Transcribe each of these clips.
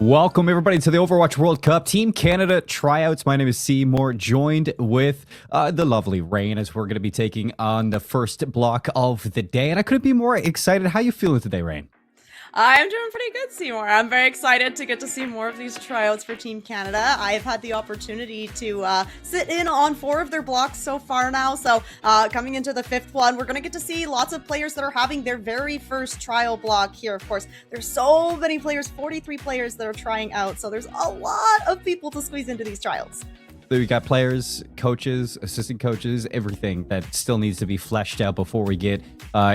Welcome, everybody, to the Overwatch World Cup Team Canada Tryouts. My name is Seymour, joined with the lovely Rain, as we're going to be taking on the first block of the day. And I couldn't be more excited. How you feeling today, Rain? I'm doing pretty good, Seymour. I'm very excited to get to see more of these tryouts for Team Canada. I've had the opportunity to sit in on 4 of their blocks so far now. So coming into the 5th one, we're going to get to see lots of players that are having their very first trial block here. Of course, there's so many players, 43 players that are trying out. So there's a lot of people to squeeze into these trials. We got players, coaches, assistant coaches, everything that still needs to be fleshed out before we get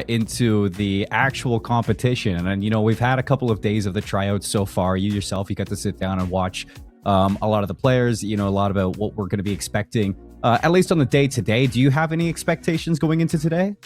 into the actual competition. And, you know, we've had a couple of days of the tryouts so far. You yourself, you got to sit down and watch a lot of the players, you know, a lot about what we're going to be expecting, at least on the day today. Do you have any expectations going into today?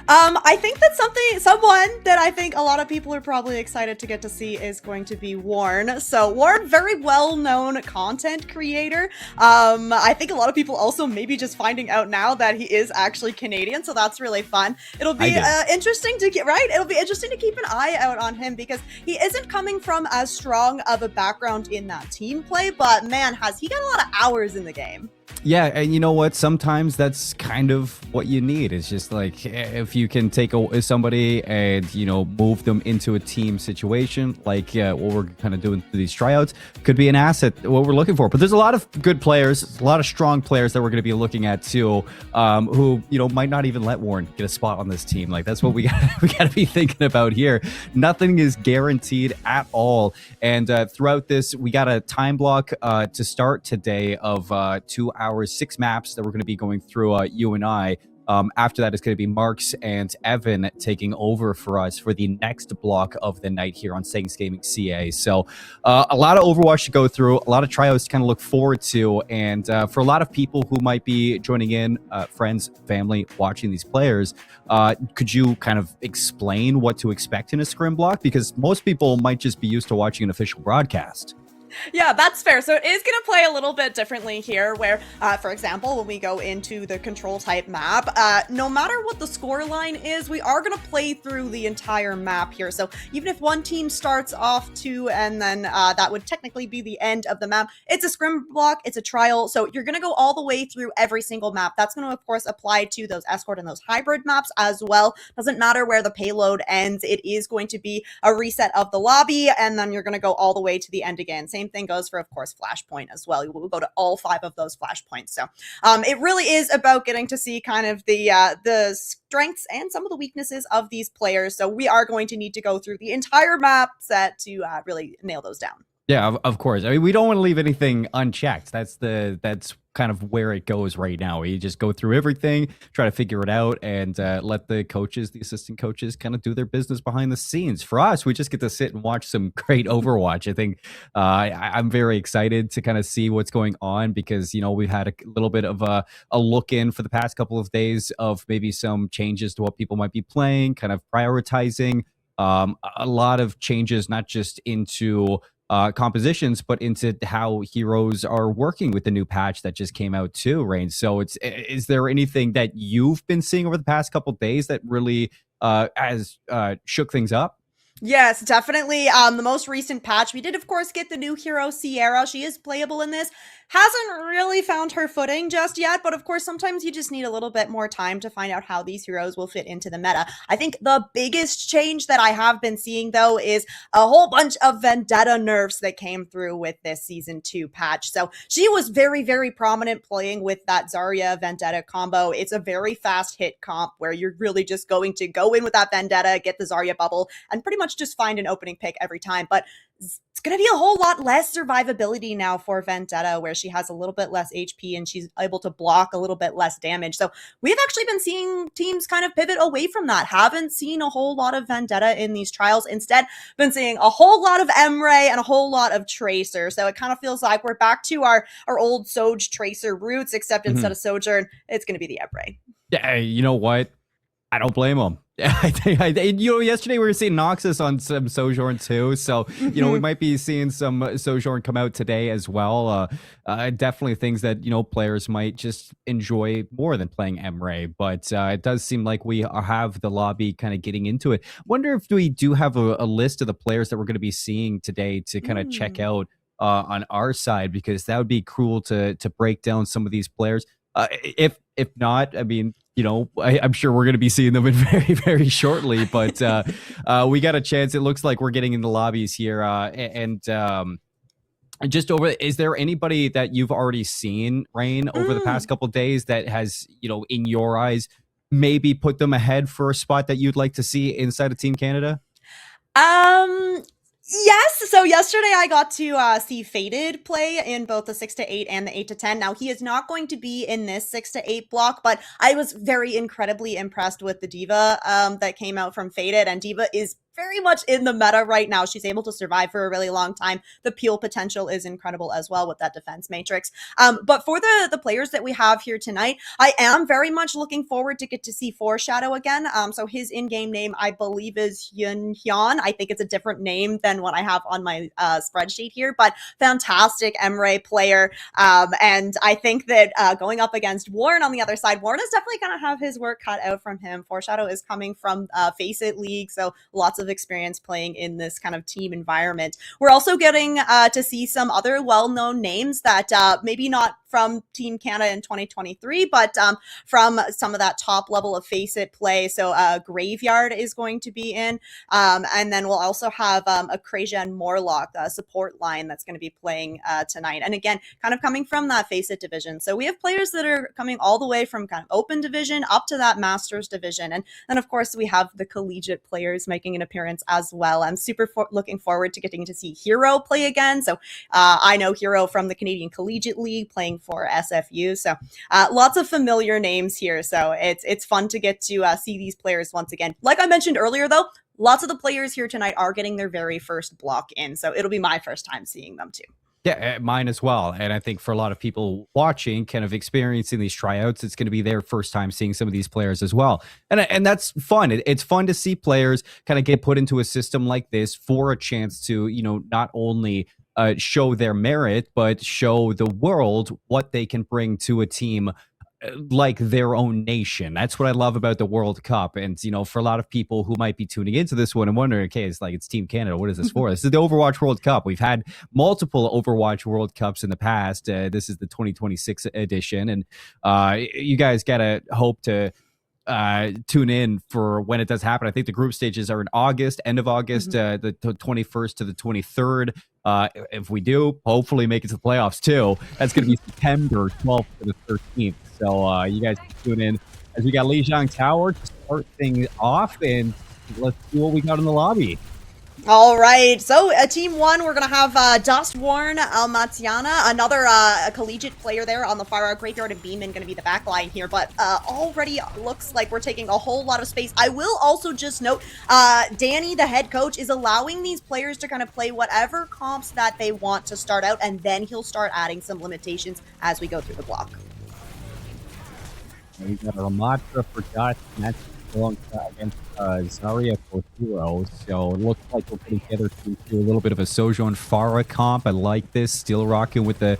I think that someone that I think a lot of people are probably excited to get to see is going to be Warren. So Warren, very well-known content creator. I think a lot of people also maybe just finding out now that he is actually Canadian. So that's really fun. It'll be interesting to get right. It'll be interesting to keep an eye out on him because he isn't coming from as strong of a background in that team play, but man, has he got a lot of hours in the game. Yeah, and you know what? Sometimes that's kind of what you need. It's just like if you can take somebody and, you know, move them into a team situation, like what we're kind of doing through these tryouts, could be an asset, what we're looking for. But there's a lot of good players, a lot of strong players that we're going to be looking at too, who, you know, might not even let Warren get a spot on this team. Like that's what we got to be thinking about here. Nothing is guaranteed at all. And throughout this, we got a time block to start today of 2 hours. 6 maps that we're going to be going through, you and I. After that, it's going to be Marks and Evan taking over for us for the next block of the night here on Saints Gaming CA. So a lot of Overwatch to go through, a lot of tryouts to kind of look forward to. And for a lot of people who might be joining in, friends, family, watching these players, could you kind of explain what to expect in a scrim block? Because most people might just be used to watching an official broadcast. Yeah, that's fair. So it is going to play a little bit differently here where, for example, when we go into the control type map, no matter what the score line is, we are going to play through the entire map here. So even if one team starts off 2 and then that would technically be the end of the map, it's a scrim block, it's a trial. So you're going to go all the way through every single map. That's going to, of course, apply to those escort and those hybrid maps as well. Doesn't matter where the payload ends. It is going to be a reset of the lobby, and then you're going to go all the way to the end again. Same thing goes for, of course, Flashpoint as well. We'll go to all 5 of those Flashpoints. So it really is about getting to see kind of the strengths and some of the weaknesses of these players. So we are going to need to go through the entire map set to really nail those down. Yeah, of course. I mean, we don't want to leave anything unchecked. That's kind of where it goes right now. You just go through everything, try to figure it out, and let the coaches, the assistant coaches, kind of do their business behind the scenes. For us, we just get to sit and watch some great Overwatch. I think I'm very excited to kind of see what's going on because, you know, we've had a little bit of a look in for the past couple of days of maybe some changes to what people might be playing, kind of prioritizing a lot of changes, not just into compositions, but into how heroes are working with the new patch that just came out too, Rain. So is there anything that you've been seeing over the past couple of days that really has shook things up? Yes, definitely. The most recent patch, we did, of course, get the new hero, Sierra. She is playable in this. Hasn't really found her footing just yet, but of course, sometimes you just need a little bit more time to find out how these heroes will fit into the meta. I think the biggest change that I have been seeing, though, is a whole bunch of Vendetta nerfs that came through with this Season 2 patch. So she was very, very prominent playing with that Zarya Vendetta combo. It's a very fast hit comp where you're really just going to go in with that Vendetta, get the Zarya bubble, and pretty much just find an opening pick every time. But it's going to be a whole lot less survivability now for Vendetta, where she has a little bit less HP and she's able to block a little bit less damage. So we've actually been seeing teams kind of pivot away from that. Haven't seen a whole lot of Vendetta in these trials. Instead, been seeing a whole lot of Emre and a whole lot of Tracer. So it kind of feels like we're back to our old Soj Tracer roots, except instead of Sojourn, it's going to be the Emre. Yeah, you know what? I don't blame him. Yesterday we were seeing Noxus on some Sojourn too, so we might be seeing some Sojourn come out today as well. Definitely things that players might just enjoy more than playing Emre, but it does seem like we have the lobby kind of getting into it. Wonder if we do have a list of the players that we're going to be seeing today to kind of check out on our side, because that would be cool to break down some of these players. If not, I mean, I'm sure we're going to be seeing them in very, very shortly. But we got a chance. It looks like we're getting in the lobbies here. Just over, is there anybody that you've already seen, Rain, over the past couple of days that has, in your eyes, maybe put them ahead for a spot that you'd like to see inside of Team Canada? Yes. So yesterday I got to see Faded play in both the 6-8 and the 8-10. Now he is not going to be in this 6-8 block, but I was incredibly impressed with the Diva that came out from Faded, and Diva is very much in the meta right now. She's able to survive for a really long time. The peel potential is incredible as well with that defense matrix. But for the players that we have here tonight, I am very much looking forward to get to see Foreshadow again. So his in-game name, I believe, is Hyun. I think it's a different name than what I have on my spreadsheet here, but fantastic Emre player. And I think that going up against Warren on the other side, Warren is definitely going to have his work cut out from him. Foreshadow is coming from Face It League, so lots of experience playing in this kind of team environment. We're also getting to see some other well-known names that maybe not from Team Canada in 2023, but from some of that top level of Face It play. So Graveyard is going to be in, and then we'll also have a Krasia and Morlock support line that's going to be playing tonight. And again, kind of coming from that Face It division. So we have players that are coming all the way from kind of open division up to that Masters division. And then of course we have the collegiate players making an appearance as well. I'm super looking forward to getting to see Hero play again. So I know Hero from the Canadian Collegiate League playing for SFU. So lots of familiar names here. So it's fun to get to see these players once again. Like I mentioned earlier, though, lots of the players here tonight are getting their very first block in. So it'll be my first time seeing them too. Yeah, mine as well. And I think for a lot of people watching, kind of experiencing these tryouts, it's going to be their first time seeing some of these players as well. And that's fun. It's fun to see players kind of get put into a system like this for a chance to, not only show their merit, but show the world what they can bring to a team like their own nation. That's what I love about the World Cup. And for a lot of people who might be tuning into this one and wondering, okay, it's Team Canada, what is this for? This is the Overwatch World Cup. We've had multiple Overwatch World Cups in the past. This is the 2026 edition, and you guys gotta hope to tune in for when it does happen. I think the group stages are in August, end of August, the 21st to the 23rd. If we do, hopefully make it to the playoffs too. That's going to be September 12th to the 13th. So you guys can tune in as we got Lijiang Tower to start things off, and let's see what we got in the lobby. All right, so Team 1, we're going to have Dust, Warren, Almatiana, another collegiate player there on the far out. Graveyard and Beeman going to be the back line here, but already looks like we're taking a whole lot of space. I will also just note, Danny, the head coach, is allowing these players to kind of play whatever comps that they want to start out, and then he'll start adding some limitations as we go through the block. We got a Ramatra for Dust, and that's against Zarya for Hero. So it looks like we're putting together to do a little bit of a Sojourn Farah comp. I like this. Still rocking with the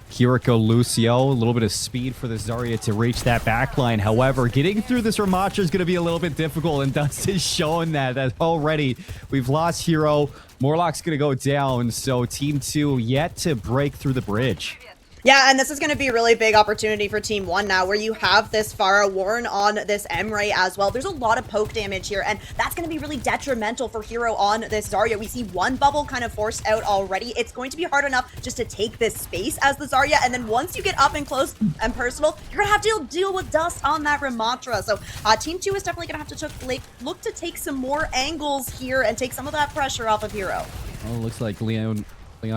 Kiriko Lucio. A little bit of speed for the Zarya to reach that backline. However, getting through this Ramatra is going to be a little bit difficult, and Dust is showing that already. We've lost Hero. Morlock's going to go down. So Team 2 yet to break through the bridge. Yeah, and this is going to be a really big opportunity for Team 1 now, where you have this Farah Warren on this Emre as well. There's a lot of poke damage here, and that's going to be really detrimental for Hero on this Zarya. We see one bubble kind of forced out already. It's going to be hard enough just to take this space as the Zarya, and then once you get up and close and personal, you're going to have to deal with Dust on that Ramatra. So Team 2 is definitely going to have to look to take some more angles here and take some of that pressure off of Hero. Well, it looks like Leon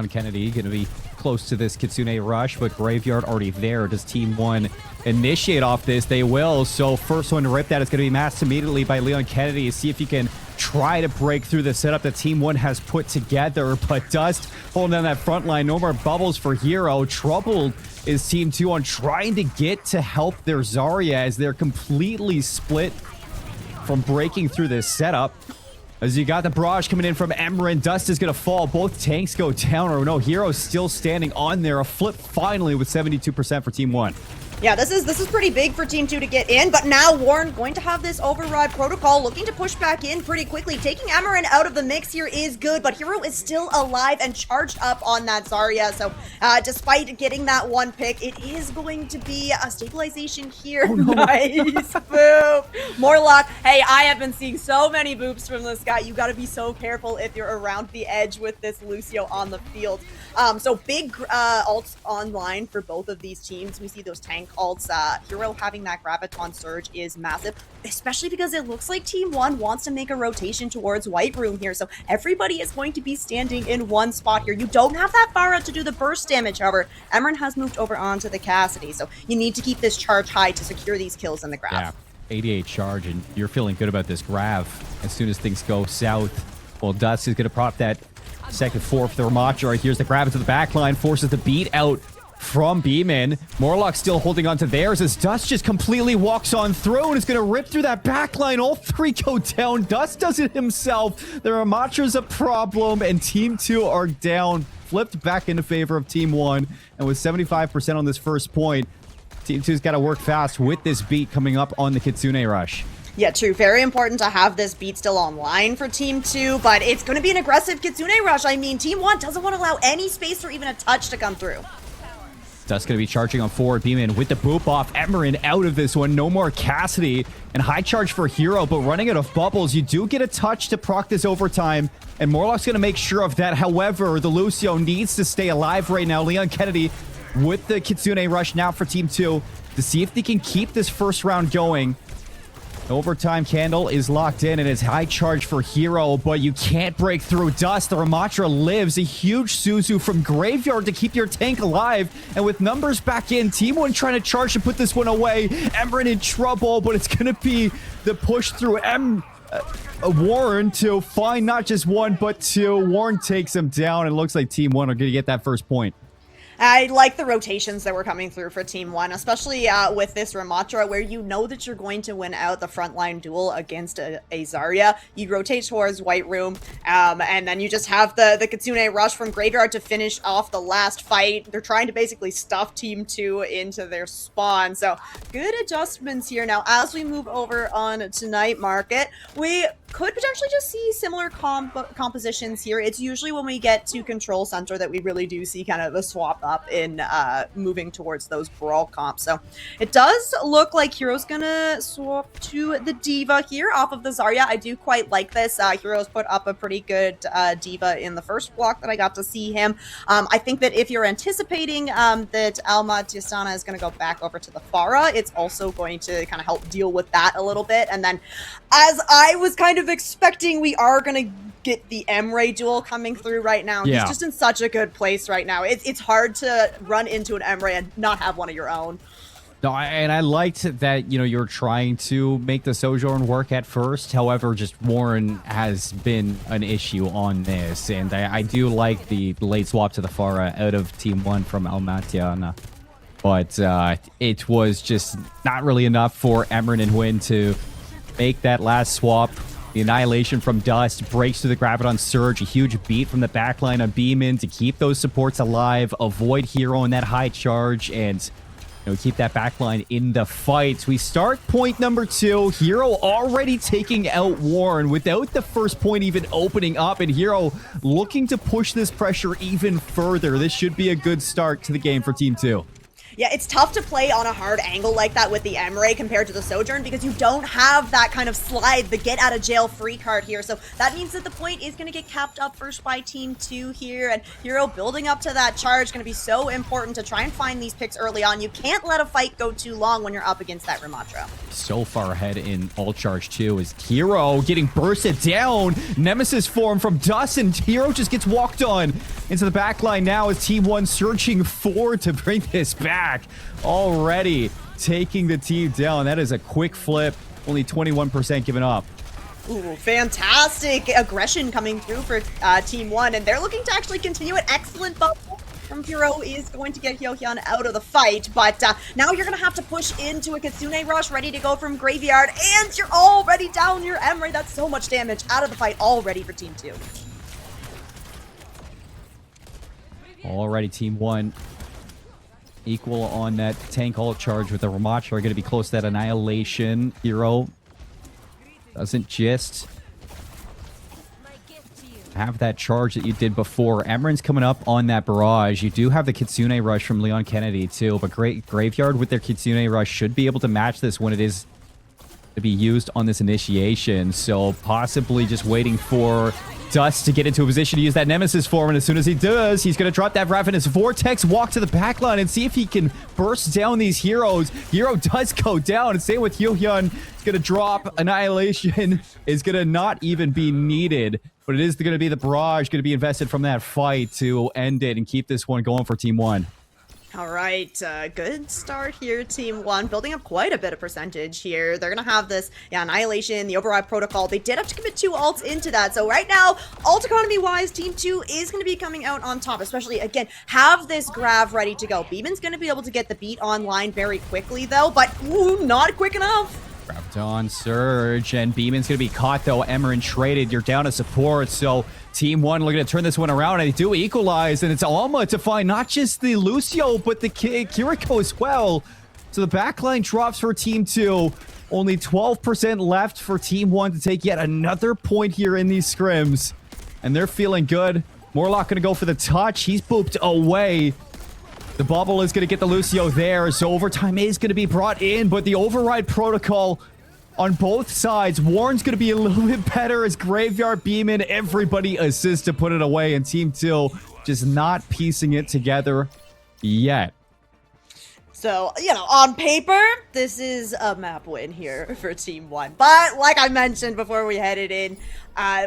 Kennedy going to be close to this Kitsune rush, but Graveyard already there. Does Team 1 initiate off this? They will. So first one to rip that is going to be masked immediately by Leon Kennedy. See if he can try to break through the setup that Team 1 has put together, but Dust holding down that front line. No more bubbles for Hero. Troubled is Team 2 on trying to get to help their Zarya as they're completely split from breaking through this setup. As you got the barrage coming in from Emran, Dust is going to fall. Both tanks go down, or no, Hero's still standing on there. A flip finally with 72% for Team 1. Yeah, this is pretty big for Team 2 to get in, but now Warren going to have this override protocol, looking to push back in pretty quickly. Taking Amarin out of the mix here is good, but Hero is still alive and charged up on that Zarya, so despite getting that one pick, it is going to be a stabilization here. Oh, no. Nice boop. More luck. Hey, I have been seeing so many boops from this guy. You got to be so careful if you're around the edge with this Lucio on the field. So big ults online for both of these teams. We see those tank ults. Hero having that Graviton Surge is massive, especially because it looks like Team 1 wants to make a rotation towards White Room here. So everybody is going to be standing in one spot here. You don't have that far out to do the burst damage. However, Emran has moved over onto the Cassidy. So you need to keep this charge high to secure these kills in the Grav. Yeah, 88 charge, and you're feeling good about this Grav. As soon as things go south, well, Dust is going to prop that second four for the Ramatra. Right, here's the grab into the back line, forces the beat out from Beeman. Morlock still holding on to theirs as Dust just completely walks on through and is going to rip through that back line. All three go down. Dust does it himself. The Ramatra's a problem, and Team 2 are down. Flipped back into favor of Team 1, and with 75% on this first point, Team 2's got to work fast with this beat coming up on the Kitsune Rush. Yeah, true. Very important to have this beat still online for Team 2, but it's going to be an aggressive Kitsune Rush. I mean, Team 1 doesn't want to allow any space or even a touch to come through. Dust going to be charging on forward. Beeman with the boop off. Emran out of this one. No more Cassidy. And high charge for Hero, but running out of bubbles. You do get a touch to proc this overtime, and Morlock's going to make sure of that. However, the Lucio needs to stay alive right now. Leon Kennedy with the Kitsune Rush now for Team 2 to see if they can keep this first round going. Overtime Candle is locked in, and it's high charge for Hero, but you can't break through Dust. The Ramatra lives. A huge Suzu from Graveyard to keep your tank alive, and with numbers back in, Team 1 trying to charge to put this one away. Emran in trouble, but it's going to be the push through Warren to find not just one, but two. Warren takes him down, and it looks like Team 1 are going to get that first point. I like the rotations that were coming through for Team 1, especially with this Ramatra, where you know that you're going to win out the frontline duel against a Zarya. You rotate towards White Room, and then you just have the Kitsune Rush from Graveyard to finish off the last fight. They're trying to basically stuff Team 2 into their spawn, so good adjustments here. Now, as we move over on to Night Market, we could potentially just see similar compositions here. It's usually when we get to Control Center that we really do see kind of a swap up in moving towards those Brawl comps. So it does look like Hero's gonna swap to the Diva here off of the Zarya. I do quite like this. Hero's put up a pretty good Diva in the first block that I got to see him. I think that if you're anticipating that Alma Tiasana is going to go back over to the Pharah, it's also going to kind of help deal with that a little bit. And then, as I was kind of expecting, we are going to get the Emre duel coming through right now. Yeah. He's just in such a good place right now. It's hard to run into an Emre and not have one of your own. No, and I liked that, you know, you're trying to make the Sojourn work at first. However, just Warren has been an issue on this. And I do like the late swap to the Pharah out of Team 1 from Almatiana. But it was just not really enough for Emran and Huynh to make that last swap. The Annihilation from Dust breaks through the Graviton Surge. A huge beat from the backline on Beeman to keep those supports alive, avoid Hero in that high charge, and keep that backline in the fight. We start point number 2. Hero already taking out Warren without the first point even opening up, and Hero looking to push this pressure even further. This should be a good start to the game for Team 2. Yeah, it's tough to play on a hard angle like that with the Emre compared to the Sojourn because you don't have that kind of slide, the get out of jail free card here. So that means that the point is going to get capped up first by Team 2 here, and Hero building up to that charge going to be so important to try and find these picks early on. You can't let a fight go too long when you're up against that Ramatra. So far ahead in all charge 2 is Hero getting bursted down. Nemesis form from Dust, and Hero just gets walked on into the back line now as Team 1 searching forward to bring this back. Already taking the team down. That is a quick flip. Only 21% given up. Ooh, fantastic aggression coming through for Team 1, and they're looking to actually continue it. Excellent bubble from Hero is going to get Hyohyun out of the fight, but now you're going to have to push into a Kitsune Rush ready to go from Graveyard, and you're already down your Emre. That's so much damage out of the fight already for Team 2. Alrighty, Team 1. Equal on that tank ult charge with the Ramacha are going to be close to that Annihilation. Hero doesn't just have that charge that you did before. Emran's coming up on that barrage. You do have the Kitsune Rush from Leon Kennedy too, but Graveyard with their Kitsune Rush should be able to match this when it is to be used on this initiation. So possibly just waiting for Dust to get into a position to use that Nemesis form, and as soon as he does, he's going to drop that Ravenous Vortex, walk to the backline, and see if he can burst down these heroes. Hero does go down, and same with Hyohyun. It's going to drop. Annihilation is going to not even be needed, but it is going to be the barrage going to be invested from that fight to end it and keep this one going for Team 1. All right, good start here, Team 1, building up quite a bit of percentage here. They're going to have this Annihilation, the Override Protocol. They did have to commit 2 ults into that. So right now, ult economy-wise, Team 2 is going to be coming out on top, especially, again, have this Grav ready to go. Beeman's going to be able to get the beat online very quickly, though, but not quick enough. Graviton Surge, and Beeman's going to be caught, though. Emran traded. You're down to support, so Team 1 looking to turn this one around, and they do equalize, and it's Alma to find not just the Lucio, but the Kiriko as well. So the backline drops for Team 2. Only 12% left for Team 1 to take yet another point here in these scrims. And they're feeling good. Morlock going to go for the touch. He's booped away. The bubble is going to get the Lucio there, so overtime is going to be brought in, but the Override Protocol on both sides. Warren's going to be a little bit better as Graveyard, Beeman, everybody assists to put it away, and Team 2 just not piecing it together yet. So, on paper, this is a map win here for Team 1. But, like I mentioned before we headed in,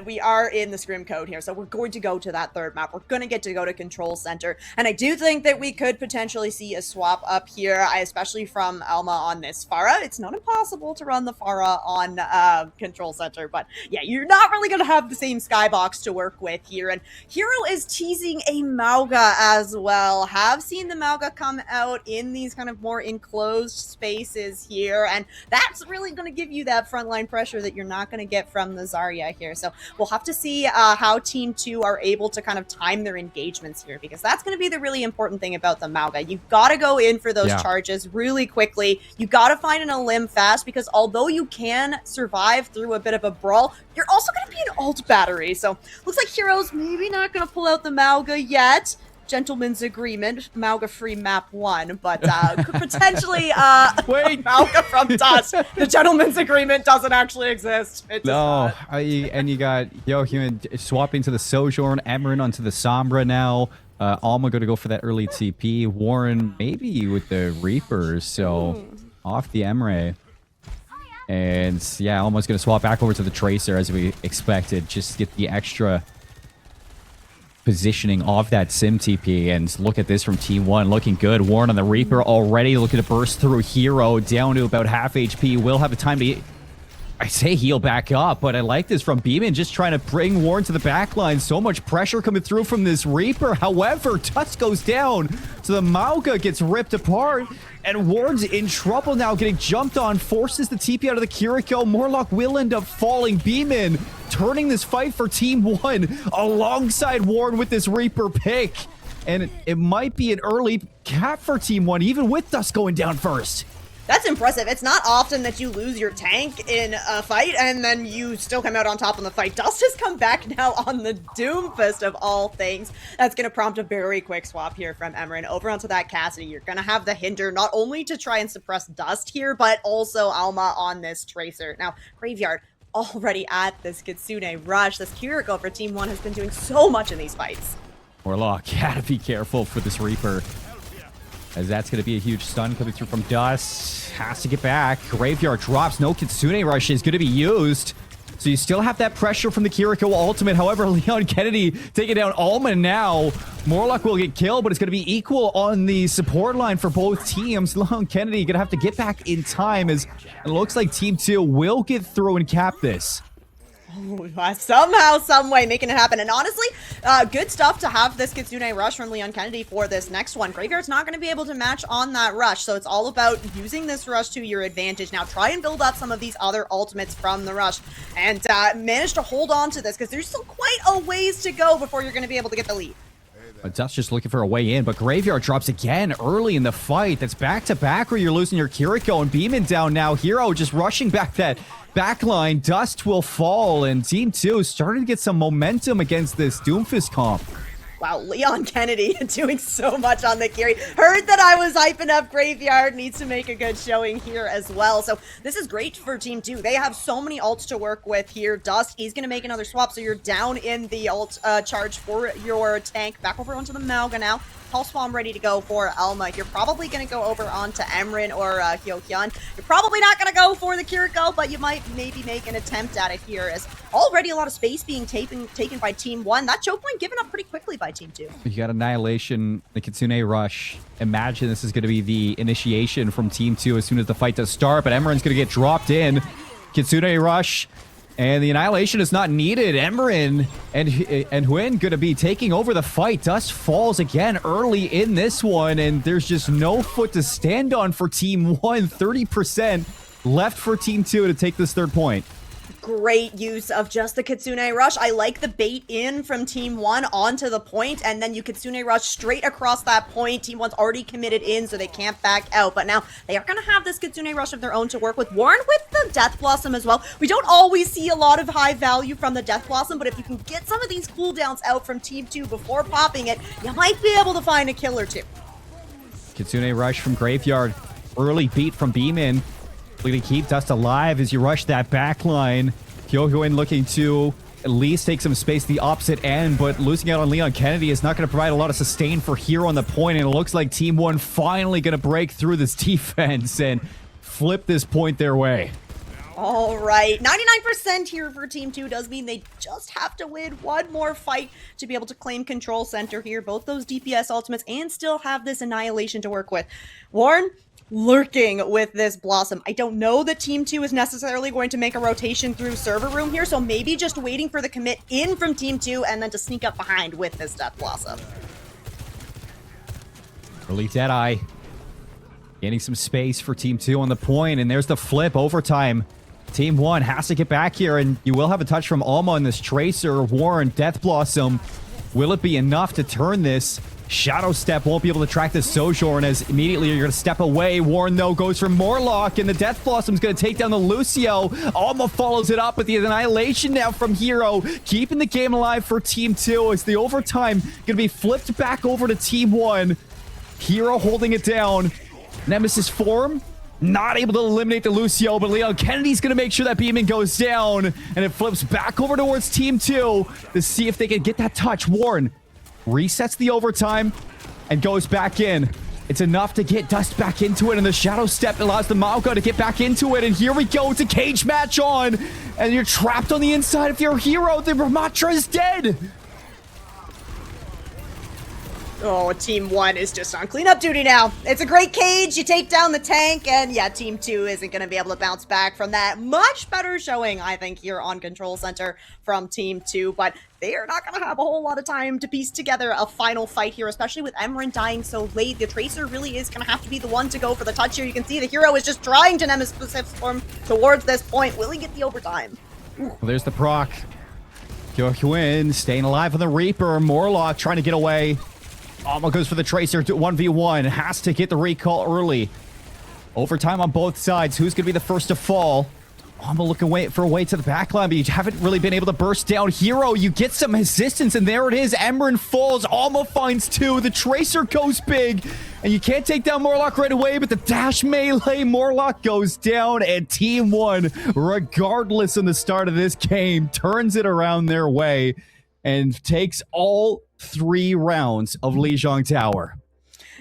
we are in the scrim code here, so we're going to go to that third map. We're going to get to go to Control Center, and I do think that we could potentially see a swap up here, especially from Alma on this Pharah. It's not impossible to run the Pharah on Control Center, but yeah, you're not really going to have the same skybox to work with here, and Hero is teasing a Mauga as well. Have seen the Mauga come out in these kind of more enclosed spaces here, and that's really going to give you that frontline pressure that you're not going to get from the Zarya here. So we'll have to see how Team 2 are able to kind of time their engagements here, because that's going to be the really important thing about the Mauga. You've got to go in for those charges really quickly. You got to find an Elim fast, because although you can survive through a bit of a brawl, you're also going to be an ult battery. So looks like Hero's maybe not going to pull out the Mauga yet. Gentleman's agreement, Mauga free map 1, but could potentially wait, Mauga from Dust. The gentleman's agreement doesn't actually exist. It does not. And you got Hyohyun swapping to the Sojourn, Emran onto the Sombra now. Alma going to go for that early TP. Warren maybe with the Reapers, so off the Emre. And yeah, Alma's going to swap back over to the Tracer as we expected, just get the extra positioning of that Sim TP. And look at this from Team 1, looking good. Warren on the Reaper already looking to burst through Hero down to about half HP. Will have the time to, I say, heal back up, but I like this from Beeman, just trying to bring Warren to the back line. So much pressure coming through from this Reaper. However, Tusk goes down, so the Mauga gets ripped apart, and Warren's in trouble now, getting jumped on, forces the TP out of the Kiriko. Morlock will end up falling. Beeman turning this fight for Team 1 alongside Warren with this Reaper pick. And it might be an early cap for Team 1, even with Dust going down first. That's impressive. It's not often that you lose your tank in a fight and then you still come out on top in the fight. Dust has come back now on the Doomfist of all things. That's going to prompt a very quick swap here from Emran over onto that Cassidy. You're going to have the Hinder not only to try and suppress Dust here, but also Alma on this Tracer. Now, Graveyard already at this Kitsune Rush. This Kiriko for Team 1 has been doing so much in these fights. Morlock, gotta be careful for this Reaper, as that's going to be a huge stun coming through from Dust. Has to get back. Graveyard drops. No Kitsune Rush is going to be used. So you still have that pressure from the Kiriko ultimate. However, Leon Kennedy taking down Alma now. Morlock will get killed, but it's going to be equal on the support line for both teams. Leon Kennedy going to have to get back in time, as it looks like Team 2 will get through and cap this. Somehow, some way, making it happen. And honestly, good stuff to have this Kitsune rush from Leon Kennedy for this next one. Graveyard's not going to be able to match on that rush, so it's all about using this rush to your advantage. Now, try and build up some of these other ultimates from the rush and manage to hold on to this, because there's still quite a ways to go before you're going to be able to get the lead. Dust just looking for a way in, but Graveyard drops again early in the fight. That's back-to-back where you're losing your Kiriko and Beeman down now. Hero just rushing back that backline. Dust will fall, and Team 2 starting to get some momentum against this Doomfist comp. Wow, Leon Kennedy doing so much on the carry. Heard that I was hyping up Graveyard. Needs to make a good showing here as well. So this is great for Team 2. They have so many ults to work with here. Dust, he's going to make another swap, so you're down in the ult charge for your tank. Back over onto the Malga now. Pulse Bomb ready to go for Elma. You're probably going to go over onto Emrin or Hyohyun. You're probably not going to go for the Kiriko, but you might maybe make an attempt at it here, as already a lot of space being taken by Team 1. That choke point given up pretty quickly by Team 2. You got Annihilation, the Kitsune rush. Imagine this is going to be the initiation from Team 2 as soon as the fight does start, but Emrin's going to get dropped in. Kitsune rush. And the Annihilation is not needed. Emrin and Huyn going to be taking over the fight. Dust falls again early in this one, and there's just no foot to stand on for Team 1. 30% left for Team 2 to take this third point. Great use of just the Kitsune rush. I like the bait in from Team 1 onto the point, and then you Kitsune rush straight across that point. Team 1's already committed in, so they can't back out. But now they are going to have this Kitsune rush of their own to work with. Warren with the Death Blossom as well. We don't always see a lot of high value from the Death Blossom, but if you can get some of these cooldowns out from Team 2 before popping it, you might be able to find a kill or two. Kitsune rush from Graveyard. Early beat from Beeman. Looking to keep Dust alive as you rush that back line. Hyohyun looking to at least take some space the opposite end, but losing out on Leon Kennedy is not going to provide a lot of sustain for Hero on the point, and it looks like Team 1 finally going to break through this defense and flip this point their way. All right, 99% here for Team 2 does mean they just have to win one more fight to be able to claim control center here. Both those DPS ultimates and still have this Annihilation to work with. Warren, lurking with this Blossom. I don't know that Team 2 is necessarily going to make a rotation through server room here, so maybe just waiting for the commit in from Team 2 and then to sneak up behind with this Death Blossom. Early Deadeye. Gaining some space for Team 2 on the point, and there's the flip overtime. Team 1 has to get back here, and you will have a touch from Alma on this Tracer. Warren, Death Blossom. Will it be enough to turn this? Shadow Step won't be able to track the Sojourn, as immediately you're going to step away. Warren, though, goes for Morlock, and the Death Blossom's going to take down the Lucio. Alma follows it up with the Annihilation now from Hero, keeping the game alive for Team 2 as the overtime going to be flipped back over to Team 1. Hero holding it down. Nemesis form, not able to eliminate the Lucio, but Leon Kennedy's going to make sure that Beeman goes down, and it flips back over towards Team 2 to see if they can get that touch. Warren resets the overtime and goes back in. It's enough to get Dust back into it, and the Shadow Step allows the Maoka to get back into it, and here we go. It's a cage match on, and you're trapped on the inside. If you're a Hero, the Ramatra is dead. Oh, Team 1 is just on cleanup duty now. It's a great cage. You take down the tank, and yeah, Team 2 isn't going to be able to bounce back from that. Much better showing, I think, here on Control Center from Team 2, but they are not going to have a whole lot of time to piece together a final fight here, especially with Emrin dying so late. The Tracer really is going to have to be the one to go for the touch here. You can see the Hero is just trying to Nemesis form towards this point. Will he get the overtime? Well, there's the proc. Hyohyun staying alive on the Reaper. Morlock trying to get away. Alma goes for the Tracer to 1v1. Has to get the recall early. Overtime on both sides. Who's going to be the first to fall? Alma looking for a way to the backline, but you haven't really been able to burst down. Hero, you get some assistance, and there it is. Emrin falls. Alma finds two. The Tracer goes big, and you can't take down Morlock right away, but the dash melee, Morlock goes down, and Team 1, regardless in the start of this game, turns it around their way and takes all 3 rounds of Lijiang Tower.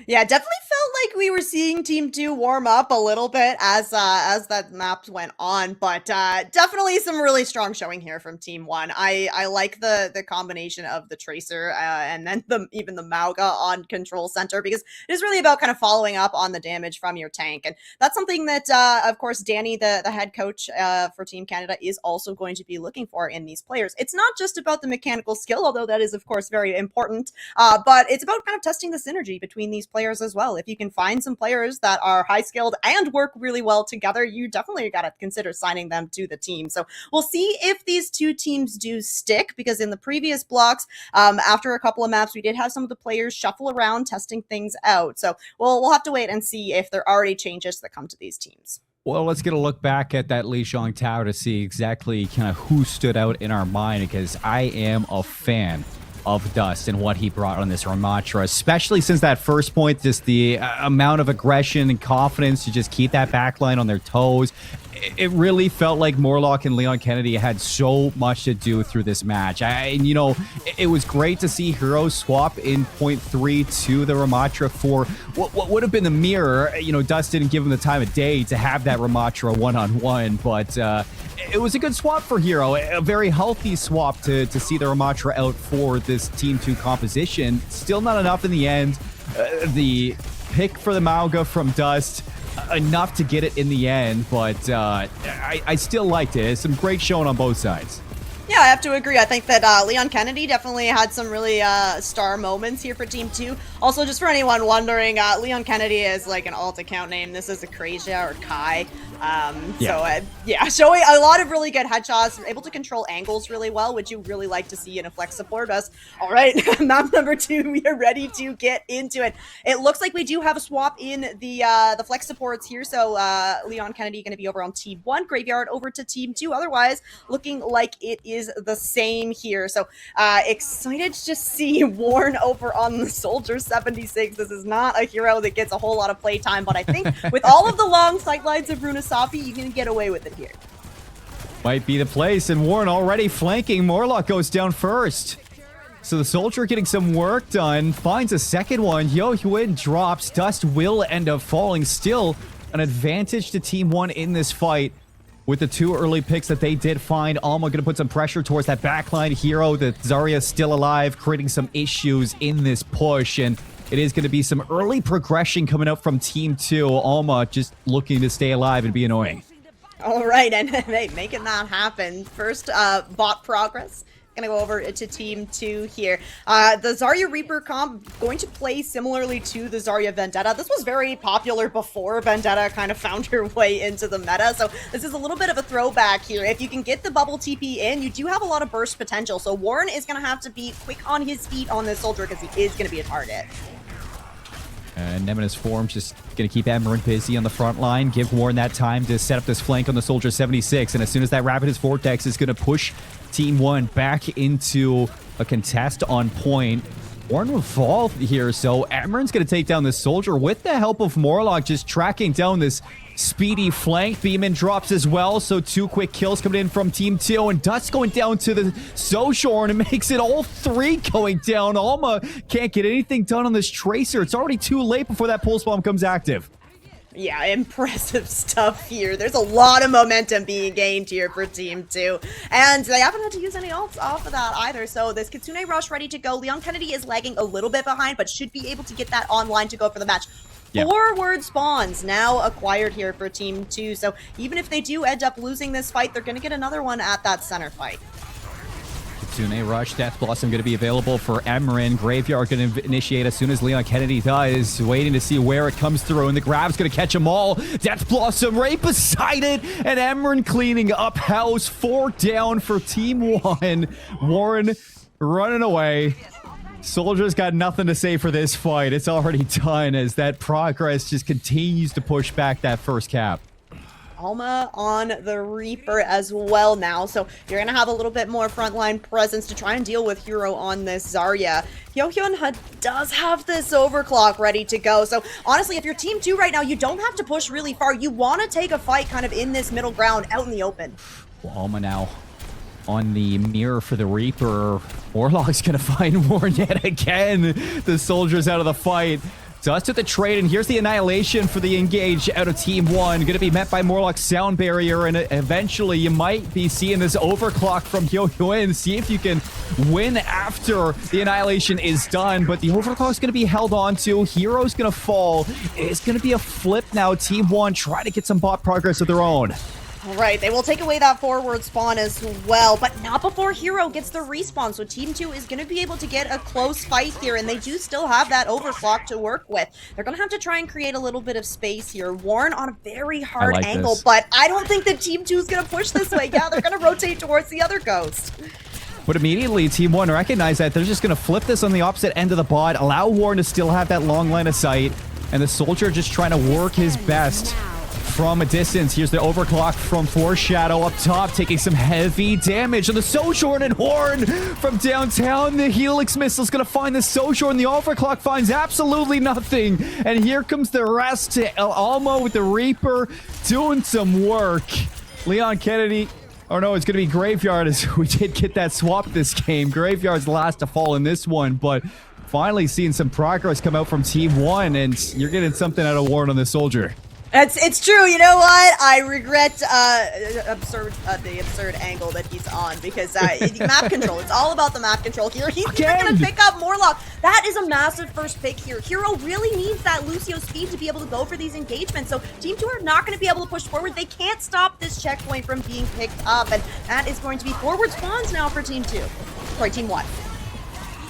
Yeah, definitely like we were seeing Team 2 warm up a little bit as that map went on, but definitely some really strong showing here from Team 1. I like the combination of the Tracer and then even the Mauga on Control Center, because it is really about kind of following up on the damage from your tank. And that's something that, of course, Danny, the head coach for Team Canada, is also going to be looking for in these players. It's not just about the mechanical skill, although that is, of course, very important, but it's about kind of testing the synergy between these players as well. If you can find some players that are high skilled and work really well together, you definitely got to consider signing them to the team. So we'll see if these two teams do stick, because in the previous blocks, after a couple of maps, we did have some of the players shuffle around testing things out. So we'll have to wait and see if there are any changes that come to these teams. Well, let's get a look back at that Lijiang Tower to see exactly kind of who stood out in our mind, because I am a fan of Dust and what he brought on this Ramatra, especially since that first point, just the amount of aggression and confidence to just keep that backline on their toes. It really felt like Morlock and Leon Kennedy had so much to do through this match. And, you know, it was great to see Heroes swap in point 3 to the Ramatra for what would have been the mirror. You know, Dust didn't give him the time of day to have that Ramatra one-on-one, but it was a good swap for Hero, a very healthy swap to see the Ramatra out for this Team 2 composition. Still not enough in the end. The pick for the Mauga from Dust, enough to get it in the end, but I still liked it. It's some great showing on both sides. Yeah, I have to agree. I think that Leon Kennedy definitely had some really star moments here for Team 2. Also, just for anyone wondering, Leon Kennedy is like an alt account name. This is Akrasia or Kai. Yeah, showing a lot of really good headshots, able to control angles really well, which you really like to see in a flex support us. All right, map number 2, we are ready to get into it. It looks like we do have a swap in the flex supports here, so Leon Kennedy going to be over on Team 1, Graveyard over to Team 2. Otherwise, looking like it is the same here. So excited to just see Warren over on the Soldier 76. This is not a hero that gets a whole lot of playtime, but I think with all of the long sightlines of Runasafi, you can get away with it here. Might be the place, and Warren already flanking. Morlock goes down first. So the Soldier getting some work done, finds a second one. Yo Huin drops. Dust will end up falling. Still an advantage to Team 1 in this fight with the 2 early picks that they did find. Alma going to put some pressure towards that backline. Hero, the Zarya still alive, creating some issues in this push, and it is going to be some early progression coming up from Team 2. Alma just looking to stay alive and be annoying. All right, and hey, making that happen. First bot progress. Gonna go over to Team 2 here. The Zarya Reaper comp going to play similarly to the Zarya Vendetta. This was very popular before Vendetta kind of found her way into the meta, so this is a little bit of a throwback here. If you can get the bubble TP in, you do have a lot of burst potential, so Warren is gonna have to be quick on his feet on this Soldier because he is gonna be a target. And Nemesis Form just going to keep Amarin busy on the front line, give Warren that time to set up this flank on the Soldier 76. And as soon as that Rapidus Vortex is going to push Team 1 back into a contest on point, Warren will fall here. So Amarin's going to take down this Soldier with the help of Morlock, just tracking down this speedy flank. Beeman drops as well, so 2 quick kills coming in from Team 2, and Dust going down to the Sojourn, and it makes it all 3 going down. Alma can't get anything done on this Tracer. It's already too late before that Pulse Bomb comes active. Yeah, impressive stuff here. There's a lot of momentum being gained here for Team 2. And they haven't had to use any ults off of that either. So this Kitsune Rush ready to go. Leon Kennedy is lagging a little bit behind, but should be able to get that online to go for the match. Yep. Forward spawns now acquired here for Team 2. So even if they do end up losing this fight, they're going to get another one at that center fight. Kitsune Rush, Death Blossom going to be available for Amarin. Graveyard going to initiate as soon as Leon Kennedy does. Waiting to see where it comes through, and the grab's going to catch them all. Death Blossom right beside it, and Amarin cleaning up house. 4 down for Team 1. Warren running away. Soldier's got nothing to say for this fight. It's already done as that progress just continues to push back that first cap. Alma on the Reaper as well now, so you're gonna have a little bit more frontline presence to try and deal with Hero on this Zarya. Hyohyun does have this overclock ready to go, so honestly, if you're Team 2 right now, you don't have to push really far. You want to take a fight kind of in this middle ground, out in the open. Well, Alma now on the mirror for the Reaper. Warlock's gonna find Warren yet again. The Soldier's out of the fight. Dust with the trade, and here's the annihilation for the engage out of Team 1. Going to be met by Morlock's sound barrier, and eventually you might be seeing this overclock from Hyo-Hyun. See if you can win after the annihilation is done, but the overclock's going to be held on to. Hero's going to fall. It's going to be a flip now. Team 1 try to get some bot progress of their own. All right, they will take away that forward spawn as well, but not before Hero gets the respawn. So Team 2 is going to be able to get a close fight here, and they do still have that overclock to work with. They're going to have to try and create a little bit of space here. Warren on a very hard angle, but I don't think that Team 2 is going to push this way. Yeah, they're going to rotate towards the other ghost. But immediately, Team 1 recognize that they're just going to flip this on the opposite end of the bot, allow Warren to still have that long line of sight, and the Soldier just trying to work his best from a distance. Here's the overclock from Foreshadow up top, taking some heavy damage on the Sojourn, and Horn from downtown. The Helix missile's gonna find the Sojourn. The overclock finds absolutely nothing. And here comes the rest. Almo with the Reaper doing some work. Leon Kennedy. Oh no, it's gonna be Graveyard, as we did get that swap this game. Graveyard's the last to fall in this one, but finally seeing some progress come out from Team 1, and you're getting something out of Warren on the Soldier. It's true. You know what? I regret the absurd angle that he's on, because map control. It's all about the map control here. He's even going to pick up Morlock. That is a massive first pick here. Hero really needs that Lucio speed to be able to go for these engagements. So Team 2 are not going to be able to push forward. They can't stop this checkpoint from being picked up, and that is going to be forward spawns now for Team 2. Sorry, Team 1.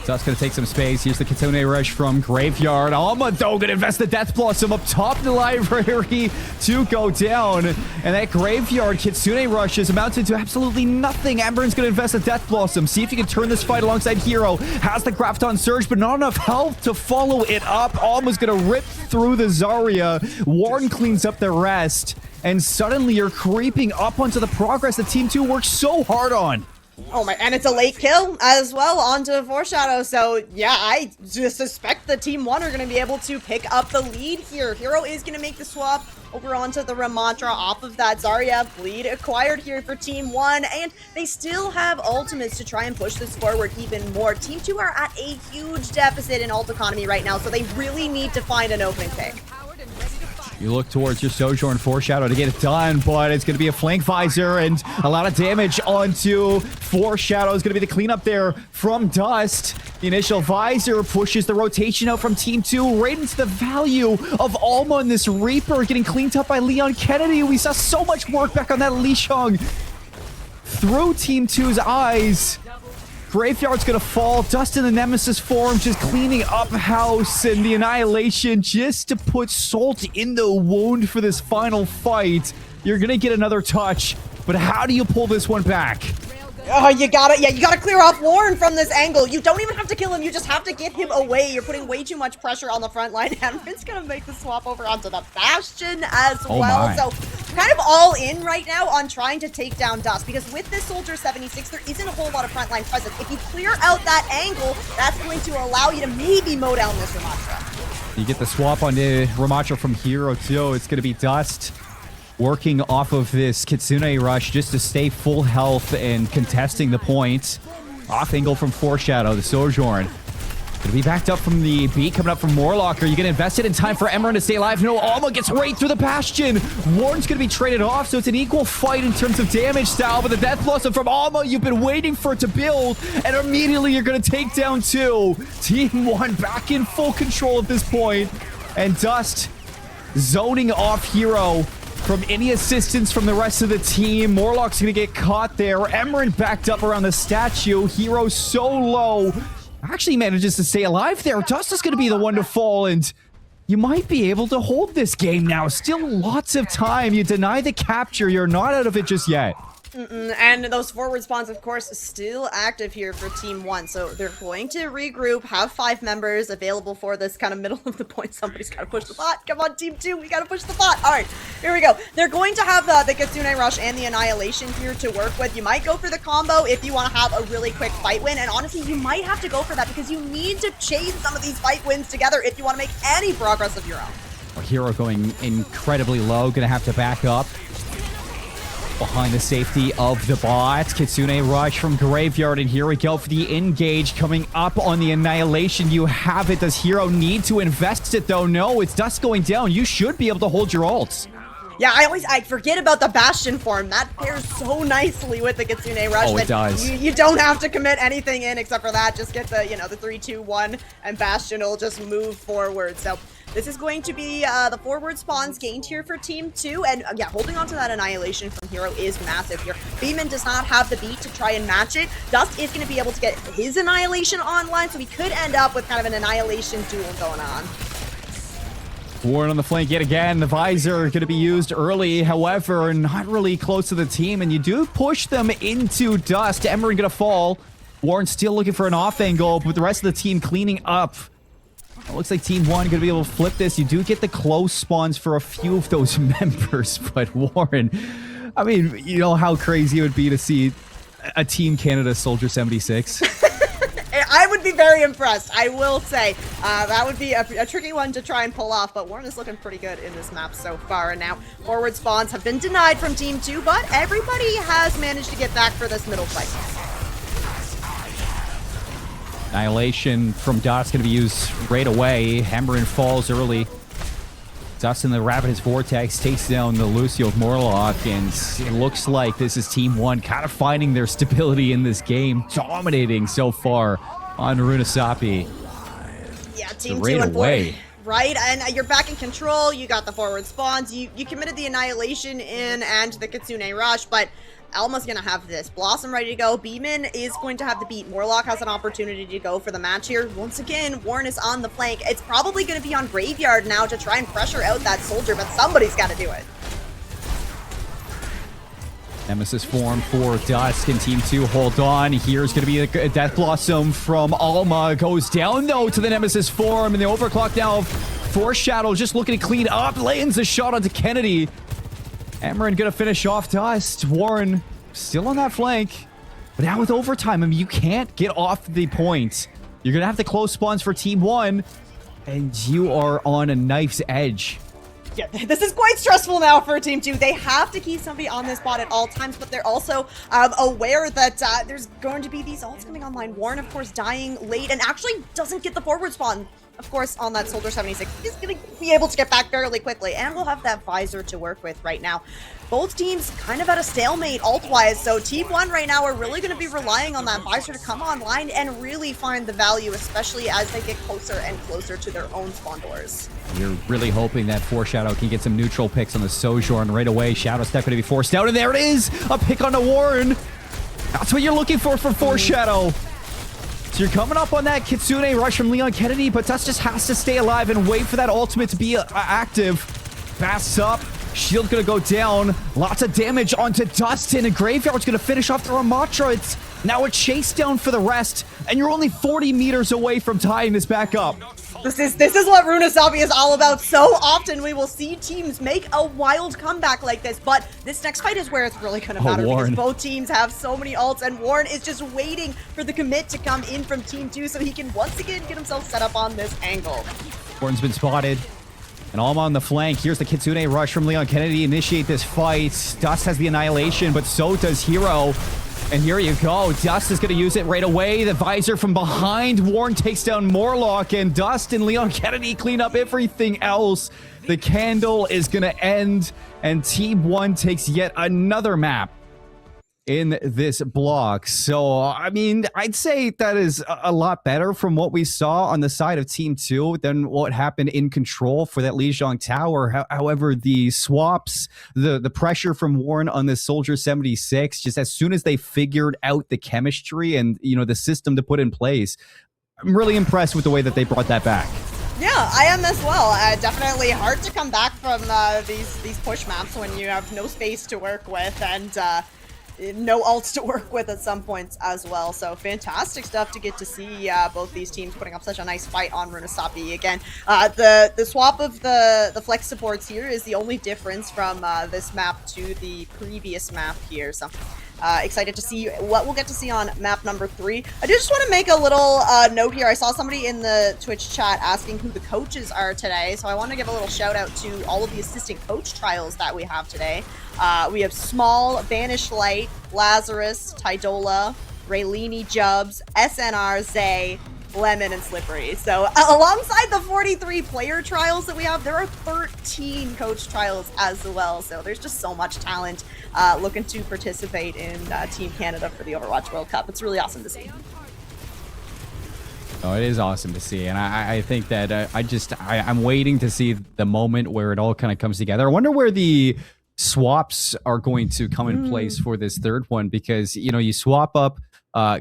Dust gonna take some space. Here's the Kitsune Rush from Graveyard. Alma, though, gonna invest the Death Blossom up top of the library to go down. And that Graveyard Kitsune Rush is amounted to absolutely nothing. Ember's gonna invest the Death Blossom. See if you can turn this fight alongside Hero. Has the Grafton Surge, but not enough health to follow it up. Alma's gonna rip through the Zarya. Warren cleans up the rest. And suddenly you're creeping up onto the progress that Team 2 worked so hard on. Oh my, and it's a late kill as well onto Foreshadow. So yeah, I just suspect the Team 1 are going to be able to pick up the lead here. Hero is going to make the swap over onto the Ramatra off of that Zarya. Bleed acquired here for Team 1, and they still have ultimates to try and push this forward even more. Team 2 are at a huge deficit in ult economy right now, so they really need to find an opening pick. You look towards your Sojourn Foreshadow to get it done, but it's going to be a flank visor and a lot of damage onto Foreshadow. Is going to be the cleanup there from Dust. The initial visor pushes the rotation out from Team 2 right into the value of Alma and this Reaper getting cleaned up by Leon Kennedy. We saw so much work back on that Li Shang through Team 2's eyes. Graveyard's gonna fall. Dust in the Nemesis form, just cleaning up house, and the Annihilation just to put salt in the wound for this final fight. You're gonna get another touch, but how do you pull this one back? Oh, you gotta clear off Warren from this angle. You don't even have to kill him, you just have to get him away. You're putting way too much pressure on the front line. Emran's gonna make the swap over onto the Bastion as well. So kind of all in right now on trying to take down Dust, because with this Soldier 76, there isn't a whole lot of frontline presence. If you clear out that angle, that's going to allow you to maybe mow down this Ramatra. You get the swap on the Ramatra from Hero too. It's gonna be Dust working off of this Kitsune Rush just to stay full health and contesting the point. Off angle from Foreshadow, the Sojourn. Gonna be backed up from the beat coming up from Morlock. Are you gonna invest it in time for Emran to stay alive? No, Alma gets right through the Bastion. Warren's gonna be traded off, so it's an equal fight in terms of damage style, but the Death Blossom from Alma, you've been waiting for it to build, and immediately you're gonna take down 2. Team 1 back in full control at this point, and Dust zoning off Hero from any assistance from the rest of the team. Morlock's gonna get caught there. Emran backed up around the statue. Hero so low. Actually manages to stay alive there. Dust is gonna be the one to fall, and you might be able to hold this game now. Still lots of time. You deny the capture. You're not out of it just yet. And those forward spawns, of course, still active here for Team 1. So they're going to regroup, have 5 members available for this kind of middle of the point. Somebody's got to push the bot. Come on, Team 2, we got to push the bot. All right, here we go. They're going to have the Kitsune Rush and the Annihilation here to work with. You might go for the combo if you want to have a really quick fight win. And honestly, you might have to go for that because you need to chain some of these fight wins together if you want to make any progress of your own. Hero going incredibly low. Going to have to back up. behind the safety of the bot. Kitsune rush from Graveyard, and here we go for the engage coming up on the Annihilation. You have it. Does Hero need to invest it, though? No, it's Dust going down. You should be able to hold your ults. Yeah, I forget about the Bastion form. That pairs so nicely with the Kitsune Rush. Oh, it does. You don't have to commit anything in except for that. Just get the, the 3, 2, 1, and Bastion will just move forward. So this is going to be the forward spawns gained here for Team 2. And yeah, holding on to that Annihilation from Hero is massive here. Beeman does not have the beat to try and match it. Dust is going to be able to get his Annihilation online, so we could end up with kind of an Annihilation duel going on. Warren on the flank yet again. The visor going to be used early, however, not really close to the team, and you do push them into Dust. Emery going to fall. Warren still looking for an off angle, but the rest of the team cleaning up. It looks like Team 1 going to be able to flip this. You do get the close spawns for a few of those members, but Warren, I mean, you know how crazy it would be to see a Team Canada Soldier 76? I would be very impressed, I will say. That would be a tricky one to try and pull off, but Warren is looking pretty good in this map so far. And now forward spawns have been denied from Team 2, but everybody has managed to get back for this middle fight. Annihilation from Dot's going to be used right away. Hammerin falls early. Dust in the Ravenous Vortex takes down the Lucio with Morlock, and it looks like this is Team 1 kind of finding their stability in this game, dominating so far on Runasapi. Yeah, Team 2 right and away. Right, and you're back in control. You got the forward spawns. You committed the Annihilation in and the Kitsune Rush, but Alma's gonna have this. Blossom ready to go. Beeman is going to have the beat. Morlock has an opportunity to go for the match here. Once again, Warren is on the flank. It's probably going to be on Graveyard now to try and pressure out that soldier, but somebody's got to do it. Nemesis form for Dusk, and Team 2 hold on. Here's going to be a Death Blossom from Alma. Goes down, though, to the Nemesis form, and the overclock now Foreshadow just looking to clean up. Lands a shot onto Kennedy. Amarin gonna finish off Dust. Warren still on that flank. But now with overtime, I mean, you can't get off the point. You're gonna have to close spawns for Team 1. And you are on a knife's edge. Yeah, this is quite stressful now for Team 2. They have to keep somebody on this spot at all times, but they're also aware that there's going to be these ults coming online. Warren, of course, dying late and actually doesn't get the forward spawn. Of course, on that Soldier 76, he's going to be able to get back fairly quickly, and we'll have that visor to work with right now. Both teams kind of at a stalemate ult-wise, so Team 1 right now are really going to be relying on that visor to come online and really find the value, especially as they get closer and closer to their own spawn doors. You're really hoping that Foreshadow can get some neutral picks on the Sojourn right away. Shadow Step going to be forced out, and there it is! A pick on the Warren! That's what you're looking for Foreshadow! So you're coming up on that Kitsune rush from Leon Kennedy, but Dust just has to stay alive and wait for that ultimate to be active. Fast up. Shield's gonna go down. Lots of damage onto Dustin, and Graveyard's gonna finish off the Ramatra. It's now a chase down for the rest, and you're only 40 meters away from tying this back up. This is what Runasapi is all about. So often we will see teams make a wild comeback like this, but this next fight is where it's really going to matter because both teams have so many ults, and Warren is just waiting for the commit to come in from Team 2 so he can once again get himself set up on this angle. Warren's been spotted. And Alma on the flank. Here's the Kitsune rush from Leon Kennedy. Initiate this fight. Dust has the Annihilation, but so does Hero. And here you go. Dust is going to use it right away. The visor from behind. Warren takes down Morlock, and Dust and Leon Kennedy clean up everything else. The candle is going to end, and Team 1 takes yet another map in this block. So, I mean, I'd say that is a lot better from what we saw on the side of Team 2 than what happened in Control for that Lijiang Tower. However, the swaps, the pressure from Warren on this Soldier 76, just as soon as they figured out the chemistry and, you know, the system to put in place, I'm really impressed with the way that they brought that back. Yeah, I am as well. Definitely hard to come back from these push maps when you have no space to work with, and no ults to work with at some points as well. So fantastic stuff to get to see both these teams putting up such a nice fight on Runasapi. Again, the swap of the flex supports here is the only difference from this map to the previous map here. So excited to see what we'll get to see on map number 3. I do just want to make a little note here. I saw somebody in the Twitch chat asking who the coaches are today, so I want to give a little shout out to all of the assistant coach trials that we have today. We have Small, Banish Light, Lazarus, Tydola, Raylini Jubs, SNR, Zay, Lemon, and Slippery. So alongside the 43 player trials that we have, there are 13 coach trials as well. So there's just so much talent looking to participate in Team Canada for the Overwatch World Cup. It's really awesome to see. Oh, it is awesome to see, and I think that I'm waiting to see the moment where it all kind of comes together. I wonder where the swaps are going to come in place for this third one, because you swap up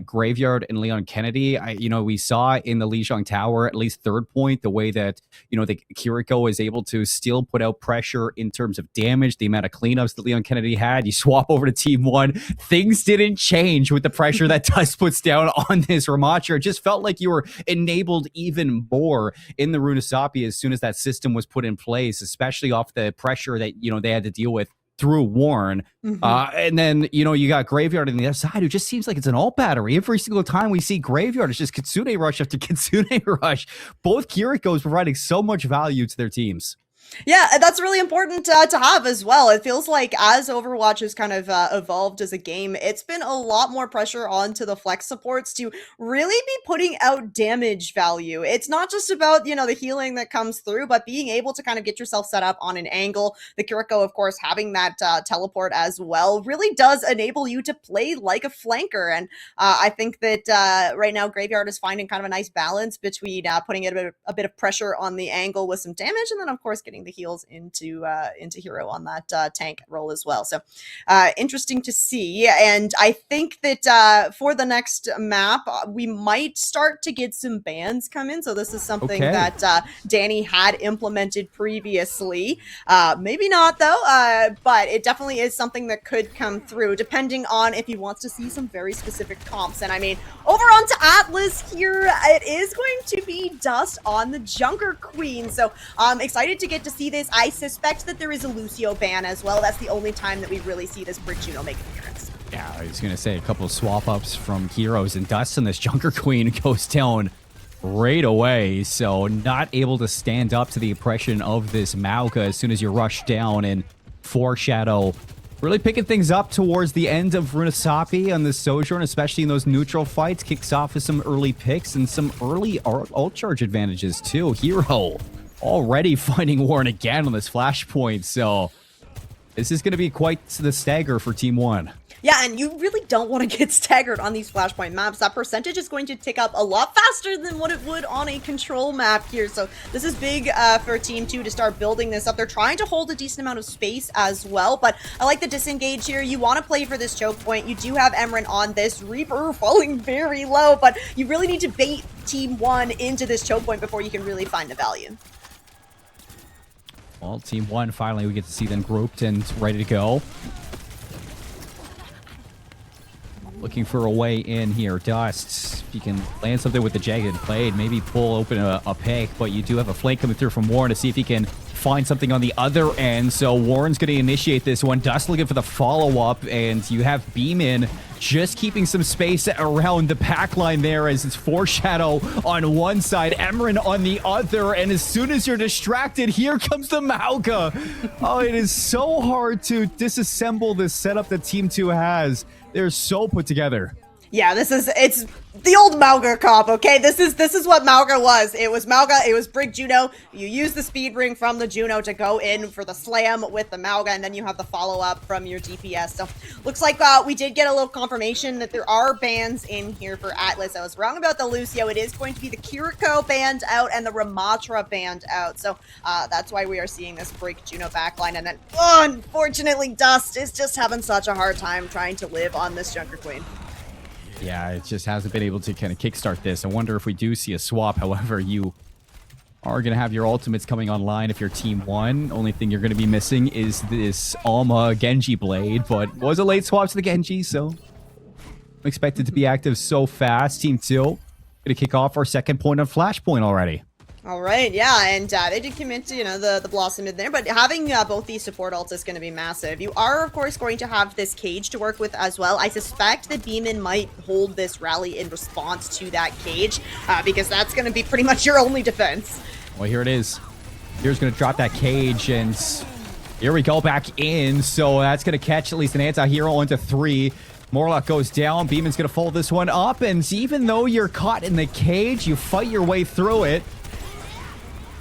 Graveyard and Leon Kennedy. We saw in the Lijiang Tower, at least third point, the way that the Kiriko is able to still put out pressure in terms of damage, the amount of cleanups that Leon Kennedy had. You swap over to Team 1, things didn't change with the pressure that Dust puts down on this Ramatra. It just felt like you were enabled even more in the Runasapi as soon as that system was put in place, especially off the pressure that they had to deal with through Warren. And then you got Graveyard on the other side, who just seems like it's an alt battery. Every single time we see Graveyard, it's just Kitsune rush after Kitsune rush. Both Kirikos providing so much value to their teams. Yeah, that's really important to have as well. It feels like as Overwatch has kind of evolved as a game, it's been a lot more pressure onto the flex supports to really be putting out damage value. It's not just about, the healing that comes through, but being able to kind of get yourself set up on an angle. The Kiriko, of course, having that teleport as well really does enable you to play like a flanker. And I think that right now Graveyard is finding kind of a nice balance between putting a bit of pressure on the angle with some damage, and then, of course, getting the heals into Hero on that tank role as well. So interesting to see. And I think that for the next map, we might start to get some bans come in. So this is something that Danny had implemented previously. Maybe not though, but it definitely is something that could come through depending on if he wants to see some very specific comps. And I mean, over onto Atlas here, it is going to be Dust on the Junker Queen. So I'm excited to get to see this. I suspect that there is a Lucio ban as well. That's the only time that we really see this Brick Juno make an appearance. Yeah, I was going to say a couple of swap ups from heroes, and Dust and this Junker Queen goes down right away. So not able to stand up to the oppression of this Mauga as soon as you rush down, and Foreshadow really picking things up towards the end of Runasapi on the Sojourn, especially in those neutral fights. Kicks off with some early picks and some early ult charge advantages too. Hero already finding Warren again on this flashpoint, so this is going to be quite the stagger for Team 1. Yeah, and you really don't want to get staggered on these flashpoint maps. That percentage is going to tick up a lot faster than what it would on a control map here. So this is big for Team 2 to start building this up. They're trying to hold a decent amount of space as well, but I like the disengage here. You want to play for this choke point. You do have Emran on this. Reaper falling very low, but you really need to bait Team 1 into this choke point before you can really find the value. Well, Team 1, finally we get to see them grouped and ready to go. Looking for a way in here. Dust, if you can land something with the Jagged Blade, maybe pull open a pick, but you do have a flank coming through from Warren to see if he can find something on the other end. So Warren's going to initiate this one. Dust looking for the follow-up, and you have Beeman just keeping some space around the pack line there as it's Foreshadow on one side, Emran on the other, and as soon as you're distracted, here comes the Mauga. Oh, it is so hard to disassemble this setup that Team 2 has. They're so put together. Yeah, it's the old Mauga comp, okay? This is what Mauga was. It was Mauga, it was Brig Juno. You use the speed ring from the Juno to go in for the slam with the Mauga, and then you have the follow-up from your DPS. So looks like we did get a little confirmation that there are bans in here for Atlas. I was wrong about the Lucio. It is going to be the Kiriko banned out and the Ramatra banned out. So that's why we are seeing this Brig Juno backline. And then, unfortunately, Dust is just having such a hard time trying to live on this Junker Queen. Yeah, it just hasn't been able to kind of kickstart this. I wonder if we do see a swap. However, you are going to have your ultimates coming online if you're Team 1. Only thing you're going to be missing is this Alma Genji blade, but was a late swap to the Genji, so expected to be active so fast. Team 2 going to kick off our second point on Flashpoint already. All right, yeah, and they did commit to, the Blossom in there, but having both these support ults is going to be massive. You are, of course, going to have this cage to work with as well. I suspect that Beeman might hold this rally in response to that cage, because that's going to be pretty much your only defense. Well, here it is. Here's going to drop that cage, and here we go back in, so that's going to catch at least an anti-hero into 3. Morlock goes down. Beeman's going to follow this one up, and even though you're caught in the cage, you fight your way through it.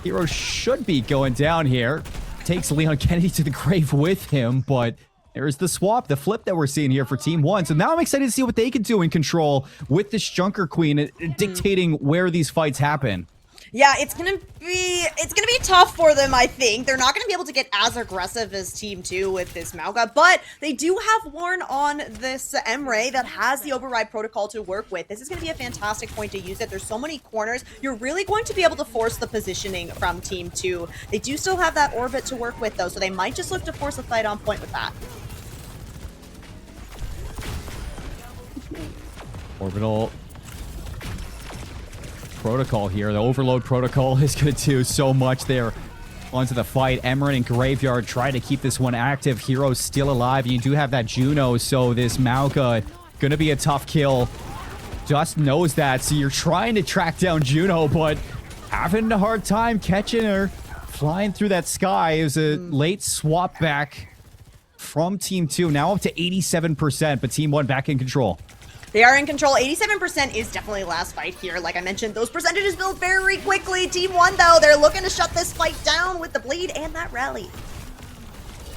Hero should be going down here. Takes Leon Kennedy to the grave with him, but there's the swap, the flip that we're seeing here for Team 1. So now I'm excited to see what they can do in control with this Junker Queen dictating where these fights happen. Yeah, it's gonna be tough for them, I think. They're not gonna be able to get as aggressive as Team 2 with this Mauga, but they do have Warren on this Emre that has the override protocol to work with. This is gonna be a fantastic point to use it. There's so many corners. You're really going to be able to force the positioning from Team 2. They do still have that orbit to work with, though, so they might just look to force a fight on point with that. Orbital protocol here. The overload protocol is going to do so much there onto the fight. Emeren and Graveyard try to keep this one active. Hero's still alive. You do have that Juno, so this Mauga going to be a tough kill. Just knows that, so you're trying to track down Juno, but having a hard time catching her. Flying through that sky. It was a late swap back from Team 2. Now up to 87%, but Team 1 back in control. They are in control. 87% is definitely last fight here. Like I mentioned, those percentages build very quickly. Team 1, though, they're looking to shut this fight down with the Blade and that rally.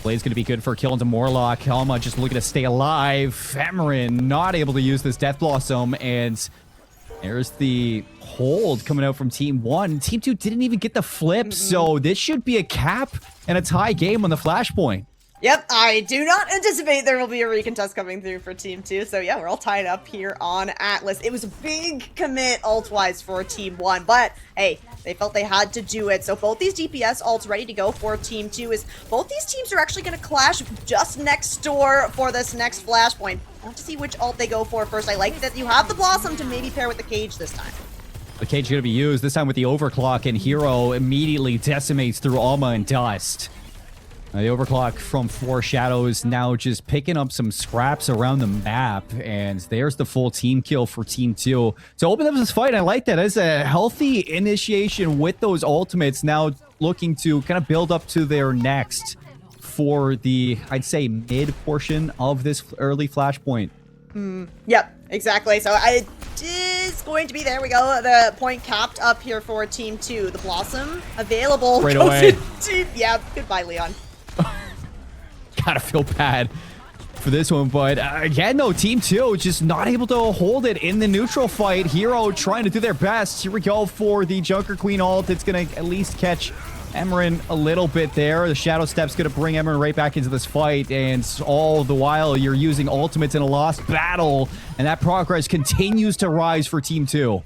Blade's going to be good for a kill into Morlock. Alma just looking to stay alive. Emeren not able to use this Death Blossom, and there's the hold coming out from Team 1. Team 2 didn't even get the flip, so this should be a cap and a tie game on the Flashpoint. Yep, I do not anticipate there will be a recontest coming through for Team 2. So yeah, we're all tied up here on Atlas. It was a big commit ult-wise for Team 1, but hey, they felt they had to do it. So both these DPS ults ready to go for Team 2 is both these teams are actually going to clash just next door for this next Flashpoint. I want to see which ult they go for first. I like that you have the Blossom to maybe pair with the Cage this time. The Cage is going to be used, this time with the Overclock, and Hero immediately decimates through Alma and Dust. The Overclock from Four Shadows now just picking up some scraps around the map, and there's the full team kill for Team 2. To open up this fight, I like that. It's a healthy initiation with those ultimates, now looking to kind of build up to their next for the, I'd say, mid portion of this early Flashpoint. Yep, exactly. So it is going to be, there we go, the point capped up here for Team 2. The Blossom available. Right away. Yeah, goodbye, Leon. Gotta feel bad for this one, but again, no, Team 2 just not able to hold it in the neutral fight. Hero trying to do their best. Here we go for the Junker Queen ult. It's gonna at least catch Emeren a little bit there. The Shadow Step's gonna bring Emeren right back into this fight, and all the while you're using ultimates in a lost battle, and that progress continues to rise for Team 2.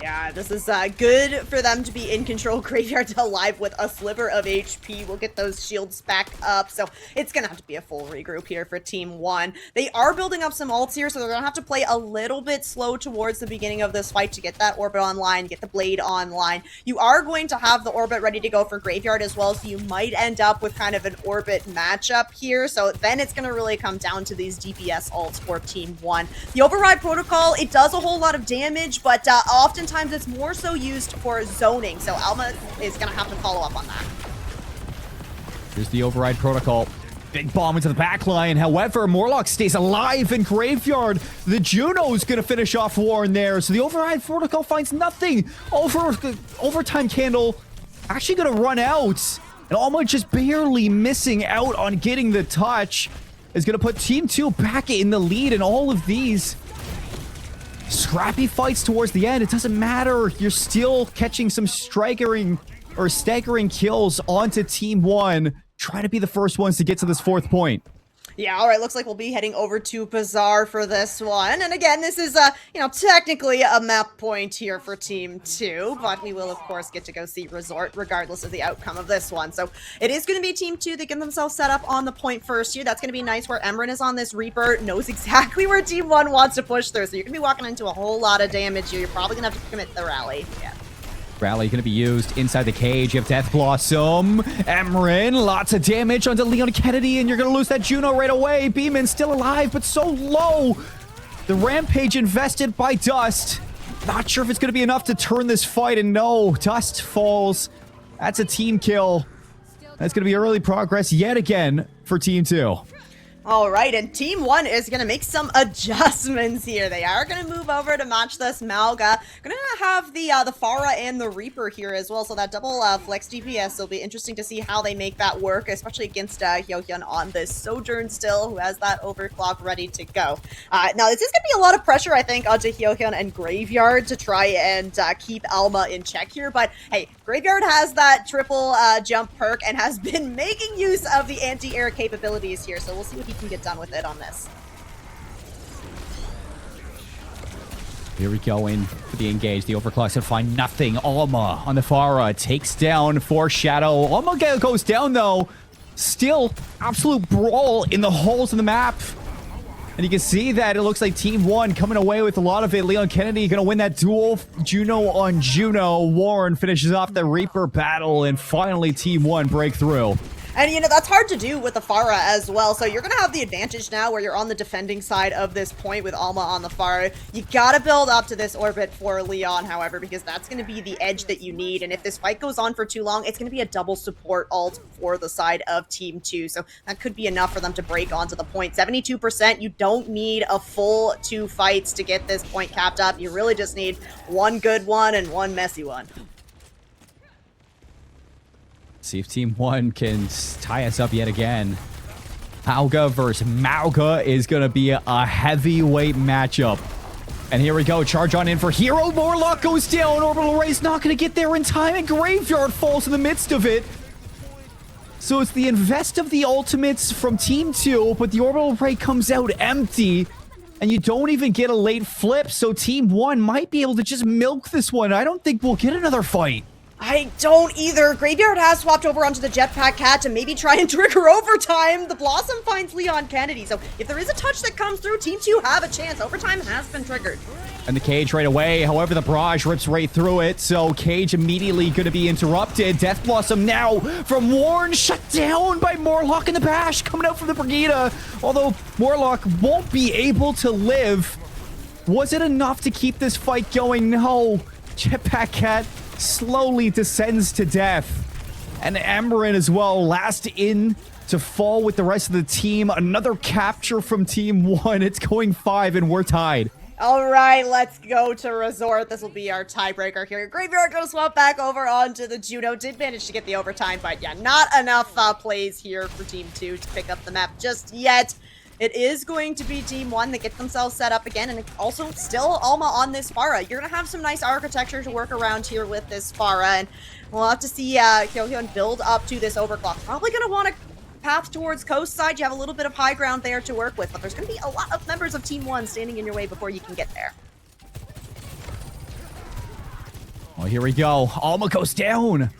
Yeah, this is good for them to be in control. Graveyard's alive with a sliver of HP. We'll get those shields back up. So it's going to have to be a full regroup here for Team 1. They are building up some ults here, so they're going to have to play a little bit slow towards the beginning of this fight to get that orbit online, get the Blade online. You are going to have the orbit ready to go for Graveyard as well, so you might end up with kind of an orbit matchup here. So then it's going to really come down to these DPS ults for Team 1. The Override Protocol, it does a whole lot of damage, but oftentimes it's more so used for zoning, so Alma is going to have to follow up on that. Here's the Override Protocol. Big bomb into the back line. However, Morlock stays alive in Graveyard. The Juno's going to finish off Warren there, so the Override Protocol finds nothing. Overtime Candle actually going to run out, and Alma just barely missing out on getting the touch is going to put Team 2 back in the lead in all of these scrappy fights towards the end. It doesn't matter. You're still catching some staggering kills onto Team 1, trying to be the first ones to get to this fourth point. Yeah, all right, looks like we'll be heading over to Bazaar for this one. And again, this is, technically a map point here for Team 2, but we will, of course, get to go see Resort regardless of the outcome of this one. So it is going to be Team 2 that get themselves set up on the point first here. That's going to be nice where Emran is on this Reaper, knows exactly where Team 1 wants to push through. So you're going to be walking into a whole lot of damage here. You're probably going to have to commit the rally. Yeah. Rally going to be used inside the cage. You have Death Blossom. Emran, lots of damage onto Leon Kennedy, and you're going to lose that Juno right away. Beeman still alive, but so low. The Rampage invested by Dust. Not sure if it's going to be enough to turn this fight, and no, Dust falls. That's a team kill. That's going to be early progress yet again for Team 2. All right, and Team 1 is going to make some adjustments here. They are going to move over to match this Malga. Going to have the Pharah and the Reaper here as well, so that double flex DPS will be interesting to see how they make that work, especially against Hyohyun on this Sojourn still, who has that overclock ready to go. Now, this is going to be a lot of pressure, I think, onto Hyohyun and Graveyard to try and keep Alma in check here, but hey, Graveyard has that triple jump perk and has been making use of the anti-air capabilities here, so we'll see what he can get done with it on this. Here we go in for the engage. The overclocks and find nothing. Alma on the Pharah takes down Foreshadow. Alma goes down though. Still absolute brawl in the holes in the map. And you can see that it looks like Team 1 coming away with a lot of it. Leon Kennedy going to win that duel. Juno on Juno. Warren finishes off the Reaper battle. And finally Team 1 break through. And, that's hard to do with the Pharah as well. So you're going to have the advantage now where you're on the defending side of this point with Alma on the Pharah. You got to build up to this orbit for Leon, however, because that's going to be the edge that you need. And if this fight goes on for too long, it's going to be a double support ult for the side of Team 2. So that could be enough for them to break onto the point. 72%, you don't need a full 2 fights to get this point capped up. You really just need one good one and one messy one. See if Team 1 can tie us up yet again. Mauga versus Mauga is going to be a heavyweight matchup. And here we go. Charge on in for Hero. Morlock goes down. Orbital Ray's not going to get there in time. And Graveyard falls in the midst of it. So it's the invest of the ultimates from Team 2. But the Orbital Ray comes out empty. And you don't even get a late flip. So Team 1 might be able to just milk this one. I don't think we'll get another fight. I don't either. Graveyard has swapped over onto the Jetpack Cat to maybe try and trigger overtime. The Blossom finds Leon Kennedy. So if there is a touch that comes through, Team 2 have a chance. Overtime has been triggered. And the Cage right away. However, the barrage rips right through it. So Cage immediately going to be interrupted. Death Blossom now from Warren, shut down by Morlock in the bash. Coming out from the Brigida. Although Morlock won't be able to live. Was it enough to keep this fight going? No. Jetpack Cat slowly descends to death. And Amarin as well, last in to fall with the rest of the team. Another capture from Team 1. It's going 5 and we're tied. All right, let's go to Resort. This will be our tiebreaker here. Graveyard going to swap back over onto the Juno. Did manage to get the overtime, but yeah, not enough plays here for Team 2 to pick up the map just yet. It is going to be Team 1 that get themselves set up again, and also still Alma on this Pharah. You're going to have some nice architecture to work around here with this Pharah, and we'll have to see Hyohyun build up to this overclock. Probably going to want to path towards coast side. You have a little bit of high ground there to work with, but there's going to be a lot of members of Team 1 standing in your way before you can get there. Oh, here we go. Alma goes down.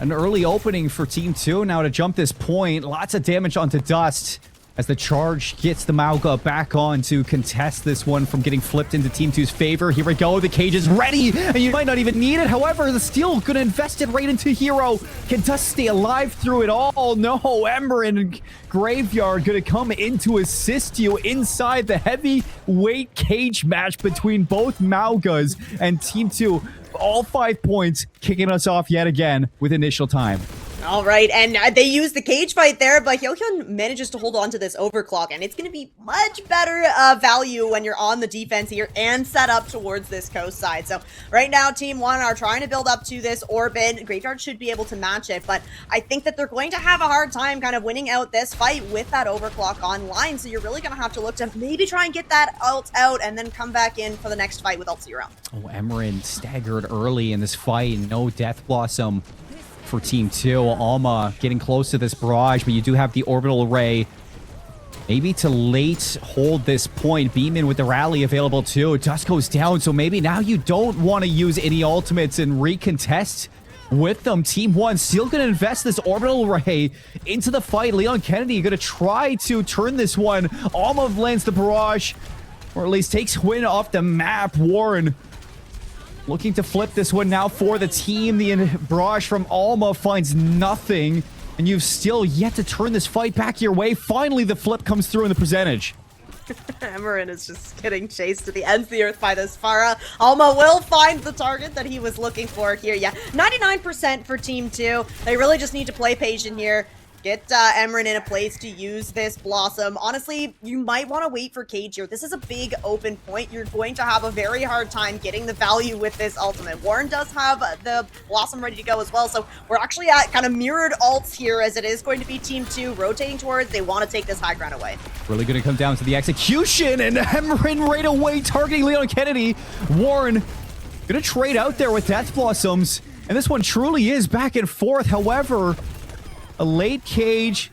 An early opening for Team 2 now to jump this point. Lots of damage onto Dust as the charge gets the Mauga back on to contest this one from getting flipped into Team 2's favor. Here we go. The Cage is ready, and you might not even need it. However, the Steel going to invest it right into Hero. Can Dust stay alive through it all? No. Ember and Graveyard going to come in to assist you inside the heavyweight cage match between both Maugas and Team 2. All 5 points, kicking us off yet again with initial time. All right, and they use the cage fight there, but Hyohyun manages to hold on to this overclock, and it's going to be much better value when you're on the defense here and set up towards this coast side. So right now, Team 1 are trying to build up to this orbit. Graveyard should be able to match it, but I think that they're going to have a hard time kind of winning out this fight with that overclock online, so you're really going to have to look to maybe try and get that ult out and then come back in for the next fight with ult 0. Oh, Emran staggered early in this fight. No Death Blossom for Team 2. Alma getting close to this barrage, but you do have the orbital array Maybe to late hold this point. Beeman with the rally available too. Dust goes down, so maybe now you don't want to use any ultimates and recontest with them. Team 1 still going to invest this orbital ray into the fight. Leon Kennedy going to try to turn this one. Alma lands the barrage, or at least takes Win off the map. Warren looking to flip this one now for the team. The barrage from Alma finds nothing, and you've still yet to turn this fight back your way. Finally, the flip comes through in the percentage. Emerin is just getting chased to the ends of the earth by this Pharah. Alma will find the target that he was looking for here. Yeah, 99% for Team 2. They really just need to play patient here. Get Emerin in a place to use this Blossom. Honestly, you might want to wait for Cage here. This is a big open point. You're going to have a very hard time getting the value with this ultimate. Warren does have the Blossom ready to go as well, so we're actually at kind of mirrored ults here, as it is going to be Team 2 rotating towards. They want to take this high ground away. Really going to come down to the execution, and Emerin right away targeting Leon Kennedy. Warren going to trade out there with Death Blossoms, and this one truly is back and forth. However, a late Cage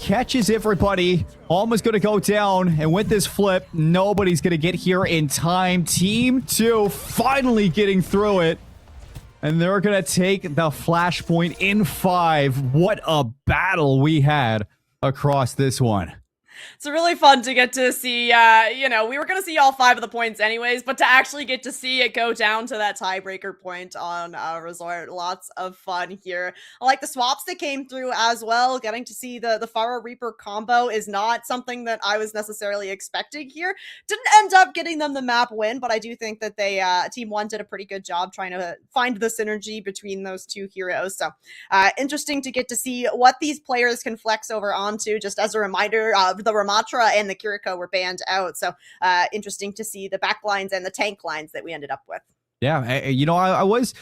catches everybody. Alma's going to go down, and with this flip, nobody's going to get here in time. Team 2 finally getting through it, and they're going to take the flashpoint in 5. What a battle we had across this one. It's really fun to get to see, you know, we were going to see all 5 of the points anyways, but to actually get to see it go down to that tiebreaker point on Resort, lots of fun here. I like the swaps that came through as well. Getting to see the Pharah Reaper combo is not something that I was necessarily expecting here. Didn't end up getting them the map win, but I do think that they, Team 1 did a pretty good job trying to find the synergy between those two heroes. So interesting to get to see what these players can flex over onto. Just as a reminder, the Ramatra and the Kiriko were banned out. So interesting to see the back lines and the tank lines that we ended up with. Yeah, you know, I was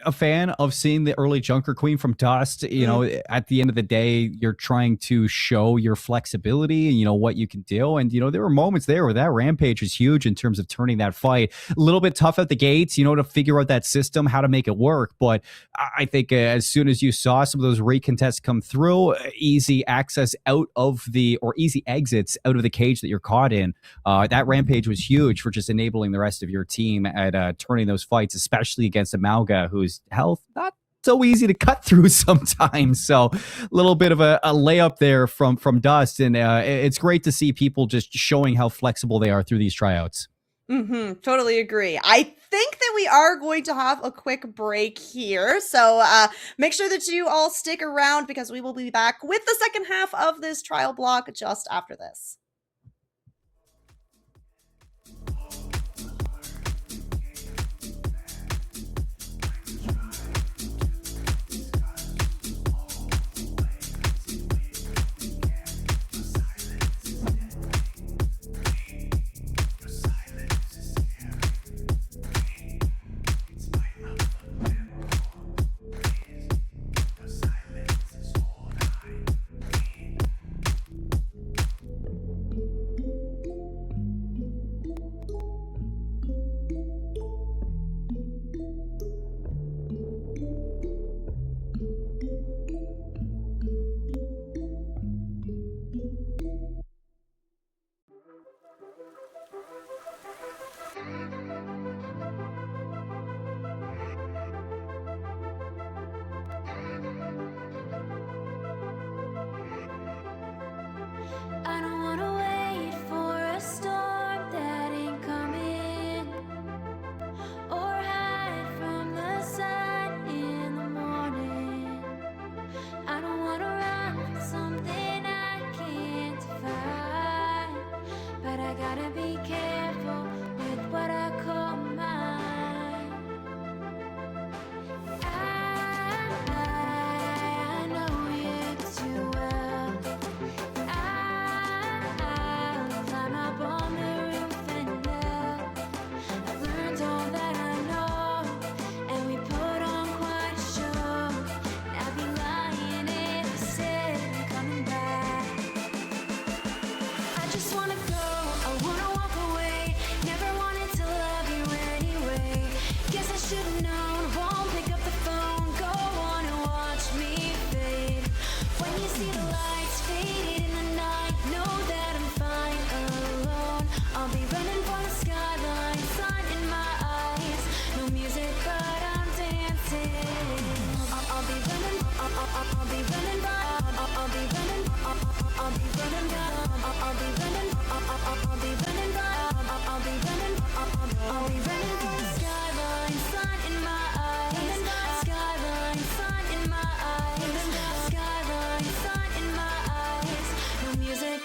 a fan of seeing the early Junker Queen from Dust. You know, at the end of the day, you're trying to show your flexibility and, you know, what you can do. And, you know, there were moments there where that Rampage was huge in terms of turning that fight. A little bit tough at the gates, you know, to figure out that system, how to make it work. But I think as soon as you saw some of those recontests come through, easy access out of the, or easy exits out of the cage that you're caught in, that Rampage was huge for just enabling the rest of your team at turning those fights, especially against Amalga, whose health not so easy to cut through sometimes. So a little bit of a layup there from Dust, and it's great to see people just showing how flexible they are through these tryouts. Totally agree. I think that we are going to have a quick break here, so make sure that you all stick around, because we will be back with the second half of this trial block just after this. I don't wanna wait for a storm that ain't coming, or hide from the sun in the morning. I don't wanna run from something I can't fight, but I gotta be careful with what I call mine. I know you too well. I'll climb up on the roof and yell. I've learned all that I know, and we put on quite a show. And I'd be lying if I said I'm coming back. I just wanna go, I wanna walk away. Never wanted to love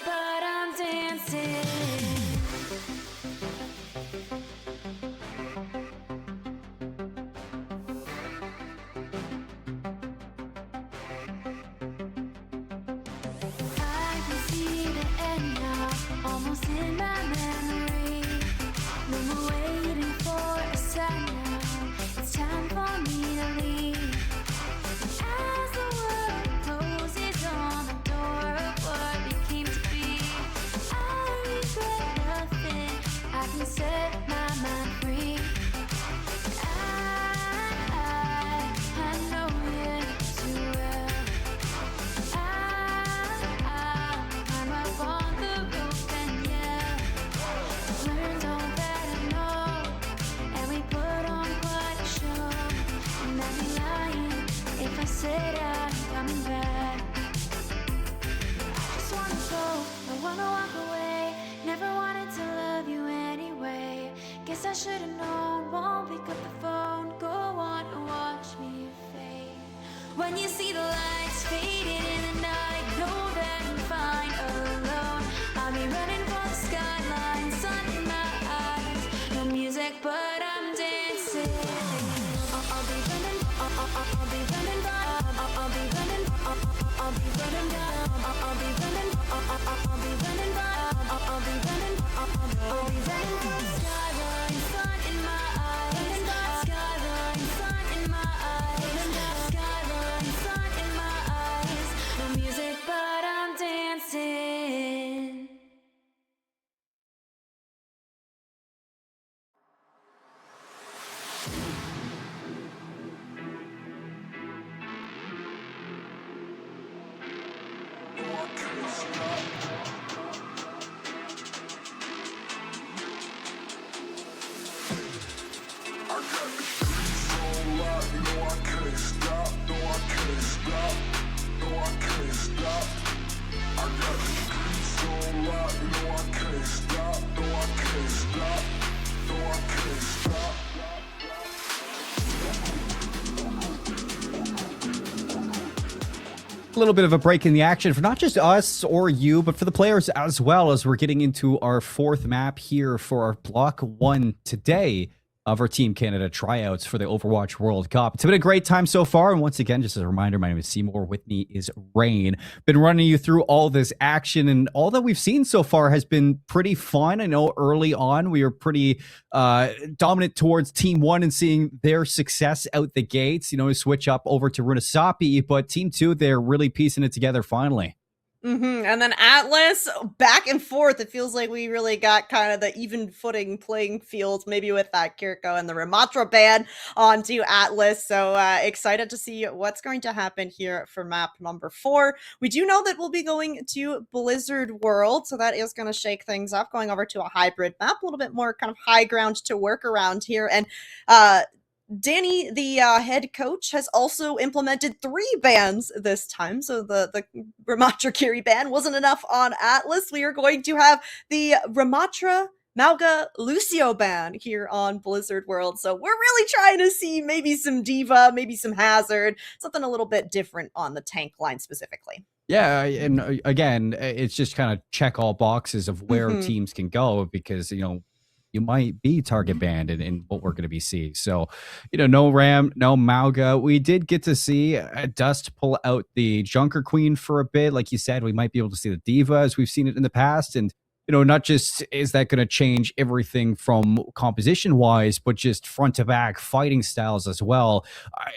But I'm dancing. I can see the end now, almost in my memory. No more waiting for a sign now. It's time for me to leave. As the world closes on the door of what became to be, I regret nothing. I can set my mind free. I know you too well. I'm up on the roof and learned all that I know, and we put on quite a show. And I'd be lying if I said I'm coming back. I just wanna go, I wanna walk away. Never wanted to love you anyway. Guess I should've known, won't pick up the phone. Go on and watch me fade. When you see the lights fading in the night, know that I'm fine alone. I'll be running for the skyline, sun in my eyes. No music, but I'm dancing. I'll be running, I'll be running, I'll be running, I'll be running down. I'll be running, I'll be running, I'll be running, I'll be running for the skyline, sun in my eyes. Skyline, sun in my eyes. Skyline, sun in my eyes. No music, but I'm dancing. A little bit of a break in the action for not just us or you, but for the players as well, as we're getting into our fourth map here for our Block 1 today of our Team Canada tryouts for the Overwatch World Cup. It's been a great time so far, and once again, just as a reminder, my name is Seymour. With me is Rain. Been running you through all this action, and all that we've seen so far has been pretty fun. I know early on we were pretty dominant towards Team 1 and seeing their success out the gates, switch up over to Runasapi, but Team 2, they're really piecing it together finally. And then Atlas, back and forth. It feels like we really got kind of the even footing playing field, maybe with that Kirko and the Ramatra ban onto Atlas. So excited to see what's going to happen here for map number 4. We do know that we'll be going to Blizzard World, so that is going to shake things up, going over to a hybrid map, a little bit more kind of high ground to work around here. And Danny, the head coach, has also implemented 3 bans this time. So the Ramatra Kiri ban wasn't enough on Atlas. We are going to have the Ramatra Mauga Lucio ban here on Blizzard World. So we're really trying to see maybe some Diva, maybe some Hazard, something a little bit different on the tank line specifically. Yeah, and again, it's just kind of check all boxes of where teams can go, because, you might be target banned in what we're going to be seeing. So, no Ram, no Mauga. We did get to see Dust pull out the Junker Queen for a bit. Like you said, we might be able to see the Diva as we've seen it in the past. And, not just is that going to change everything from composition-wise, but just front-to-back fighting styles as well.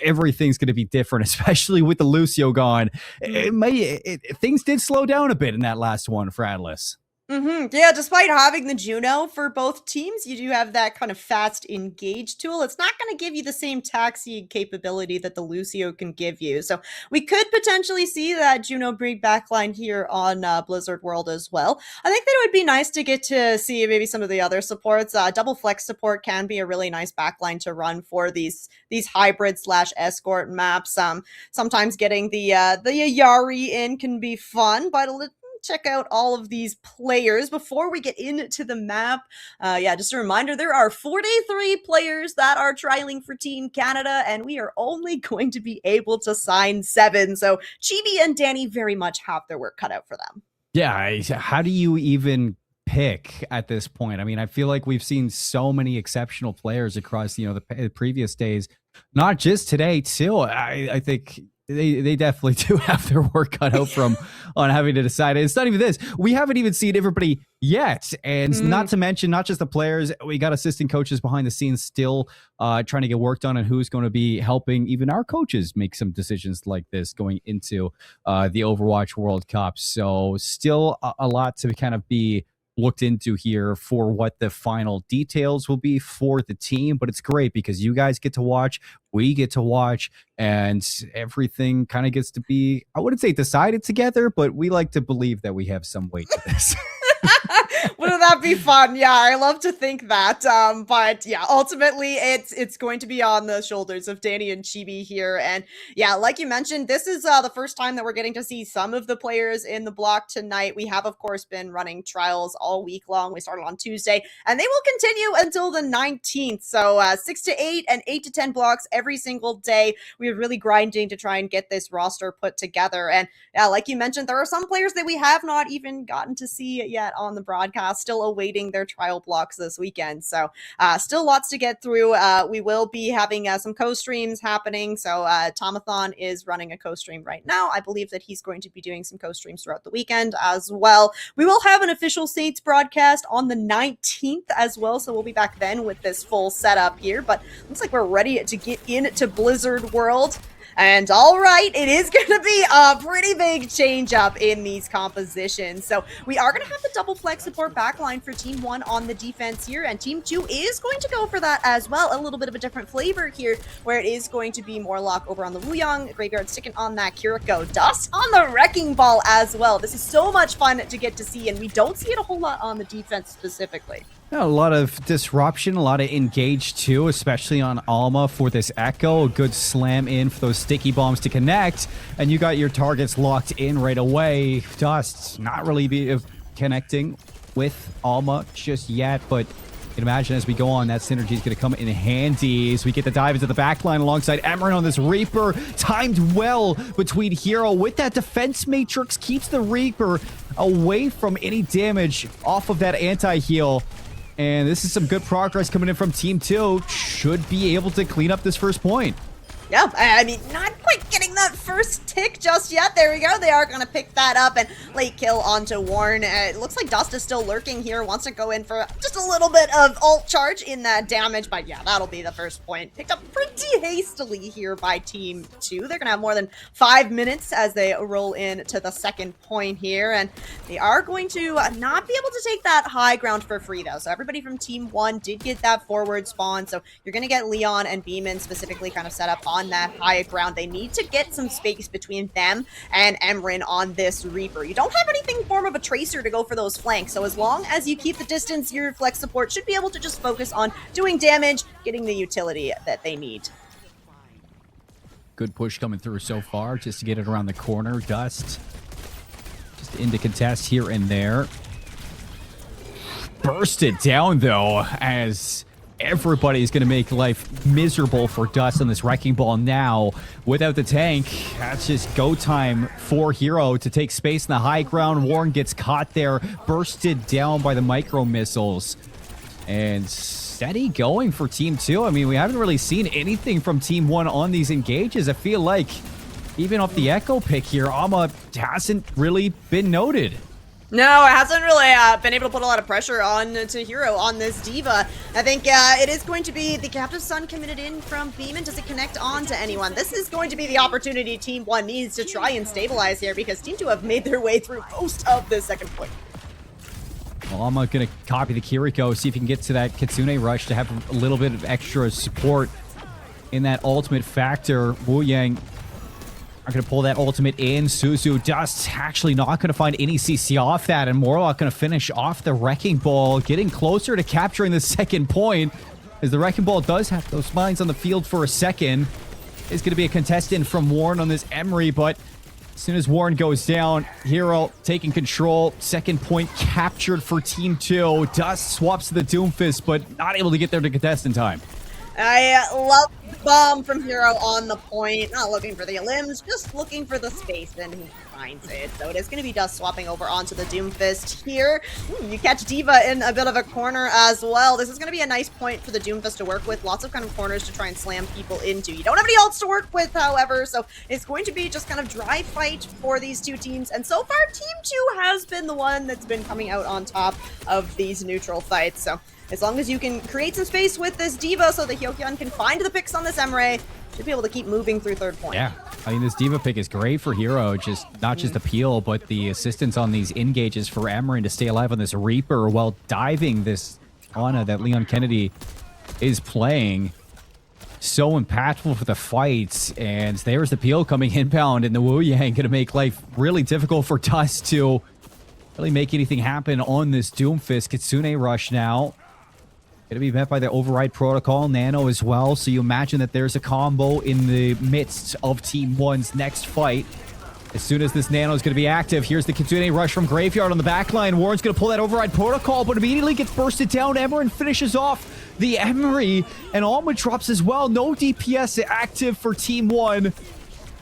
Everything's going to be different, especially with the Lucio gone. Things did slow down a bit in that last one for Atlas. Yeah, despite having the Juno for both teams, you do have that kind of fast engage tool. It's not going to give you the same taxi capability that the Lucio can give you. So we could potentially see that Juno bring backline here on Blizzard World as well. I think that it would be nice to get to see maybe some of the other supports. Double flex support can be a really nice backline to run for these hybrid / escort maps. Sometimes getting the Yari in can be fun, but check out all of these players before we get into the map. Yeah, just a reminder, there are 43 players that are trialing for Team Canada, and we are only going to be able to sign 7. So Chibi and Danny very much have their work cut out for them. Yeah, how do you even pick at this point? I mean, I feel like we've seen so many exceptional players across, the previous days, not just today too. I think they definitely do have their work cut out from on having to decide. It's not even this. We haven't even seen everybody yet. And not to mention, not just the players, we got assistant coaches behind the scenes still trying to get work done on who's going to be helping even our coaches make some decisions like this going into the Overwatch World Cup. So still a lot to kind of be looked into here for what the final details will be for the team, but it's great because you guys get to watch, we get to watch, and everything kind of gets to be, I wouldn't say decided together, but we like to believe that we have some weight to this. Wouldn't that be fun? Yeah, I love to think that. But yeah, ultimately it's going to be on the shoulders of Danny and Chibi here. And yeah, like you mentioned, this is the first time that we're getting to see some of the players in the block tonight. We have, of course, been running trials all week long. We started on Tuesday, and they will continue until the 19th. So 6 to 8 and 8 to 10 blocks every single day. We're really grinding to try and get this roster put together. And yeah, like you mentioned, there are some players that we have not even gotten to see yet on the broadcast, still awaiting their trial blocks this weekend. So still lots to get through. We will be having some co-streams happening. So Tomathon is running a co-stream right now. I believe that he's going to be doing some co-streams throughout the weekend as well. We will have an official Saints broadcast on the 19th as well. So we'll be back then with this full setup here. But looks like we're ready to get into Blizzard World. And all right, it is going to be a pretty big change up in these compositions. So we are going to have the double flex support backline for Team 1 on the defense here. And Team 2 is going to go for that as well. A little bit of a different flavor here, where it is going to be Morlock over on the Wuyong, Graveyard sticking on that Kiriko, Dust on the Wrecking Ball as well. This is so much fun to get to see, and we don't see it a whole lot on the defense specifically. Yeah, a lot of disruption, a lot of engage too, especially on Alma for this Echo. A good slam in for those sticky bombs to connect, and you got your targets locked in right away. Dust not really be connecting with Alma just yet, but you can imagine as we go on, that synergy is going to come in handy as we get the dive into the backline alongside Emran on this Reaper. Timed well between Hero with that defense matrix, keeps the Reaper away from any damage off of that anti-heal. And this is some good progress coming in from Team 2. Should be able to clean up this first point. Yeah, I mean, not quite getting that first tick just yet. There we go. They are going to pick that up and late kill onto Warren. It looks like Dust is still lurking here. Wants to go in for just a little bit of ult charge in that damage. But yeah, that'll be the first point. Picked up pretty hastily here by Team 2. They're going to have more than 5 minutes as they roll in to the second point here. And they are going to not be able to take that high ground for free, though. So everybody from Team 1 did get that forward spawn. So you're going to get Leon and Beeman specifically kind of set up on that high ground. They need to get some space between them and Emran on this Reaper. You don't have anything in form of a tracer to go for those flanks, so as long as you keep the distance, your flex support should be able to just focus on doing damage, getting the utility that they need. Good push coming through so far just to get it around the corner. Dust just into contest here and there. Burst it down though, as everybody's going to make life miserable for Dust on this Wrecking Ball now. Without the tank, that's just go time for Hero to take space in the high ground. Warren gets caught there, bursted down by the micro missiles. And steady going for Team 2. I mean, we haven't really seen anything from Team 1 on these engages. I feel like even off the Echo pick here, Alma hasn't really been noted. No, it hasn't really been able to put a lot of pressure on to Hero on this Diva. I think it is going to be the Captive Sun committed in from Beeman. Does it connect on to anyone? This is going to be the opportunity Team 1 needs to try and stabilize here, because Team 2 have made their way through most of the second point. Alma gonna copy the Kiriko, see if he can get to that Kitsune rush to have a little bit of extra support in that ultimate factor. Wu Yang are gonna pull that ultimate in. Suzu just actually not gonna find any CC off that, and Morlock gonna finish off the Wrecking Ball, getting closer to capturing the second point, as the Wrecking Ball does have those mines on the field for a second. It's gonna be a contestant from Warren on this Emery, but as soon as Warren goes down, Hero taking control. Second point captured for Team 2. Dust swaps to the Doomfist, but not able to get there to contest in time. I love the bomb from Hero on the point. Not looking for the limbs, just looking for the space, and he finds it. So it is going to be Dust swapping over onto the Doomfist here. You catch D.Va in a bit of a corner as well. This is going to be a nice point for the Doomfist to work with. Lots of kind of corners to try and slam people into. You don't have any ults to work with, however, so it's going to be just kind of dry fight for these two teams. And so far, Team 2 has been the one that's been coming out on top of these neutral fights. So as long as you can create some space with this D.Va so that Hyokyun can find the picks on this Emre, should be able to keep moving through third point. Yeah, I mean, this D.Va pick is great for Hero, just not just the peel, but the assistance on these engages for Emran to stay alive on this Reaper while diving this Ana that Leon Kennedy is playing. So impactful for the fights, and there's the peel coming inbound, and the Wu Yang gonna make life really difficult for Dust to really make anything happen on this Doomfist. Kitsune rush now. Gonna be met by the Override Protocol, Nano as well, so you imagine that there's a combo in the midst of Team 1's next fight. As soon as this Nano is gonna be active, here's the Kitsune rush from Graveyard on the backline. Warren's gonna pull that Override Protocol, but immediately gets bursted down. Emery finishes off the Emery, and Alma drops as well. No DPS active for Team 1.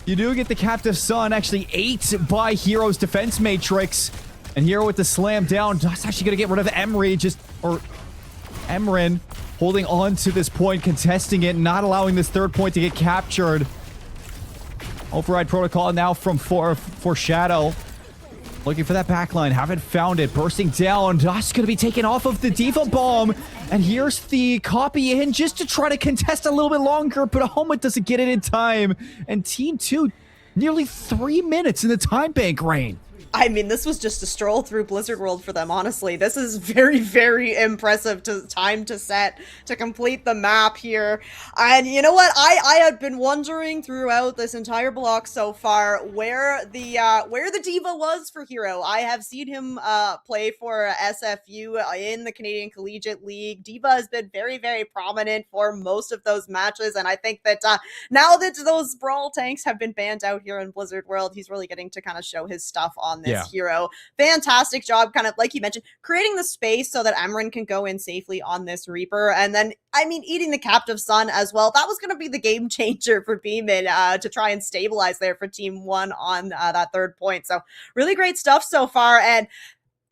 You do get the Captive Sun, actually 8 by Hero's Defense Matrix. And Hero with the slam down. Just actually gonna get rid of Emery, Emran holding on to this point, contesting it, not allowing this third point to get captured. Override Protocol now from Foreshadow. Looking for that backline, haven't found it. Bursting down, Dust gonna be taken off of the D.Va bomb. And here's the copy in just to try to contest a little bit longer, but Alma doesn't get it in time. And Team 2, nearly 3 minutes in the time bank reign. I mean, this was just a stroll through Blizzard World for them, honestly. This is very, very impressive time to set to complete the map here. And you know what? I had been wondering throughout this entire block so far where the D.Va was for Hero. I have seen him play for SFU in the Canadian Collegiate League. D.Va has been very, very prominent for most of those matches, and I think that now that those Brawl tanks have been banned out here in Blizzard World, he's really getting to kind of show his stuff on this Hero. Fantastic job, kind of like you mentioned, creating the space so that Emran can go in safely on this Reaper. And then, I mean, eating the Captive Sun as well. That was going to be the game changer for Beeman to try and stabilize there for Team 1 on that third point. So really great stuff so far. And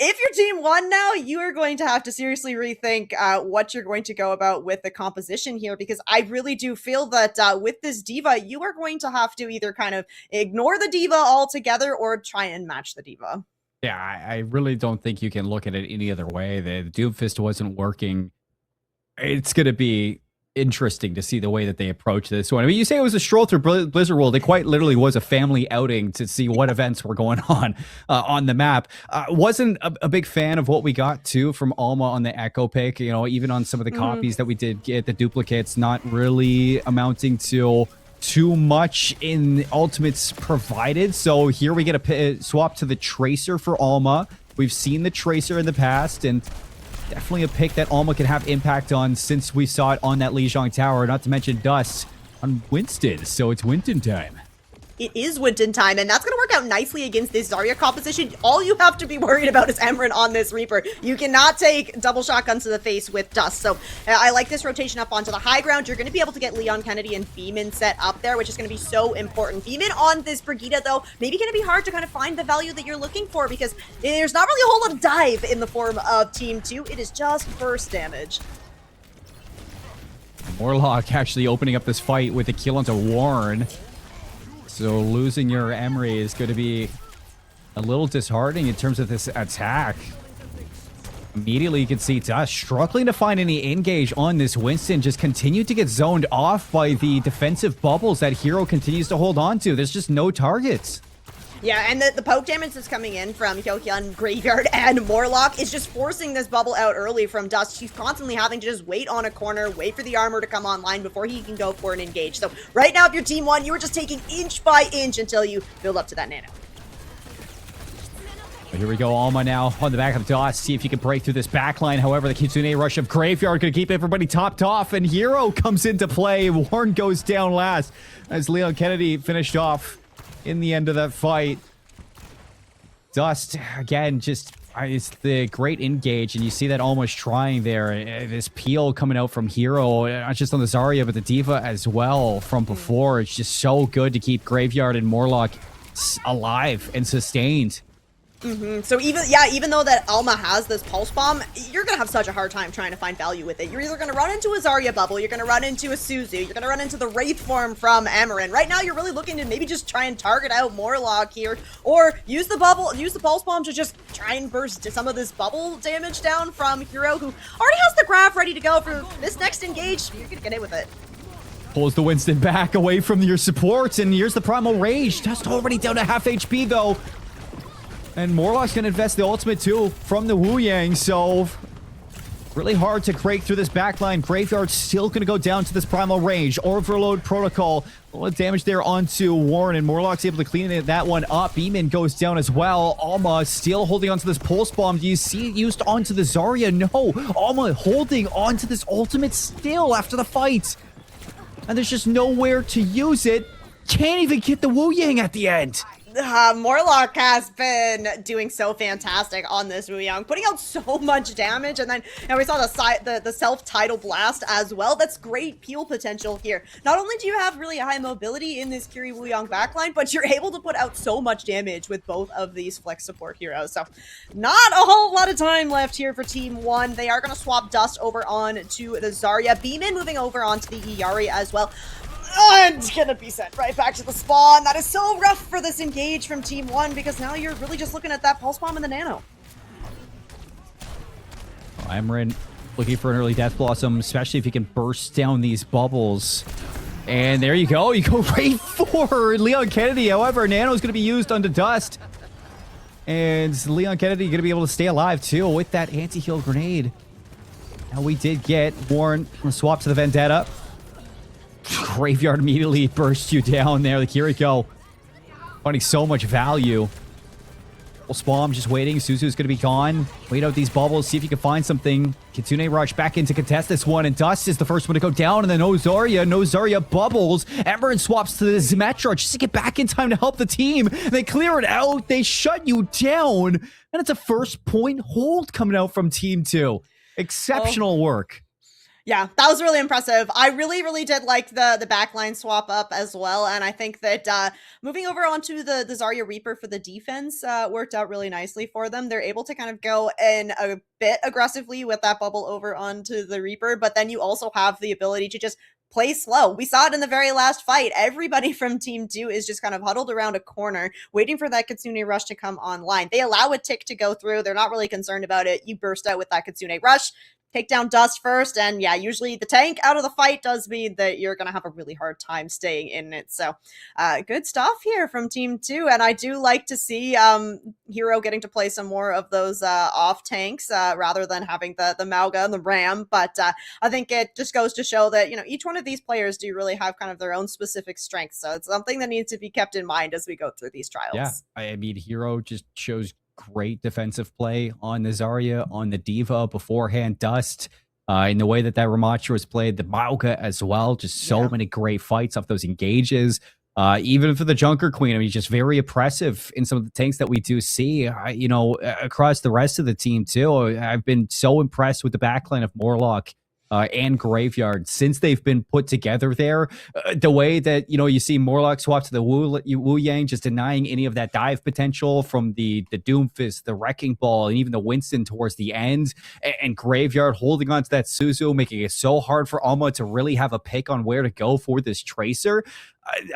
if you're Team 1 now, you are going to have to seriously rethink what you're going to go about with the composition here, because I really do feel that with this D.Va, you are going to have to either kind of ignore the D.Va altogether or try and match the D.Va. Yeah, I really don't think you can look at it any other way. The Doomfist wasn't working. It's going to be interesting to see the way that they approach this one. I mean, you say it was a stroll through Blizzard World. It quite literally was a family outing to see what events were going on the map. Wasn't a big fan of what we got too from Alma on the Echo pick. You know, even on some of the copies that we did get, the duplicates not really amounting to too much in ultimates provided. So here we get a swap to the Tracer for Alma. We've seen the Tracer in the past, and definitely a pick that Alma can have impact on since we saw it on that Lijiang Tower, not to mention Dust on Winston. So it's Winston time. It is Winston time, and that's going to work out nicely against this Zarya composition. All you have to be worried about is Emran on this Reaper. You cannot take double shotguns to the face with Dust. So I like this rotation up onto the high ground. You're going to be able to get Leon Kennedy and Beeman set up there, which is going to be so important. Beeman on this Brigitte, though, maybe going to be hard to kind of find the value that you're looking for, because there's not really a whole lot of dive in the form of Team 2. It is just burst damage. Morlock actually opening up this fight with a kill onto Warren. So losing your Emery is going to be a little disheartening in terms of this attack. Immediately you can see Dust struggling to find any engage on this Winston. Just continued to get zoned off by the defensive bubbles that Hero continues to hold on to. There's just no targets. Yeah, and the poke damage that's coming in from Hyohyun, Graveyard, and Morlock is just forcing this bubble out early from Dust. She's constantly having to just wait on a corner, wait for the armor to come online before he can go for an engage. So right now, if you're Team 1, you are just taking inch by inch until you build up to that nano. Here we go, Alma now on the back of Dust. See if you can break through this backline. However, the Kitsune rush of Graveyard going to keep everybody topped off, and Hero comes into play. Warren goes down last as Leon Kennedy finished off in the end of that fight. Dust, again, just it's the great engage, and you see that almost trying there. This peel coming out from Hero, not just on the Zarya, but the Diva as well from before. It's just so good to keep Graveyard and Morlock alive and sustained. So even though that Alma has this pulse bomb, you're gonna have such a hard time trying to find value with it. You're either gonna run into a Zarya bubble, you're gonna run into a Suzu, you're gonna run into the Wraith form from Amarin. Right now, you're really looking to maybe just try and target out Morlock here, or use the pulse bomb to just try and burst some of this bubble damage down from Hero, who already has the graph ready to go for this next engage. You're gonna get hit with it. Pulls the Winston back away from your support, and here's the Primal Rage. Just already down to half HP though. And Morlock's going to invest the ultimate too from the Wu Yang, so really hard to break through this backline. Graveyard's still going to go down to this Primal Range. Overload Protocol. A lot of damage there onto Warren, and Morlock's able to clean that one up. Beeman goes down as well. Alma still holding onto this Pulse Bomb. Do you see it used onto the Zarya? No. Alma holding onto this ultimate still after the fight. And there's just nowhere to use it. Can't even get the Wu Yang at the end. Morlock has been doing so fantastic on this Wu Yang, putting out so much damage, and then we saw the self-tidal blast as well. That's great peel potential here. Not only do you have really high mobility in this Kiri Wu Yang backline, but you're able to put out so much damage with both of these flex support heroes. So not a whole lot of time left here for Team 1. They are going to swap Dust over on to the Zarya. Beeman moving over onto the Iyari as well. And gonna be sent right back to the spawn. That is so rough for this engage from Team 1, because now you're really just looking at that Pulse Bomb and the Nano. Amarin looking for an early Death Blossom, especially if he can burst down these bubbles. And there you go. You go right for Leon Kennedy. However, Nano's going to be used onto Dust. And Leon Kennedy going to be able to stay alive, too, with that anti-heal grenade. Now, we did get Warren swap to the Vendetta. Graveyard immediately bursts you down there. Like, here we go. Finding so much value. Well, Spawn just waiting. Suzu's going to be gone. Wait out these bubbles. See if you can find something. Kitsune rush back in to contest this one. And Dust is the first one to go down. And then no Zarya bubbles. Emberin swaps to the Symmetra just to get back in time to help the team. They clear it out. They shut you down. And it's a first point hold coming out from Team 2. Exceptional work. Yeah, that was really impressive. I really did like the backline swap up as well, and I think that moving over onto the Zarya Reaper for the defense worked out really nicely for them. They're able to kind of go in a bit aggressively with that bubble over onto the Reaper, but then you also have the ability to just play slow. We saw it in the very last fight. Everybody from Team 2 is just kind of huddled around a corner, waiting for that Kitsune Rush to come online. They allow a tick to go through. They're not really concerned about it. You burst out with that Kitsune Rush, take down Dust first, and yeah, usually the tank out of the fight does mean that you're going to have a really hard time staying in it. So good stuff here from Team 2, and I do like to see Hero getting to play some more of those off tanks rather than having the Mauga and the Ram, but I think it just goes to show that, you know, each one of these players do really have kind of their own specific strengths, so it's something that needs to be kept in mind as we go through these trials. Yeah, I mean, Hero just shows great defensive play on the Zarya, on the Diva beforehand, Dust, in the way that Ramacha was played, the Mauga as well, just so many great fights off those engages. Even for the Junker Queen, I mean, just very oppressive in some of the tanks that we do see, you know, across the rest of the team too. I've been so impressed with the backline of Morlock and Graveyard since they've been put together there. The way that, you know, you see Morlock swap to the Wu Yang, just denying any of that dive potential from the Doomfist, the Wrecking Ball, and even the Winston towards the end. And Graveyard holding on to that Suzu, making it so hard for Alma to really have a pick on where to go for this Tracer.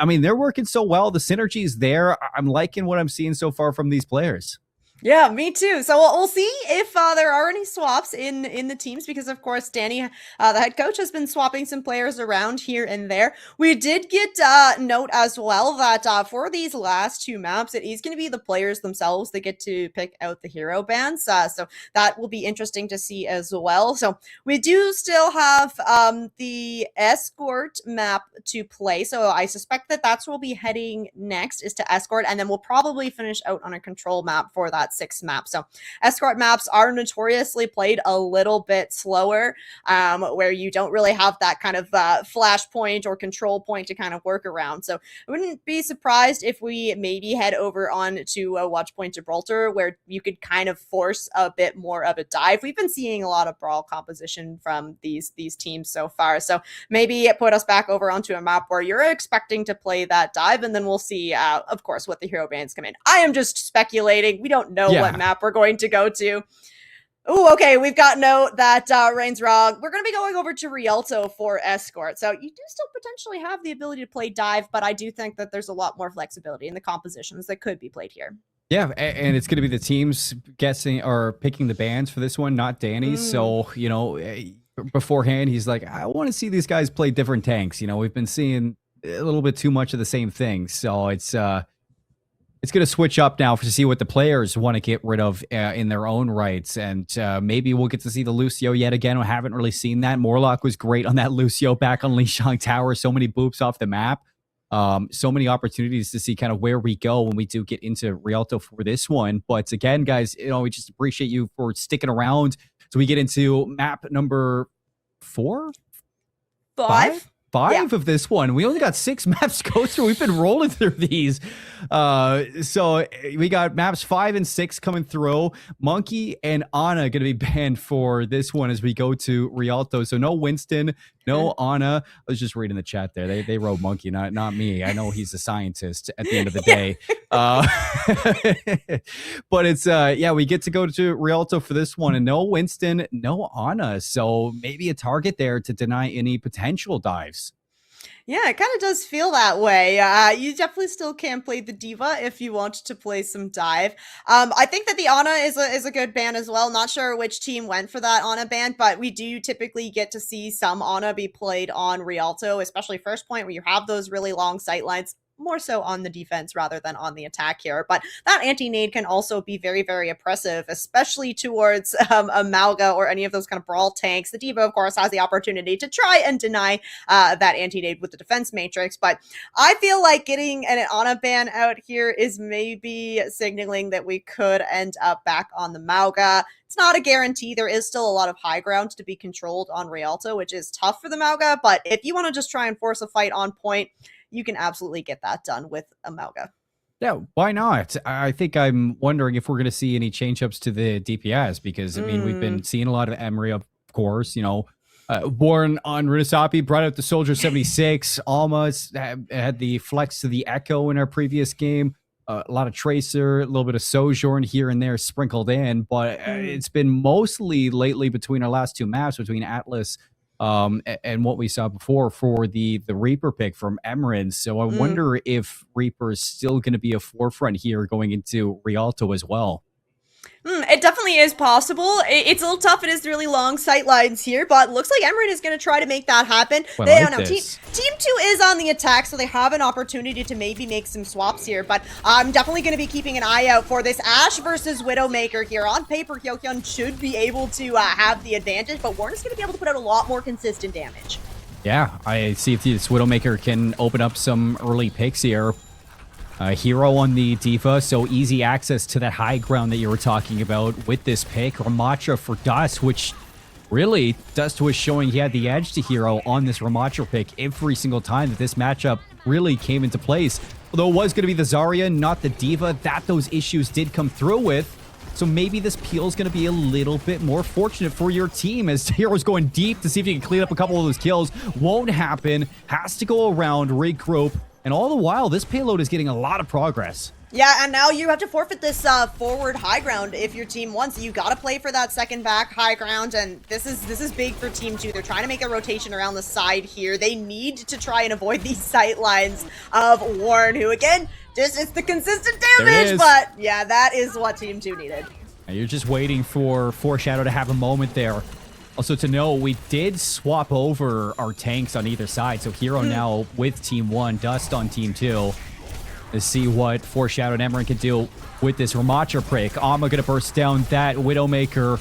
I mean, they're working so well. The synergy is there. I'm liking what I'm seeing so far from these players. Yeah, me too. So we'll see if there are any swaps in the teams, because of course Danny, the head coach, has been swapping some players around here and there. We did get note as well that for these last two maps, it is going to be the players themselves that get to pick out the hero bands. So that will be interesting to see as well. So we do still have the escort map to play. So I suspect that that's where we'll be heading next, is to escort, and then we'll probably finish out on a control map for that 6th map. So escort maps are notoriously played a little bit slower, where you don't really have that kind of flash point or control point to kind of work around. So I wouldn't be surprised if we maybe head over on to Watch Point Gibraltar, where you could kind of force a bit more of a dive. We've been seeing a lot of brawl composition from these teams so far. So maybe put us back over onto a map where you're expecting to play that dive, and then we'll see, of course, what the hero bands come in. I am just speculating. We don't know what map we're going to go to. Oh, okay. We've got note that Rain's wrong. We're going to be going over to Rialto for escort. So you do still potentially have the ability to play dive, but I do think that there's a lot more flexibility in the compositions that could be played here. Yeah, and it's going to be the teams guessing or picking the bands for this one, not Danny's. So, you know, beforehand, he's like, I want to see these guys play different tanks. You know, we've been seeing a little bit too much of the same thing. So it's going to switch up now to see what the players want to get rid of in their own rights. And maybe we'll get to see the Lucio yet again. We haven't really seen that. Morlock was great on that Lucio back on Lishang Tower. So many boops off the map. So many opportunities to see kind of where we go when we do get into Rialto for this one. But again, guys, you know, we just appreciate you for sticking around. So we get into map number 4? 5? Five of this one. We only got 6 maps to go through. We've been rolling through these. So we got maps 5 and 6 coming through. Monkey and Ana going to be banned for this one as we go to Rialto. So no Winston, no Ana. I was just reading the chat there. They wrote Monkey, not me. I know he's a scientist at the end of the day. But it's, we get to go to Rialto for this one. And no Winston, no Ana. So maybe a target there to deny any potential dives. Yeah, it kind of does feel that way. You definitely still can play the Diva if you want to play some dive. I think that the Ana is a good ban as well. Not sure which team went for that Ana ban, but we do typically get to see some Ana be played on Rialto, especially first point, where you have those really long sight lines. More so on the defense rather than on the attack here. But that anti-nade can also be very, very oppressive, especially towards a Malga or any of those kind of brawl tanks. The Diva, of course, has the opportunity to try and deny that anti-nade with the defense matrix. But I feel like getting an Ana ban out here is maybe signaling that we could end up back on the Malga. It's not a guarantee. There is still a lot of high ground to be controlled on Rialto, which is tough for the Malga. But if you want to just try and force a fight on point, you can absolutely get that done with a Malga. Yeah, why not? I think I'm wondering if we're going to see any change-ups to the DPS, because, I mean, we've been seeing a lot of Emery, of course, you know, born on Runasapi, brought out the Soldier 76. Alma had the flex to the Echo in our previous game. A lot of Tracer, a little bit of Sojourn here and there sprinkled in, but it's been mostly lately between our last 2 maps, between Atlas and what we saw before for the Reaper pick from Emirates. So I wonder if Reaper is still going to be a forefront here going into Rialto as well. It definitely is possible. It's a little tough. It is really long sight lines here, but looks like Emerald is going to try to make that happen. Well, They like don't know. Team 2 is on the attack, so they have an opportunity to maybe make some swaps here, but I'm definitely going to be keeping an eye out for this Ashe versus Widowmaker here. On paper, Hyohyun should be able to have the advantage, but Warren is going to be able to put out a lot more consistent damage. Yeah, I see if this Widowmaker can open up some early picks here. Hero on the Diva, so easy access to that high ground that you were talking about with this pick. Ramatra for Dust, which really Dust was showing he had the edge to Hero on this Ramatra pick every single time that this matchup really came into place. Although it was going to be the Zarya, not the Diva, that those issues did come through with. So maybe this peel is going to be a little bit more fortunate for your team, as Hero's going deep to see if he can clean up a couple of those kills. Won't happen. Has to go around, regroup. And all the while, this payload is getting a lot of progress. Yeah, and now you have to forfeit this forward high ground if your team wants. You got to play for that second back high ground, and this is big for Team 2. They're trying to make a rotation around the side here. They need to try and avoid these sight lines of Warren, who, again, Just it's the consistent There it damage, is. but yeah, that is what Team 2 needed. And you're just waiting for Foreshadow to have a moment there. Also to know, we did swap over our tanks on either side. So Hero now with Team 1, Dust on Team 2. To see what Foreshadow and Emran can do with this Ramatra prick. Alma gonna burst down that Widowmaker.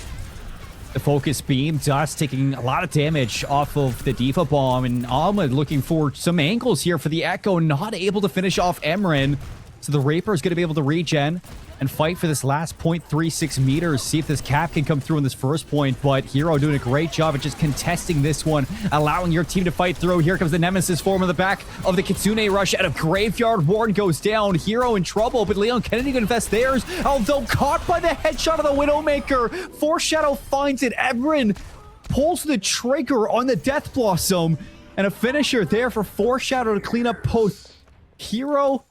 The focus beam, Dust taking a lot of damage off of the Diva Bomb, and Alma looking for some angles here for the Echo, not able to finish off Emran. So the Raper is going to be able to regen and fight for this last 0.36 meters, see if this cap can come through in this first point, but Hero doing a great job at just contesting this one, allowing your team to fight through. Here comes the Nemesis form on the back of the Kitsune Rush out of Graveyard. Warren goes down, Hero in trouble, but Leon Kennedy gonna invest theirs, although caught by the headshot of the Widowmaker. Foreshadow finds it, Emran pulls the trigger on the Death Blossom, and a finisher there for Foreshadow to clean up both Hero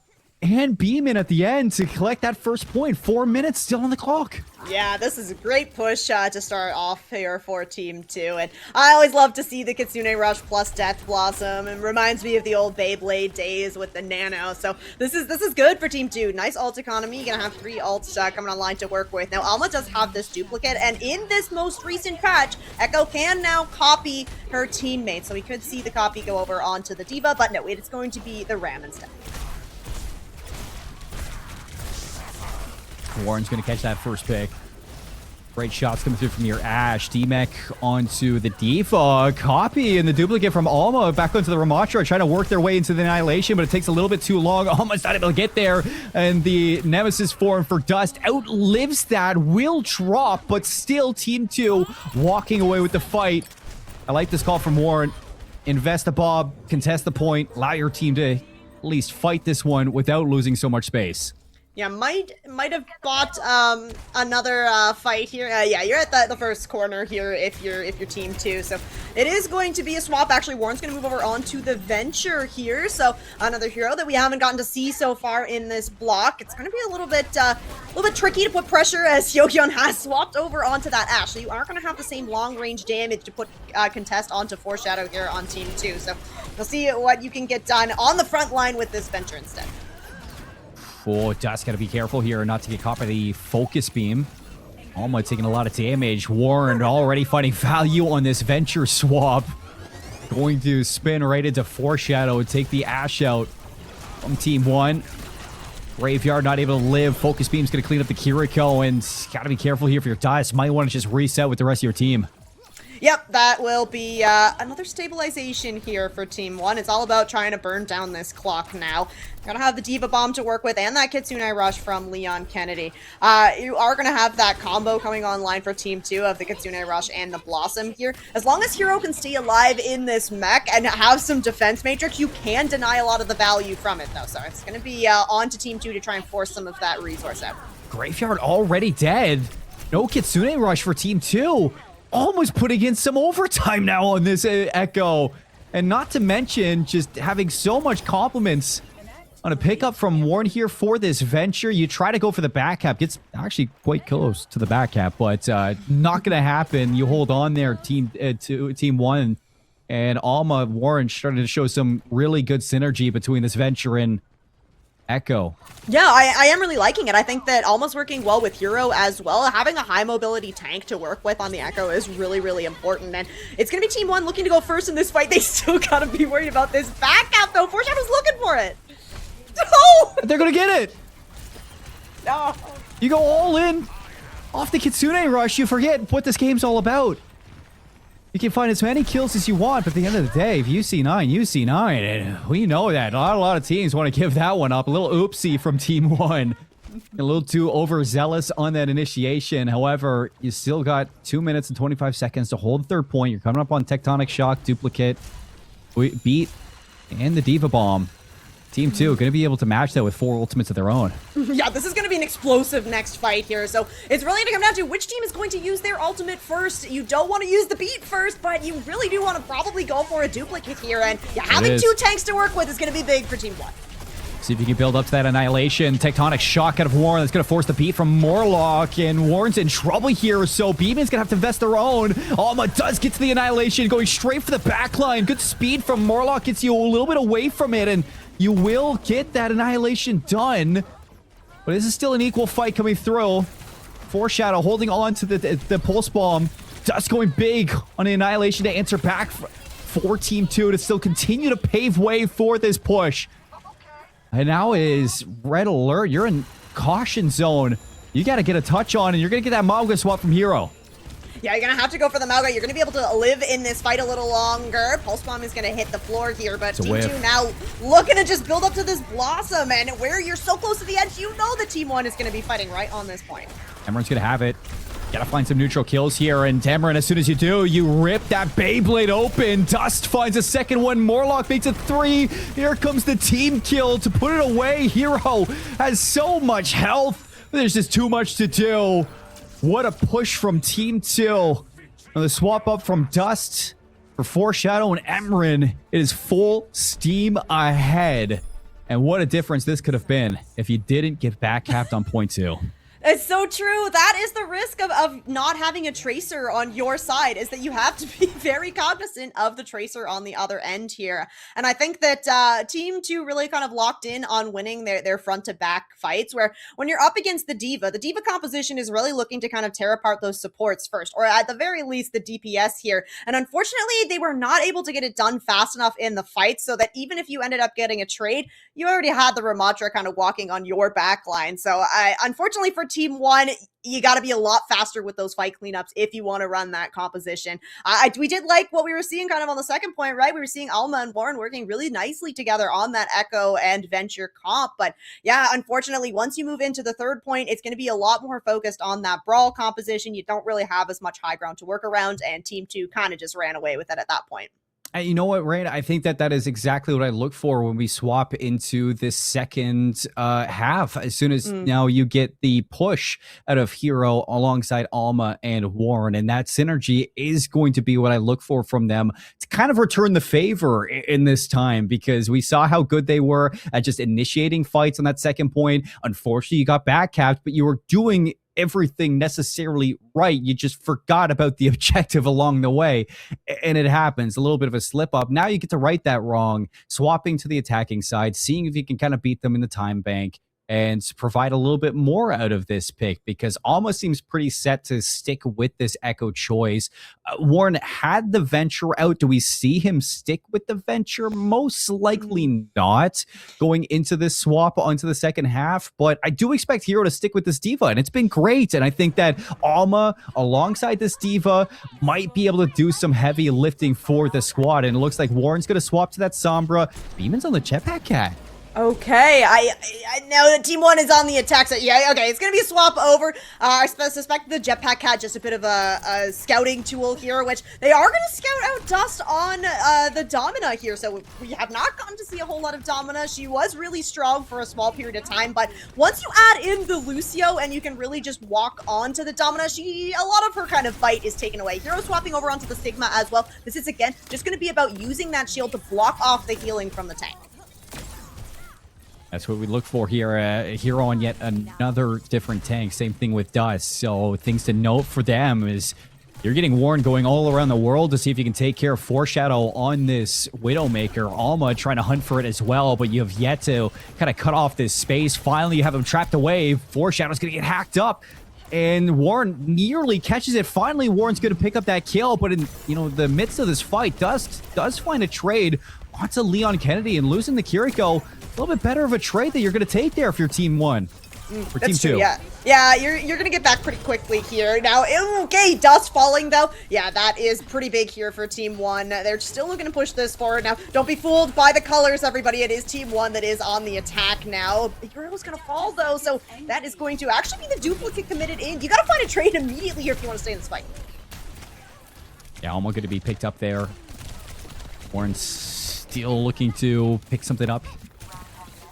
and Beeman at the end to collect that first point. 4 minutes still on the clock. Yeah, this is a great push to start off here for Team 2, and I always love to see the Kitsune Rush plus Death Blossom, and reminds me of the old Beyblade days with the Nano, so this is good for Team 2. Nice ult economy, you're gonna have 3 ults coming online to work with. Now, Alma does have this duplicate, and in this most recent patch, Echo can now copy her teammate, so we could see the copy go over onto the Diva, but no, it's going to be the Ram instead. Warren's going to catch that first pick. Great shots coming through from your Ash. D-Mech onto the Diva. Copy and the duplicate from Alma back onto the Ramatra, trying to work their way into the Annihilation, but it takes a little bit too long. Alma's not able to get there. And the Nemesis form for Dust outlives that. Will drop, but still Team 2 walking away with the fight. I like this call from Warren. Invest the Bob, contest the point, allow your team to at least fight this one without losing so much space. Yeah, might have bought another fight here. Yeah, you're at the first corner here if you're Team 2. So it is going to be a swap. Actually, Warren's going to move over onto the Venture here. So another hero that we haven't gotten to see so far in this block. It's going to be a little bit tricky to put pressure as Yokyon has swapped over onto that Ash. So you aren't going to have the same long range damage to put contest onto Foreshadow here on Team 2. So we'll see what you can get done on the front line with this Venture instead. Oh, Dust got to be careful here not to get caught by the focus beam. Alma taking a lot of damage. Warren already finding value on this Venture swap. Going to spin right into Foreshadow and take the Ash out from Team 1. Graveyard not able to live. Focus beam's going to clean up the Kiriko, and got to be careful here for your Dust. Might want to just reset with the rest of your team. Yep, that will be another stabilization here for Team 1. It's all about trying to burn down this clock now. You're gonna have the Diva Bomb to work with and that Kitsune Rush from Leon Kennedy. You are gonna have that combo coming online for Team 2 of the Kitsune Rush and the Blossom here. As long as Hero can stay alive in this mech and have some defense matrix, you can deny a lot of the value from it though. So it's gonna be on to Team 2 to try and force some of that resource out. Graveyard already dead. No Kitsune Rush for Team 2. Almost putting in some overtime now on this Echo. And not to mention just having so much compliments on a pickup from Warren here for this Venture. You try to go for the back cap. Gets actually quite close to the back cap, but not going to happen. You hold on there, Team 1. And Alma, Warren started to show some really good synergy between this Venture and Echo. Yeah, I am really liking it. I think that Alma's working well with Hero as well. Having a high mobility tank to work with on the Echo is really, really important. And it's going to be Team 1 looking to go first in this fight. They still got to be worried about this backup, though. Foreshadow's looking for it. No! They're going to get it. No. You go all in off the Kitsune Rush. You forget what this game's all about. You can find as many kills as you want, but at the end of the day, if you see 9, you see 9. And we know that. A lot of teams want to give that one up. A little oopsie from Team 1. A little too overzealous on that initiation. However, you still got 2 minutes and 25 seconds to hold the third point. You're coming up on Tectonic Shock, Duplicate, Beat, and the Diva Bomb. Team 2 going to be able to match that with 4 ultimates of their own. Yeah, this is going to be an explosive next fight here. So it's really going to come down to which team is going to use their ultimate first. You don't want to use the Beat first, but you really do want to probably go for a duplicate here. And yeah, having 2 tanks to work with is going to be big for Team 1. See if you can build up to that Annihilation. Tectonic Shock out of Warren. That's going to force the Beat from Morlock. And Warren's in trouble here, so Beeman's going to have to invest their own. Alma does get to the Annihilation, going straight for the backline. Good speed from Morlock gets you a little bit away from it. And You will get that annihilation done. But this is still an equal fight coming through. Foreshadow holding on to the pulse bomb. Dust going big on the annihilation to answer back for Team 2 to still continue to pave way for this push. And now is red alert. You're in caution zone. You got to get a touch on, and you're going to get that Mauga swap from Hero. Yeah, you're going to have to go for the Mauga. You're going to be able to live in this fight a little longer. Pulse Bomb is going to hit the floor here, but Team 2 now looking to just build up to this Blossom, and where you're so close to the edge, you know that Team 1 is going to be fighting right on this point. Emeron's going to have it. Gotta find some neutral kills here, and Tamarin, as soon as you do, you rip that Beyblade open. Dust finds a second one. Morlock makes it 3. Here comes the team kill to put it away. Hero has so much health. There's just too much to do. What a push from Team 2. Now the swap up from Dust for Foreshadow and Emeron. It is full steam ahead. And what a difference this could have been if you didn't get back capped on point 2. It's so true. That is the risk of not having a Tracer on your side, is that you have to be very cognizant of the Tracer on the other end here. And I think that Team 2 really kind of locked in on winning their front-to-back fights, where when you're up against the the D.Va composition is really looking to kind of tear apart those supports first, or at the very least, the DPS here. And unfortunately, they were not able to get it done fast enough in the fight, so that even if you ended up getting a trade, you already had the Ramattra kind of walking on your back line. So unfortunately for Team 1, you got to be a lot faster with those fight cleanups if you want to run that composition. We did like what we were seeing kind of on the second point, right? We were seeing Alma and Warren working really nicely together on that Echo and Venture comp. But yeah, unfortunately, once you move into the third point, it's going to be a lot more focused on that Brawl composition. You don't really have as much high ground to work around, and Team 2 kind of just ran away with it at that point. You know what, Rain? I think that is exactly what I look for when we swap into this second half. As soon as now you get the push out of Hero alongside Alma and Warren, and that synergy is going to be what I look for from them to kind of return the favor in this time, because we saw how good they were at just initiating fights on that second point. Unfortunately, you got back capped, but you were doing everything necessarily right. You just forgot about the objective along the way, and it happens. A little bit of a slip up. Now you get to right that wrong, swapping to the attacking side, seeing if you can kind of beat them in the time bank and provide a little bit more out of this pick, because Alma seems pretty set to stick with this Echo choice. Warren had the Venture out. Do we see him stick with the Venture? Most likely not, going into this swap onto the second half, but I do expect Hero to stick with this D.Va, and it's been great. And I think that Alma, alongside this D.Va, might be able to do some heavy lifting for the squad, and it looks like Warren's going to swap to that Sombra. Beeman's on the Jetpack Cat. Okay, I know that Team 1 is on the attack side. Yeah, okay, it's going to be a swap over. I suspect the Jetpack Cat just a bit of a scouting tool here, which they are going to scout out Dust on the Domina here. So we have not gotten to see a whole lot of Domina. She was really strong for a small period of time, but once you add in the Lucio and you can really just walk onto the Domina, a lot of her kind of fight is taken away. Hero swapping over onto the Sigma as well. This is, again, just going to be about using that shield to block off the healing from the tank. That's what we look for here. Hero on yet another different tank. Same thing with Dust. So things to note for them is you're getting Warren going all around the world to see if you can take care of Foreshadow on this Widowmaker. Alma trying to hunt for it as well, but you have yet to kind of cut off this space. Finally, you have him trapped away. Foreshadow's going to get hacked up, and Warren nearly catches it. Finally, Warren's going to pick up that kill, but in the midst of this fight, Dust does find a trade onto Leon Kennedy, and losing the Kiriko. A little bit better of a trade that you're going to take there if you're Team 1. Or Team 2. Yeah, you're going to get back pretty quickly here. Now, okay, Dust falling, though. Yeah, that is pretty big here for Team 1. They're still looking to push this forward. Now, don't be fooled by the colors, everybody. It is Team 1 that is on the attack now. Hero's going to fall, though, so that is going to actually be the duplicate committed in. You got to find a trade immediately here if you want to stay in this fight. Yeah, almost going to be picked up there. Warren's still looking to pick something up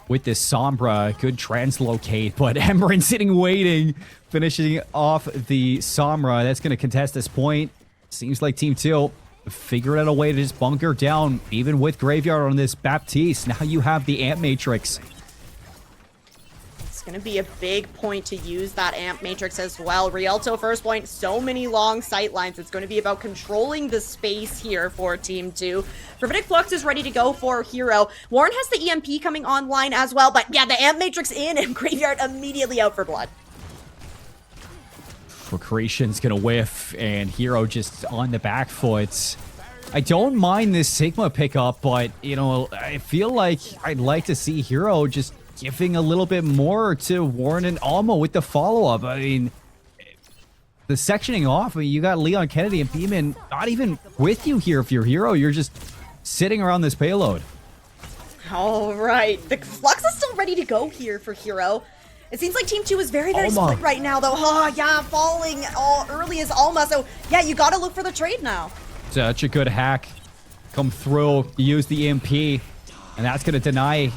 with this Sombra. Good translocate, but Emeron sitting waiting, finishing off the Sombra. That's going to contest this point. Seems like Team 2 figured out a way to just bunker down, even with Graveyard on this Baptiste. Now you have the Amp Matrix. It's going to be a big point to use that Amp Matrix as well. Rialto first point, so many long sight lines. It's going to be about controlling the space here for Team 2. Prophetic Flux is ready to go for Hero. Warren has the EMP coming online as well, but yeah, the Amp Matrix in and Graveyard immediately out for blood. Recreation's gonna whiff, and Hero just on the back foot. I don't mind this Sigma pickup, but, you know, I feel like I'd like to see Hero just giving a little bit more to Warren and Alma with the follow-up. I mean, the sectioning off, I mean, you got Leon Kennedy and Beeman not even with you here. If you're Hero, you're just sitting around this payload. All right, the Flux is still ready to go here for Hero. It seems like Team 2 is very split right now, though. Oh, yeah, falling all early as Alma. So, yeah, you got to look for the trade now. Such a good hack. Come through, use the EMP, and that's going to deny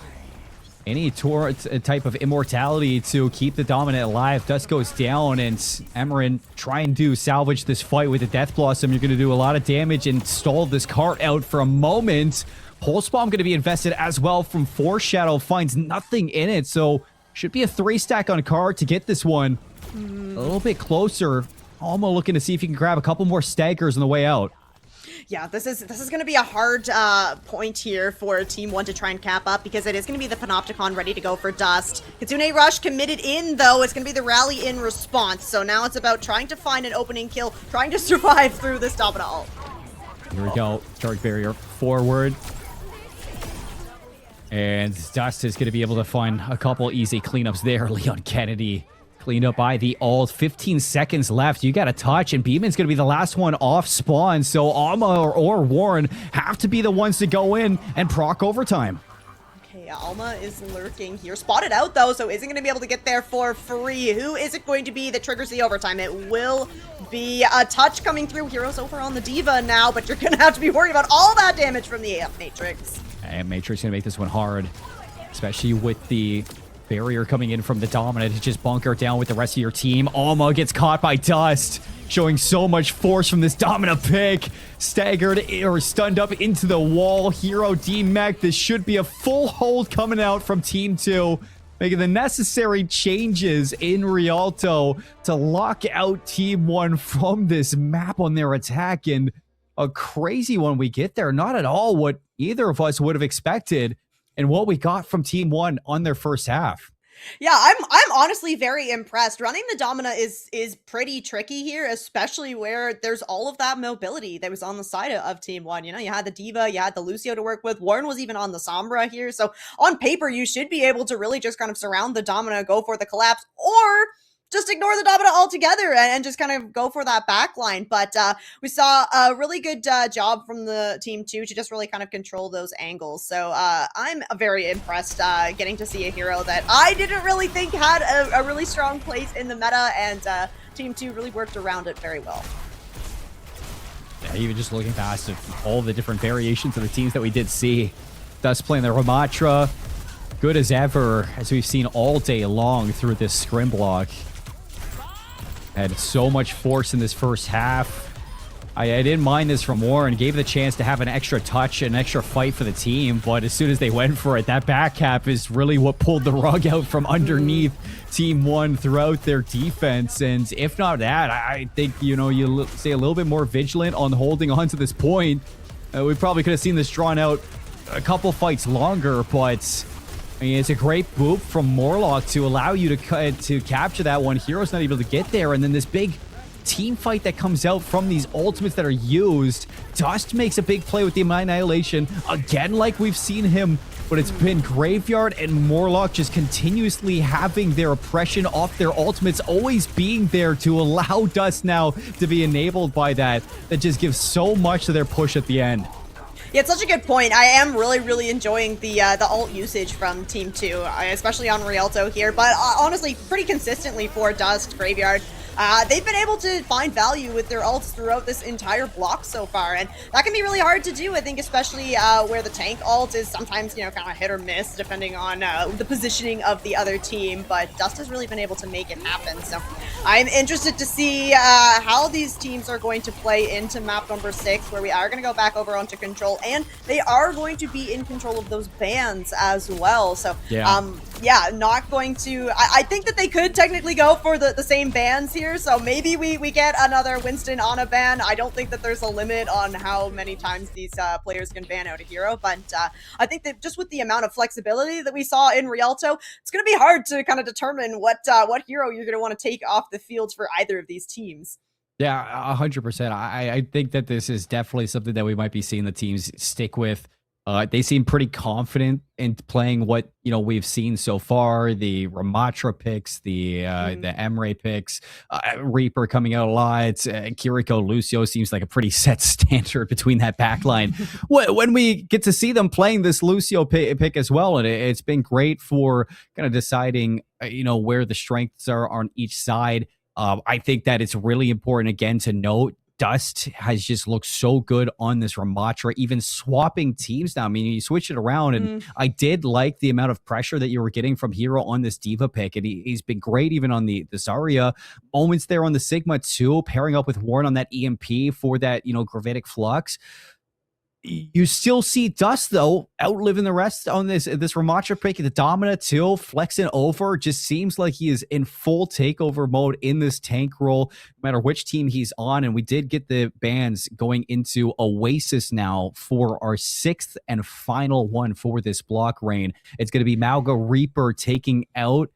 any type of immortality to keep the Dominant alive. Dust goes down, and Amarin trying to salvage this fight with the Death Blossom. You're going to do a lot of damage and stall this cart out for a moment. Pulse Bomb going to be invested as well from Foreshadow. Finds nothing in it, so should be a 3-stack on cart to get this one. A little bit closer. Alma looking to see if he can grab a couple more staggers on the way out. Yeah, this is going to be a hard point here for Team 1 to try and cap up, because it is going to be the Panopticon ready to go for Dust. Kitsune Rush committed in, though. It's going to be the rally in response. So now it's about trying to find an opening kill, trying to survive through this Domina ult. Here we go. Charge barrier forward. And Dust is going to be able to find a couple easy cleanups there. Leon Kennedy cleaned up by the ult. 15 seconds left. You got a touch, and Beeman's going to be the last one off spawn. So Alma or Warren have to be the ones to go in and proc overtime. Okay, Alma is lurking here. Spotted out, though, so isn't going to be able to get there for free. Who is it going to be that triggers the overtime? It will be a touch coming through. Heroes over on the Diva now, but you're going to have to be worried about all that damage from the AF Matrix. And Matrix going to make this one hard, especially with the barrier coming in from the Dominant to just bunker down with the rest of your team. Alma gets caught by Dust, showing so much force from this Dominant pick. Staggered or stunned up into the wall. Hero D-Mech. This should be a full hold coming out from Team 2, making the necessary changes in Rialto to lock out Team 1 from this map on their attack. And a crazy one we get there. Not at all what either of us would have expected, and what we got from Team 1 on their first half. Yeah, I'm honestly very impressed. Running the Domina is pretty tricky here, especially where there's all of that mobility that was on the side of Team 1. You know, you had the Diva, you had the Lucio to work with. Warren was even on the Sombra here. So on paper, you should be able to really just kind of surround the Domina, go for the collapse, or just ignore the Domina altogether and just kind of go for that backline. But we saw a really good job from the Team 2 to just really kind of control those angles. So I'm very impressed getting to see a hero that I didn't really think had a really strong place in the meta, and Team 2 really worked around it very well. Yeah, even just looking past all the different variations of the teams that we did see. Dust playing the Ramatra, good as ever, as we've seen all day long through this scrim block. Had so much force in this first half. I didn't mind this from Warren. Gave the chance to have an extra touch, an extra fight for the team. But as soon as they went for it, that back cap is really what pulled the rug out from underneath Team 1 throughout their defense. And if not that, I think, you know, you stay a little bit more vigilant on holding on to this point. We probably could have seen this drawn out a couple fights longer, but I mean, it's a great boop from Morlock to allow you to capture that one. Hero's not able to get there, and then this big team fight that comes out from these ultimates that are used. Dust makes a big play with the Annihilation, again like we've seen him, but it's been Graveyard and Morlock just continuously having their oppression off their ultimates, always being there to allow Dust now to be enabled by that. That just gives so much to their push at the end. Yeah, it's such a good point. I am really enjoying the ult usage from Team 2, especially on Rialto here, but honestly, pretty consistently for Dust, Graveyard. They've been able to find value with their ults throughout this entire block so far, and that can be really hard to do, I think, especially where the tank ult is sometimes, you know, kind of hit or miss depending on the positioning of the other team, but Dust has really been able to make it happen. So I'm interested to see how these teams are going to play into map number 6, where we are going to go back over onto control, and they are going to be in control of those bans as well. So yeah. yeah, not going to. I think that they could technically go for the same bans here, so maybe we get another Winston on a ban. I don't think that there's a limit on how many times these players can ban out a hero, but I think that just with the amount of flexibility that we saw in Rialto, it's going to be hard to kind of determine what hero you're going to want to take off the field for either of these teams. Yeah, 100%. I think that this is definitely something that we might be seeing the teams stick with. They seem pretty confident in playing what we've seen so far. The Ramatra picks, the Emre picks, Reaper coming out a lot. Kiriko Lucio seems like a pretty set standard between that backline. When we get to see them playing this Lucio pick as well, and it's been great for kind of deciding where the strengths are on each side. I think that it's really important again to note Dust has just looked so good on this Ramatra, even swapping teams now. I mean, you switch it around, and I did like the amount of pressure that you were getting from Hero on this Diva pick, and he's been great even on the Zarya. Moments there on the Sigma too, pairing up with Warren on that EMP for that, Gravitic Flux. You still see Dust, though, outliving the rest on this Ramatra pick. The Domina, too, flexing over. Just seems like he is in full takeover mode in this tank role, no matter which team he's on. And we did get the bans going into Oasis now for our 6th and final one for this block reign. It's going to be Mauga Reaper taking out.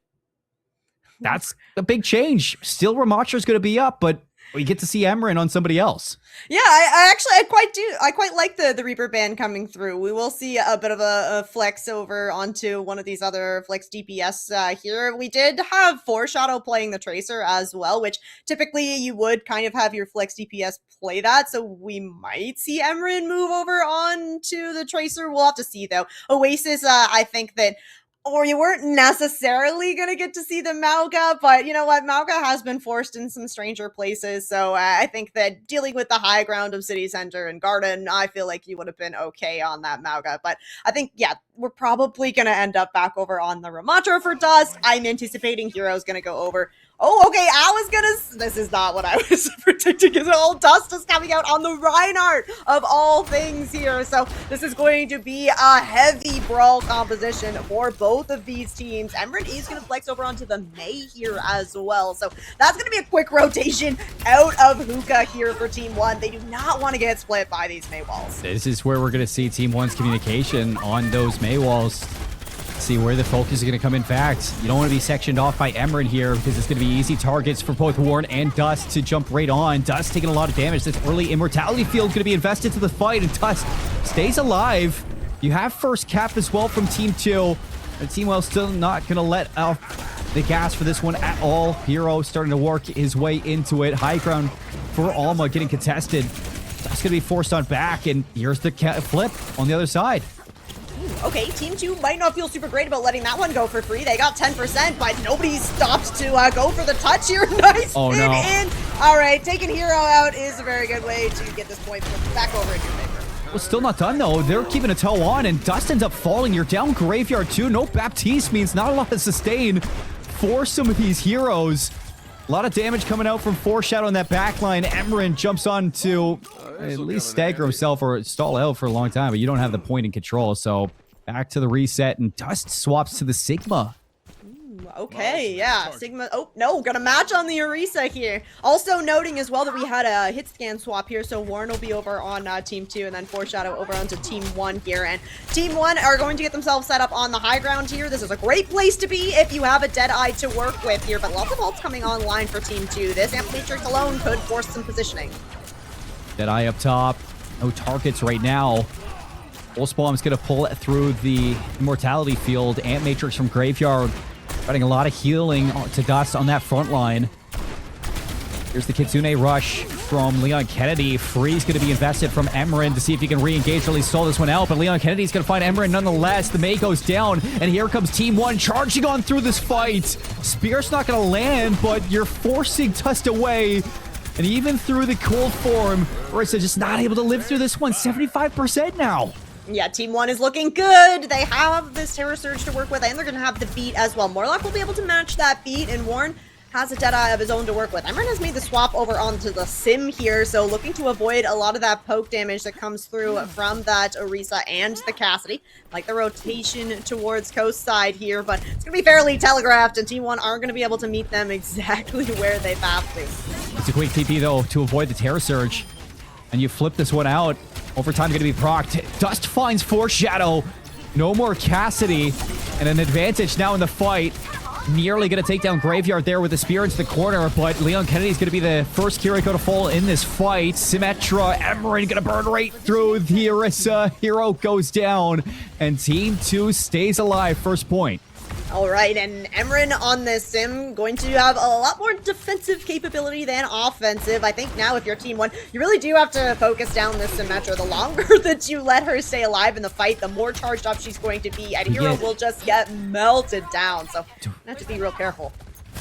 That's a big change. Still, Ramatra's going to be up, but we get to see Emran on somebody else. Yeah, I quite like the Reaper ban coming through. We will see a bit of a flex over onto one of these other flex DPS here. We did have Foreshadow playing the Tracer as well, which typically you would kind of have your flex DPS play that, so we might see Emran move over on to the Tracer. We'll have to see, though. Oasis, I think that or you weren't necessarily going to get to see the Mauga, but you know what? Mauga has been forced in some stranger places, so I think that dealing with the high ground of City Center and Garden, I feel like you would have been okay on that Mauga. But I think, yeah, we're probably going to end up back over on the Ramatra for Dust. I'm anticipating Hero's going to go over. Oh, okay, this is not what I was predicting, because all Dust is coming out on the Reinhardt of all things here. So this is going to be a heavy brawl composition for both of these teams. Emran is going to flex over onto the Mei here as well. So that's going to be a quick rotation out of Hookah here for Team 1. They do not want to get split by these Mei walls. This is where we're going to see Team 1's communication on those Mei walls. See where the focus is going to come. In fact, you don't want to be sectioned off by Emran here, because it's going to be easy targets for both Warren and Dust to jump right on. Dust taking a lot of damage. This early Immortality field is going to be invested to the fight, and Dust stays alive. You have first cap as well from Team 2. And Team Well still not going to let off the gas for this one at all. Hero starting to work his way into it. High ground for Alma getting contested. Dust going to be forced on back, and here's the flip on the other side. Okay, Team 2 might not feel super great about letting that one go for free. They got 10%, but nobody stopped to go for the touch here. Nice spin in. All right, taking Hero out is a very good way to get this point back over in your favor. Well, still not done, though. They're keeping a toe on, and Dust ends up falling. You're down Graveyard, too. No Baptiste means not a lot of sustain for some of these heroes. A lot of damage coming out from Foreshadow in that backline. Emran jumps on to at least stagger himself or stall out for a long time, but you don't have the point in control. So back to the reset, and Dust swaps to the Sigma. Okay, yeah, Sigma. Oh, no, got a match on the Orisa here. Also noting as well that we had a hit scan swap here, so Warren will be over on Team 2, and then Foreshadow over onto Team 1 here. And Team 1 are going to get themselves set up on the high ground here. This is a great place to be if you have a Deadeye to work with here, but lots of ults coming online for Team 2. This Amp Matrix alone could force some positioning. Deadeye up top. No targets right now. Pulse Bomb's going to pull it through the Immortality field. Amp Matrix from Graveyard providing a lot of healing to Dust on that front line. Here's the Kitsune rush from Leon Kennedy. Free's going to be invested from Emran to see if he can re-engage or at least stall this one out, but Leon Kennedy's going to find Emran nonetheless. The Mei goes down, and here comes Team 1 charging on through this fight. Spear's not going to land, but you're forcing Dust away. And even through the cold form, Orisa just not able to live through this one. 75% now. Yeah, Team 1 is looking good. They have this Terror Surge to work with, and they're going to have the beat as well. Morlock will be able to match that beat, and Warren has a Deadeye of his own to work with. Emran has made the swap over onto the Sim here, so looking to avoid a lot of that poke damage that comes through from that Orisa and the Cassidy. Like the rotation towards coast side here, but it's going to be fairly telegraphed, and Team 1 are going to be able to meet them exactly where they have to. It's a quick TP, though, to avoid the Terror Surge. And you flip this one out. Overtime going to be procced. Dust finds Foreshadow. No more Cassidy. And an advantage now in the fight. Nearly going to take down Graveyard there with the spear into the corner, but Leon Kennedy is going to be the first Kiriko to fall in this fight. Symmetra, Emran going to burn right through the Orisa. Hero goes down, and Team 2 stays alive. First point. All right, and Emran on this Sim going to have a lot more defensive capability than offensive. I think now if you're Team 1, you really do have to focus down this Symmetra. The longer that you let her stay alive in the fight, the more charged up she's going to be, and Hero will just get melted down. So you have to be real careful.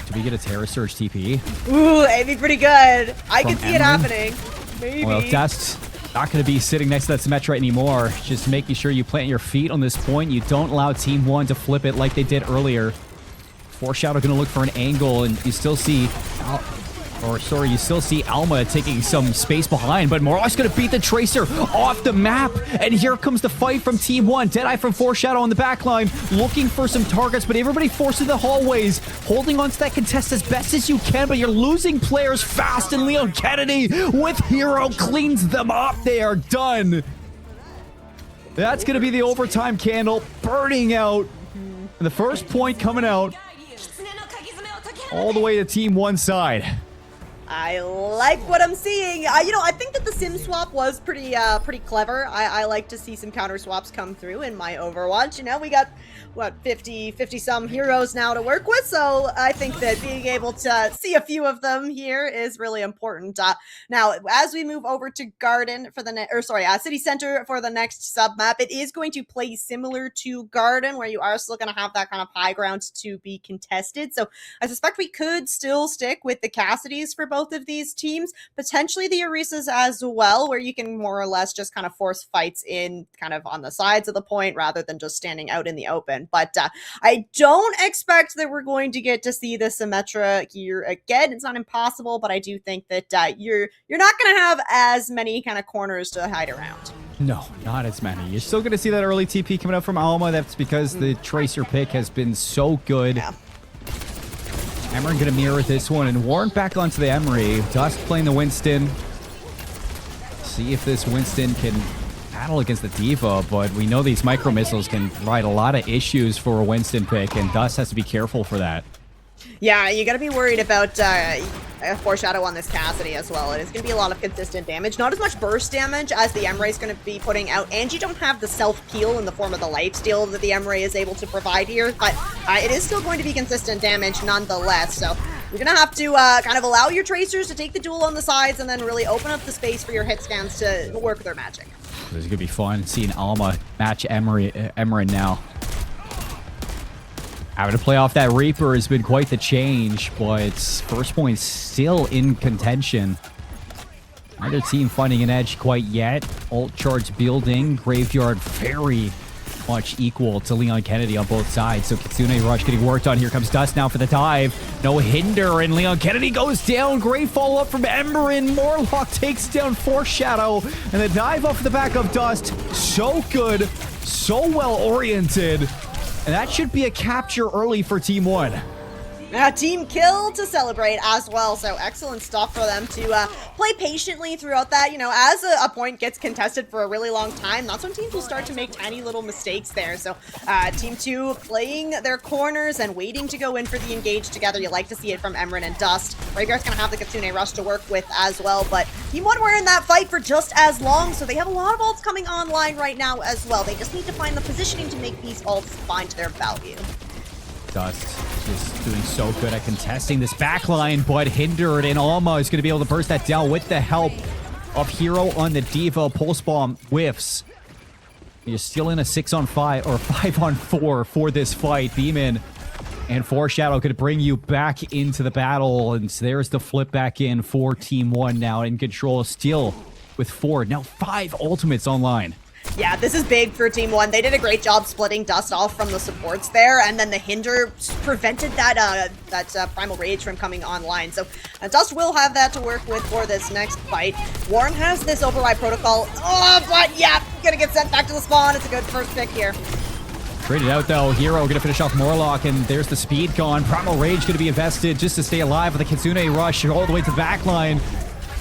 Do we get a Terror Surge TP? Ooh, it'd be pretty good. I From can see it Emran? happening. Maybe. Well, Dust not going to be sitting next to that Symmetra anymore. Just making sure you plant your feet on this point. You don't allow Team 1 to flip it like they did earlier. Foreshadow going to look for an angle, and you still see... you still see Alma taking some space behind, but Morlock's going to beat the Tracer off the map, and here comes the fight from Team 1. Deadeye from Foreshadow on the back line, looking for some targets, but everybody forced to the hallways, holding on to that contest as best as you can, but you're losing players fast, and Leon Kennedy with Hero cleans them up. They are done. That's going to be the overtime candle burning out, and the first point coming out all the way to Team 1 side. I like what I'm seeing. I think that the Sim swap was pretty clever. I like to see some counter swaps come through in my Overwatch. We got, 50 some heroes now to work with, so I think that being able to see a few of them here is really important. Now, as we move over to Garden for the City Center for the next sub map, it is going to play similar to Garden, where you are still going to have that kind of high ground to be contested. So I suspect we could still stick with the Cassidys for both of these teams, potentially the Orisas as well, where you can more or less just kind of force fights in kind of on the sides of the point rather than just standing out in the open. But I don't expect that we're going to get to see the Symmetra here again. It's not impossible, but I do think that you're not going to have as many kind of corners to hide around. No, not as many. You're still going to see that early TP coming up from Alma. That's because the Tracer pick has been so good. Yeah. Emran going to mirror this one, and Warren back onto the Emery. Dust playing the Winston. See if this Winston can battle against the D.Va, but we know these micro missiles can provide a lot of issues for a Winston pick, and Dust has to be careful for that. Yeah, you gotta be worried about Foreshadow on this Cassidy as well. It is gonna be a lot of consistent damage. Not as much burst damage as the Emray is gonna be putting out, and you don't have the self-peel in the form of the lifesteal that the Emray is able to provide here, but it is still going to be consistent damage nonetheless, so you're gonna have to kind of allow your Tracers to take the duel on the sides and then really open up the space for your hit scans to work their magic. This is gonna be fun seeing Alma match Emran now. Having to play off that Reaper has been quite the change, but first point still in contention. Neither team finding an edge quite yet. Ult charge building. Graveyard very much equal to Leon Kennedy on both sides. So Kitsune Rush getting worked on. Here comes Dust now for the dive. No hinder, and Leon Kennedy goes down. Great follow-up from Emberin. Morlock takes down Foreshadow, and the dive off the back of Dust. So good, so well-oriented. And that should be a capture early for Team 1. Team kill to celebrate as well, so excellent stuff for them to play patiently throughout that. As a point gets contested for a really long time, that's when teams will start to make tiny little mistakes there. So Team 2 playing their corners and waiting to go in for the engage together. You like to see it from Emran and Dust. Graveyard's going to have the Kitsune Rush to work with as well, but Team 1 were in that fight for just as long, so they have a lot of ults coming online right now as well. They just need to find the positioning to make these ults find their value. Dust just doing so good at contesting this backline, but hindered, and Alma is going to be able to burst that down with the help of Hero on the D.Va. Pulse Bomb whiffs. You're still in a 6-on-5 or 5-on-4 for this fight. Beeman and Foreshadow could bring you back into the battle, and there's the flip back in for Team 1 now in control, still with 4, now 5 ultimates online. Yeah, this is big for Team 1. They did a great job splitting Dust off from the supports there, and then the Hinder prevented that Primal Rage from coming online. So Dust will have that to work with for this next fight. Warren has this Override Protocol. Oh, but yeah, gonna get sent back to the spawn. It's a good first pick here. Traded out though. Hero gonna finish off Morlock, and there's the speed gone. Primal Rage gonna be invested just to stay alive with the Kitsune Rush all the way to the back line.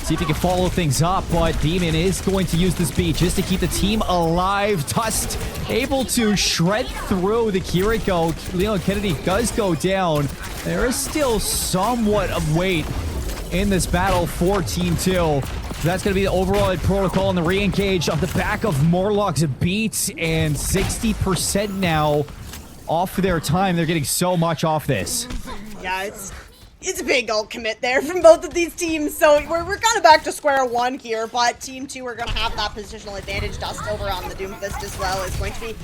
See if he can follow things up, but Demon is going to use the speed just to keep the team alive. Dust able to shred through the Kiriko. Leon Kennedy does go down. There is still somewhat of weight in this battle for Team 2. So that's going to be the overall protocol and the re-engage on the back of Morlock's beats, and 60% now off their time. They're getting so much off this. Yeah, it's a big old commit there from both of these teams, so we're kind of back to square one here, but Team 2 are going to have that positional advantage. Dust over on the Doomfist as well is going to be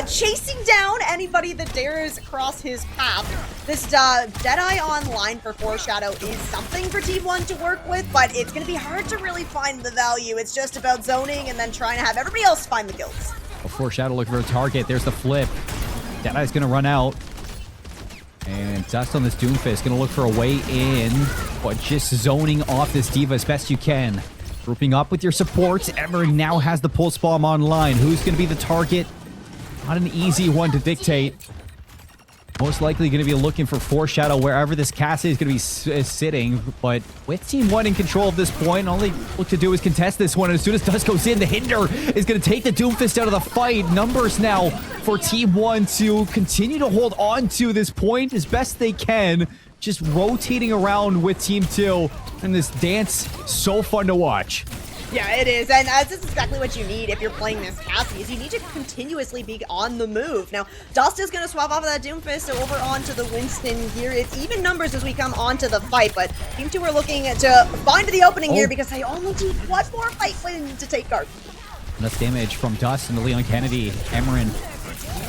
chasing down anybody that dares cross his path. This Deadeye online for Foreshadow is something for Team 1 to work with, but it's going to be hard to really find the value. It's just about zoning and then trying to have everybody else find the kills. Well, Foreshadow looking for a target. There's the flip. Deadeye's going to run out. And Dust on this Doomfist, gonna look for a way in, but just zoning off this D.Va as best you can. Grouping up with your supports. Emery now has the Pulse Bomb online. Who's gonna be the target? Not an easy one to dictate. Most likely gonna be looking for Foreshadow wherever this Cassie is gonna be sitting, but with Team 1 in control at this point, all they look to do is contest this one, and as soon as Dust goes in, the Hinder is gonna take the Doomfist out of the fight. Numbers now for Team 1 to continue to hold on to this point as best they can, just rotating around with Team 2, and this dance, so fun to watch. Yeah, it is, and this is exactly what you need if you're playing this Cassie, is you need to continuously be on the move. Now, Dust is going to swap off of that Doomfist over onto the Winston here. It's even numbers as we come onto the fight, but Team 2 are looking to find the opening here because they only need one more fight win to take guard. Enough damage from Dust and the Leon Kennedy. Emerin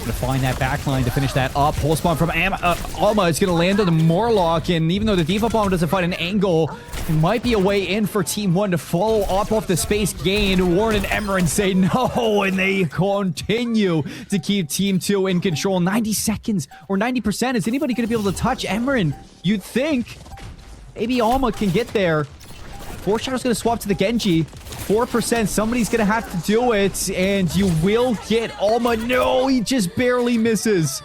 to find that backline to finish that up. Pulse Bomb from Alma is going to land on the Morlock, and even though the D.Va Bomb doesn't find an angle, it might be a way in for Team 1 to follow up off the space gain. Warren and Emerin say no, and they continue to keep Team 2 in control. 90 seconds or 90%. Is anybody going to be able to touch Emerin? You'd think maybe Alma can get there. Foreshadow's going to swap to the Genji. 4%. Somebody's going to have to do it, and you will get Alma. No, he just barely misses.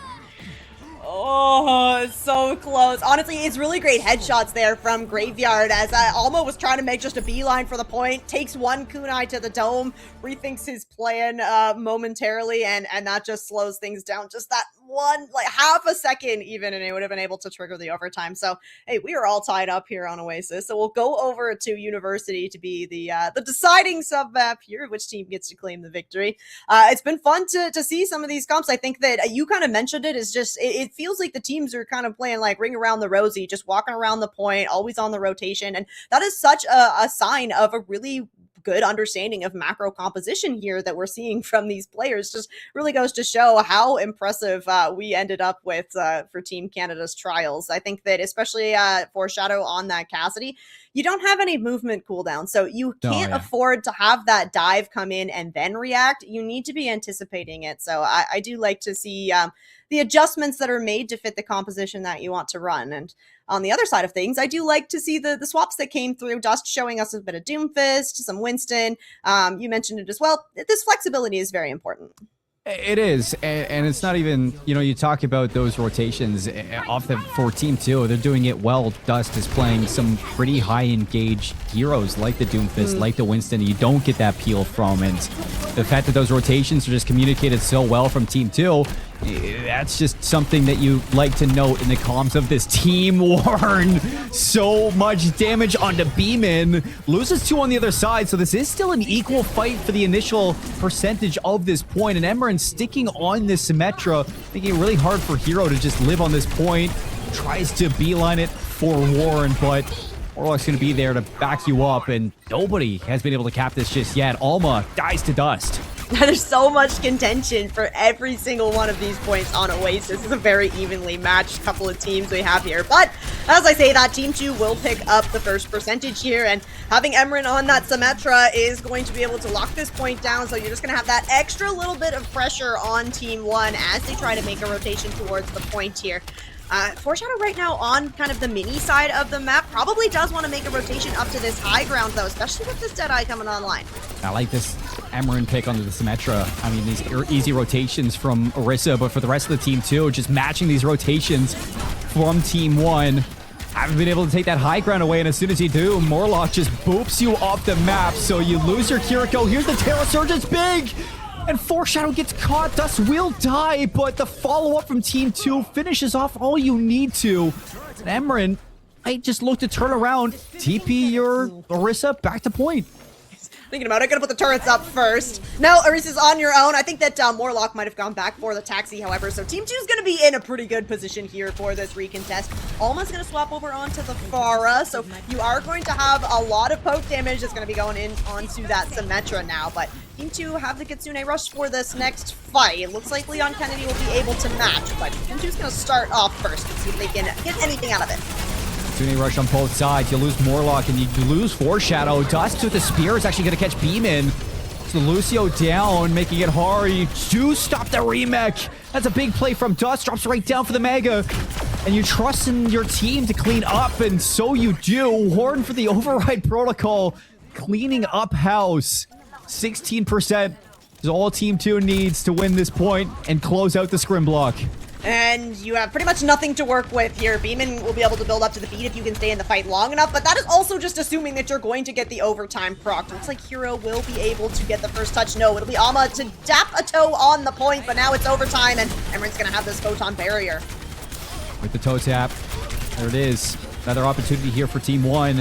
Oh, it's so close. Honestly, it's really great headshots there from Graveyard as Alma was trying to make just a beeline for the point, takes one kunai to the dome, rethinks his plan momentarily, and that just slows things down just that one, like half a second even, and it would have been able to trigger the overtime. So, hey, we are all tied up here on Oasis. So we'll go over to University to be the deciding sub-map here, which team gets to claim the victory. It's been fun to see some of these comps. I think that you kind of mentioned it, is just, it feels like the teams are kind of playing like ring around the rosy, just walking around the point, always on the rotation. And that is such a sign of a really good understanding of macro composition here that we're seeing from these players. Just really goes to show how impressive we ended up with for Team Canada's trials. I think that especially Foreshadow on that Cassidy, you don't have any movement cooldown, so you can't afford to have that dive come in and then react. You need to be anticipating it. So I do like to see the adjustments that are made to fit the composition that you want to run. And on the other side of things, I do like to see the swaps that came through. Dust showing us a bit of Doomfist, some Winston. You mentioned it as well. This flexibility is very important. It is, and it's not even, you talk about those rotations off for Team 2. They're doing it well. Dust is playing some pretty high engaged heroes like the Doomfist, like the Winston. You don't get that peel from, and the fact that those rotations are just communicated so well from Team 2, that's just something that you like to note in the comms of this team. Warren, so much damage onto Beeman, loses 2 on the other side, so this is still an equal fight for the initial percentage of this point, and Emerin sticking on this Symmetra, making it really hard for Hero to just live on this point. Tries to beeline it for Warren, but Warlock's going to be there to back you up, and nobody has been able to cap this just yet. Alma dies to dust. There's so much contention for every single one of these points on Oasis. This is a very evenly matched couple of teams we have here. But as I say that, Team 2 will pick up the first percentage here, and having Emran on that Symmetra is going to be able to lock this point down, so you're just going to have that extra little bit of pressure on Team 1 as they try to make a rotation towards the point here. Foreshadow right now on kind of the mini side of the map probably does want to make a rotation up to this high ground, though, especially with this Deadeye coming online. I like this Emran pick onto the Symmetra. I mean, these are easy rotations from Orisa, but for the rest of the team too, just matching these rotations from Team 1. Haven't been able to take that high ground away, and as soon as you do, Morlock just boops you off the map, so you lose your Kiriko. Here's the Terra Surge, it's big! And Foreshadow gets caught, Dust will die, but the follow-up from Team 2 finishes off all you need to. And Emran, I just look to turn around, TP your Orisa back to point. Thinking about it, gonna put the turrets up first. No, Orisa's on your own. I think that Morlock might have gone back for the taxi, however, so Team 2 is gonna be in a pretty good position here for this recontest. Almost gonna swap over onto the Pharah, so you are going to have a lot of poke damage that's gonna be going in onto that Symmetra now, but Team 2 have the Kitsune Rush for this next fight. It looks like Leon Kennedy will be able to match, but Team 2 is gonna start off first and see if they can get anything out of it. Kitsune Rush on both sides. You lose Morlock and you lose Foreshadow. Dust with the spear is actually going to catch Beeman. So Lucio down, making it hard. You do stop the remake. That's a big play from Dust. Drops right down for the Mega. And you trust in your team to clean up, and so you do. Horn for the override protocol. Cleaning up house. 16% is all Team 2 needs to win this point and close out the scrim block. And you have pretty much nothing to work with here. Beeman will be able to build up to the beat if you can stay in the fight long enough, but that is also just assuming that you're going to get the overtime proc. Looks like Hero will be able to get the first touch. No, it'll be Ama to dap a toe on the point, but now it's overtime, and Emran's gonna have this photon barrier. With the toe tap, there it is. Another opportunity here for Team 1.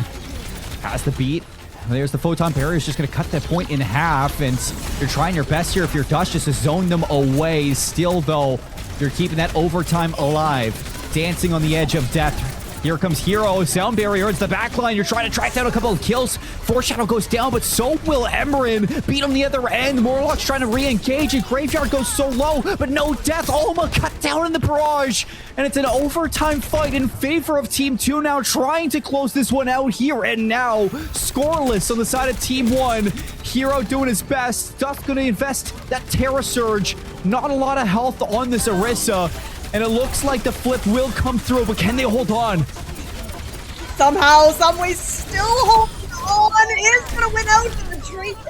Has the beat. There's the photon barrier. Is just going to cut that point in half, and you're trying your best here if you're Dust just to zone them away. Still, though, you're keeping that overtime alive. Dancing on the edge of death. Here comes Hero. Sound barrier. It's the backline. You're trying to track down a couple of kills. Foreshadow goes down, but so will Emran. Beat on the other end. Morlock's trying to re-engage, and Graveyard goes so low, but no death. Alma cut down in the barrage. And it's an overtime fight in favor of Team 2 now, trying to close this one out here and now. Scoreless on the side of Team 1. Hero doing his best. Stuff going to invest that Terra Surge. Not a lot of health on this Orisa. And it looks like the flip will come through, but can they hold on? Somehow, someway, still holding on. Is going to win out.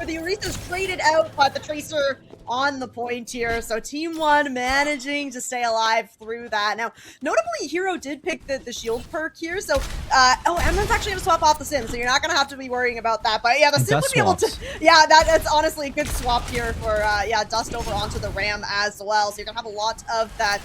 The Orisa's traded out, but the Tracer on the point here. So Team 1 managing to stay alive through that. Now, notably, Hero did pick the shield perk here. So, Emran's actually going to swap off the Sim, so you're not going to have to be worrying about that. But yeah, the Sim would be able to... Yeah, that's honestly a good swap here for, Dust over onto the Ram as well. So you're going to have a lot of that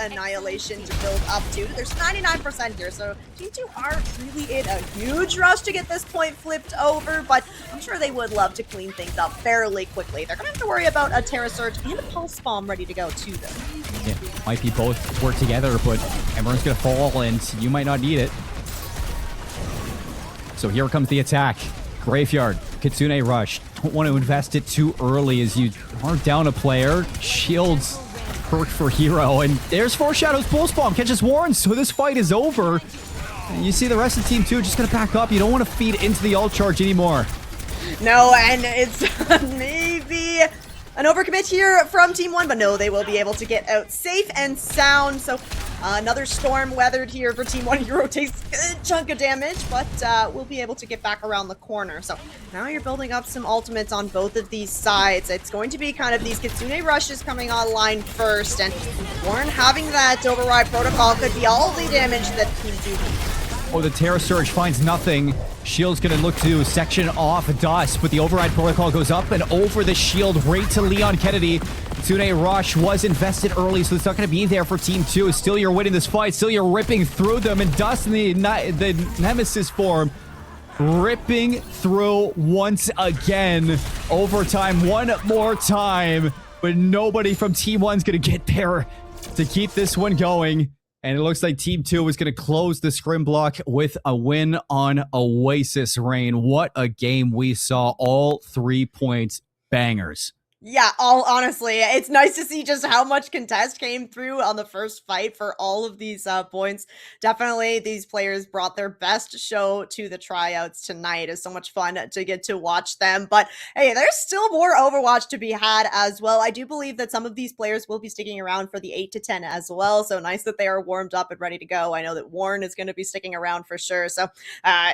Annihilation to build up to. There's 99% here, so Team 2 aren't really in a huge rush to get this point flipped over, but I'm sure they would love to clean things up fairly quickly. They're going to have to worry about a Terra Surge and a Pulse Bomb ready to go to them. Yeah, might be both work together, but Emran's going to fall, and you might not need it. So here comes the attack. Graveyard, Kitsune Rush. Don't want to invest it too early as you are down a player. Shields perk for Hero, and there's Foreshadow's Pulse Bomb. Catches Warren, so this fight is over. And you see the rest of Team 2 just going to back up. You don't want to feed into the ult charge anymore. No, and it's maybe an overcommit here from Team 1, but no, they will be able to get out safe and sound. So another storm weathered here for Team 1. Hero takes a chunk of damage, but we'll be able to get back around the corner. So now you're building up some ultimates on both of these sides. It's going to be kind of these Kitsune Rushes coming online first, and Warren having that override protocol could be all the damage that Team 2 needs. Oh, the Terra Surge finds nothing. Shield's going to look to section off Dust, but the override protocol goes up and over the shield right to Leon Kennedy. Kitsune Rush was invested early, so it's not going to be there for Team 2. Still, you're winning this fight. Still, you're ripping through them, and Dust in the Nemesis form ripping through once again. Overtime one more time, but nobody from Team 1's going to get there to keep this one going. And it looks like Team 2 is going to close the scrim block with a win on Oasis Reign. What a game we saw. All 3 points bangers. Yeah, all honestly, it's nice to see just how much contest came through on the first fight for all of these points. Definitely, these players brought their best show to the tryouts tonight. It's so much fun to get to watch them. But hey, there's still more Overwatch to be had as well. I do believe that some of these players will be sticking around for the 8 to 10 as well. So nice that they are warmed up and ready to go. I know that Warren is going to be sticking around for sure. So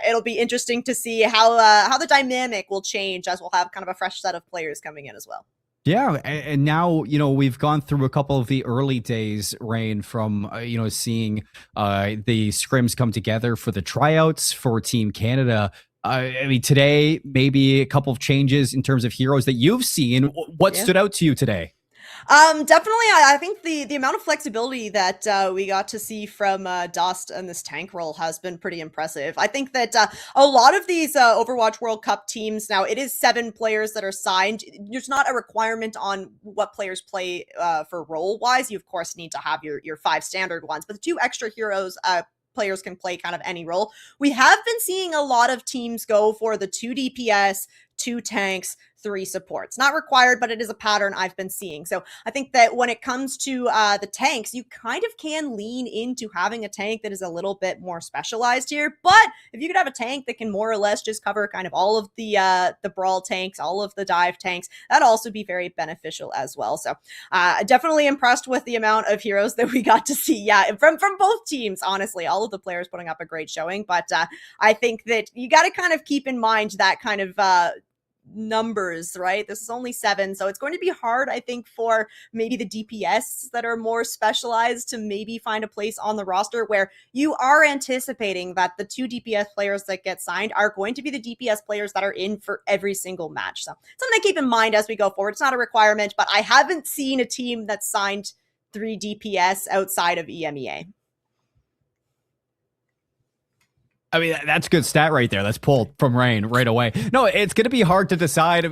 it'll be interesting to see how the dynamic will change as we'll have kind of a fresh set of players coming in as well. Yeah, and now we've gone through a couple of the early days, Rain, from seeing the scrims come together for the tryouts for Team Canada. I mean, today maybe a couple of changes in terms of heroes that you've seen. What stood out to you today? Definitely, I think the amount of flexibility that we got to see from Dust and this tank role has been pretty impressive. I think that a lot of these Overwatch World Cup teams now, it is 7 players that are signed. There's not a requirement on what players play for role wise. You of course need to have your 5 standard ones, but the 2 extra heroes. Players can play kind of any role. We have been seeing a lot of teams go for the 2 DPS, 2 tanks, 3 supports. Not required, but it is a pattern I've been seeing. So I think that when it comes to the tanks, you kind of can lean into having a tank that is a little bit more specialized here. But if you could have a tank that can more or less just cover kind of all of the brawl tanks, all of the dive tanks, that'd also be very beneficial as well. So definitely impressed with the amount of heroes that we got to see. Yeah, from both teams, honestly, all of the players putting up a great showing. But I think that you got to kind of keep in mind that kind of numbers, right? This is only 7, so it's going to be hard, I think, for maybe the DPS that are more specialized to maybe find a place on the roster where you are anticipating that the 2 DPS players that get signed are going to be the DPS players that are in for every single match. So something to keep in mind as we go forward. It's not a requirement, but I haven't seen a team that signed 3 DPS outside of EMEA. I mean, that's a good stat right there. That's pulled from Rain right away. No, it's going to be hard to decide.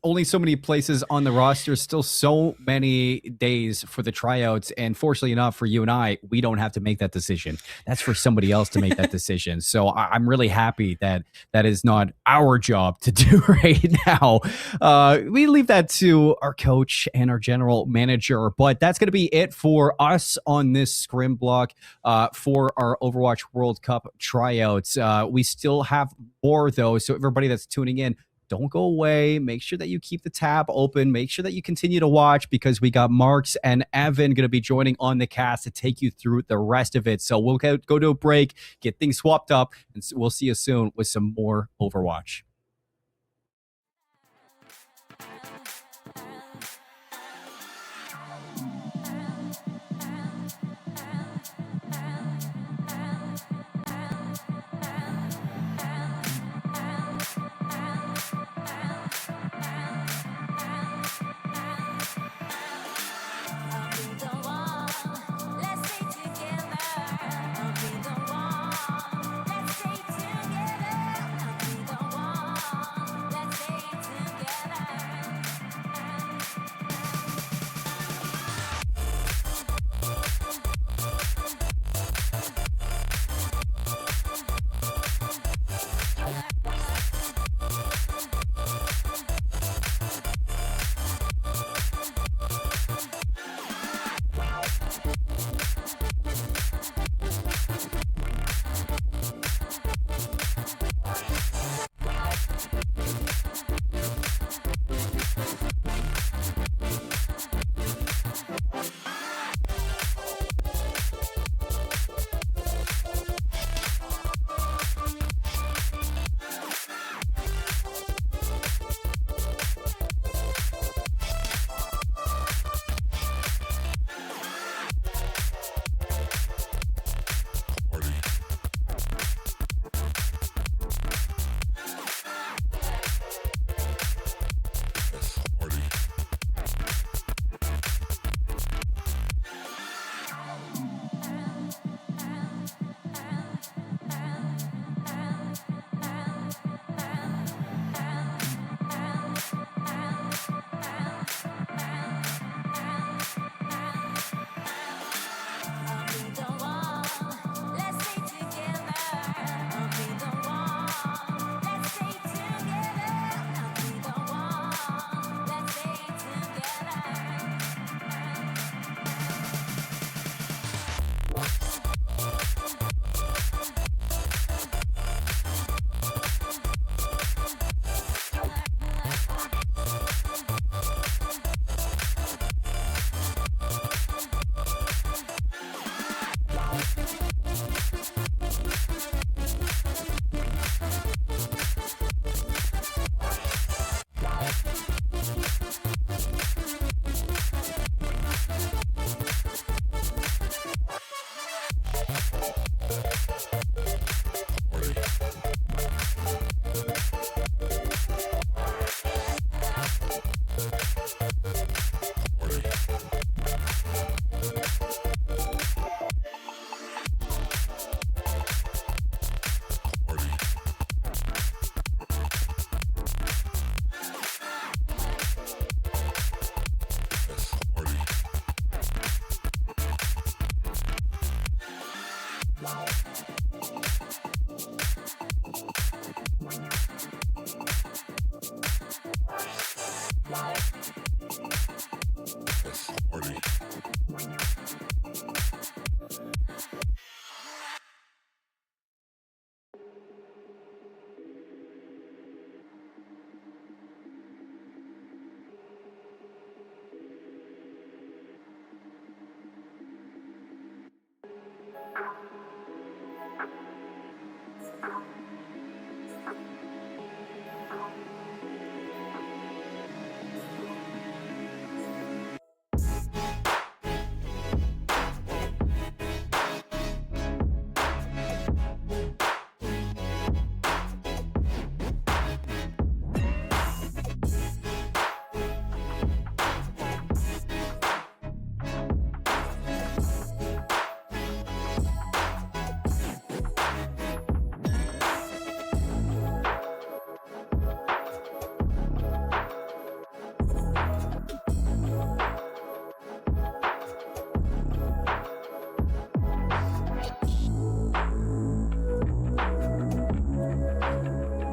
Only so many places on the roster, still so many days for the tryouts. And fortunately enough for you and I, we don't have to make that decision. That's for somebody else to make that decision. So I'm really happy that that is not our job to do right now. We leave that to our coach and our general manager. But that's going to be it for us on this scrim block for our Overwatch World Cup tryouts. We still have more though, so everybody that's tuning in, don't go away. Make sure that you keep the tab open. Make sure that you continue to watch because we got Marks and Evan going to be joining on the cast to take you through the rest of it. So we'll go to a break, get things swapped up, and we'll see you soon with some more Overwatch.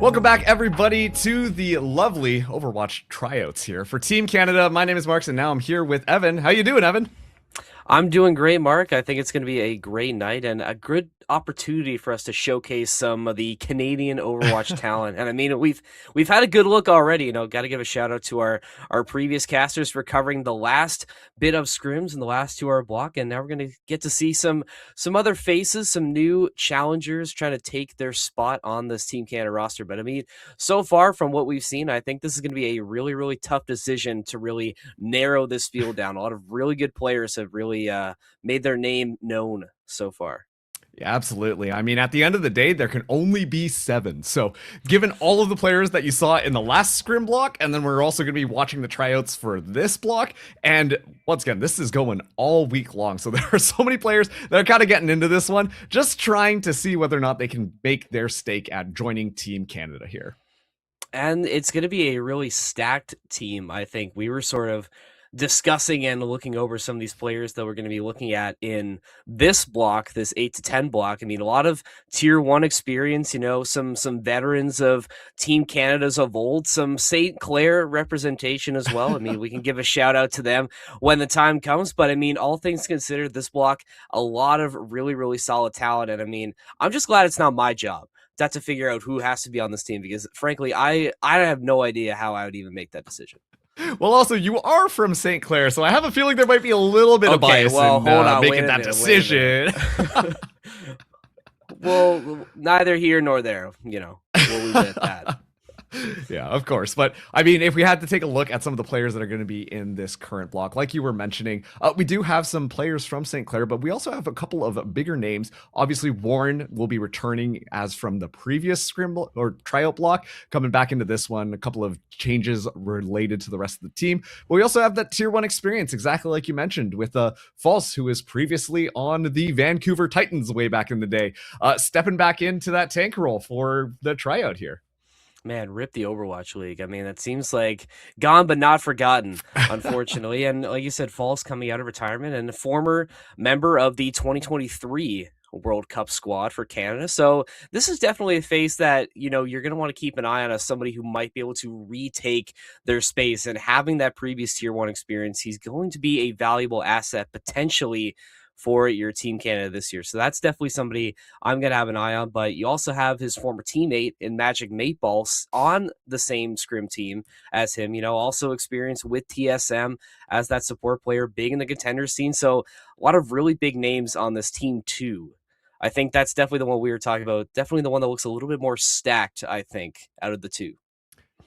Welcome back, everybody, to the lovely Overwatch tryouts here for Team Canada. My name is Marks, and now I'm here with Evan. How you doing, Evan? I'm doing great, Mark. I think it's going to be a great night and a good opportunity for us to showcase some of the Canadian Overwatch talent. And I mean, we've had a good look already. You know, got to give a shout out to our previous casters for covering the last bit of scrims in the last 2-hour block, and now we're going to get to see some other faces, some new challengers trying to take their spot on this Team Canada roster. But I mean, so far from what we've seen, I think this is going to be a really, really tough decision to really narrow this field down. A lot of really good players have really made their name known so far. Yeah, absolutely. I mean, at the end of the day, there can only be 7. So given all of the players that you saw in the last scrim block, and then we're also going to be watching the tryouts for this block. And once again, this is going all week long. So there are so many players that are kind of getting into this one, just trying to see whether or not they can make their stake at joining Team Canada here. And it's going to be a really stacked team, I think. We were sort of discussing and looking over some of these players that we're going to be looking at in this block, this 8 to 10 block. I mean, a lot of tier 1 experience, you know, some veterans of Team Canada's of old, some St. Clair representation as well. I mean, we can give a shout out to them when the time comes, but I mean, all things considered, this block, a lot of really, really solid talent. And I mean, I'm just glad it's not my job to figure out who has to be on this team, because frankly, I have no idea how I would even make that decision. Well, also, you are from St. Clair, so I have a feeling there might be a little bit of bias in making that decision. Well, neither here nor there, you know. We'll leave it at that. Yeah, of course. But I mean, if we had to take a look at some of the players that are going to be in this current block, like you were mentioning, we do have some players from St. Clair, but we also have a couple of bigger names. Obviously, Warren will be returning as from the previous scrim or tryout block, coming back into this one. A couple of changes related to the rest of the team. But we also have that tier 1 experience, exactly like you mentioned, with False, who was previously on the Vancouver Titans way back in the day, stepping back into that tank role for the tryout here. Man, rip the Overwatch League. I mean, that seems like gone but not forgotten, unfortunately. And like you said, Falls coming out of retirement and a former member of the 2023 World Cup squad for Canada. So this is definitely a face that, you know, you're going to want to keep an eye on as somebody who might be able to retake their space. And having that previous tier 1 experience, he's going to be a valuable asset potentially for your Team Canada this year. So that's definitely somebody I'm going to have an eye on. But you also have his former teammate in Magic Mateballs on the same scrim team as him, you know, also experience with TSM as that support player, big in the contender scene. So a lot of really big names on this team too. I think that's definitely the one we were talking about. Definitely the one that looks a little bit more stacked, I think, out of the two.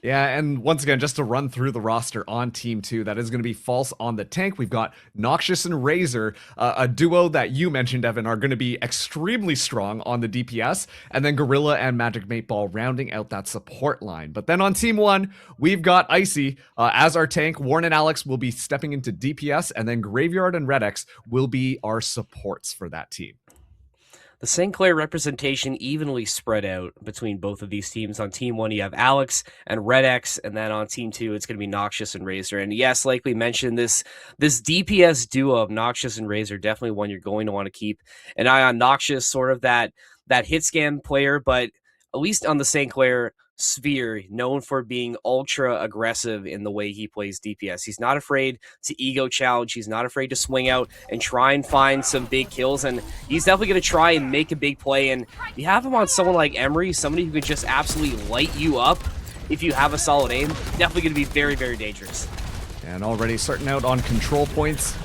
Yeah, and once again, just to run through the roster on Team 2, that is going to be False on the tank. We've got Noxious and Razor, a duo that you mentioned, Evan, are going to be extremely strong on the DPS, and then Gorilla and Magic Mateball rounding out that support line. But then on Team 1, we've got Icy as our tank. Warren and Alex will be stepping into DPS, and then Graveyard and Red X will be our supports for that team. The St. Clair representation evenly spread out between both of these teams. On Team 1, you have Alex and Red X, and then on Team 2, it's going to be Noxious and Razor. And yes, like we mentioned, this DPS duo of Noxious and Razor, definitely one you're going to want to keep an eye on. Noxious, sort of that hit scan player, but at least on the St. Clair sphere, known for being ultra aggressive in the way he plays DPS. He's not afraid to ego challenge. He's not afraid to swing out and try and find some big kills, and he's definitely going to try and make a big play. And you have him on someone like Emery, somebody who could just absolutely light you up if you have a solid aim. Definitely going to be very, very dangerous. And already starting out on control points.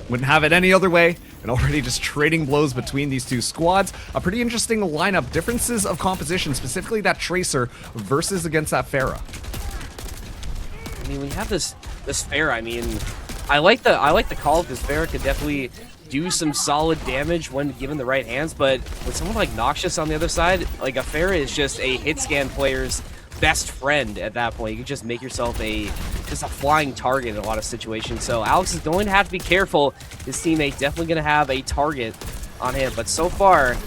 Wouldn't have it any other way. and already just trading blows between these two squads. A pretty interesting lineup. Differences of composition, specifically that Tracer versus against that Pharah. I mean, when you have this Pharah, I mean, I like the call because Pharah could definitely do some solid damage when given the right hands, but with someone like Noxious on the other side, like a Pharah is just a hit scan player's best friend at that point. You can just make yourself just a flying target in a lot of situations. So Alex is going to have to be careful. His teammate definitely going to have a target on him, but so far,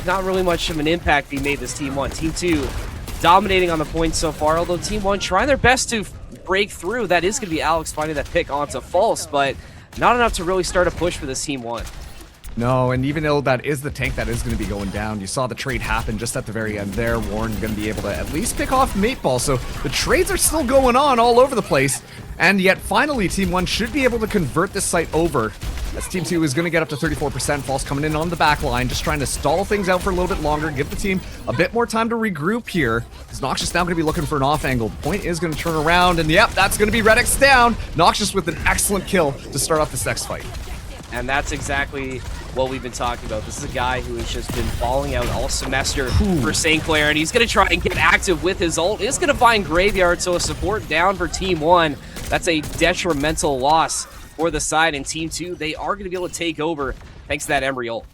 not really much of an impact being made this Team 1. Team 2 dominating on the points so far, although Team 1 trying their best to break through. That is going to be Alex finding that pick onto False, but not enough to really start a push for this Team 1. No, and even though that is the tank that is going to be going down, you saw the trade happen just at the very end there. Warren going to be able to at least pick off Mateball, so the trades are still going on all over the place. And yet, finally, Team 1 should be able to convert this site over, as Team 2 is going to get up to 34%. False coming in on the back line, just trying to stall things out for a little bit longer, give the team a bit more time to regroup here. As Noxious now going to be looking for an off angle. Point is going to turn around, and yep, that's going to be Redix down. Noxious with an excellent kill to start off this next fight. And that's exactly what we've been talking about. This is a guy who has just been balling out all semester for St. Clair, and he's going to try and get active with his ult. Is going to find Graveyard, so a support down for Team 1. That's a detrimental loss for the side, and Team 2, they are going to be able to take over thanks to that Embry ult.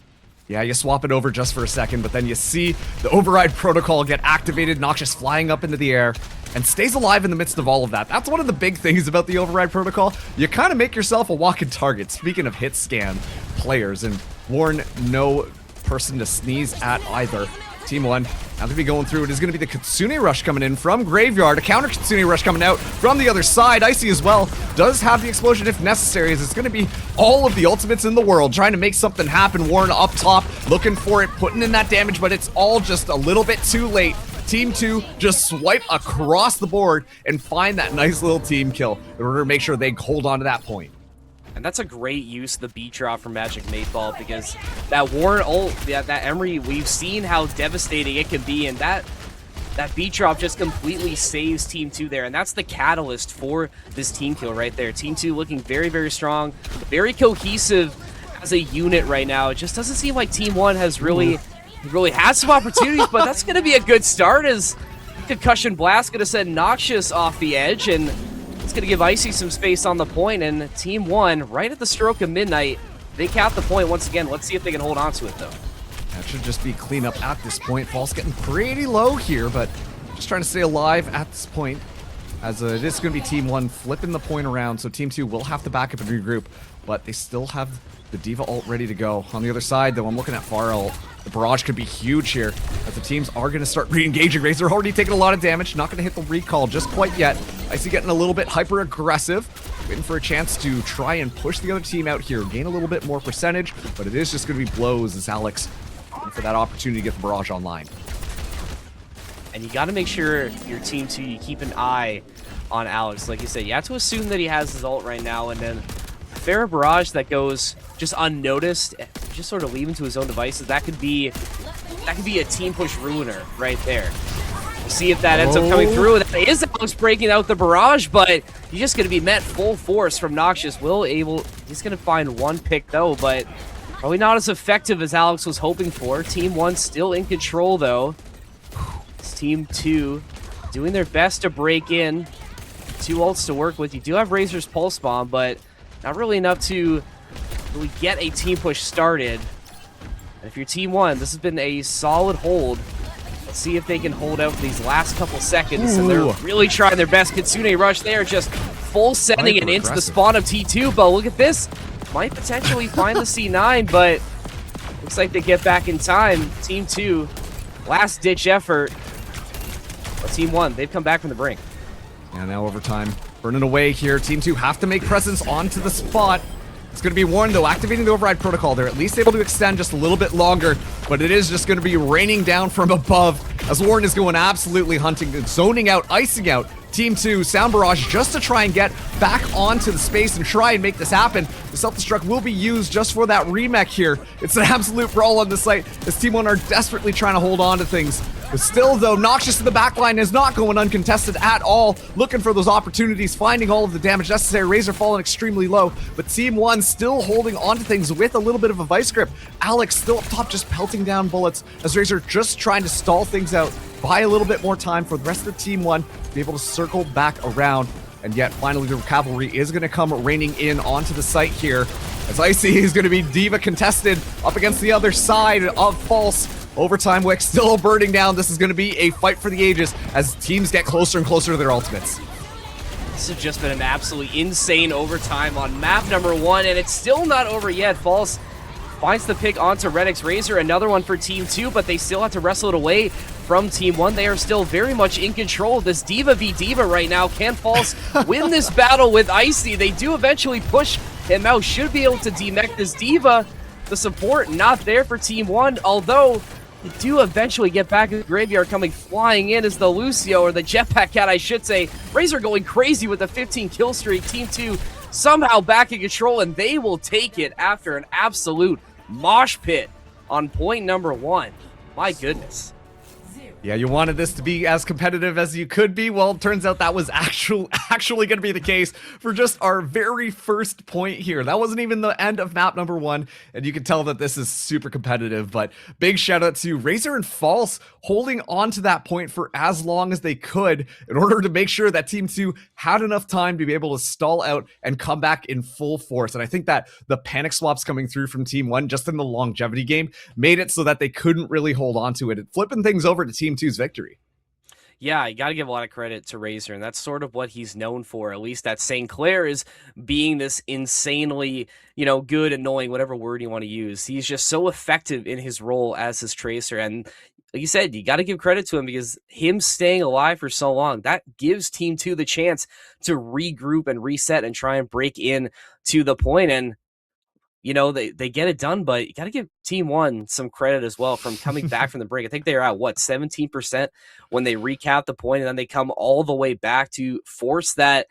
Yeah, you swap it over just for a second, but then you see the override protocol get activated, Noxious flying up into the air, and stays alive in the midst of all of that. That's one of the big things about the override protocol. You kind of make yourself a walking target. Speaking of hit scan players, and Warren, no person to sneeze at either. Team 1, now going to be going through. It is going to be the Kitsune Rush coming in from Graveyard. A counter Kitsune Rush coming out from the other side. Icy as well does have the explosion if necessary, as it's going to be all of the ultimates in the world trying to make something happen. Warren up top, looking for it, putting in that damage, but it's all just a little bit too late. Team 2 just swipe across the board and find that nice little team kill in order to make sure they hold on to that point. And that's a great use of the beat drop from Magic Mateball, because that Warren ult, that Emery, we've seen how devastating it can be, and that beat drop just completely saves Team 2 there, and that's the catalyst for this team kill right there. Team 2 looking very, very strong, very cohesive as a unit right now. It just doesn't seem like Team 1 has really had some opportunities, but that's going to be a good start, as Concussion Blast going to send Noxious off the edge, and it's going to give Icy some space on the point, and Team 1, right at the stroke of midnight, they cap the point once again. Let's see if they can hold on to it, though. That should just be cleanup at this point. False getting pretty low here, but just trying to stay alive at this point, as it is going to be Team 1 flipping the point around, so Team 2 will have to back up and regroup, but they still have the Diva ult ready to go. On the other side, though, I'm looking at Pharah ult. The barrage could be huge here, as the teams are going to start re-engaging. Razor already taking a lot of damage, not going to hit the recall just quite yet. Icy getting a little bit hyper-aggressive, waiting for a chance to try and push the other team out here, gain a little bit more percentage, but it is just going to be blows as Alex looking for that opportunity to get the barrage online. And you got to make sure your Team 2, you keep an eye on Alex. Like you said, you have to assume that he has his ult right now, and then Pharah barrage that goes just unnoticed, just sort of leaving to his own devices, that could be a team push ruiner right there. We'll see if that ends up coming through. That is Alex breaking out the barrage, but he's just going to be met full force from Noxious. He's going to find one pick though, but probably not as effective as Alex was hoping for. Team 1 still in control though. It's Team 2 doing their best to break in. 2 ults to work with. You do have Razor's Pulse Bomb, but not really enough to really get a team push started. And if you're Team 1, this has been a solid hold. Let's see if they can hold out for these last couple seconds. And they're really trying their best. Kitsune Rush there, just full sending it into the spawn of T2. But look at this. Might potentially find the C9, but looks like they get back in time. Team 2, last ditch effort. But Team 1, they've come back from the brink. And now overtime burning away here. Team 2 have to make presence onto the spot. It's going to be Warren, though, activating the override protocol. They're at least able to extend just a little bit longer, but it is just going to be raining down from above as Warren is going absolutely hunting, zoning out, icing out Team 2, Sound Barrage, just to try and get back onto the space and try and make this happen. The self-destruct will be used just for that remech here. It's an absolute brawl on the site as Team 1 are desperately trying to hold on to things. But still, though, Noxious in the backline is not going uncontested at all. Looking for those opportunities, finding all of the damage necessary. Razor falling extremely low, but Team 1 still holding on to things with a little bit of a vice grip. Alex still up top, just pelting down bullets as Razor just trying to stall things out, buy a little bit more time for the rest of Team 1 to be able to circle back around. And yet, finally, the cavalry is going to come raining in onto the site here. As Icy is going to be D.Va contested up against the other side of False. Overtime Wick still burning down. This is going to be a fight for the ages as teams get closer and closer to their ultimates. This has just been an absolutely insane overtime on map number 1, and it's still not over yet. False finds the pick onto Redix Razor, another one for Team 2, but they still have to wrestle it away from Team 1. They are still very much in control of this D.Va v D.Va right now. Can False win this battle with Icy? They do eventually push him out, should be able to demech this D.Va. The support not there for Team 1, although they do eventually get back in the graveyard. Coming flying in is the Lucio, or the Jetpack Cat, I should say. Razor going crazy with a 15 kill streak. Team 2 somehow back in control, and they will take it after an absolute mosh pit on point number 1. My goodness. Yeah, you wanted this to be as competitive as you could be. Well, it turns out that was actually going to be the case for just our very first point here. That wasn't even the end of map number 1, and you can tell that this is super competitive. But big shout out to Razor and False holding on to that point for as long as they could in order to make sure that Team 2 had enough time to be able to stall out and come back in full force. And I think that the panic swaps coming through from Team 1 just in the longevity game made it so that they couldn't really hold on to it. Flipping things over to Team 2's victory. Yeah, you got to give a lot of credit to Razor, and that's sort of what he's known for, at least at St. Clair, is being this insanely, good, annoying, whatever word you want to use. He's just so effective in his role as his Tracer, and like you said, you got to give credit to him because him staying alive for so long, that gives Team 2 the chance to regroup and reset and try and break in to the point, and they get it done, but you got to give Team 1 some credit as well from coming back from the break. I think they are at, 17% when they recap the point, and then they come all the way back to force that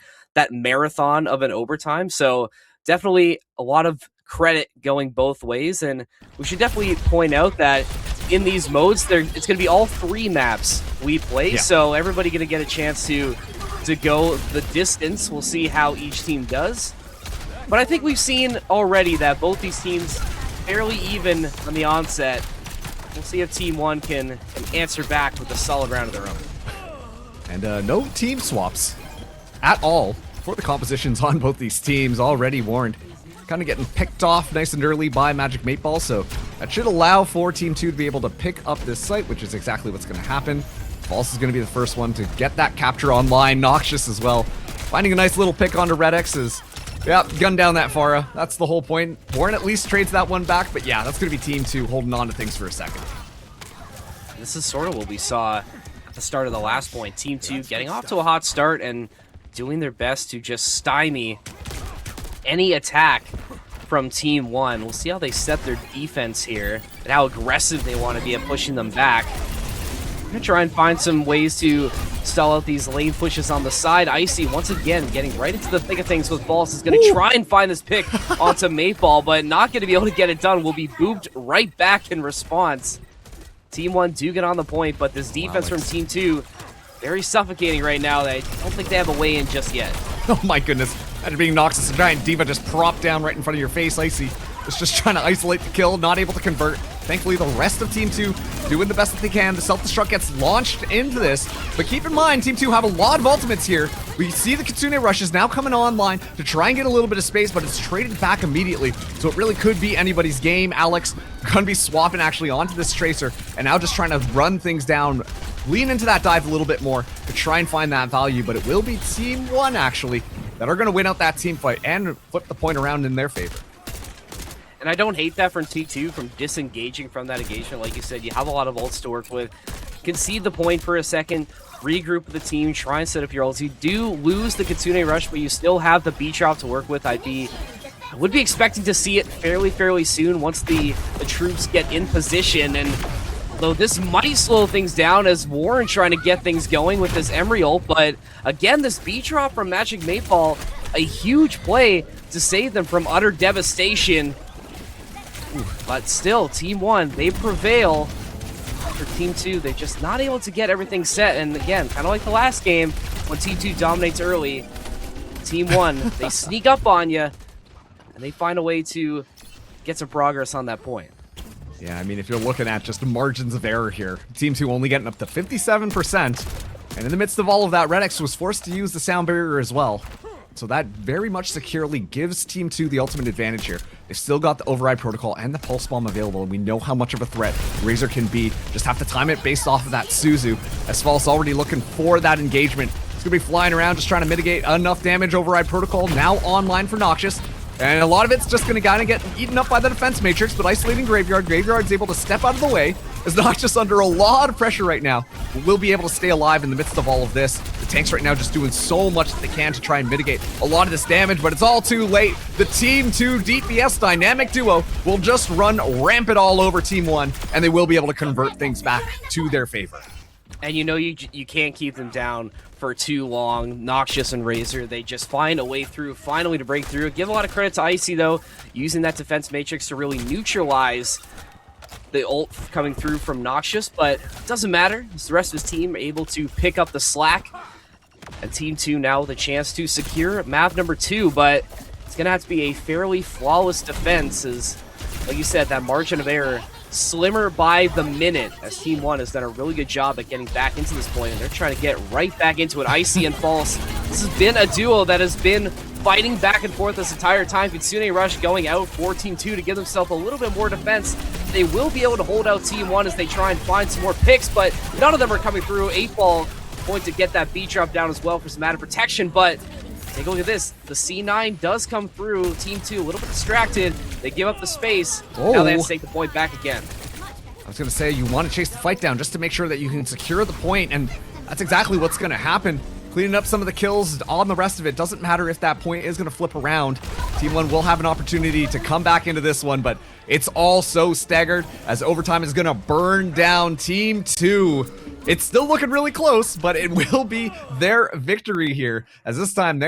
marathon of an overtime. So definitely a lot of credit going both ways, and we should definitely point out that in these modes, it's going to be all 3 maps we play, so everybody going to get a chance to go the distance. We'll see how each team does. But I think we've seen already that both these teams fairly even on the onset. We'll see if Team 1 can answer back with a solid round of their own. And no team swaps at all for the compositions on both these teams. Already warned. Kind of getting picked off nice and early by Magic 8-Ball, so that should allow for Team 2 to be able to pick up this site, which is exactly what's going to happen. False is going to be the first one to get that capture online. Noxious as well. Finding a nice little pick onto Redx is... Yep, gun down that Pharah. That's the whole point. Warren at least trades that one back, but yeah, that's going to be Team 2 holding on to things for a second. This is sort of what we saw at the start of the last point. Team 2 getting off to a hot start and doing their best to just stymie any attack from Team 1. We'll see how they set their defense here and how aggressive they want to be at pushing them back. I'm going to try and find some ways to stall out these lane pushes on the side. Icy, once again, getting right into the thick of things with False, is going to try and find this pick onto 8-Ball, but not going to be able to get it done. Will be booped right back in response. Team 1 do get on the point, but this defense from Team 2, very suffocating right now. I don't think they have a way in just yet. Oh my goodness. After being Noxus, a giant D.Va just propped down right in front of your face. Icy is just trying to isolate the kill, not able to convert. Thankfully, the rest of Team 2 doing the best that they can. The self-destruct gets launched into this, but keep in mind, Team 2 have a lot of ultimates here. We see the Kitsune rushes now coming online to try and get a little bit of space, but it's traded back immediately, so it really could be anybody's game. Alex gonna be swapping actually onto this Tracer, and now just trying to run things down, lean into that dive a little bit more to try and find that value, but it will be Team 1 actually that are gonna win out that team fight and flip the point around in their favor. And I don't hate that from T2, from disengaging from that engagement. Like you said, you have a lot of ults to work with. Concede the point for a second, regroup with the team, try and set up your ults. You do lose the Kitsune Rush, but you still have the beach drop to work with. I would be expecting to see it fairly soon once the troops get in position. And though this might slow things down as Warren trying to get things going with this Emery ult, but again, this beach drop from Magic 8-Ball, a huge play to save them from utter devastation. But still, Team 1, they prevail. for Team 2, they're just not able to get everything set. And again, kind of like the last game, when Team 2 dominates early, Team 1, they sneak up on you, and they find a way to get some progress on that point. Yeah, I mean, if you're looking at just margins of error here, Team 2 only getting up to 57%. And in the midst of all of that, Red X was forced to use the sound barrier as well. So that very much securely gives Team 2 the ultimate advantage here. They've still got the override protocol and the pulse bomb available, and we know how much of a threat Razor can be. Just have to time it based off of that Suzu. As False already looking for that engagement. He's gonna be flying around just trying to mitigate enough damage. Override protocol now online for Noxious. And a lot of it's just going to kind of get eaten up by the defense matrix, but isolating Graveyard. Graveyard's able to step out of the way. Is Noxious under a lot of pressure right now. Will be able to stay alive in the midst of all of this. The tanks right now just doing so much that they can to try and mitigate a lot of this damage, but it's all too late. The Team 2 DPS dynamic duo will just run rampant all over Team 1, and they will be able to convert things back to their favor. And you know you can't keep them down for too long. Noxious and Razor, they just find a way through, finally to break through. Give a lot of credit to Icy, though, using that defense matrix to really neutralize the ult coming through from Noxious, but it doesn't matter. The rest of his team are able to pick up the slack. And Team 2 now with a chance to secure map number 2, but it's going to have to be a fairly flawless defense as, like you said, that margin of error slimmer by the minute, as Team 1 has done a really good job at getting back into this point, and they're trying to get right back into it. Icy and False, this has been a duo that has been fighting back and forth this entire time. Kitsune Rush going out for Team 2 to give themselves a little bit more defense. They will be able to hold out Team 1 as they try and find some more picks, but none of them are coming through. 8-Ball going to get that B drop down as well for some added protection, but take a look at this. The C9 does come through. Team 2 a little bit distracted. They give up the space. Now they have to take the point back again. I was going to say, you want to chase the fight down just to make sure that you can secure the point, and that's exactly what's going to happen. Cleaning up some of the kills on the rest of it. Doesn't matter if that point is going to flip around. Team 1 will have an opportunity to come back into this one, but it's all so staggered as overtime is going to burn down Team 2. It's still looking really close, but it will be their victory here. As this time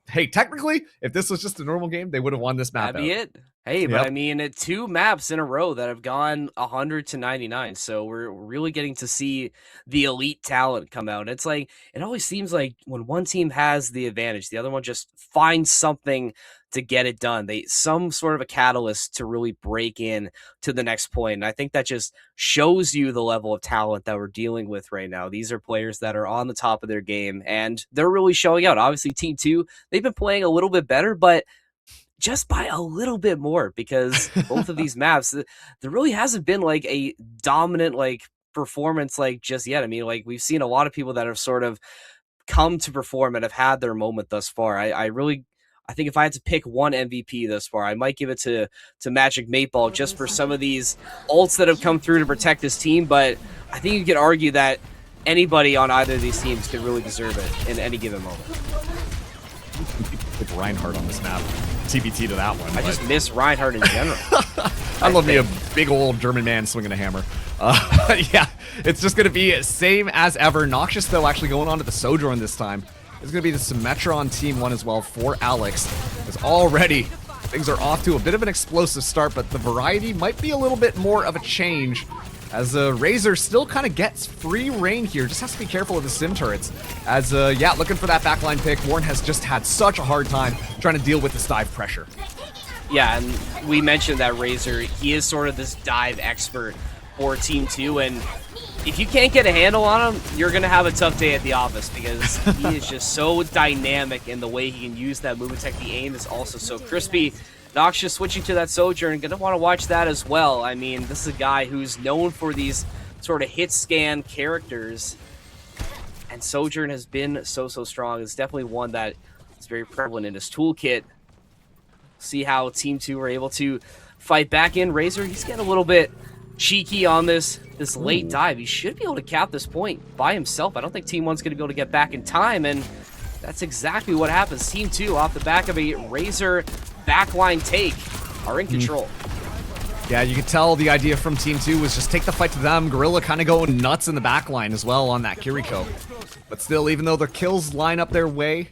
hey, technically, if this was just a normal game, they would have won this map. That'd be it. Hey, but I mean, 2 maps in a row that have gone 100 to 99. So we're really getting to see the elite talent come out. It's like, it always seems like when one team has the advantage, the other one just finds something to get it done. Some sort of a catalyst to really break in to the next point. And I think that just shows you the level of talent that we're dealing with right now. These are players that are on the top of their game, and they're really showing out. Obviously, Team 2, they've been playing a little bit better, but just by a little bit more, because both of these maps, there really hasn't been like a dominant performance just yet. I mean, we've seen a lot of people that have sort of come to perform and have had their moment thus far. I think if I had to pick one MVP thus far, I might give it to Magic Mateball just for some of these ults that have come through to protect his team. But I think you could argue that anybody on either of these teams could really deserve it in any given moment. With Reinhardt on this map. TBT to that one. I just miss Reinhardt in general. I love me a big old German man swinging a hammer. Yeah, it's just going to be same as ever. Noxious, though, actually going on to the Sojourn this time. It's going to be the Symmetra on Team 1 as well for Alex. Because already things are off to a bit of an explosive start, but the variety might be a little bit more of a change. As Razor still kind of gets free reign here. Just has to be careful of the sim turrets. As, yeah, looking for that backline pick. Warren has just had such a hard time trying to deal with this dive pressure. Yeah, and we mentioned that Razor, he is sort of this dive expert for Team 2, and if you can't get a handle on him, you're going to have a tough day at the office, because he is just so dynamic in the way he can use that movement tech. The aim is also so crispy. Noxious switching to that Sojourn, going to want to watch that as well. I mean, this is a guy who's known for these sort of hit scan characters, and Sojourn has been so strong. It's definitely one that is very prevalent in his toolkit. See how Team 2 are able to fight back in. Razor, he's getting a little bit cheeky on this late dive. He should be able to cap this point by himself. I don't think Team 1's going to be able to get back in time, and that's exactly what happens. Team 2, off the back of a Razor backline take, are in control. Yeah, you could tell the idea from Team 2 was just take the fight to them. Gorilla kind of going nuts in the backline as well on that Kiriko. But still, even though their kills line up their way,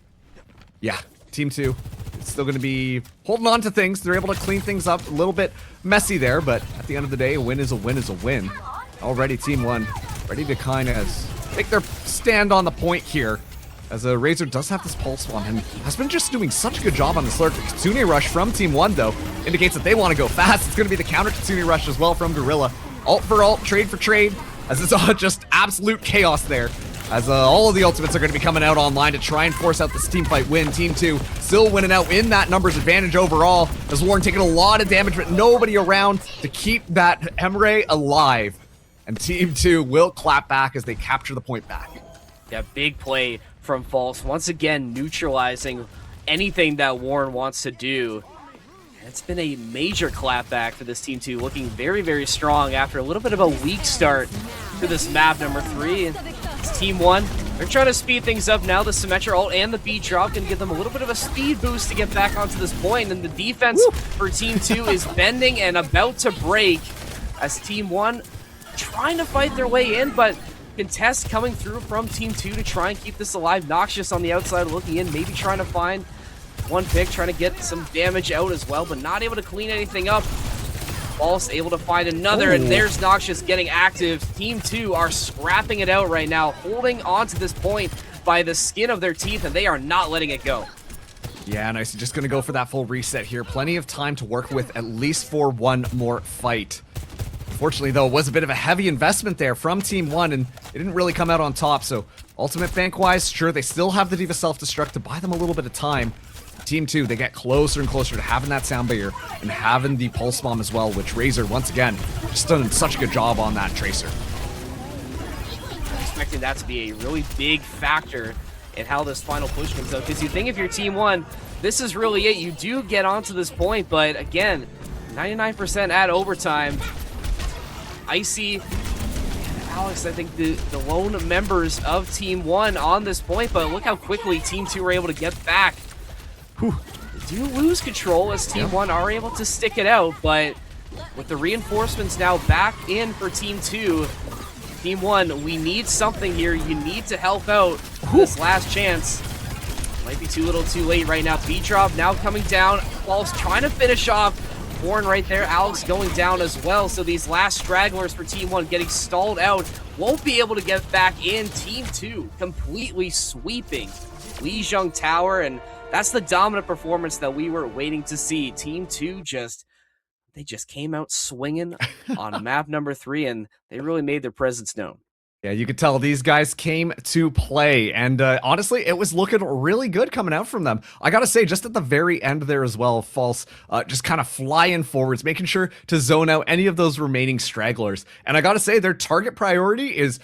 yeah, Team 2 is still going to be holding on to things. They're able to clean things up a little bit messy there, but at the end of the day, a win is a win is a win. Already Team 1 ready to kind of take their stand on the point here. As Razor does have this pulse bomb and has been just doing such a good job on this alert. The Kitsune Rush from Team 1, though, indicates that they want to go fast. It's going to be the counter Kitsune Rush as well from Gorilla. Ult for ult, trade for trade, as it's all just absolute chaos there. As all of the ultimates are going to be coming out online to try and force out this team fight win. Team 2 still winning out in that numbers advantage overall, as Warren taking a lot of damage, but nobody around to keep that Emre alive. And Team 2 will clap back as they capture the point back. Yeah, big play from False, once again neutralizing anything that Warren wants to do. And it's been a major clapback for this Team 2, looking very, very strong after a little bit of a weak start to this map number 3. And it's Team 1. They're trying to speed things up now. The Symmetra ult and the beat drop can give them a little bit of a speed boost to get back onto this point. And the defense for Team 2 is bending and about to break as Team 1 trying to fight their way in, but contest coming through from Team 2 to try and keep this alive. Noxious on the outside looking in, maybe trying to find one pick, trying to get some damage out as well, but not able to clean anything up. False able to find another, and there's Noxious getting active. Team 2 are scrapping it out right now, holding on to this point by the skin of their teeth, and they are not letting it go. Yeah, nice. Just going to go for that full reset here. Plenty of time to work with, at least for one more fight. Unfortunately, though, it was a bit of a heavy investment there from Team 1, and it didn't really come out on top. So, ultimate bank-wise, sure, they still have the D.Va self-destruct to buy them a little bit of time. Team 2, they get closer and closer to having that sound barrier and having the pulse bomb as well, which Razor, once again, just done such a good job on that Tracer. Expecting that to be a really big factor in how this final push comes out, because you think if you're Team 1, this is really it. You do get onto this point, but again, 99% at overtime. Icy and Alex, I think the lone members of Team 1 on this point, but look how quickly Team 2 were able to get back. Whew. They do lose control as Team 1 are able to stick it out, but with the reinforcements now back in for Team 2, Team 1, we need something here. You need to help out this last chance. Might be too little too late right now. B-Drop now coming down. False trying to finish off Warren right there. Alex going down as well. So these last stragglers for Team 1 getting stalled out. Won't be able to get back in. Team 2 completely sweeping Lijiang Tower. And that's the dominant performance that we were waiting to see. Team 2 they just came out swinging on map number 3, and they really made their presence known. Yeah, you could tell these guys came to play, and honestly, it was looking really good coming out from them. I gotta say, just at the very end there as well, False just kind of flying forwards, making sure to zone out any of those remaining stragglers. And I gotta say, their target priority is,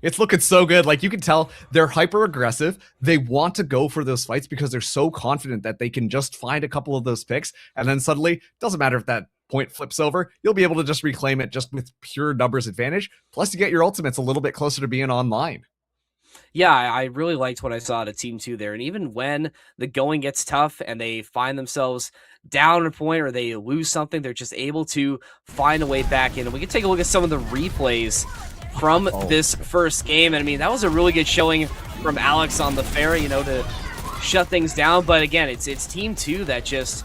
it's looking so good. Like, you can tell they're hyper aggressive. They want to go for those fights because they're so confident that they can just find a couple of those picks, and then suddenly, doesn't matter if that point flips over, you'll be able to just reclaim it just with pure numbers advantage. Plus, you get your ultimates a little bit closer to being online. Yeah, I really liked what I saw to Team 2 there. And even when the going gets tough and they find themselves down a point or they lose something, they're just able to find a way back in. And we can take a look at some of the replays from this first game. And I mean, that was a really good showing from Alex on the ferry, to shut things down. But again, it's Team 2 that just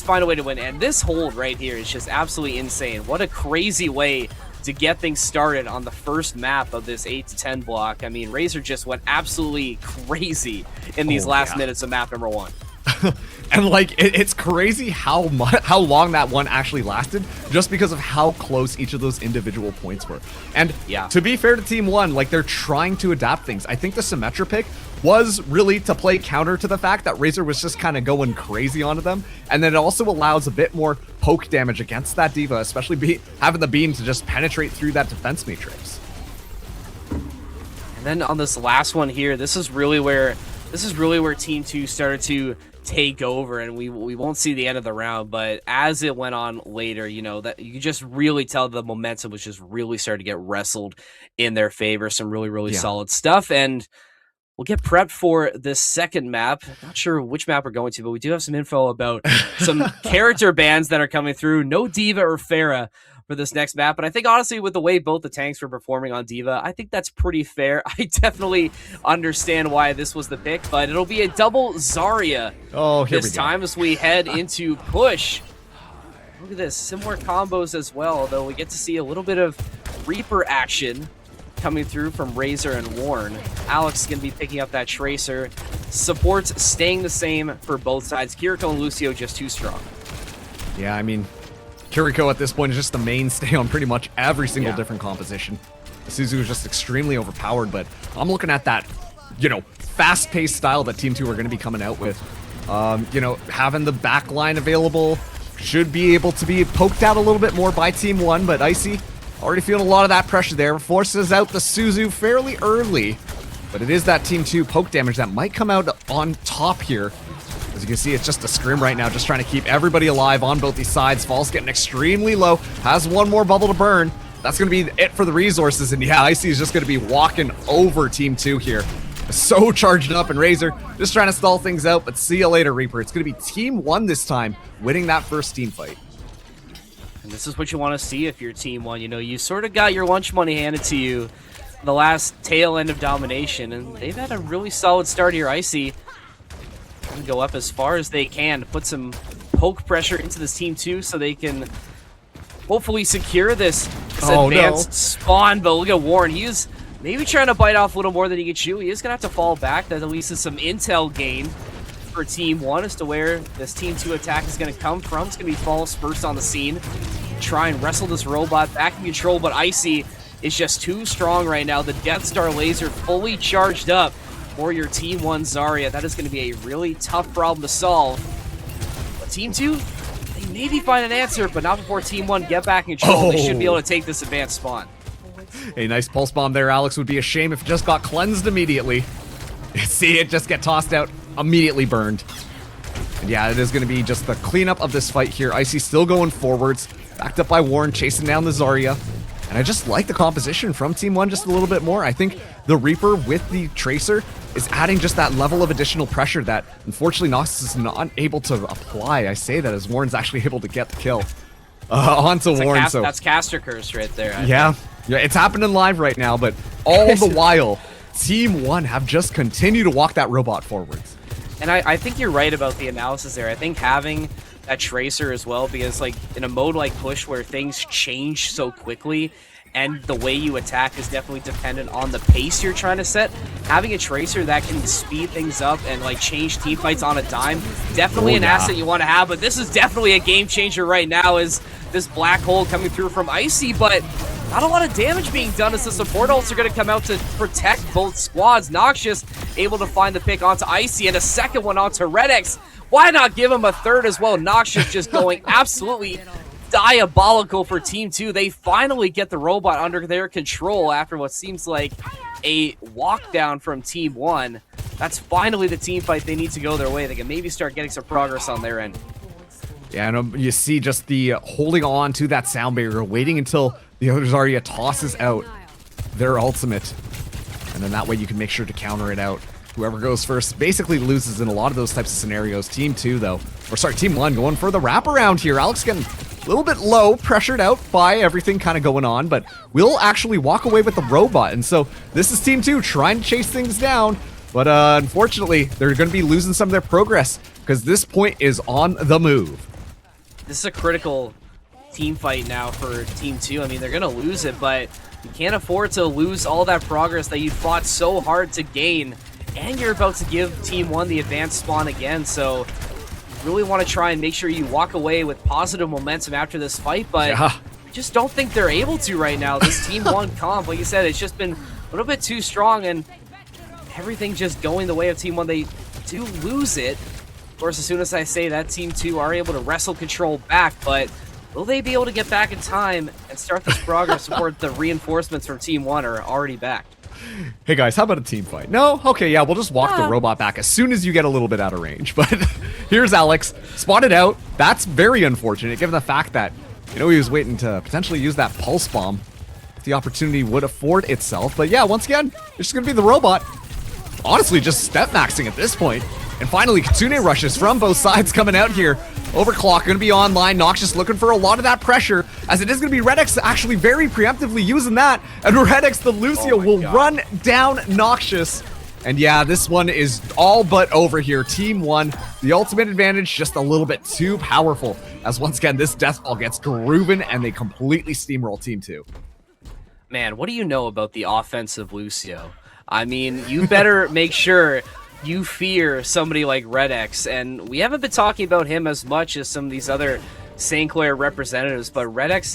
find a way to win. And this hold right here is just absolutely insane. What a crazy way to get things started on the first map of this 8 to 10 block. I mean, Razor just went absolutely crazy in these last minutes of map number 1. And like, it's crazy how long that one actually lasted, just because of how close each of those individual points were. And to be fair to Team 1, like, they're trying to adapt things. I think the Symmetra pick was really to play counter to the fact that Razor was just kind of going crazy onto them, and then it also allows a bit more poke damage against that D.Va, especially having the beam to just penetrate through that defense matrix. And then on this last one here, this is really where Team 2 started to take over, and we won't see the end of the round, but as it went on later, that you just really tell the momentum was just really starting to get wrestled in their favor. Some really solid stuff, and we'll get prepped for this second map. I'm not sure which map we're going to, but we do have some info about some character bans that are coming through. No D.Va or Pharah for this next map, but I think honestly, with the way both the tanks were performing on D.Va, I think that's pretty fair. I definitely understand why this was the pick, but it'll be a double Zarya this time as we head into push. Look at this, similar combos as well, though we get to see a little bit of Reaper action coming through from Razor and Warren. Alex is going to be picking up that Tracer. Supports staying the same for both sides. Kiriko and Lucio just too strong. Yeah, I mean, Kiriko at this point is just the mainstay on pretty much every single different composition. Suzu is just extremely overpowered, but I'm looking at that, you know, fast-paced style that Team 2 are going to be coming out with. You know, having the back line available should be able to be poked out a little bit more by Team 1, but Icy already feeling a lot of that pressure there. Forces out the Suzu fairly early, but it is that Team 2 poke damage that might come out on top here. As you can see, it's just a scrim right now, just trying to keep everybody alive on both these sides. Fall's getting extremely low, has one more bubble to burn. That's going to be it for the resources, and yeah, Icy is just going to be walking over Team 2 here. So charged up, and Razor just trying to stall things out, but see you later, Reaper. It's going to be Team 1 this time, winning that first team fight. And this is what you want to see if you're Team 1. You know, you sort of got your lunch money handed to you the last tail end of domination, and they've had a really solid start here. Icy can go up as far as they can to put some poke pressure into this Team 2 so they can hopefully secure this advanced spawn. But look at Warren. He's maybe trying to bite off a little more than he can chew. He is going to have to fall back. That at least is some intel gain for Team 1 as to where this Team 2 attack is going to come from. It's going to be Falls first on the scene. Try and wrestle this robot back in control, but Icy is just too strong right now. The Death Star laser fully charged up for your Team 1 Zarya. That is going to be a really tough problem to solve. But Team 2, they maybe find an answer, but not before Team 1 get back in control. They should be able to take this advanced spawn. A nice pulse bomb there, Alex. Would be a shame if it just got cleansed immediately. See it just get tossed out, immediately burned. And yeah, it is going to be just the cleanup of this fight here. Icy still going forwards, backed up by Warren, chasing down the Zarya. And I just like the composition from Team 1 just a little bit more. I think the Reaper with the Tracer is adding just that level of additional pressure that, unfortunately, Nox is not able to apply. I say that as Warren's actually able to get the kill onto Warren. So that's caster curse right there. Yeah, it's happening live right now, but all the while, Team 1 have just continued to walk that robot forwards. And I think you're right about the analysis there. I think having that Tracer as well, because like in a mode like Push where things change so quickly and the way you attack is definitely dependent on the pace you're trying to set, having a Tracer that can speed things up and like change team fights on a dime, definitely an asset you want to have. But this is definitely a game changer right now, is this black hole coming through from Icy, but not a lot of damage being done as the support ults are going to come out to protect both squads. Noxious able to find the pick onto Icy and a second one onto Redx. Why not give him a third as well? Noxious just going absolutely diabolical for Team 2. They finally get the robot under their control after what seems like a walk down from Team 1. That's finally the team fight they need to go their way. They can maybe start getting some progress on their end. Yeah, and you see just the holding on to that sound barrier, waiting until the other Zarya tosses out their ultimate. And then that way you can make sure to counter it out. Whoever goes first basically loses in a lot of those types of scenarios. Team 2, though, or sorry, Team 1 going for the wraparound here. Alex getting a little bit low, pressured out by everything kind of going on, but will actually walk away with the robot. And so this is Team 2 trying to chase things down, but unfortunately, they're going to be losing some of their progress because this point is on the move. This is a critical team fight now for Team 2. I mean, they're going to lose it, but you can't afford to lose all that progress that you fought so hard to gain. And you're about to give Team 1 the advanced spawn again, so you really want to try and make sure you walk away with positive momentum after this fight, but I just don't think they're able to right now. This Team 1 comp, like you said, it's just been a little bit too strong, and everything just going the way of Team 1. They do lose it. Of course, as soon as I say that, Team 2 are able to wrestle control back, but will they be able to get back in time and start this progress before the reinforcements from Team 1 are already back? Hey guys, how about a team fight? No? Okay, yeah, we'll just walk the robot back as soon as you get a little bit out of range. But here's Alex, spotted out. That's very unfortunate, given the fact that, you know, he was waiting to potentially use that pulse bomb if the opportunity would afford itself. But yeah, once again, it's just going to be the robot. Honestly, just step maxing at this point. And finally, Kitsune rushes from both sides coming out here. Overclock going to be online. Noxious looking for a lot of that pressure, as it is going to be Redx actually very preemptively using that. And Redx, the Lucio, will run down Noxious. And yeah, this one is all but over here. Team 1, the ultimate advantage, just a little bit too powerful. As once again, this death ball gets grooving and they completely steamroll Team 2. Man, what do you know about the offensive Lucio? I mean, you better make sure you fear somebody like Red X, and we haven't been talking about him as much as some of these other St. Clair representatives, but Red X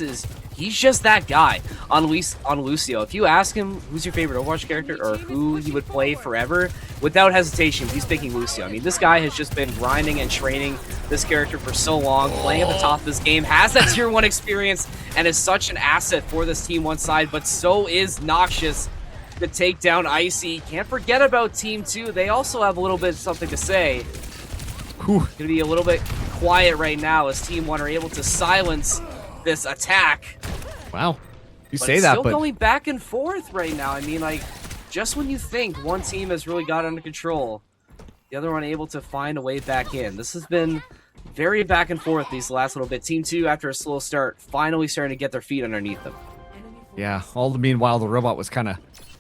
he's just that guy on Lucio. If you ask him who's your favorite Overwatch character or who he would play forever, without hesitation, he's picking Lucio. I mean, this guy has just been grinding and training this character for so long, playing at the top of this game, has that tier 1 experience, and is such an asset for this Team 1 side, but so is Noxious to take down Icy. Can't forget about Team 2. They also have a little bit something to say. Gonna be a little bit quiet right now as Team 1 are able to silence this attack. Wow. You But say it's that, still but going back and forth right now. I mean, like, just when you think one team has really got it under control, the other one able to find a way back in. This has been very back and forth these last little bit. Team 2, after a slow start, finally starting to get their feet underneath them. yeah, all the meanwhile, the robot was kind of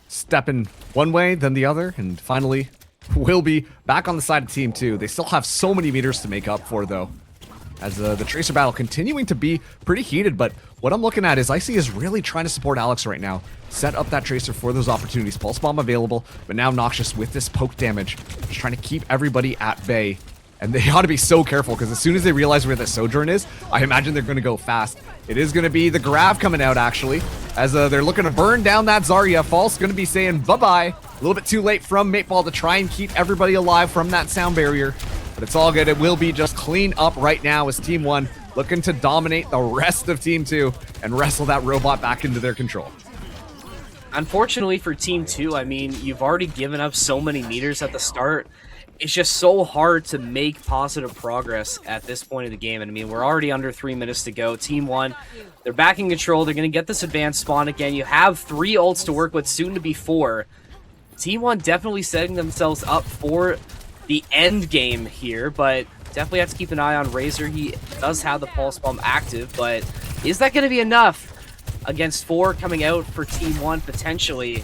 stepping one way, then the other, and finally will be back on the side of Team 2. They still have so many meters to make up for, though, as the Tracer battle continuing to be pretty heated. But what I'm looking at is Icy is really trying to support Alex right now. Set up that Tracer for those opportunities. Pulse Bomb available, but now Noxious with this poke damage. Just trying to keep everybody at bay. And they ought to be so careful, because as soon as they realize where the Sojourn is, I imagine they're going to go fast. It is going to be the Grav coming out, actually, as they're looking to burn down that Zarya. False going to be saying bye-bye. A little bit too late from Mateball to try and keep everybody alive from that sound barrier. But it's all good. It will be just clean up right now as Team 1 looking to dominate the rest of Team 2 and wrestle that robot back into their control. Unfortunately for Team 2, I mean, you've already given up so many meters at the start. It's just so hard to make positive progress at this point of the game. And I mean, we're already under 3 minutes to go. Team 1, they're back in control. They're going to get this advanced spawn again. You have 3 ults to work with, soon to be 4. Team 1 definitely setting themselves up for the end game here, but definitely have to keep an eye on Razor. He does have the Pulse Bomb active, but is that going to be enough against 4 coming out for Team 1 potentially?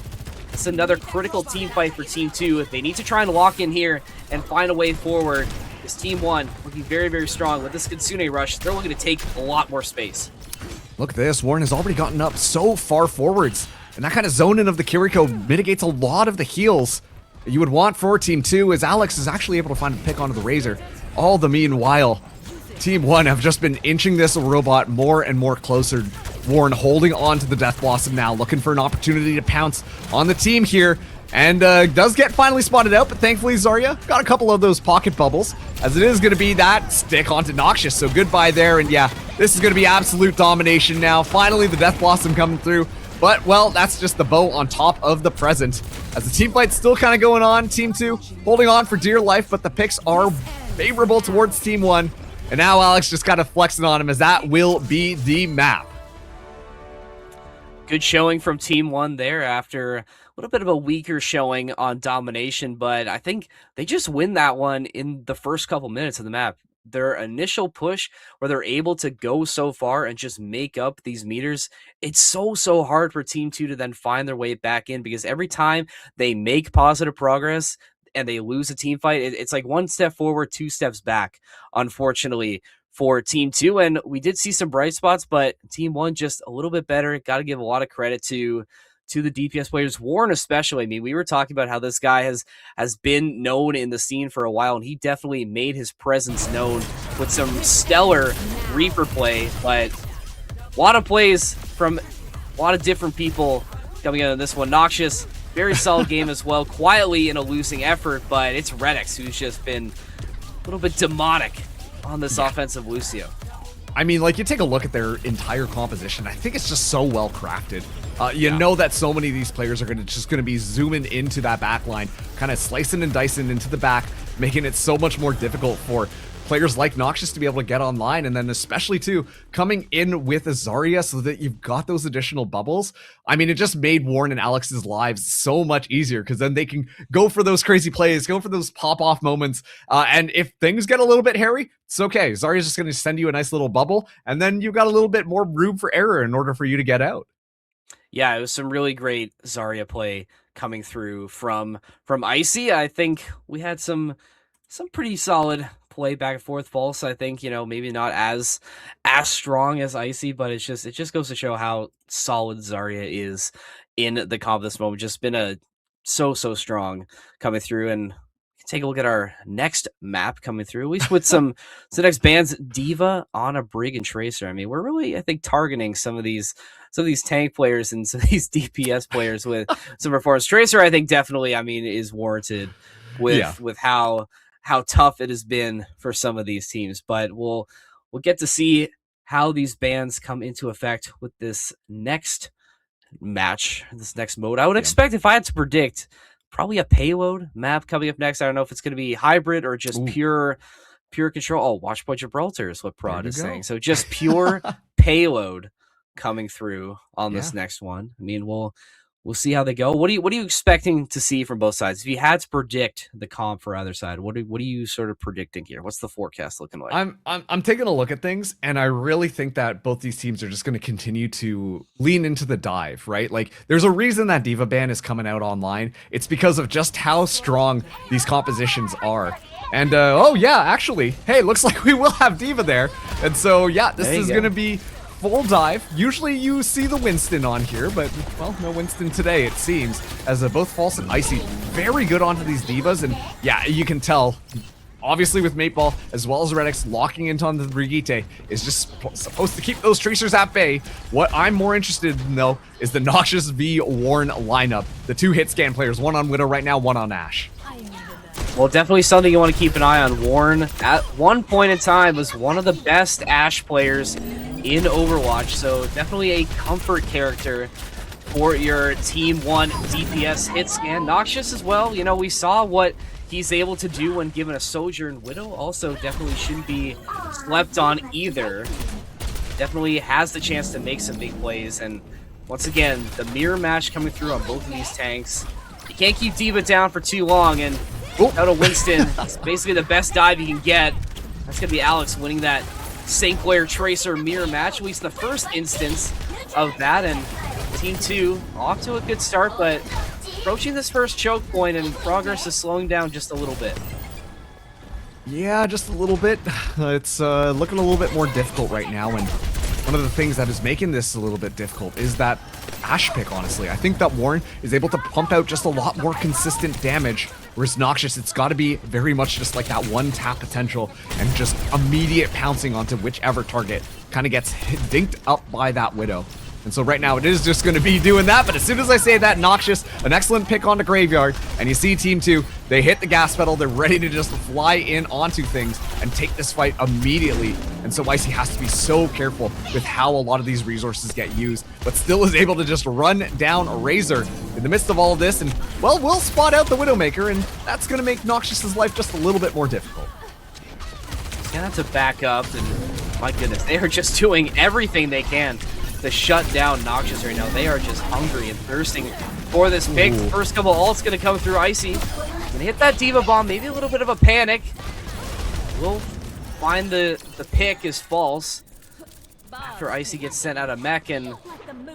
It's another critical team fight for Team 2. They need to try and lock in here and find a way forward. This Team 1 looking very, very strong. With this Kitsune rush, they're looking to take a lot more space. Look at this. Warren has already gotten up so far forwards, and that kind of zoning of the Kiriko mitigates a lot of the heals you would want for Team 2, as Alex is actually able to find a pick onto the Razor. All the meanwhile, Team 1 have just been inching this robot more and more closer. Warren holding on to the Death Blossom now, looking for an opportunity to pounce on the team here, and does get finally spotted out, but thankfully Zarya got a couple of those pocket bubbles, as it is going to be that stick onto Noxious, so goodbye there. And yeah, this is going to be absolute domination now. Finally the Death Blossom coming through, but well, that's just the bow on top of the present, as the team fight's still kind of going on. Team 2 holding on for dear life, but the picks are favorable towards Team 1, and now Alex just kind of flexing on him, as that will be the map. Good showing from Team 1 there after a little bit of a weaker showing on domination, but I think they just win that one in the first couple minutes of the map. Their initial push where they're able to go so far and just make up these meters, it's so hard for Team 2 to then find their way back in, because every time they make positive progress and they lose a team fight, it's like 1 step forward, 2 steps back, unfortunately, for Team 2. And we did see some bright spots, but Team 1 just a little bit better. Got to give a lot of credit to the DPS players, Warren especially. I mean, we were talking about how this guy has been known in the scene for a while, and he definitely made his presence known with some stellar Reaper play. But a lot of plays from a lot of different people coming out of this one. Noxious, very solid game as well, quietly in a losing effort, but it's Redix who's just been a little bit demonic on this offensive Lucio. I mean, like, you take a look at their entire composition, I think it's just so well crafted. You know that so many of these players are just going to be zooming into that back line, kind of slicing and dicing into the back, making it so much more difficult for players like Noxious to be able to get online, and then especially too coming in with a Zarya so that you've got those additional bubbles. I mean, it just made Warren and Alex's lives so much easier, because then they can go for those crazy plays, go for those pop-off moments, and if things get a little bit hairy, it's okay. Zarya's just going to send you a nice little bubble, and then you've got a little bit more room for error in order for you to get out. Yeah, it was some really great Zarya play coming through from Icy. I think we had some pretty solid play back and forth. False, I think, maybe not as strong as Icy, but it just goes to show how solid Zarya is in the comp this moment. Just been so strong coming through. And take a look at our next map coming through, at least with so the next bands, D.Va, Ana, Brig, and Tracer. I mean, we're really, I think, targeting some of these tank players and some of these DPS players with some performance. Tracer, I think, definitely, is warranted with how tough it has been for some of these teams. But we'll get to see how these bans come into effect with this next match, this next mode. I would expect, if I had to predict, probably a payload map coming up next. I don't know if it's going to be hybrid or just pure control. Oh, Watchpoint Gibraltar is what Prod is saying. So just pure payload coming through on this next one. I mean, we'll see how they go. What are you expecting to see from both sides? If you had to predict the comp for either side, what are you sort of predicting here? What's the forecast looking like? I'm taking a look at things, and I really think that both these teams are just going to continue to lean into the dive, right? Like, there's a reason that D.Va ban is coming out online. It's because of just how strong these compositions are. And actually, hey, looks like we will have D.Va there. And so this is going to be full dive. Usually you see the Winston on here, but, well, no Winston today, it seems, as both False and Icy very good onto these D.Vas. And yeah, you can tell, obviously, with Mateball as well as Redix locking into on the Brigitte is just supposed to keep those Tracers at bay. What I'm more interested in, though, is the Noxious v Warren lineup. The two hit scan players, one on Widow right now, one on Ashe. Well, definitely something you want to keep an eye on. Warren, at one point in time, was one of the best Ashe players in Overwatch, so definitely a comfort character for your Team 1 DPS hit scan. Noxious as well, we saw what he's able to do when given a Sojourn. Widow also definitely shouldn't be slept on either. Definitely has the chance to make some big plays, and once again, the mirror match coming through on both of these tanks. You can't keep D.Va down for too long, and out of Winston, it's basically the best dive you can get. That's going to be Alex winning that St. Clair Tracer mirror match, at least the first instance of that. And Team 2 off to a good start, but approaching this first choke point, and progress is slowing down just a little bit. Yeah, just a little bit. It's looking a little bit more difficult right now, and one of the things that is making this a little bit difficult is that Ashe pick, honestly. I think that Warren is able to pump out just a lot more consistent damage, whereas Noxious, it's got to be very much just like that one tap potential and just immediate pouncing onto whichever target kind of gets dinked up by that Widow. And so right now it is just going to be doing that, but as soon as I say that, Noxious, an excellent pick onto Graveyard, and you see Team 2, they hit the gas pedal, they're ready to just fly in onto things and take this fight immediately. And so Icy has to be so careful with how a lot of these resources get used, but still is able to just run down a Razor in the midst of all of this, and, well, we'll spot out the Widowmaker, and that's going to make Noxious's life just a little bit more difficult. He's going to have to back up, and my goodness, they are just doing everything they can to shut down Noxious right now. They are just hungry and thirsting for this pick. The first couple ults going to come through Icy. Gonna hit that D.Va bomb, maybe a little bit of a panic. We'll find the pick is False after Icy gets sent out of mech, and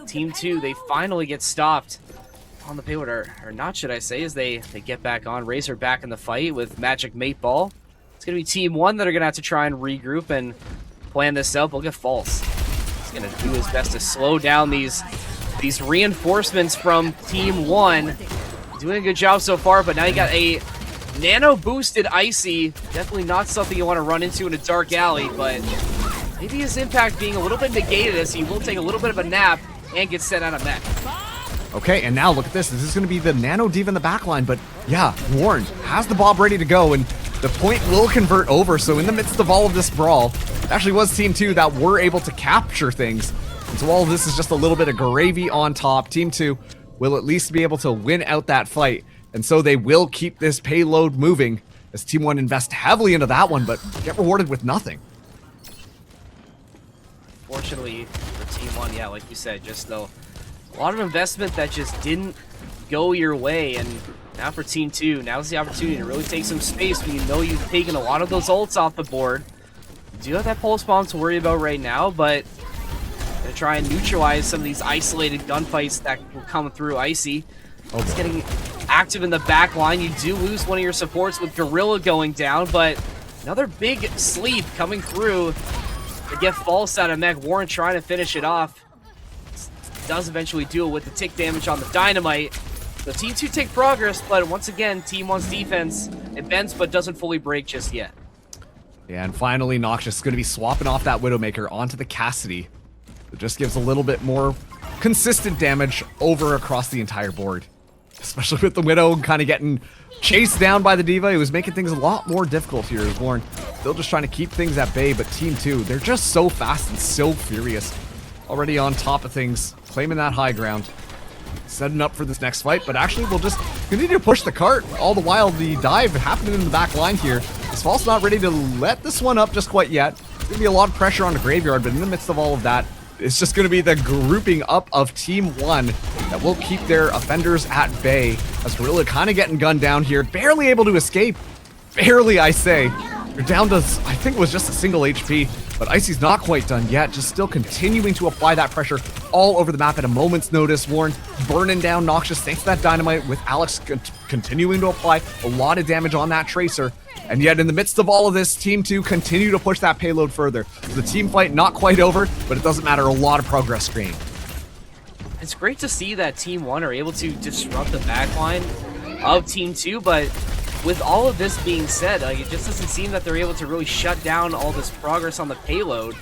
Team 2, they finally get stopped on the payload, or not, should I say, as they get back on. Razor back in the fight with Magic Mateball. It's gonna be Team 1 that are gonna have to try and regroup and plan this out. We'll get False. He's gonna do his best to slow down these reinforcements from Team 1. Doing a good job so far, but now you got a nano boosted Icy. Definitely not something you want to run into in a dark alley, but maybe his impact being a little bit negated as he will take a little bit of a nap and get sent out of mech. Okay, and now look at this. This is going to be the Nano D.Va in the backline, but yeah, Warren has the Bob ready to go, and the point will convert over. So in the midst of all of this brawl, it actually was Team 2 that were able to capture things. And so all of this is just a little bit of gravy on top. Team 2 will at least be able to win out that fight, and so they will keep this payload moving as Team 1 invest heavily into that one, but get rewarded with nothing. Fortunately for Team 1, yeah, like you said, just a lot of investment that just didn't go your way, and now for Team 2, now's the opportunity to really take some space when you know you've taken a lot of those ults off the board. You do have that pulse bomb to worry about right now, but gonna try and neutralize some of these isolated gunfights that will come through Icy. It's getting active in the back line. You do lose one of your supports with Gorilla going down, but Another big sleep coming through to get false out of mech. Warren trying to finish it off. Does eventually do it with the tick damage on the dynamite. So Team 2 take progress, but once again, Team 1's defense, it bends but doesn't fully break just yet. Yeah, and finally, Noxious is going to be swapping off that Widowmaker onto the Cassidy. It just gives a little bit more consistent damage over across the entire board. Especially with the Widow kind of getting chased down by the Diva. It was making things a lot more difficult here as Warren still just trying to keep things at bay, but Team 2, they're just so fast and so furious. Already on top of things, claiming that high ground. Setting up for this next fight, but actually we'll just continue to push the cart. All the while the dive happening in the back line here. This False not ready to let this one up just quite yet. There's going to be a lot of pressure on the Graveyard, but in the midst of all of that, it's just going to be the grouping up of Team 1 that will keep their offenders at bay. As Gorilla kind of getting gunned down here, barely able to escape. Barely, I say. They're down to, I think it was just a single HP, but Icy's not quite done yet, just still continuing to apply that pressure all over the map at a moment's notice. Warren burning down Noxious thanks to that dynamite, with Alex continuing to apply a lot of damage on that Tracer. And yet in the midst of all of this, Team 2 continue to push that payload further. The team fight not quite over, but it doesn't matter, a lot of progress gained. It's great to see that Team 1 are able to disrupt the backline of Team 2, but with all of this being said, it just doesn't seem that they're able to really shut down all this progress on the payload.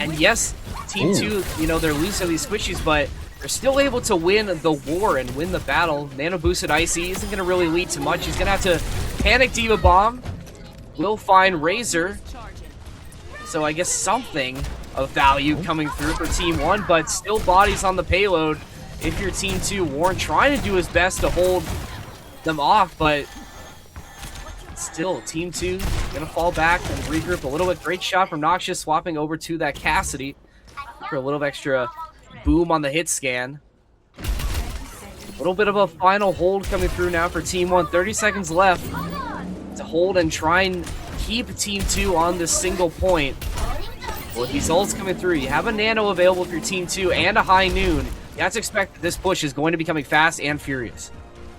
And yes, Team 2, you know, they're losing these squishies, but they're still able to win the war and win the battle. Nano boosted Icy isn't going to really lead to much. He's going to have to panic Diva Bomb. Will find Razor. So I guess something of value coming through for Team 1, but still bodies on the payload if you're Team 2. Warren trying to do his best to hold them off, but still, Team 2 gonna fall back and regroup a little bit. Great shot from Noxious, swapping over to that Cassidy for a little extra boom on the hit scan. A little bit of a final hold coming through now for Team 1. 30 seconds left to hold and try and keep Team 2 on this single point. With these ults coming through, you have a Nano available for your Team 2 and a High Noon. You have to expect that this push is going to be coming fast and furious.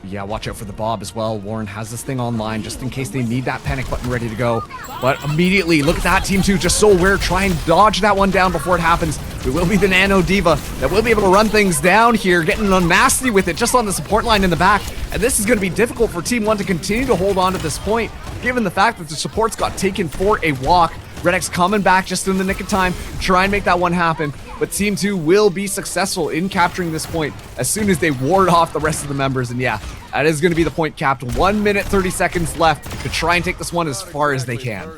Yeah, watch out for the Bob as well. Warren has this thing online just in case they need that panic button ready to go. But immediately, look at that, Team 2 just so aware. Try and dodge that one down before it happens. It will be the Nano Diva that will be able to run things down here, getting nasty with it just on the support line in the back. And this is going to be difficult for Team 1 to continue to hold on to this point, given the fact that the supports got taken for a walk. Redx coming back just in the nick of time to try and make that one happen. But Team 2 will be successful in capturing this point as soon as they ward off the rest of the members. And yeah, that is going to be the point capped. 1 minute, 30 seconds left to try and take this one as far as they can.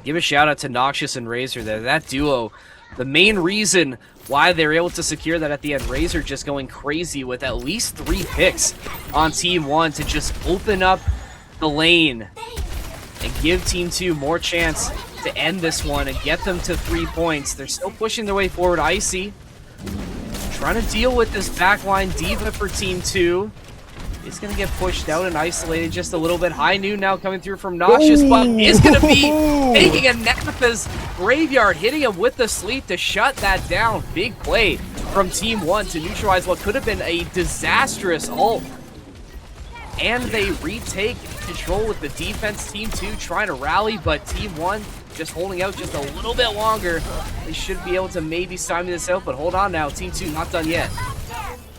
Give a shout out to Noxious and Razor there. That duo, the main reason why they're able to secure that at the end. Razor just going crazy with at least 3 picks on Team 1 to just open up the lane and give Team 2 more chance to end this one and get them to 3 points. They're still pushing their way forward. Icy trying to deal with this backline Diva for Team 2. It's going to get pushed out and isolated just a little bit. High Noon now coming through from Noxious, but is going to be taking a Nappa's Graveyard, hitting him with the sleep to shut that down. Big play from Team 1 to neutralize what could have been a disastrous ult. And they retake control with the defense. Team 2 trying to rally, but Team 1 just holding out just a little bit longer. They should be able to maybe stymie this out, but hold on now. Team 2 not done yet.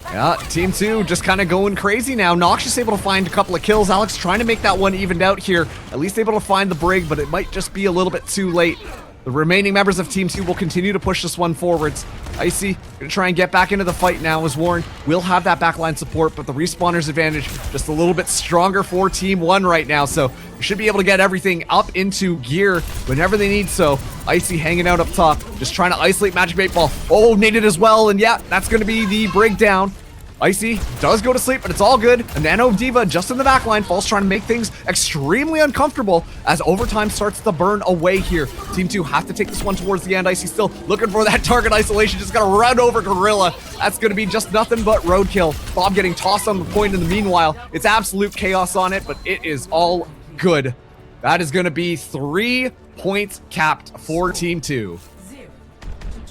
Yeah, Team 2 just kind of going crazy now. Noxious able to find a couple of kills. Alex trying to make that one evened out here. At least able to find the Brig, but it might just be a little bit too late. The remaining members of Team 2 will continue to push this one forwards. Icy gonna try and get back into the fight now as Warren will have that backline support, but the respawners advantage just a little bit stronger for Team 1 right now, so you should be able to get everything up into gear whenever they need so. Icy hanging out up top, just trying to isolate Magic 8 Ball. Oh, naded as well, and yeah, that's gonna be the Brig down. Icy does go to sleep, but it's all good. A Nano Diva just in the backline. False trying to make things extremely uncomfortable as overtime starts to burn away here. Team 2 have to take this one towards the end. Icy still looking for that target isolation. Just gotta run over Gorilla. That's gonna be just nothing but roadkill. Bob getting tossed on the point in the meanwhile. It's absolute chaos on it, but it is all good. That is gonna be 3 points capped for Team 2.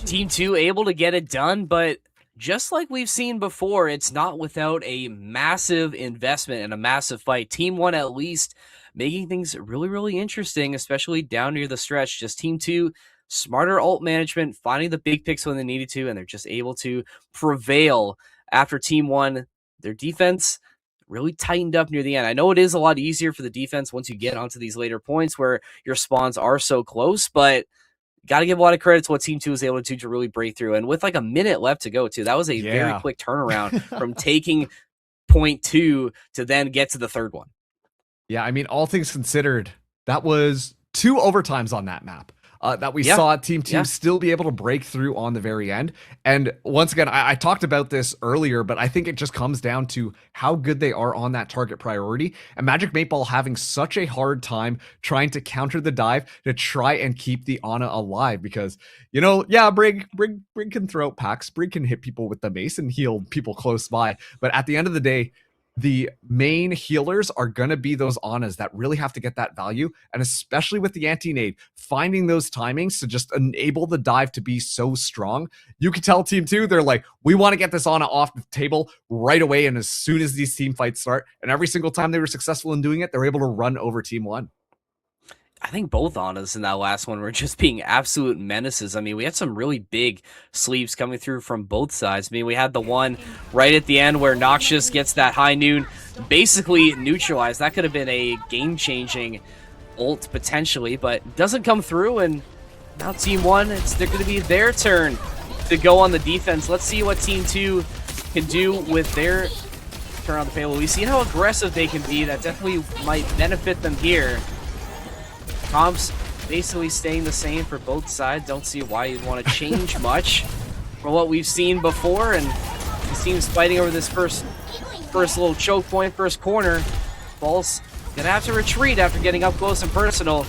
Team 2 able to get it done, but just like we've seen before, it's not without a massive investment and a massive fight. Team 1 at least making things really, really interesting, especially down near the stretch. Just Team 2, smarter ult management, finding the big picks when they needed to, and they're just able to prevail after Team 1. Their defense really tightened up near the end. I know it is a lot easier for the defense once you get onto these later points where your spawns are so close, but got to give a lot of credit to what Team 2 was able to do to really break through. And with like a minute left to go, too, that was a very quick turnaround from taking point 2 to then get to the third one. Yeah, I mean, all things considered, that was 2 overtimes on that map. That we saw Team 2 still be able to break through on the very end. And once again, I talked about this earlier, but I think it just comes down to how good they are on that target priority. And Magic 8 having such a hard time trying to counter the dive to try and keep the Ana alive. Because, you know, yeah, Brig can throw out packs. Brig can hit people with the mace and heal people close by. But at the end of the day, the main healers are going to be those Anas that really have to get that value. And especially with the anti-nade, finding those timings to just enable the dive to be so strong. You can tell Team 2, they're like, we want to get this Ana off the table right away. And as soon as these team fights start, and every single time they were successful in doing it, they're able to run over Team 1. I think both Anas in that last one were just being absolute menaces. I mean, we had some really big sleeves coming through from both sides. I mean, we had the one right at the end where Noxious gets that high noon basically neutralized. That could have been a game-changing ult potentially, but doesn't come through. And now Team 1, they're going to be their turn to go on the defense. Let's see what Team 2 can do with their turn on the payload. We've seen how aggressive they can be. That definitely might benefit them here. Comps basically staying the same for both sides. Don't see why you'd want to change much from what we've seen before. And these teams fighting over this first little choke point, first corner. False gonna have to retreat after getting up close and personal.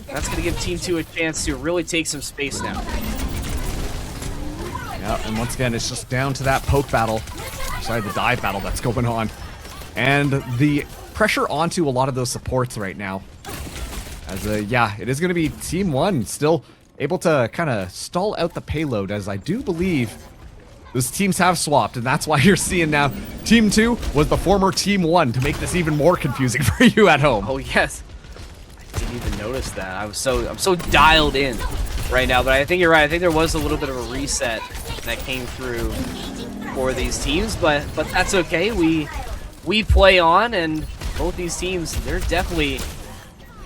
That's gonna give Team 2 a chance to really take some space now. Yeah, and once again, it's just down to that poke battle. Sorry, the dive battle that's going on. And the pressure onto a lot of those supports right now. As yeah, it is going to be Team 1 still able to kind of stall out the payload, as I do believe those teams have swapped, and that's why you're seeing now Team 2 was the former Team 1 to make this even more confusing for you at home. Oh yes, I didn't even notice that. I'm so dialed in right now, but I think you're right. I think there was a little bit of a reset that came through for these teams, but that's okay. We play on, and both these teams, they're definitely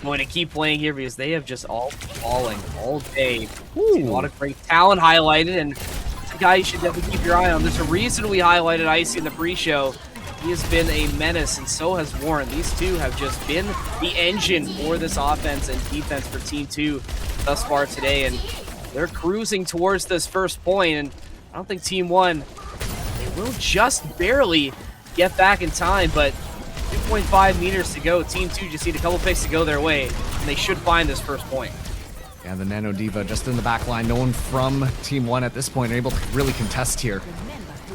going to keep playing here because they have just all falling all day. A lot of great talent highlighted, and it's a guy you should definitely keep your eye on. There's a reason we highlighted Icy in the pre-show. He has been a menace, and so has Warren. These two have just been the engine for this offense and defense for Team 2 thus far today, and they're cruising towards this first point, and I don't think Team 1, they will just barely get back in time, but 2.5 meters to go. Team 2 just need a couple picks to go their way, and they should find this first point. Yeah, the Nano Diva just in the back line. No one from Team 1 at this point able to really contest here.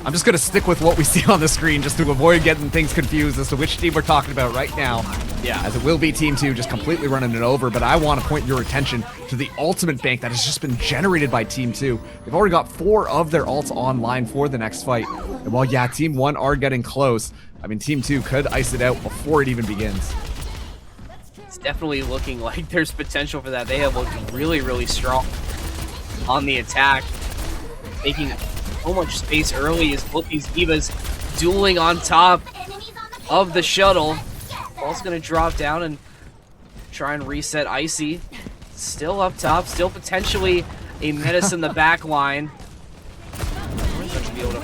I'm just going to stick with what we see on the screen just to avoid getting things confused as to which team we're talking about right now. Yeah. As it will be Team 2 just completely running it over, but I want to point your attention to the ultimate bank that has just been generated by Team 2. They've already got 4 of their ults online for the next fight. And while, yeah, Team 1 are getting close, I mean, Team 2 could ice it out before it even begins. It's definitely looking like there's potential for that. They have looked really, really strong on the attack, taking so much space early as both these divas dueling on top of the shuttle. Ball's going to drop down and try and reset Icy. Still up top, still potentially a menace in the back line. We're going to be able to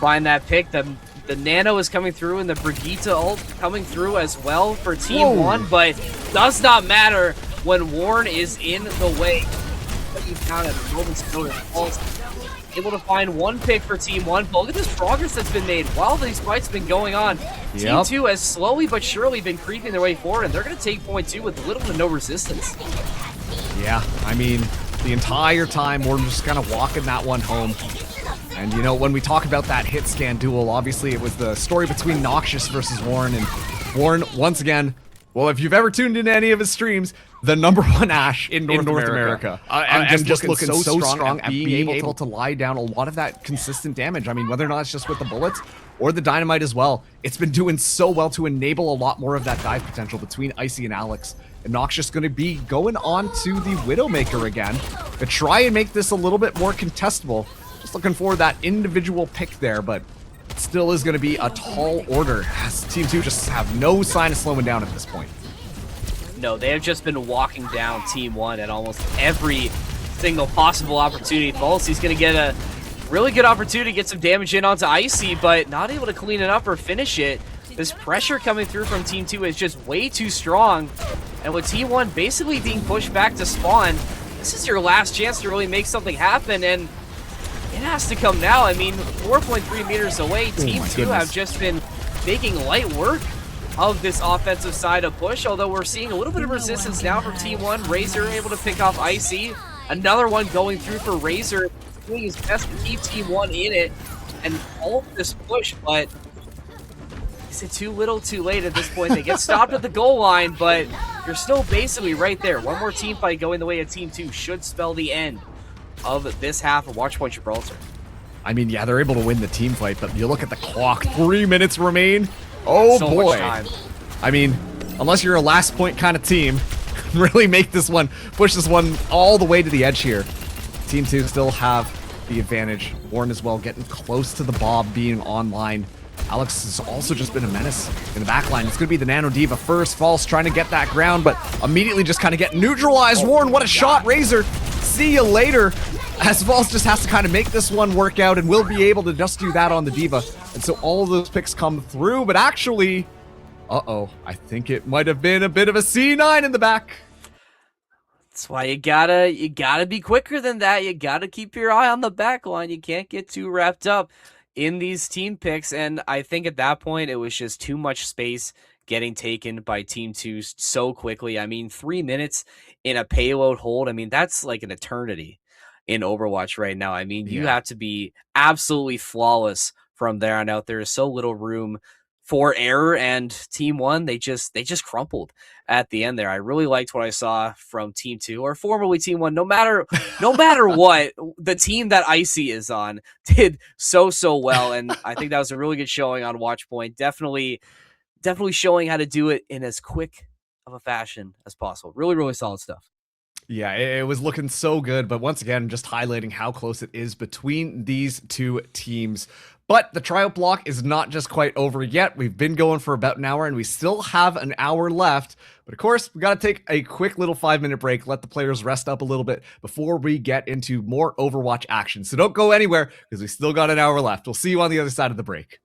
find that pick. The Nano is coming through, and the Brigitte ult coming through as well for Team 1, but does not matter when Warren is in the way. He's down at a moment's notice. Able to find one pick for Team 1. But look at this progress that's been made while these fights have been going on. Team 2 has slowly but surely been creeping their way forward, and they're going to take point 2 with little to no resistance. Yeah, I mean, the entire time we're just kind of walking that one home. And, you know, when we talk about that hit scan duel, obviously it was the story between Noxious versus Warren. And Warren, once again, well, if you've ever tuned into any of his streams, the #1 Ashe in North America. And just looking so strong at being able to lie down a lot of that consistent damage. I mean, whether or not it's just with the bullets or the Dynamite as well. It's been doing so well to enable a lot more of that dive potential between Icy and Alex. And Noxious going to be going on to the Widowmaker again to try and make this a little bit more contestable. Just looking for that individual pick there, but it still is going to be a tall order as Team 2 just have no sign of slowing down at this point. No, they have just been walking down Team 1 at almost every single possible opportunity. He's going to get a really good opportunity to get some damage in onto Icy, but not able to clean it up or finish it. This pressure coming through from Team 2 is just way too strong. And with Team 1 basically being pushed back to spawn, this is your last chance to really make something happen, and it has to come now. I mean, 4.3 meters away, Team 2 have just been making light work of this offensive side of push, although we're seeing a little bit of resistance now from Team 1. Razor able to pick off Icy. Another one going through for Razor, doing his best to keep Team 1 in it and all of this push, but is it too little too late at this point? They get stopped at the goal line, but you're still basically right there. One more team fight going the way of Team 2 should spell the end of this half of Watchpoint Gibraltar. I mean, yeah, they're able to win the team fight, but you look at the clock, 3 minutes remain. Oh So boy. much time. I mean, unless you're a last point kind of team, really make this one, push this one all the way to the edge here. Team 2 still have the advantage. Warren as well getting close to the Bob being online. Alex has also just been a menace in the back line. It's going to be the Nano Diva first. False trying to get that ground, but immediately just kind of get neutralized. Warren, what a shot. Razor, see you later. As False just has to kind of make this one work out, and will be able to just do that on the Diva. And so all of those picks come through, but actually, I think it might have been a bit of a C9 in the back. That's why you gotta be quicker than that. You gotta keep your eye on the back line. You can't get too wrapped up in these team picks, and I think at that point it was just too much space getting taken by Team 2 so quickly. I mean, 3 minutes in a payload hold, I mean, that's like an eternity in Overwatch right now. I mean, you have to be absolutely flawless from there on out. There is so little room for error, and Team 1, they just crumpled at the end there. I really liked what I saw from Team 2, or formerly Team 1. No matter what, the team that Icy is on did so well, and I think that was a really good showing on Watchpoint. Definitely showing how to do it in as quick of a fashion as possible. Really solid stuff. Yeah, it was looking so good, but once again, just highlighting how close it is between these two teams. But the tryout block is not just quite over yet. We've been going for about an hour, and we still have an hour left. But of course, we got to take a quick little 5-minute break, let the players rest up a little bit before we get into more Overwatch action. So don't go anywhere, because we still got an hour left. We'll see you on the other side of the break.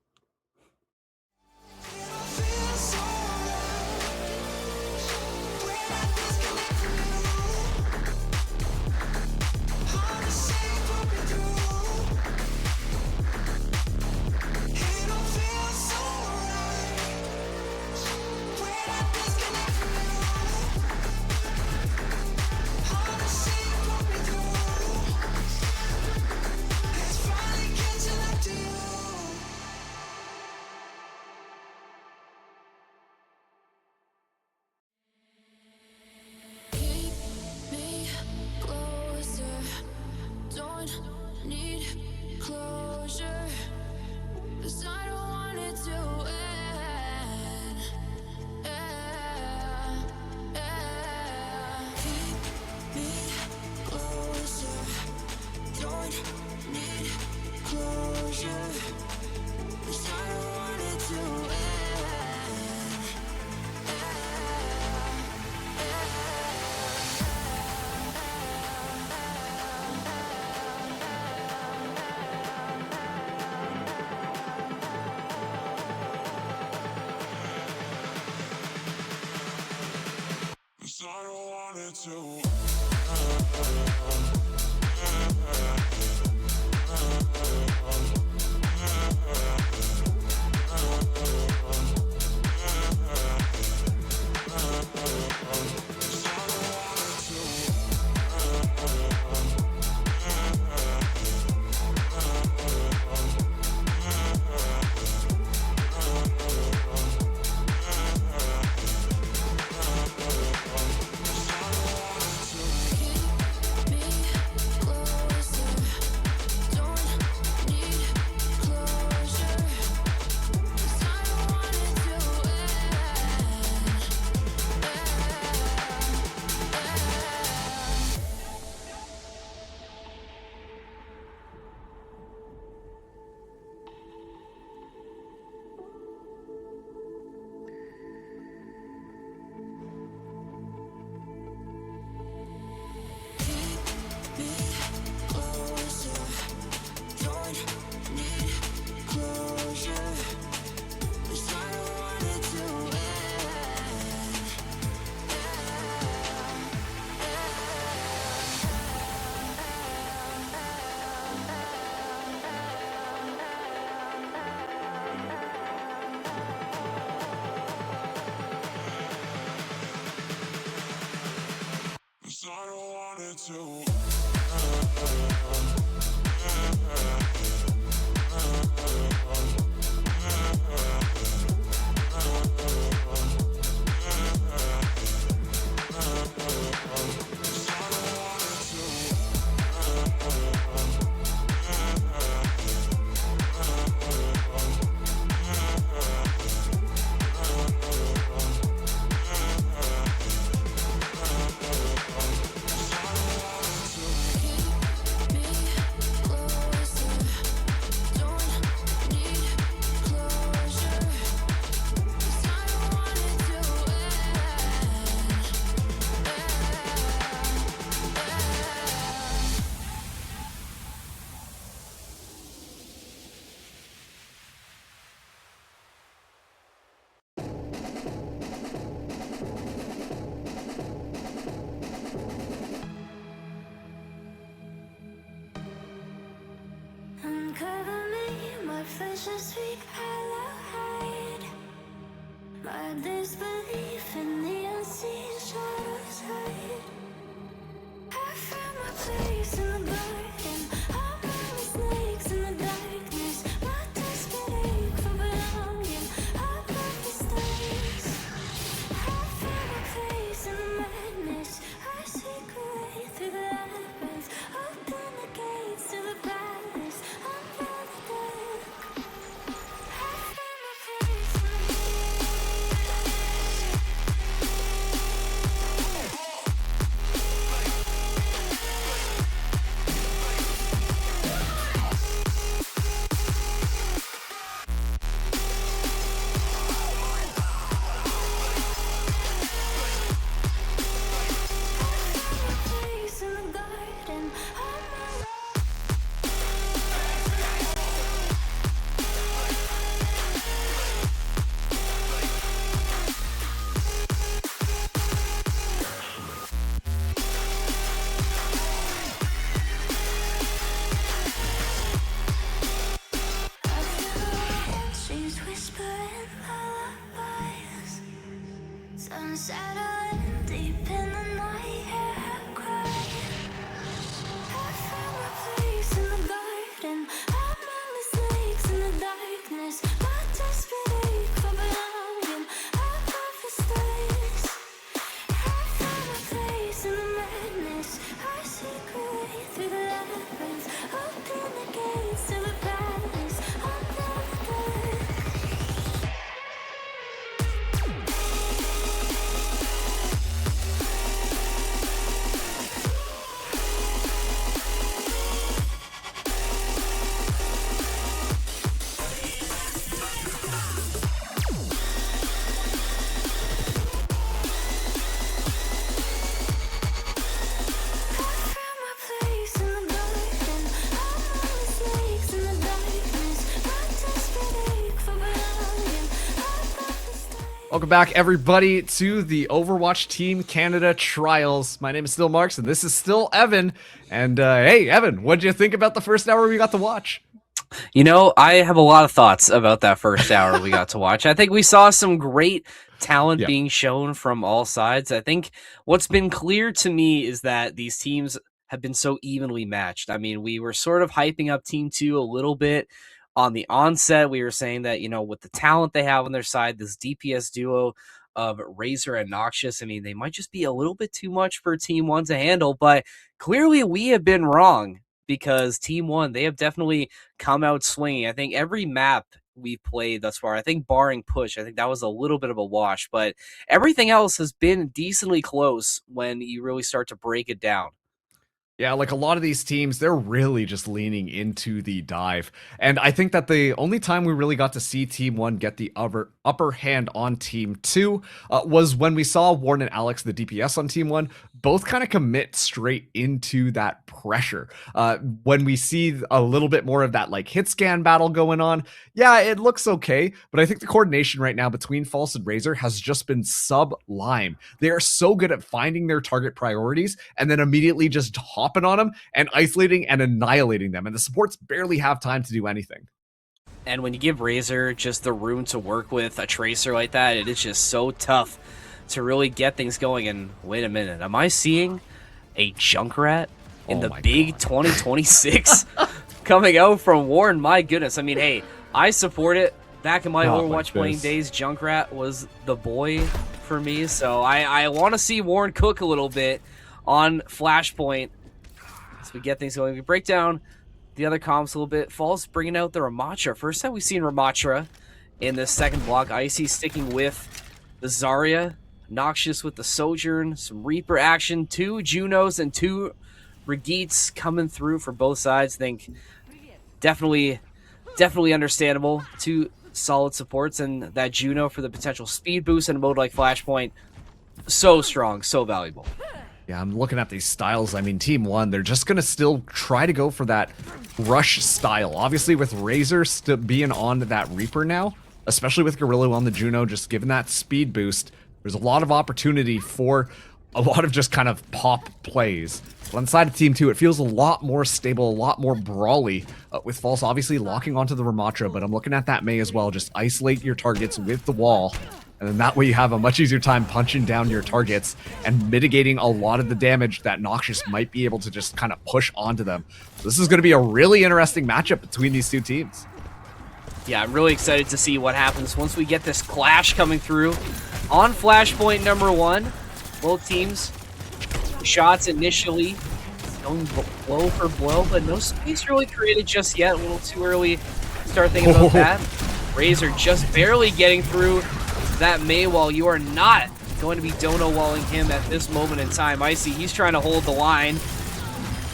I don't want it to. wanted to. Uncover me, my flesh is sweet, hollow hide. My disbelief in the unseen shadows hide. I found my place in the garden. Among the snakes in the darkness. My desperate ache for belonging above the stars. I found my place in the madness. I seek a way through the labyrinth. Open the gates to the palace. Unveil the dark. I found my place in the place in the garden. She's whispering lullabies. Sun settling deep in the night. Hear her cry. I found my place in the garden. Among the snakes in the darkness. My desperate ache for belonging above the stars. I found my place in the madness. I seek a way through the labyrinth. Open the gates to the palace. Unveil the dark. Found my place in the garden. Among the snakes in the darkness. My desperate ache for belonging above the stars. Welcome back, everybody, to the Overwatch Team Canada Trials. My name is still Marks, and this is still Evan. And hey, Evan, what did you think about the first hour we got to watch? You know, I have a lot of thoughts about that first hour we got to watch. I think we saw some great talent Yeah. being shown from all sides. I think what's been clear to me is that these teams have been so evenly matched. I mean, we were sort of hyping up Team 2 a little bit on the onset. We were saying that, you know, with the talent they have on their side, this DPS duo of Razor and Noxious, I mean, they might just be a little bit too much for Team 1 to handle, but clearly we have been wrong, because Team 1, they have definitely come out swinging. I think every map we've played thus far, I think barring Push, I think that was a little bit of a wash, but everything else has been decently close when you really start to break it down. Yeah, like a lot of these teams, they're really just leaning into the dive. And I think that the only time we really got to see Team 1 get the upper hand on Team 2 was when we saw Warren and Alex, the DPS on Team 1, both kind of commit straight into that pressure. When we see a little bit more of that like hit scan battle going on, yeah, it looks okay, but I think the coordination right now between False and Razor has just been sublime. They are so good at finding their target priorities and then immediately just hopping on them and isolating and annihilating them, and the supports barely have time to do anything. And when you give Razor just the room to work with a Tracer like that, it is just so tough to really get things going. And wait a minute, am I seeing a Junkrat in Oh the my big God. 2026 coming out from Warren. My goodness. I mean, hey, I support it. Back in my Not Overwatch like playing this. days, Junkrat was the boy for me. So I want to see Warren cook a little bit on Flashpoint as we get things going. We break down the other comps a little bit. Falls bringing out the Ramattra. First time we've seen Ramattra in this second block. Icy sticking with the Zarya. Noxious with the Sojourn. Some Reaper action. 2 Junos and 2 Brigittes coming through for both sides. Think definitely understandable. 2 solid supports, and that Juno for the potential speed boost in a mode like Flashpoint. So strong, so valuable. Yeah, I'm looking at these styles. I mean, Team 1, they're just going to still try to go for that rush style. Obviously, with Razor being on that Reaper now, especially with Gorilla on the Juno, just given that speed boost, there's a lot of opportunity for a lot of just kind of pop plays. But on the side of Team 2, it feels a lot more stable, a lot more brawly, with False obviously locking onto the Ramattra, but I'm looking at that Mei as well. Just isolate your targets with the wall, and then that way you have a much easier time punching down your targets and mitigating a lot of the damage that Noxious might be able to just kind of push onto them. So this is going to be a really interesting matchup between these two teams. Yeah, I'm really excited to see what happens once we get this clash coming through on Flashpoint number 1. Both teams, shots initially going blow for blow, but no space really created just yet. A little too early to start thinking about that. Razor just barely getting through that Mei wall. You are not going to be dono walling him at this moment in time. Icy, he's trying to hold the line.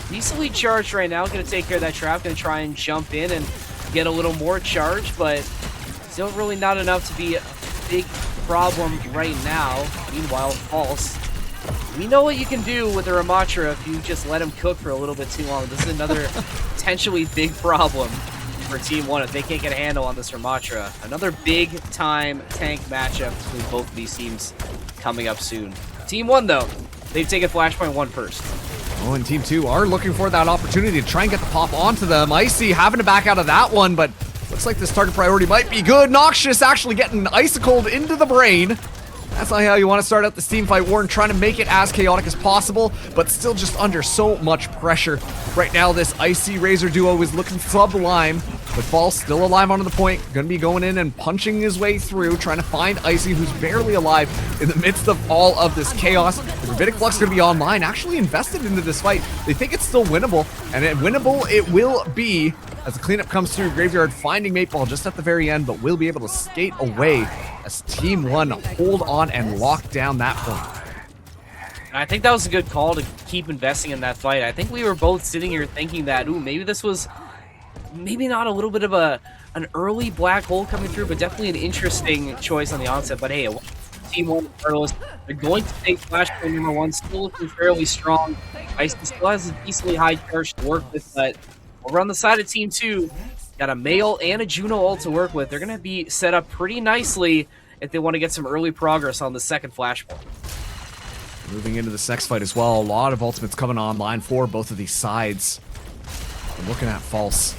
Decently charged right now, going to take care of that trap, going to try and jump in and get a little more charge, but still really not enough to be a big problem right now. Meanwhile, False, we know what you can do with the Ramattra if you just let him cook for a little bit too long. This is another potentially big problem for Team 1 if they can't get a handle on this Ramattra. Another big time tank matchup between both of these teams coming up soon. Team 1 though, they've taken Flashpoint 1 first. Oh, and Team 2 are looking for that opportunity to try and get the pop onto them. Icy having to back out of that one, but looks like this target priority might be good. Noxious actually getting icicled into the brain. That's not how you want to start out this team fight. Warren trying to make it as chaotic as possible, but still just under so much pressure. Right now, this Icy Razor duo is looking sublime, but False still alive onto the point. Gonna be going in and punching his way through, trying to find Icy, who's barely alive in the midst of all of this chaos. The Gravitic Flux gonna be online, actually invested into this fight. They think it's still winnable, and winnable it will be as the cleanup comes through. Graveyard finding Mateball just at the very end, but will be able to skate away as Team 1 hold on and lock down that point. And I think that was a good call to keep investing in that fight. I think we were both sitting here thinking that, ooh, maybe this was maybe not a little bit of an early black hole coming through, but definitely an interesting choice on the onset. But hey, Team 1 regardless, they're going to take Flashpoint number 1, still looking fairly strong. Ice still has a decently high charge to work with, but over on the side of Team 2, got a Male and a Juno ult to work with. They're going to be set up pretty nicely if they want to get some early progress on the second Flashpoint. Moving into this next fight as well, a lot of ultimates coming online for both of these sides. I'm looking at False.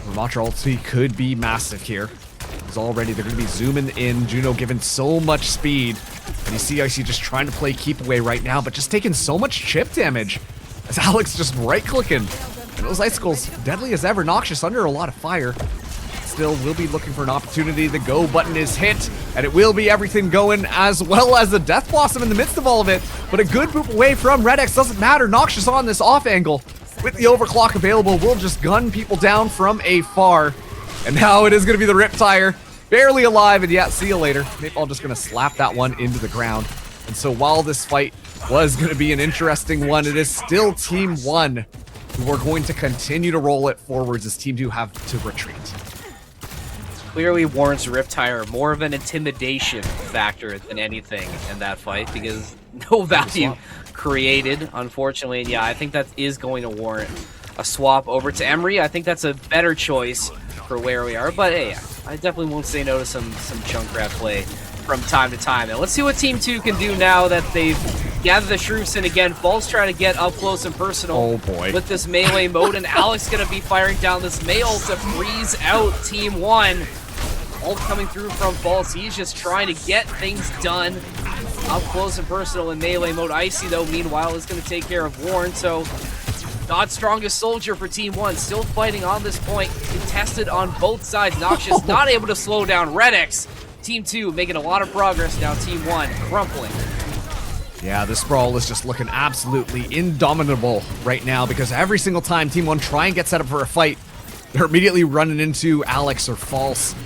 Ramattra ulti could be massive here. He's already, they're going to be zooming in. Juno given so much speed. And you see Icy just trying to play keep away right now, but just taking so much chip damage. As Alex just right-clicking. And those icicles, deadly as ever. Noxious under a lot of fire. Still will be looking for an opportunity. The go button is hit, and it will be everything going, as well as the Death Blossom in the midst of all of it. But a good boop away from Red X doesn't matter. Noxious on this off angle. With the overclock available, will just gun people down from afar. And now it is going to be the Riptire. Barely alive, and yeah, see you later. Mateball just going to slap that one into the ground. And so while this fight was going to be an interesting one, it is still Team 1 who are going to continue to roll it forwards as Team 2 have to retreat. Clearly, Warren's Riptire more of an intimidation factor than anything in that fight because no value created, unfortunately. And yeah, I think that is going to warrant a swap over to Emery. I think that's a better choice for where we are. But hey, I definitely won't say no to some Junkrat play from time to time. And let's see what Team 2 can do now that they've gathered the troops in again. Falls trying to get up close and personal with this melee mode, and Alex going to be firing down this Male to freeze out Team 1. Ult coming through from Falls. He's just trying to get things done. up close and personal in melee mode. Icy, though, meanwhile, is going to take care of Warren, so God's strongest soldier for Team 1, still fighting on this point, contested on both sides. Noxious not able to slow down Redix. Team 2 making a lot of progress now. Team 1 crumpling. Yeah, this brawl is just looking absolutely indomitable right now because every single time Team 1 try and get set up for a fight, they're immediately running into Alex or False.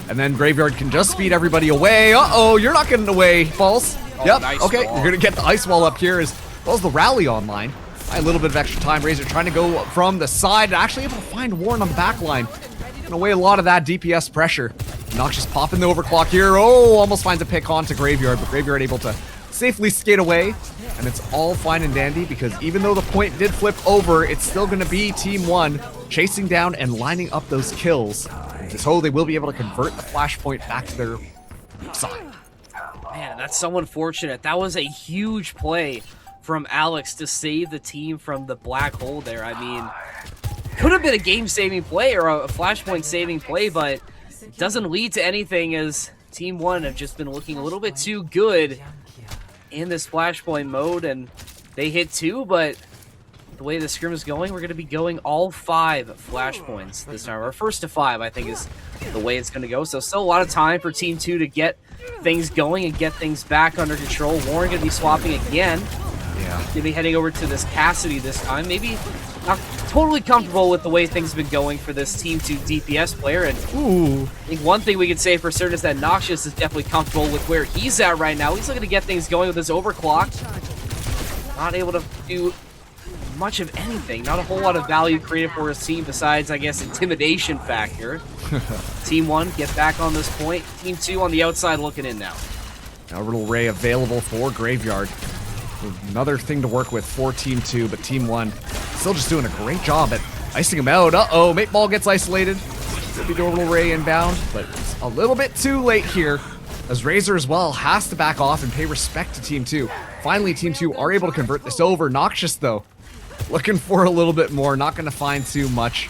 And then Graveyard can just speed everybody away. Uh-oh, you're not getting away, False. Oh, Yep, nice okay, wall. you're going to get the ice wall up here as well as the rally online. A little bit of extra time. Razor trying to go from the side and actually able to find Warren on the back line. Taking away a lot of that DPS pressure. Noxious popping the overclock here. Oh, almost finds a pick onto Graveyard, but Graveyard able to safely skate away. And it's all fine and dandy because even though the point did flip over, it's still going to be Team 1 chasing down and lining up those kills. So they will be able to convert the flashpoint back to their side. Man, that's so unfortunate. That was a huge play from Alex to save the team from the black hole there. I mean, could have been a game-saving play or a flashpoint-saving play, but it doesn't lead to anything as Team 1 have just been looking a little bit too good in this flashpoint mode, and they hit 2, but the way the scrim is going, we're going to be going all 5 flashpoints this time. Or first to 5, I think, is the way it's going to go. So still a lot of time for Team 2 to get things going and get things back under control. Warren going to be swapping again. Yeah. Going to be heading over to this Cassidy this time. Maybe not totally comfortable with the way things have been going for this Team 2 DPS player. And I think one thing we can say for certain is that Noxious is definitely comfortable with where he's at right now. He's looking to get things going with his overclock. Not able to do much of anything. Not a whole lot of value created for his team besides, I guess, intimidation factor. Team 1 get back on this point. Team 2 on the outside looking in now. Orbital Ray available for Graveyard. Another thing to work with for Team 2, but Team 1 still just doing a great job at icing him out. Uh-oh, Mate Ball gets isolated. Could be the Orbital Ray inbound, but it's a little bit too late here as Razor as well has to back off and pay respect to Team 2. Finally, Team 2 are able to convert this over. Noxious, though, looking for a little bit more. Not going to find too much.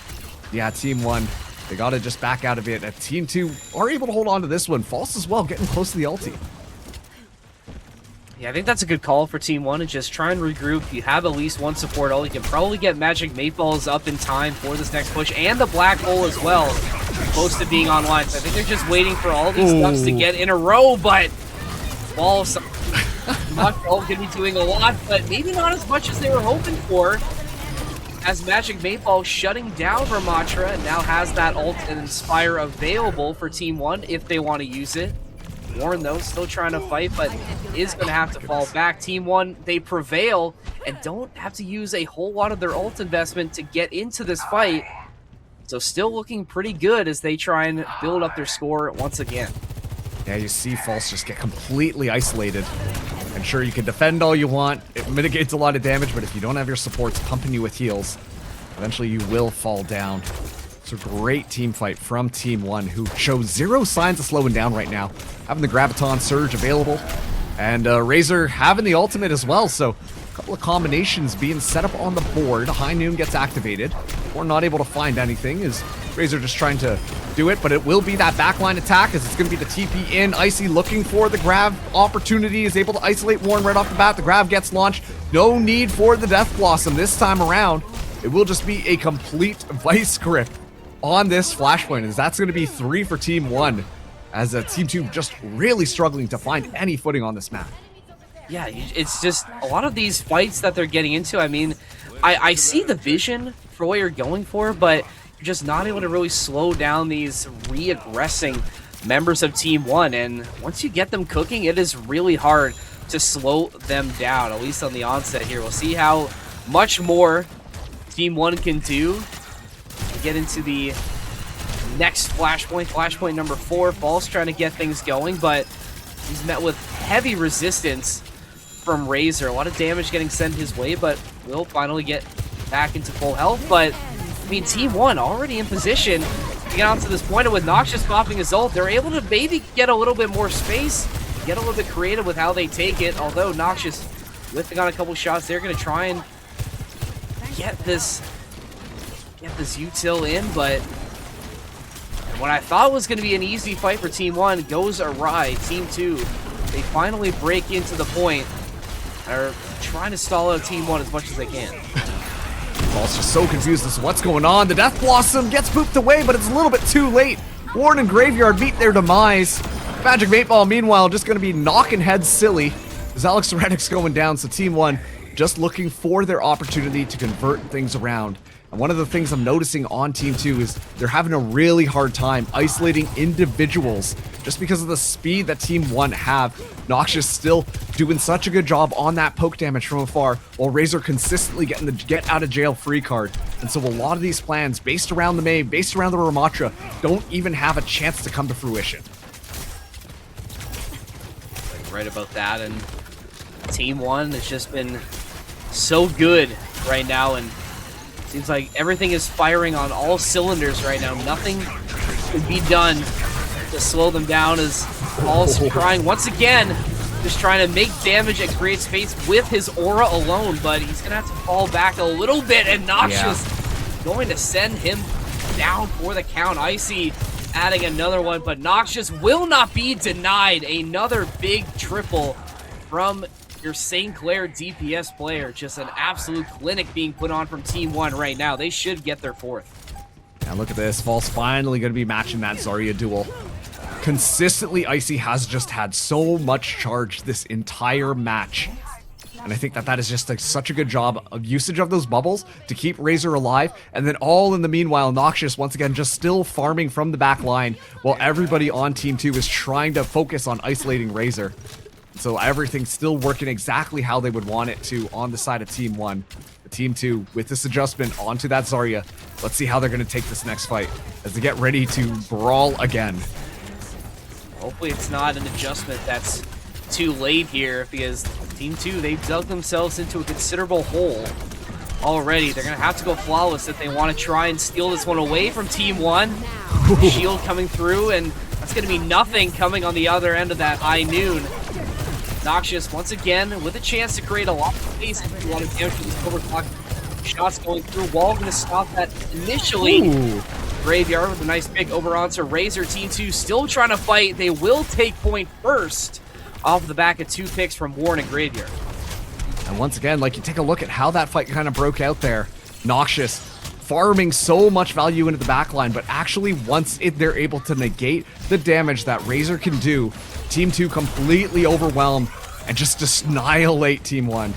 Yeah, Team 1, they got to just back out of it. Team 2 are able to hold on to this one. False as well, getting close to the ulti. Yeah, I think that's a good call for Team 1 and just try and regroup. You have at least one support ult. You can probably get Magic Mate Balls up in time for this next push and the Black Hole as well, close to being online. So I think they're just waiting for all these stuffs to get in a row, but Balls not going to be doing a lot, but maybe not as much as they were hoping for. As Magic Mate Ball shutting down Ramatra and now has that ult and Inspire available for Team 1 if they want to use it. Warren, though, still trying to fight, but is going to have to fall back. Team 1, they prevail and don't have to use a whole lot of their ult investment to get into this fight. So still looking pretty good as they try and build up their score once again. Yeah, you see False just get completely isolated. And sure, you can defend all you want. It mitigates a lot of damage, but if you don't have your supports pumping you with heals, eventually you will fall down. It's a great team fight from Team 1, who shows zero signs of slowing down right now. Having the Graviton Surge available, and Razor having the ultimate as well, so a couple of combinations being set up on the board. High Noon gets activated. We're not able to find anything, as Razor just trying to do it, but it will be that backline attack, as it's going to be the TP in. Icy looking for the grab opportunity, is able to isolate Warren right off the bat. The grab gets launched. No need for the Death Blossom this time around. It will just be a complete Vice Grip on this Flashpoint, as that's going to be 3 for Team 1, as Team 2 just really struggling to find any footing on this map. Yeah, it's just a lot of these fights that they're getting into. I mean, I see the vision for what you're going for, but you're just not able to really slow down these re-aggressing members of Team 1, and once you get them cooking, it is really hard to slow them down, at least on the onset here. We'll see how much more Team 1 can do to get into the next flashpoint number 4. False trying to get things going, but he's met with heavy resistance from Razor. A lot of damage getting sent his way, but will finally get back into full health. But I mean, Team 1 already in position to get onto this point, and with Noxious popping his ult, they're able to maybe get a little bit more space, get a little bit creative with how they take it. Although Noxious whiffing on a couple shots, they're going to try and get this util in, but what I thought was going to be an easy fight for Team 1 goes awry. Team 2 they finally break into the point and are trying to stall out Team 1 as much as they can. Ball's just so confused as to what's going on. The Death Blossom gets pooped away, but it's a little bit too late. Warren and Graveyard meet their demise. Magic 8 Ball, meanwhile, just going to be knocking heads silly as Alex Serenic's going down, so Team 1 just looking for their opportunity to convert things around. And one of the things I'm noticing on Team 2 is they're having a really hard time isolating individuals just because of the speed that Team 1 have. Noxious still doing such a good job on that poke damage from afar, while Razor consistently getting the get out of jail free card. And so a lot of these plans based around the Mei, based around the Ramatra, don't even have a chance to come to fruition. Right about that, and Team 1 has just been so good right now, and seems like everything is firing on all cylinders right now. Nothing can be done to slow them down as Paul's trying once again, just trying to make damage and create space with his aura alone, but he's going to have to fall back a little bit, and Noxious going to send him down for the count. Icy adding another one, but Noxious will not be denied. Another big triple from your St. Clair DPS player. Just an absolute clinic being put on from Team 1 right now. They should get their 4th. Now look at this. False finally going to be matching that Zarya duel. Consistently, Icy has just had so much charge this entire match. And I think that that is just such a good job of usage of those bubbles to keep Razor alive. And then all in the meanwhile, Noxious once again just still farming from the back line while everybody on Team 2 is trying to focus on isolating Razor. So everything's still working exactly how they would want it to on the side of Team 1. The Team 2, with this adjustment onto that Zarya, let's see how they're going to take this next fight as they get ready to brawl again. Hopefully it's not an adjustment that's too late here, because Team 2, they've dug themselves into a considerable hole already. They're going to have to go flawless if they want to try and steal this one away from Team 1. Shield coming through, and that's going to be nothing coming on the other end of that high noon. Noxious, once again, with a chance to create a lot of space, a lot of damage with this overclock. Shots going through. Wall going to stop that initially. Ooh. Graveyard with a nice pick over onto Razor. Team 2 still trying to fight. They will take point first off the back of 2 picks from Warren and Graveyard. And once again, like, you take a look at how that fight kind of broke out there. Noxious farming so much value into the backline, but actually once they're able to negate the damage that Razor can do, Team 2 completely overwhelmed and just annihilate Team 1.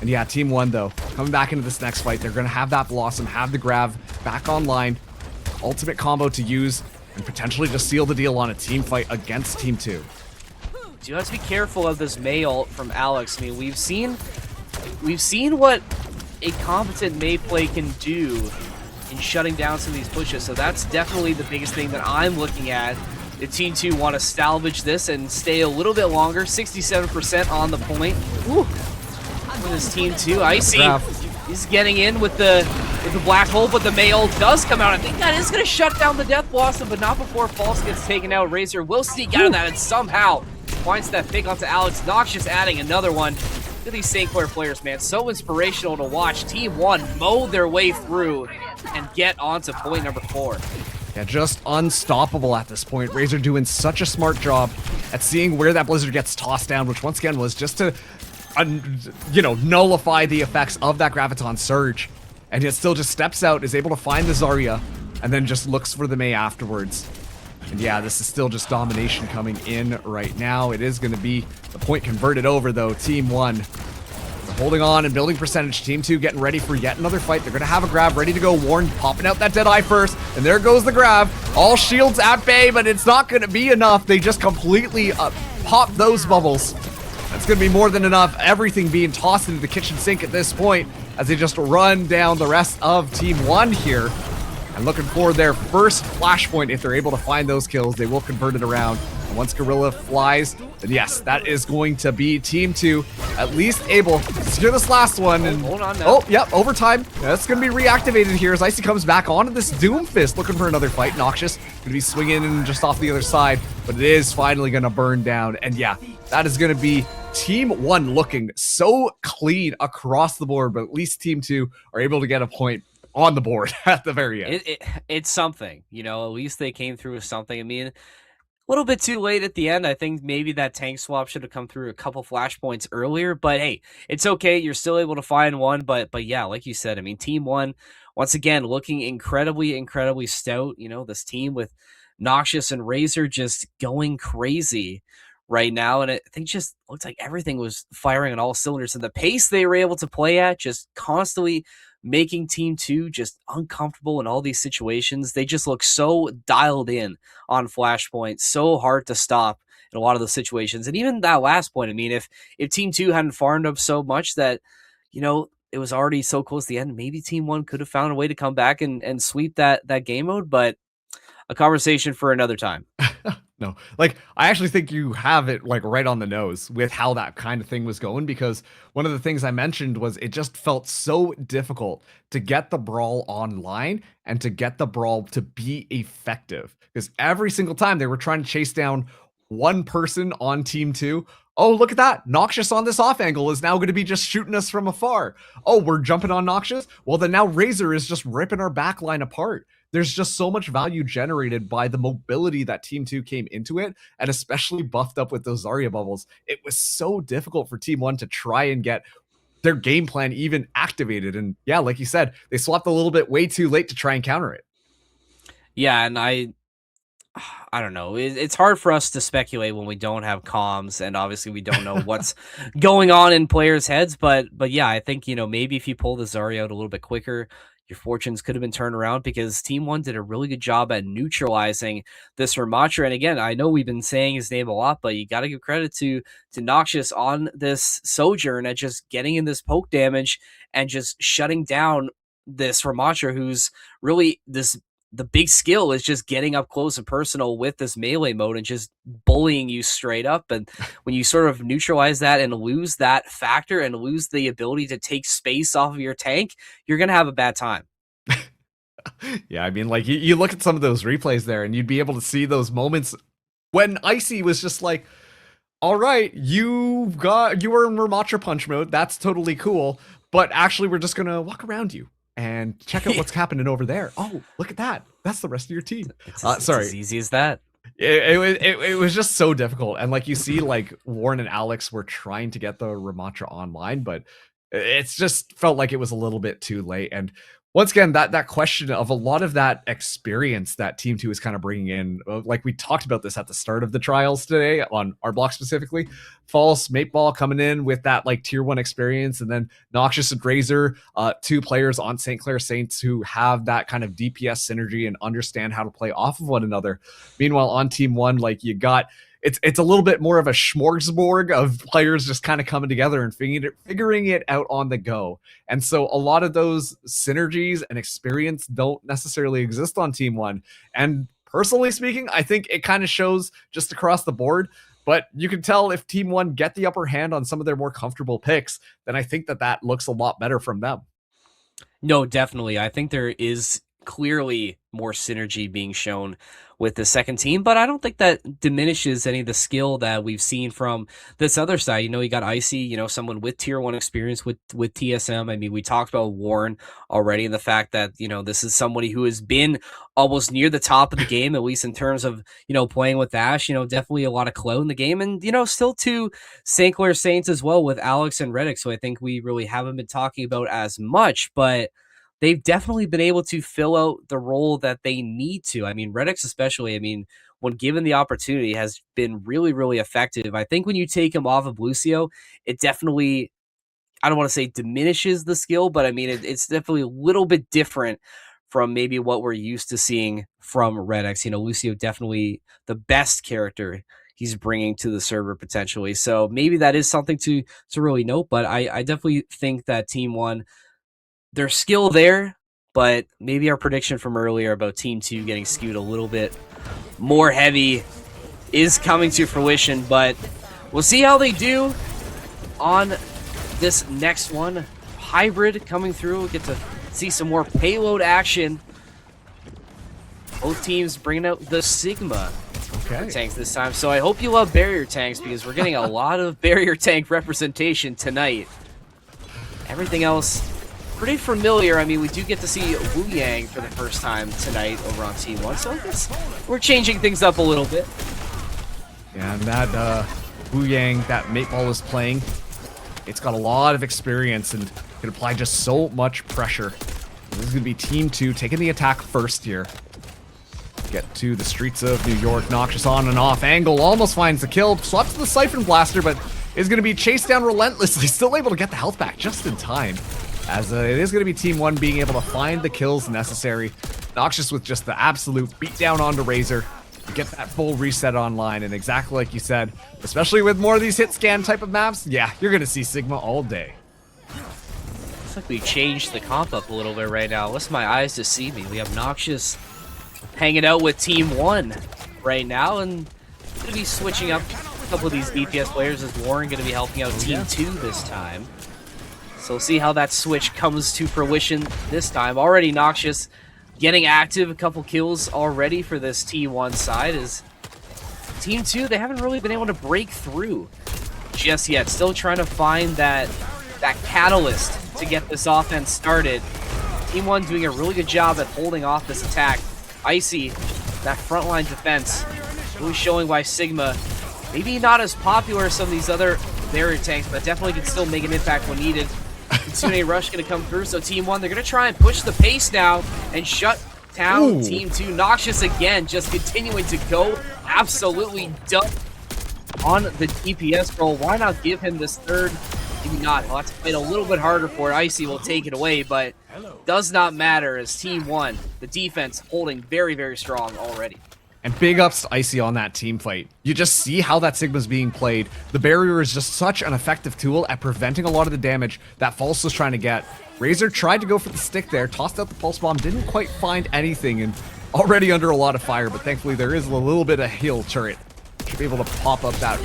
And yeah, Team 1 though, coming back into this next fight, they're going to have that Blossom, have the Grav back online. Ultimate combo to use and potentially just seal the deal on a team fight against Team 2. You have to be careful of this Mei ult from Alex. I mean, we've seen what a competent Mei play can do in shutting down some of these pushes, so that's definitely the biggest thing that I'm looking at. If Team 2 want to salvage this and stay a little bit longer, 67% on the point. Woo. With his Team 2, Icy, he's getting in with the black hole, but the Mei ult does come out. I think that is going to shut down the Death Blossom, but not before False gets taken out. Razor will sneak out of that and somehow finds that pick onto Alex. Noxious adding another one. Look at these St. Clair players, man. So inspirational to watch. Team 1 mow their way through and get onto point number 4. Yeah, just unstoppable at this point. Razor doing such a smart job at seeing where that Blizzard gets tossed down, which once again was just to, nullify the effects of that Graviton Surge. And it still just steps out, is able to find the Zarya, and then just looks for the Mei afterwards. And yeah, this is still just domination coming in right now. It is going to be the point converted over, though. Team 1 they're holding on and building percentage. Team 2 getting ready for yet another fight. They're going to have a grab ready to go. Warren popping out that Deadeye first, and there goes the grab. All shields at bay, but it's not going to be enough. They just completely pop those bubbles. That's going to be more than enough. Everything being tossed into the kitchen sink at this point as they just run down the rest of Team 1 here. And looking for their first flashpoint. If they're able to find those kills, they will convert it around. And once Gorilla flies, then yes, that is going to be Team 2 at least able to secure this last one. And hold on now. Oh, yep, overtime. That's going to be reactivated here as Icy comes back onto this Doomfist looking for another fight. Noxious going to be swinging in just off the other side, but it is finally going to burn down. And yeah, that is going to be Team 1 looking so clean across the board, but at least Team 2 are able to get a point on the board at the very end. It's something, at least they came through with something. I mean, little bit too late at the end. I think maybe that tank swap should have come through a couple flashpoints earlier, but hey, it's okay. You're still able to find one. But yeah, like you said, I mean, Team One, once again, looking incredibly, incredibly stout. You know, this team with Noxious and Razor just going crazy right now. And I think just looks like everything was firing on all cylinders. And the pace they were able to play at, just constantly making Team 2 just uncomfortable in all these situations. They just look so dialed in on Flashpoint, so hard to stop in a lot of those situations. And even that last point, I mean, if Team 2 hadn't farmed up so much that, you know, it was already so close to the end, maybe Team 1 could have found a way to come back and sweep that game mode, but a conversation for another time. No, like I actually think you have it like right on the nose with how that kind of thing was going, because one of the things I mentioned was it just felt so difficult to get the brawl online and to get the brawl to be effective, because every single time they were trying to chase down one person on Team 2. Oh, look at that. Noxious on this off angle is now going to be just shooting us from afar. Oh, we're jumping on Noxious? Well, then now Razor is just ripping our backline apart. There's just so much value generated by the mobility that Team 2 came into it, and especially buffed up with those Zarya bubbles. It was so difficult for Team 1 to try and get their game plan even activated. And yeah, like you said, they swapped a little bit way too late to try and counter it. Yeah, and I don't know. It's hard for us to speculate when we don't have comms, and obviously we don't know what's going on in players' heads. But yeah, I think, you know, maybe if you pull the Zarya out a little bit quicker, your fortunes could have been turned around, because Team 1 did a really good job at neutralizing this Ramattra. And again, I know we've been saying his name a lot, but you got to give credit to Noxious on this Sojourn at just getting in this poke damage and just shutting down this Ramattra, who's really the big skill is just getting up close and personal with this melee mode and just bullying you straight up. And when you sort of neutralize that and lose that factor and lose the ability to take space off of your tank, you're going to have a bad time. Yeah, I mean, like you look at some of those replays there and you'd be able to see those moments when Icy was just like, all right, you were in Ramattra punch mode. That's totally cool. But actually, we're just going to walk around you and check out what's happening over there. Oh, look at that. That's the rest of your team. It's sorry. as easy as that. It was just so difficult. And like you see, like Warren and Alex were trying to get the Ramattra online, but it's just felt like it was a little bit too late. And once again, that question of a lot of that experience that Team 2 is kind of bringing in, like we talked about this at the start of the trials today on our block specifically, False, Mateball coming in with that like tier 1 experience, and then Noxious and Razor, 2 players on St. Clair Saints who have that kind of DPS synergy and understand how to play off of one another. Meanwhile, on Team 1, like you got, it's a little bit more of a smorgasbord of players just kind of coming together and figuring it out on the go. And so a lot of those synergies and experience don't necessarily exist on Team 1. And personally speaking, I think it kind of shows just across the board. But you can tell if Team 1 get the upper hand on some of their more comfortable picks, then I think that looks a lot better from them. No, definitely. I think there is clearly more synergy being shown with the second team, but I don't think that diminishes any of the skill that we've seen from this other side. You know, you got Icy, you know, someone with tier 1 experience with TSM. I mean, we talked about Warren already, and the fact that, you know, this is somebody who has been almost near the top of the game, at least in terms of, you know, playing with Ash, you know, definitely a lot of clout in the game, and, you know, still to St. Clair Saints as well with Alex and Reddick. So I think we really haven't been talking about as much, but they've definitely been able to fill out the role that they need to. I mean, Redix especially, I mean, when given the opportunity, has been really, really effective. I think when you take him off of Lucio, it definitely, I don't want to say diminishes the skill, but I mean, it's definitely a little bit different from maybe what we're used to seeing from Redix. You know, Lucio definitely the best character he's bringing to the server potentially. So maybe that is something to really note, but I definitely think that Team 1, there's skill there, but maybe our prediction from earlier about Team 2 getting skewed a little bit more heavy is coming to fruition, but we'll see how they do on this next one. Hybrid coming through. We get to see some more payload action. Both teams bringing out the Sigma tanks this time, so I hope you love barrier tanks, because we're getting a lot of barrier tank representation tonight. Everything else pretty familiar. I mean, we do get to see Wu Yang for the first time tonight over on Team 1, so I guess we're changing things up a little bit. And that Wu Yang, that Mateball is playing, it's got a lot of experience and can apply just so much pressure. This is going to be Team 2 taking the attack first here. Get to the streets of New York. Noxious on and off angle. Almost finds the kill. Swaps to the Siphon Blaster, but is going to be chased down relentlessly. Still able to get the health back just in time. As it is going to be Team 1 being able to find the kills necessary. Noxious with just the absolute beatdown onto Razor. Get that full reset online. And exactly like you said, especially with more of these hit scan type of maps, yeah, you're going to see Sigma all day. Looks like we changed the comp up a little bit right now. What's my eyes to see me? We have Noxious hanging out with Team 1 right now, and going to be switching up a couple of these DPS players as Warren going to be helping out Team 2 this time. So we'll see how that switch comes to fruition this time. Already Noxious getting active, a couple kills already for this T1 side. Is Team 2, they haven't really been able to break through just yet. Still trying to find that catalyst to get this offense started. Team 1 doing a really good job at holding off this attack. Icy, that frontline defense, really showing why Sigma, maybe not as popular as some of these other barrier tanks, but definitely can still make an impact when needed. Kitsune Rush going to come through, so Team 1, they're going to try and push the pace now and shut down Team 2. Noxious again, just continuing to go absolutely dumb on the DPS roll. Why not give him this third? Maybe not. We'll have to fight a little bit harder for it. Icy will take it away, but does not matter as Team 1, the defense holding very, very strong already. And big ups to Icy on that team fight. You just see how that Sigma's being played. The barrier is just such an effective tool at preventing a lot of the damage that False was trying to get. Razor tried to go for the stick there, tossed out the pulse bomb, didn't quite find anything, and already under a lot of fire, but thankfully there is a little bit of heal turret. Should be able to pop up that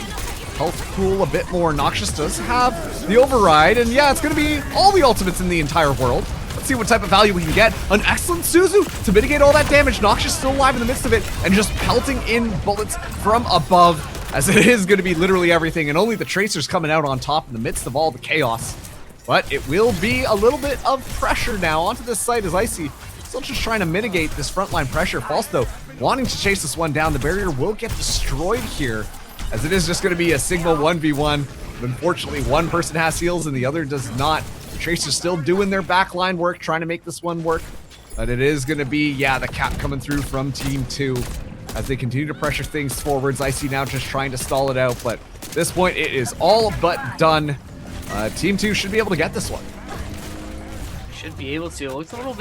health pool a bit more. Noxious does have the override, and yeah, it's going to be all the ultimates in the entire world. Let's see what type of value we can get. An excellent Suzu to mitigate all that damage. Noxious still alive in the midst of it and just pelting in bullets from above, as it is going to be literally everything, and only the Tracers coming out on top in the midst of all the chaos. But it will be a little bit of pressure now onto this site as Icy still just trying to mitigate this frontline pressure. False, though, wanting to chase this one down. The barrier will get destroyed here, as it is just going to be a Sigma 1v1. Unfortunately, one person has heals and the other does not. The Tracers still doing their backline work, trying to make this one work. But it is going to be, yeah, the cap coming through from Team 2 as they continue to pressure things forwards. Icy now just trying to stall it out, but at this point it is all but done. Team 2 should be able to get this one. Should be able to. Looks a little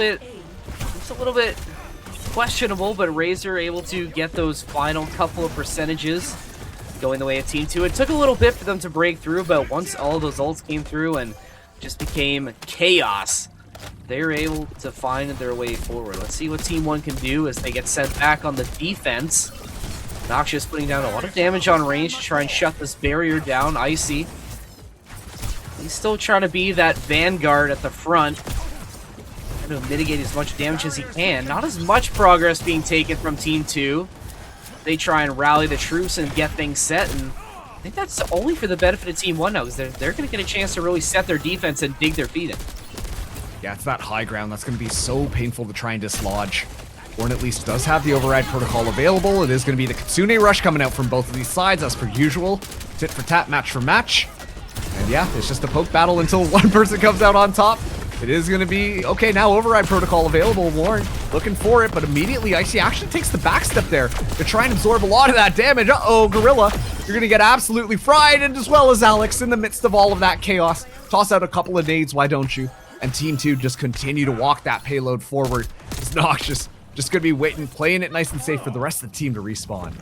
bit questionable, but Razor able to get those final couple of percentages going the way of Team 2. It took a little bit for them to break through, but once all of those ults came through and just became chaos, they're able to find their way forward. Let's see what Team 1 can do as they get sent back on the defense. Noxious putting down a lot of damage on range to try and shut this barrier down. Icy, he's still trying to be that vanguard at the front, trying to mitigate as much damage as he can. Not as much progress being taken from Team 2. They try and rally the troops and get things set, and I think that's only for the benefit of Team 1 now, because they're going to get a chance to really set their defense and dig their feet in. Yeah, it's that high ground that's going to be so painful to try and dislodge. Warren at least does have the override protocol available. It is going to be the Kitsune Rush coming out from both of these sides, as per usual. Tit for tat, match for match. And yeah, it's just a poke battle until one person comes out on top. It is going to be, okay, now override protocol available. Warren looking for it, but immediately Icy actually takes the back step there to try and absorb a lot of that damage. Uh-oh, Gorilla, you're going to get absolutely fried, and as well as Alex in the midst of all of that chaos. Toss out a couple of nades, why don't you? And Team 2 just continue to walk that payload forward. It's Noxious just going to be waiting, playing it nice and safe for the rest of the team to respawn.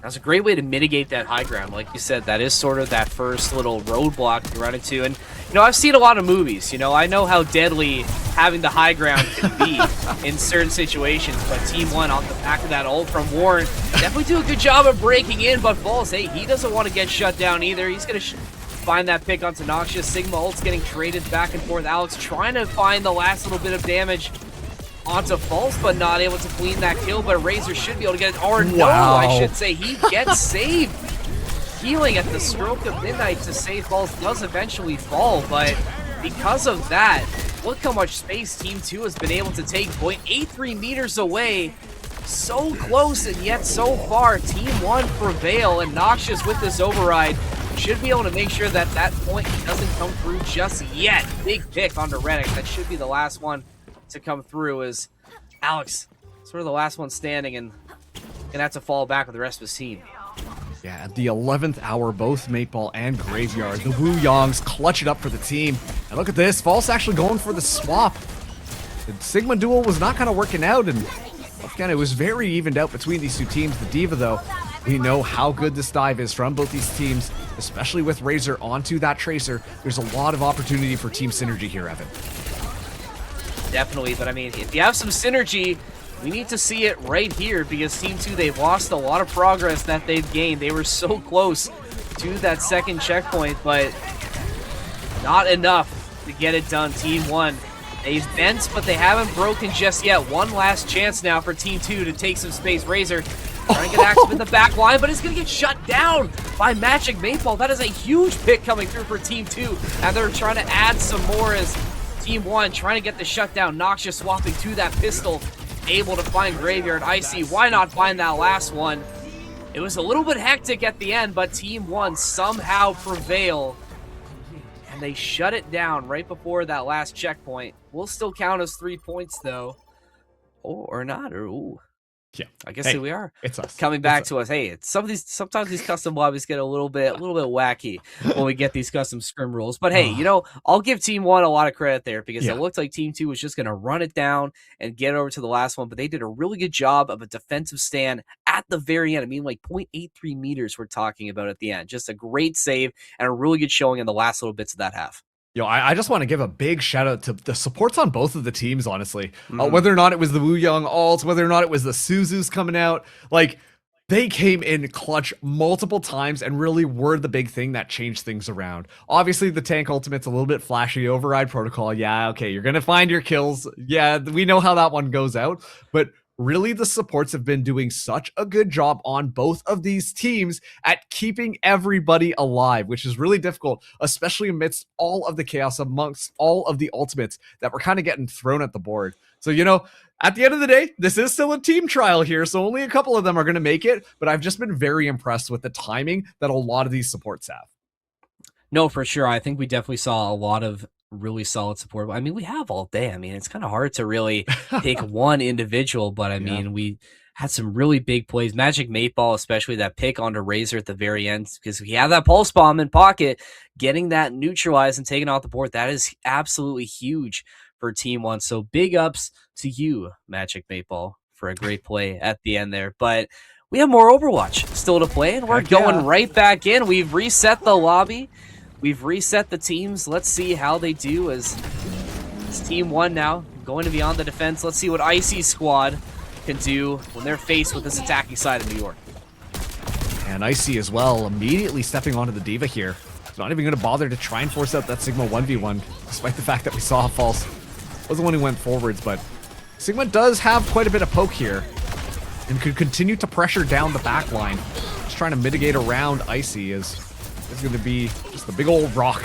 That's a great way to mitigate that high ground. Like you said, that is sort of that first little roadblock you run into. And, you know, I've seen a lot of movies. You know, I know how deadly having the high ground can be in certain situations. But Team 1 on the back of that ult from Warren definitely do a good job of breaking in. But Falls, hey, he doesn't want to get shut down either. He's going to find that pick onto Noxious. Sigma ult's getting traded back and forth. Alex trying to find the last little bit of damage onto False, but not able to clean that kill, but Razor should be able to get it. Or no, I should say, he gets saved. Healing at the stroke of midnight to save False does eventually fall, but because of that, look how much space Team 2 has been able to take. 0.83 meters away So close and yet so far. Team 1 prevail, and Noxious with this override should be able to make sure that that point doesn't come through just yet. Big pick onto Reddick. That should be the last one to come through, as Alex, sort of the last one standing, and gonna have to fall back with the rest of his team. Yeah, at the 11th hour, both Mateball and Graveyard, the Wu Yongs clutch it up for the team. And look at this, False actually going for the swap. The Sigma duel was not kind of working out, and again, it was very evened out between these two teams. The D.Va, though, we know how good this dive is from both these teams, especially with Razor onto that Tracer. There's a lot of opportunity for team synergy here, Evan. Definitely, but I mean, if you have some synergy, we need to see it right here, because Team 2, they've lost a lot of progress that they've gained. They were so close to that second checkpoint, but not enough to get it done. Team 1, they've bent, but they haven't broken just yet. One last chance now for Team 2 to take some space. Razor trying to get active in the back line, but it's going to get shut down by Magic Maypole. That is a huge pick coming through for Team 2, and they're trying to add some more as Team 1 trying to get the shutdown. Noxious swapping to that pistol, able to find Graveyard. Icy, why not find that last one? It was a little bit hectic at the end, but Team 1 somehow prevail, and they shut it down right before that last checkpoint. Will still count as 3 points, though. Or not, or ooh. Yeah, I guess hey, here we are. It's us. Coming back to us. Hey, it's sometimes these custom lobbies get a little bit wacky when we get these custom scrim rules. But hey, you know, I'll give Team 1 a lot of credit there, because it looked like Team 2 was just going to run it down and get over to the last one. But they did a really good job of a defensive stand at the very end. I mean, like 0.83 meters we're talking about at the end. Just a great save and a really good showing in the last little bits of that half. Yo, I just want to give a big shout out to the supports on both of the teams, honestly. Whether or not it was the Wu Young alts, whether or not it was the Suzus coming out, like, they came in clutch multiple times and really were the big thing that changed things around. Obviously, the tank ultimate's a little bit flashy, override protocol. Yeah, okay, you're going to find your kills. Yeah, we know how that one goes out. But really, the supports have been doing such a good job on both of these teams at keeping everybody alive, which is really difficult, especially amidst all of the chaos, amongst all of the ultimates that were kind of getting thrown at the board. So, you know, at the end of the day, this is still a team trial here, so only a couple of them are going to make it, but I've just been very impressed with the timing that a lot of these supports have. No, for sure. I think we definitely saw a lot of really solid support. I mean, we have all day. I mean, it's kind of hard to really take one individual, but I mean, we had some really big plays. Magic Mateball, especially that pick onto Razor at the very end, because we have that pulse bomb in pocket, getting that neutralized and taken off the board. That is absolutely huge for Team 1. So big ups to you, Magic Mateball, for a great play at the end there. But we have more Overwatch still to play, and we're going right back in. We've reset the lobby. We've reset the teams. Let's see how they do as Team 1 now going to be on the defense. Let's see what Icy's squad can do when they're faced with this attacking side of New York. And Icy as well, immediately stepping onto the D.Va here. Not even going to bother to try and force out that Sigma 1v1, despite the fact that we saw False was the one who went forwards. But Sigma does have quite a bit of poke here and could continue to pressure down the back line. Just trying to mitigate around Icy as it's going to be just a big old rock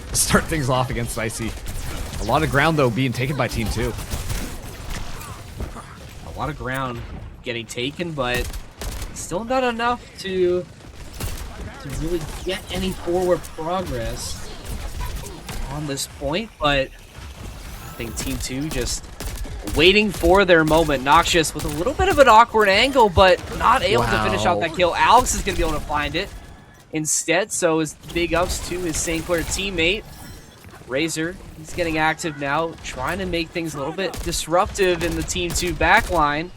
to start things off against Icy. A lot of ground, though, being taken by Team 2. A lot of ground getting taken, but still not enough to really get any forward progress on this point. But I think Team 2 just waiting for their moment. Noxious with a little bit of an awkward angle, but not able to finish out that kill. Alex is going to be able to find it instead, so his big ups to his St. Clair teammate. Razor, he's getting active now, trying to make things a little bit disruptive in the Team 2 backline.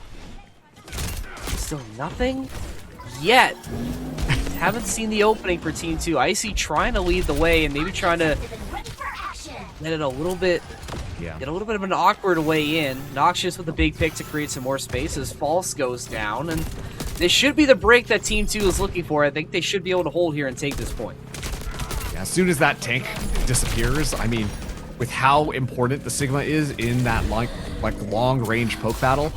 Still nothing yet. Haven't seen the opening for Team 2. Icy trying to lead the way and maybe trying to let it a little bit, get a little bit of an awkward way in. Noxious with a big pick to create some more space as False goes down, and this should be the break that Team 2 is looking for. I think they should be able to hold here and take this point. Yeah, as soon as that tank disappears, I mean, with how important the Sigma is in that long-range poke battle,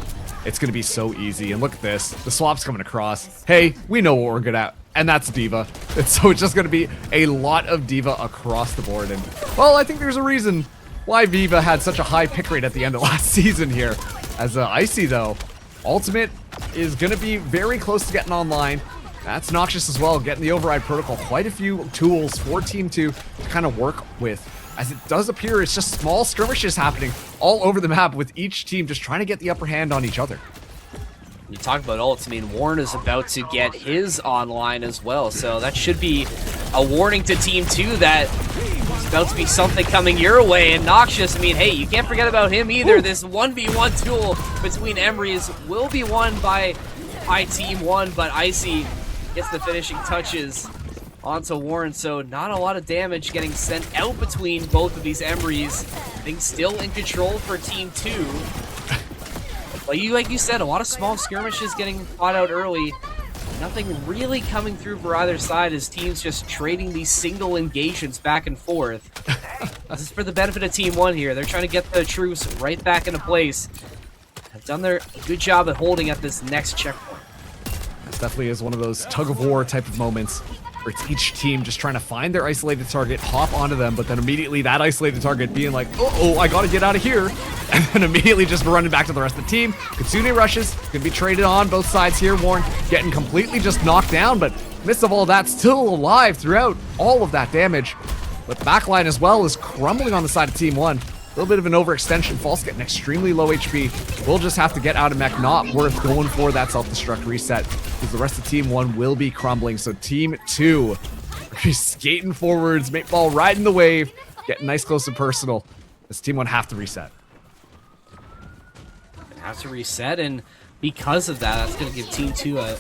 it's going to be so easy. And look at this. The swap's coming across. Hey, we know what we're good at, and that's D.Va. And so it's just going to be a lot of D.Va across the board. And, well, I think there's a reason why D.Va had such a high pick rate at the end of last season here. As Icy, though, ultimate is going to be very close to getting online. That's Noxious as well, getting the override protocol. Quite a few tools for Team 2 to kind of work with. As it does appear, it's just small skirmishes happening all over the map with each team just trying to get the upper hand on each other. You talk about ults, I mean, Warren is about to get his online as well, so that should be a warning to Team 2 that there's about to be something coming your way. And Noxious, I mean, hey, you can't forget about him either. Ooh. This 1v1 duel between Emrys will be won by Team 1, but Icy gets the finishing touches onto Warren, so not a lot of damage getting sent out between both of these Emrys. Things still in control for Team 2. But like you said, a lot of small skirmishes getting fought out early. Nothing really coming through for either side as teams just trading these single engagements back and forth. This is for the benefit of Team 1 here. They're trying to get the truce right back into place. Have done their good job at holding at this next checkpoint. This definitely is one of those tug-of-war type of moments where it's each team just trying to find their isolated target, hop onto them, but then immediately that isolated target being like, uh-oh, I gotta get out of here, and then immediately just running back to the rest of the team. Kitsune rushes, gonna be traded on both sides here. Warren getting completely just knocked down, but midst of all that, still alive throughout all of that damage. But backline as well is crumbling on the side of Team 1. A little bit of an overextension. False getting extremely low HP. We'll just have to get out of mech. Not worth going for that self-destruct reset, because the rest of Team 1 will be crumbling. So Team 2 skating forwards, Mateball riding the wave, getting nice, close, and personal. As Team 1 have to reset. Have to reset, and because of that, that's going to give Team 2 a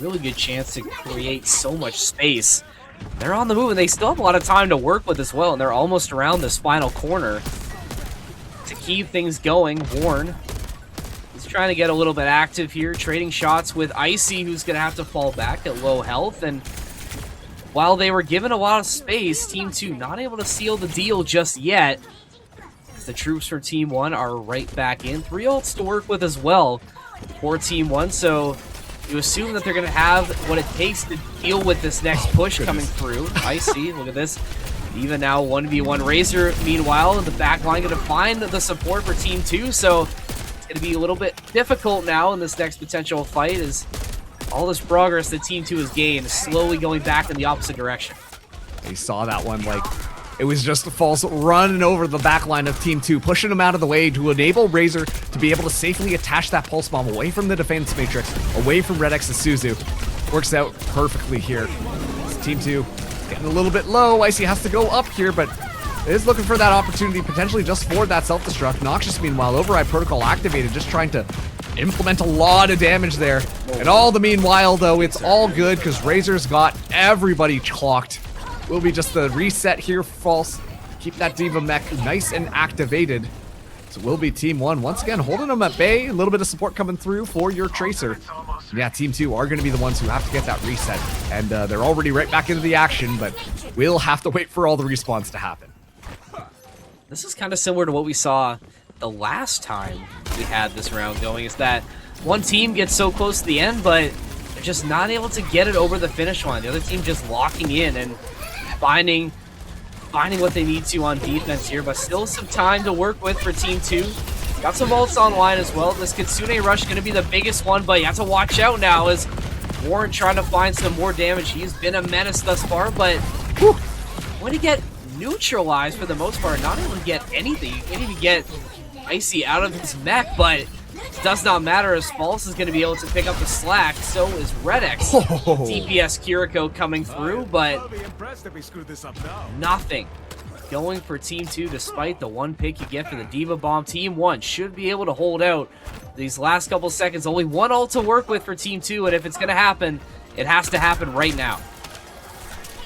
really good chance to create so much space. They're on the move, and they still have a lot of time to work with as well, and they're almost around this final corner. To keep things going, Warren is trying to get a little bit active here, trading shots with Icy, who's going to have to fall back at low health. And while they were given a lot of space, Team 2 not able to seal the deal just yet. The troops for Team 1 are right back in. 3 ults to work with as well for Team 1, so you assume that they're going to have what it takes to deal with this next push coming through. Icy, look at this. Even now 1v1 Razor, meanwhile, in the back line going to find the support for Team 2, so it's going to be a little bit difficult now in this next potential fight as all this progress that Team 2 has gained is slowly going back in the opposite direction. You saw that one, like, it was just False running over the back line of Team 2, pushing them out of the way to enable Razor to be able to safely attach that Pulse Bomb away from the defense matrix, away from Red X's Suzu. Works out perfectly here. Team 2 getting a little bit low. Icy has to go up here, but is looking for that opportunity, potentially just for that self-destruct. Noxious, meanwhile, Override Protocol activated, just trying to implement a lot of damage there. And all the meanwhile, though, it's all good because Razor's got everybody clocked. Will be just the reset here, False. Keep that Diva mech nice and activated. So will be Team 1 once again holding them at bay. A little bit of support coming through for your Tracer. Yeah, Team 2 are going to be the ones who have to get that reset. And they're already right back into the action, but we'll have to wait for all the respawns to happen. This is kind of similar to what we saw the last time we had this round going, is that one team gets so close to the end, but they're just not able to get it over the finish line. The other team just locking in and finding what they need to on defense here, but still some time to work with for Team 2. Got some ults online as well. This Kitsune rush going to be the biggest one, but you have to watch out now as Warren trying to find some more damage. He's been a menace thus far, but when he get neutralized for the most part, not able to get anything. You can't even get Icy out of his mech, but it does not matter as False is going to be able to pick up the slack. So is Red X. DPS Kiriko coming through, but nothing going for Team 2 despite the one pick you get for the Diva Bomb. Team 1 should be able to hold out these last couple seconds. Only one ult to work with for Team 2, and if it's going to happen, it has to happen right now.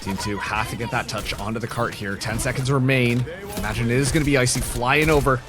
Team 2 have to get that touch onto the cart here. 10 seconds remain. Imagine it is going to be Icy flying over.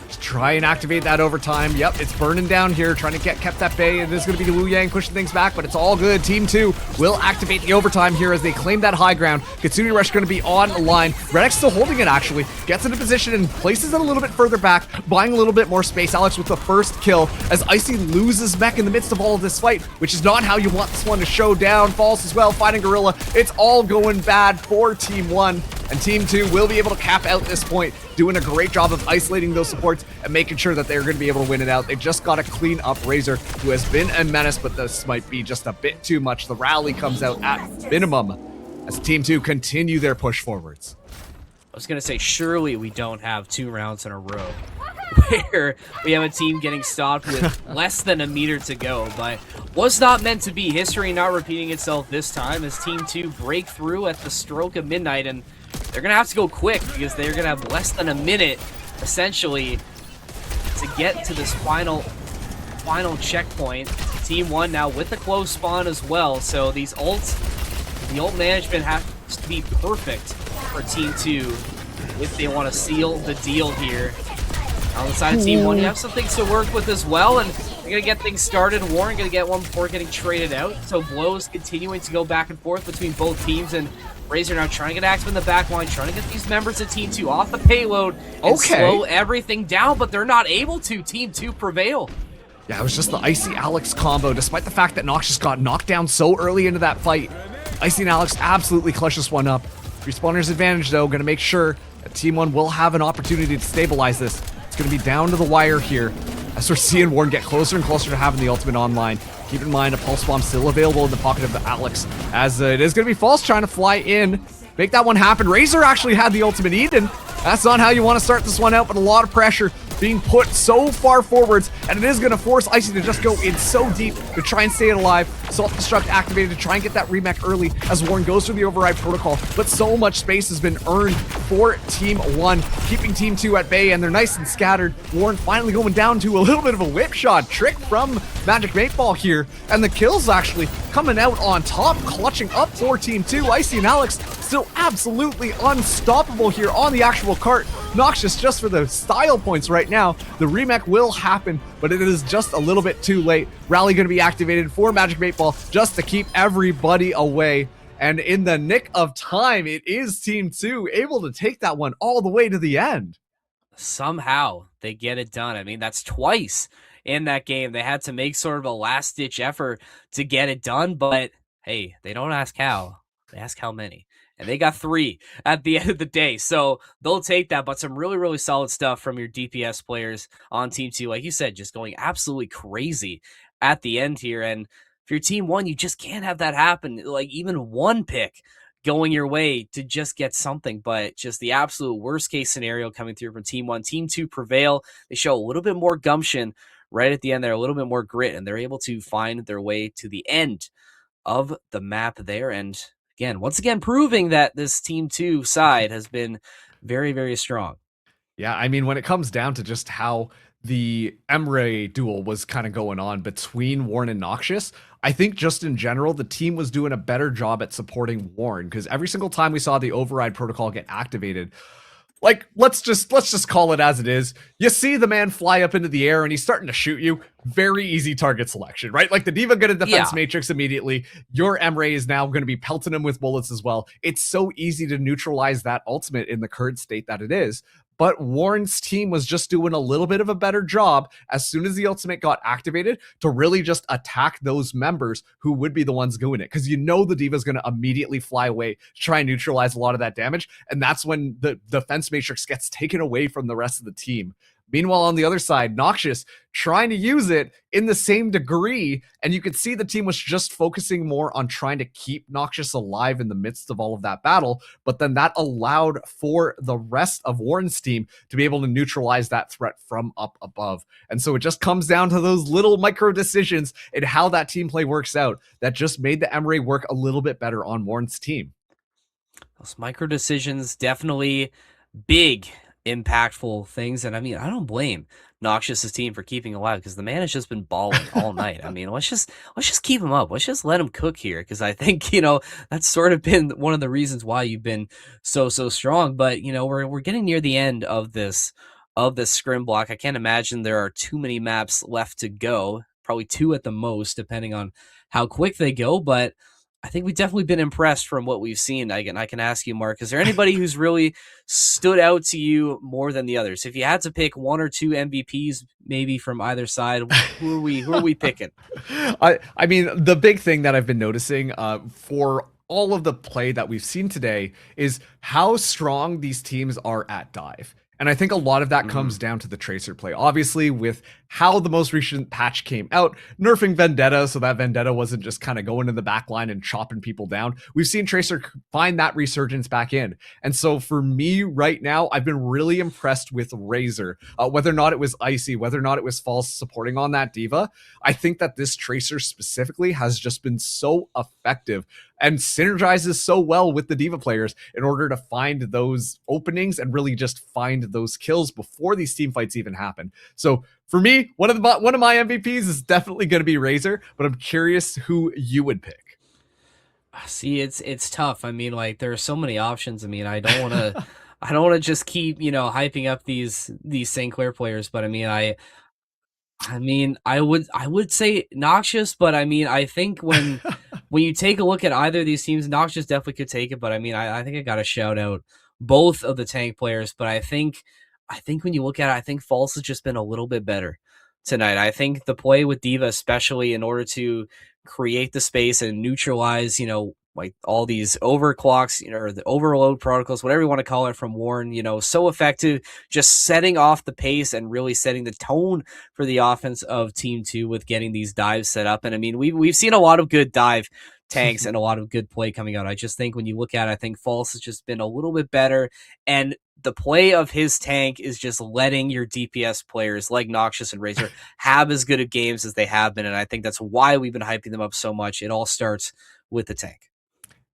Just try and activate that overtime. Yep, it's burning down here, trying to get kept at bay. And it is going to be the Wu Yang pushing things back, but it's all good. Team 2 will activate the overtime here as they claim that high ground. Kitsune Rush going to be on the line. Red X still holding it, actually. Gets into position and places it a little bit further back, buying a little bit more space. Alex with the first kill as Icy loses mech in the midst of all of this fight, which is not how you want this one to show down. False as well, fighting Gorilla. It's all going bad for Team 1. And Team 2 will be able to cap out this point, doing a great job of isolating those supports and making sure that they're going to be able to win it out. They just got to clean up Razor, who has been a menace, but this might be just a bit too much. The rally comes out at minimum as Team 2 continue their push forwards. I was going to say, surely we don't have 2 rounds in a row where we have a team getting stopped with less than a meter to go, but was not meant to be. History not repeating itself this time as Team 2 break through at the stroke of midnight, and they're going to have to go quick because they're going to have less than a minute, essentially, to get to this final checkpoint. Team 1 now with the close spawn as well, so these ults, the ult management has to be perfect for Team 2 if they want to seal the deal here. On the side of Team 1, you have some things to work with as well, and you're going to get things started. Warren going to get one before getting traded out, so blows continuing to go back and forth between both teams, and Razor now trying to get active in the back line, trying to get these members of Team 2 off the payload and slow everything down, but they're not able to. Team 2 prevail. Yeah, it was just the Icy Alex combo, despite the fact that Noxious got knocked down so early into that fight. Icy and Alex absolutely clutch this one up. Respawners advantage, though, going to make sure that Team 1 will have an opportunity to stabilize this. It's going to be down to the wire here as we're seeing Warren get closer and closer to having the ultimate online. Keep in mind, a Pulse Bomb still available in the pocket of the Alex, as it is going to be False trying to fly in. Make that one happen. Razor actually had the ultimate Eden. That's not how you want to start this one out, but a lot of pressure being put so far forwards, and it is going to force Icy to just go in so deep to try and stay it alive. Self-destruct activated to try and get that remech early as Warren goes through the override protocol, but so much space has been earned for Team 1, keeping Team 2 at bay, and they're nice and scattered. Warren finally going down to a little bit of a whip shot trick from Magic 8 Ball here, and the kills actually coming out on top, clutching up for Team 2. Icy and Alex still absolutely unstoppable here on the actual cart. Noxious just for the style points right now. The remake will happen, but it is just a little bit too late. Rally going to be activated for Magic 8 Ball just to keep everybody away. And in the nick of time, it is Team 2 able to take that one all the way to the end. Somehow they get it done. I mean, that's twice in that game. They had to make sort of a last-ditch effort to get it done, but hey, they don't ask how. They ask how many. And they got 3 at the end of the day. So they'll take that, but some really, really solid stuff from your DPS players on Team 2. Like you said, just going absolutely crazy at the end here. And if you're Team 1, you just can't have that happen. Like even one pick going your way to just get something, but just the absolute worst case scenario coming through from Team 1. Team 2 prevail. They show a little bit more gumption right at the end there, a little bit more grit, and they're able to find their way to the end of the map there. And again, once again, proving that this Team 2 side has been very, very strong. Yeah, I mean, when it comes down to just how the Emre duel was kind of going on between Warren and Noxious, I think just in general, the team was doing a better job at supporting Warren, because every single time we saw the override protocol get activated, like, let's just call it as it is. You see the man fly up into the air and he's starting to shoot you. Very easy target selection, right? Like the D.Va get a defense matrix immediately. Your Emre is now going to be pelting him with bullets as well. It's so easy to neutralize that ultimate in the current state that it is. But Warren's team was just doing a little bit of a better job as soon as the ultimate got activated to really just attack those members who would be the ones doing it. Because you know the D.Va's going to immediately fly away to try and neutralize a lot of that damage. And that's when the defense matrix gets taken away from the rest of the team. Meanwhile, on the other side, Noxious trying to use it in the same degree, and you could see the team was just focusing more on trying to keep Noxious alive in the midst of all of that battle, but then that allowed for the rest of Warren's team to be able to neutralize that threat from up above. And so it just comes down to those little micro decisions and how that team play works out that just made the Emre work a little bit better on Warren's team. Those micro decisions, definitely big impactful things, and I mean, I don't blame Noxious's team for keeping alive, because the man has just been balling all night. I mean, let's just keep him up. Let's just let him cook here, because I think, that's sort of been one of the reasons why you've been so strong. But we're getting near the end of this scrim block. I can't imagine there are too many maps left to go. Probably 2 at the most, depending on how quick they go. But I think we've definitely been impressed from what we've seen. I can ask you, Mark, is there anybody who's really stood out to you more than the others? If you had to pick 1 or 2 MVPs, maybe from either side, who are we picking? I mean, the big thing that I've been noticing for all of the play that we've seen today is how strong these teams are at dive. And I think a lot of that comes down to the Tracer play. Obviously, with how the most recent patch came out, nerfing Vendetta so that Vendetta wasn't just kind of going in the back line and chopping people down. We've seen Tracer find that resurgence back in. And so for me right now, I've been really impressed with Razor. Whether or not it was Icy, whether or not it was False supporting on that Diva, I think that this Tracer specifically has just been so effective and synergizes so well with the Diva players in order to find those openings and really just find those kills before these team fights even happen. So for me, one of my MVPs is definitely going to be Razor, but I'm curious who you would pick. See, it's tough. I mean, like, there are so many options. I mean, I don't want to just keep, hyping up these St. Clair players, but I would say Noxious, but I mean, I think when you take a look at either of these teams, Noxious definitely could take it, but I mean, I think I got to shout out both of the tank players, but I think when you look at it, I think False has just been a little bit better tonight. I think the play with Diva, especially in order to create the space and neutralize, like all these overclocks, or the overload protocols, whatever you want to call it, from Warren, so effective, just setting off the pace and really setting the tone for the offense of Team 2 with getting these dives set up. And I mean, we've seen a lot of good dive tanks and a lot of good play coming out. I just think when you look at it, I think False has just been a little bit better, and the play of his tank is just letting your DPS players like Noxious and Razor have as good of games as they have been, and I think that's why we've been hyping them up so much. It all starts with the tank.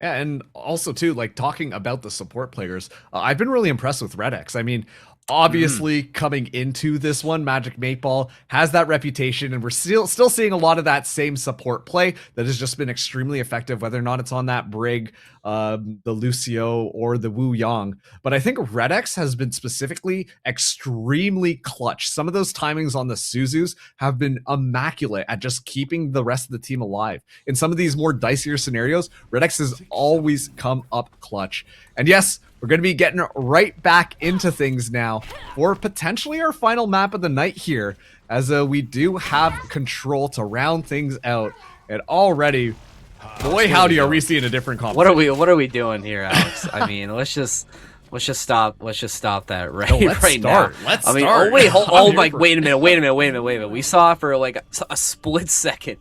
Yeah, and also too, like, talking about the support players, I've been really impressed with Red X. I mean, obviously coming into this one, Magic 8-Ball has that reputation, and we're still seeing a lot of that same support play that has just been extremely effective, whether or not it's on that Brig, the Lucio, or the Wu Yang. But I think Red X has been specifically extremely clutch. Some of those timings on the Suzus have been immaculate at just keeping the rest of the team alive. In some of these more dicier scenarios, Red X has always come up clutch. And yes, we're going to be getting right back into things now for potentially our final map of the night here, as we do have control to round things out. And already, boy howdy, are we seeing a different competition. What are we doing here, Alex? I mean, let's just stop that right now. Let's start. Wait a minute. We saw for like a split second,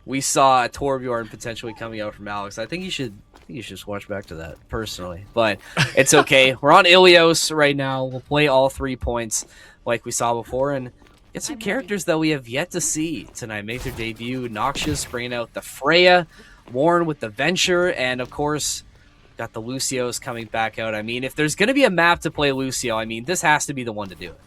we saw Torbjorn potentially coming out from Alex. I think you should just watch back to that personally, but it's okay. We're on Ilios right now. We'll play all 3 points like we saw before and get some characters that we have yet to see tonight make their debut. Noxious bringing out the Freya, Warren with the Venture, and of course got the Lucios coming back out. I mean, if there's going to be a map to play Lucio, I mean, this has to be the one to do it.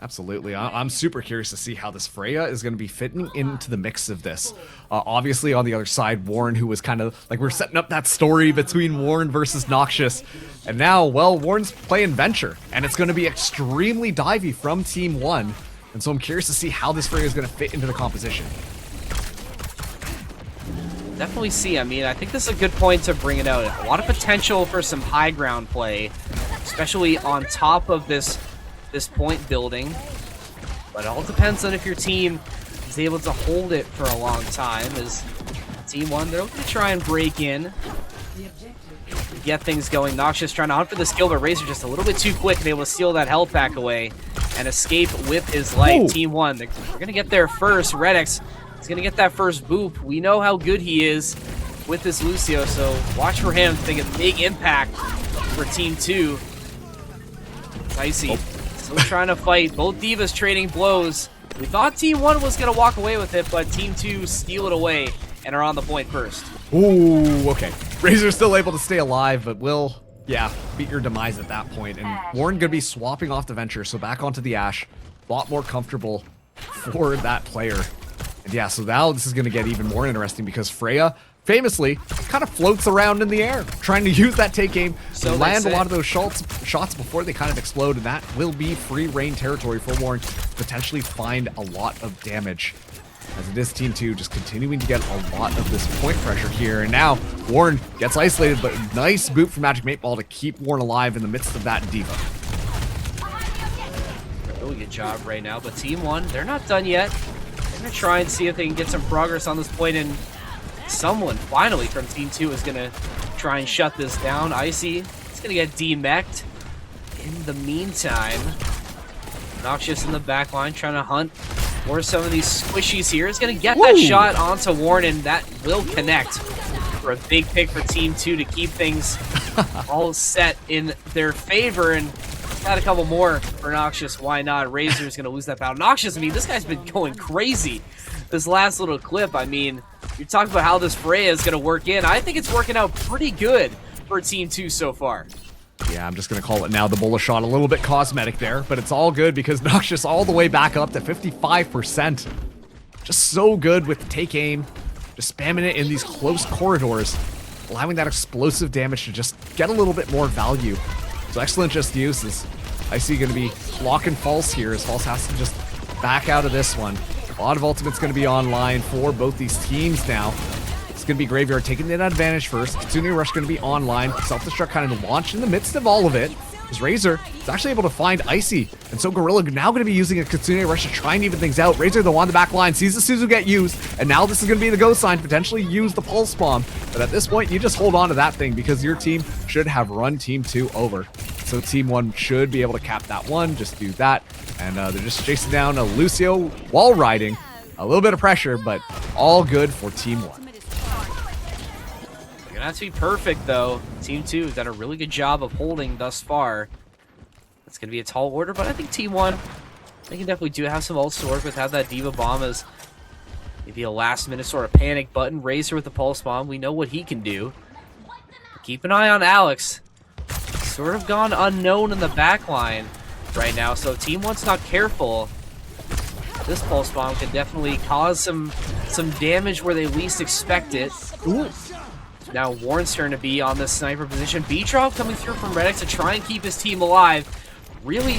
Absolutely. I'm super curious to see how this Freya is going to be fitting into the mix of this. Obviously, on the other side, Warren, who was kind of like, we're setting up that story between Warren versus Noxious. And now, well, Warren's playing Venture, and it's going to be extremely divey from Team 1. And so I'm curious to see how this Freya is going to fit into the composition. Definitely see. I mean, I think this is a good point to bring it out. A lot of potential for some high ground play, especially on top of this point building, but it all depends on if your team is able to hold it for a long time. As Team 1, they're looking to try and break in, get things going. Noxious trying to hunt for the skill, but Razor just a little bit too quick and able to steal that health back away and escape with his life. Ooh. Team 1, they're going to get there first. Red X is going to get that first boop. We know how good he is with this Lucio, so watch for him to make a big impact for Team 2. It's Icy. Still trying to fight. Both Divas trading blows. We thought Team 1 was going to walk away with it, but Team 2 steal it away and are on the point first. Ooh, okay. Razor's still able to stay alive, but will, beat your demise at that point. And Warren going to be swapping off the Venture, so back onto the Ashe. A lot more comfortable for that player. And yeah, so now this is going to get even more interesting because Freya famously kind of floats around in the air, trying to use that take aim to land a lot of those shots before they kind of explode, and that will be free reign territory for Warren to potentially find a lot of damage. As it is Team 2 just continuing to get a lot of this point pressure here, and now Warren gets isolated, but nice boot from Magic 8-Ball to keep Warren alive in the midst of that Diva. Really good job right now, but Team 1, they're not done yet. They're going to try and see if they can get some progress on this point, and someone finally from Team 2 is going to try and shut this down. Icy is going to get demeched. In the meantime, Noxious in the back line trying to hunt for some of these squishies here. Is going to get that shot onto Warren, and that will connect for a big pick for Team 2 to keep things all set in their favor. And got a couple more for Noxious. Why not? Razor's going to lose that battle. Noxious, I mean, this guy's been going crazy this last little clip. I mean, you're talking about how this fray is going to work in. I think it's working out pretty good for Team 2 so far. Yeah, I'm just going to call it now. The bullet shot a little bit cosmetic there, but it's all good because Noxious all the way back up to 55%. Just so good with take aim, just spamming it in these close corridors, allowing that explosive damage to just get a little bit more value. So excellent just use. Is Icy going to be locking False here as False has to just back out of this one. A lot of ultimates going to be online for both these teams now. It's going to be Graveyard taking that advantage first. Kitsune Rush going to be online. Self-destruct kind of launched in the midst of all of it. As Razor is actually able to find Icy. And so Gorilla now going to be using a Kitsune Rush to try and even things out. Razor, though, on the back line, sees the Suzu get used. And now this is going to be the go sign to potentially use the Pulse Bomb. But at this point, you just hold on to that thing because your team should have run Team 2 over. So Team 1 should be able to cap that one. Just do that. And they're just chasing down a Lucio while riding. A little bit of pressure, but all good for Team 1. Gonna have to be perfect, though. Team 2 has done a really good job of holding thus far. It's gonna be a tall order, but I think Team 1, they can definitely do have some ults to work with. Have that Diva Bomb as maybe a last-minute sort of panic button. Razor with the Pulse Bomb. We know what he can do. Keep an eye on Alex. Sort of gone unknown in the back line right now, so if Team 1's not careful, this Pulse Bomb can definitely cause some damage where they least expect it. Ooh. Now Warren's turn to be on the sniper position. B-Drop coming through from Redix to try and keep his team alive. Really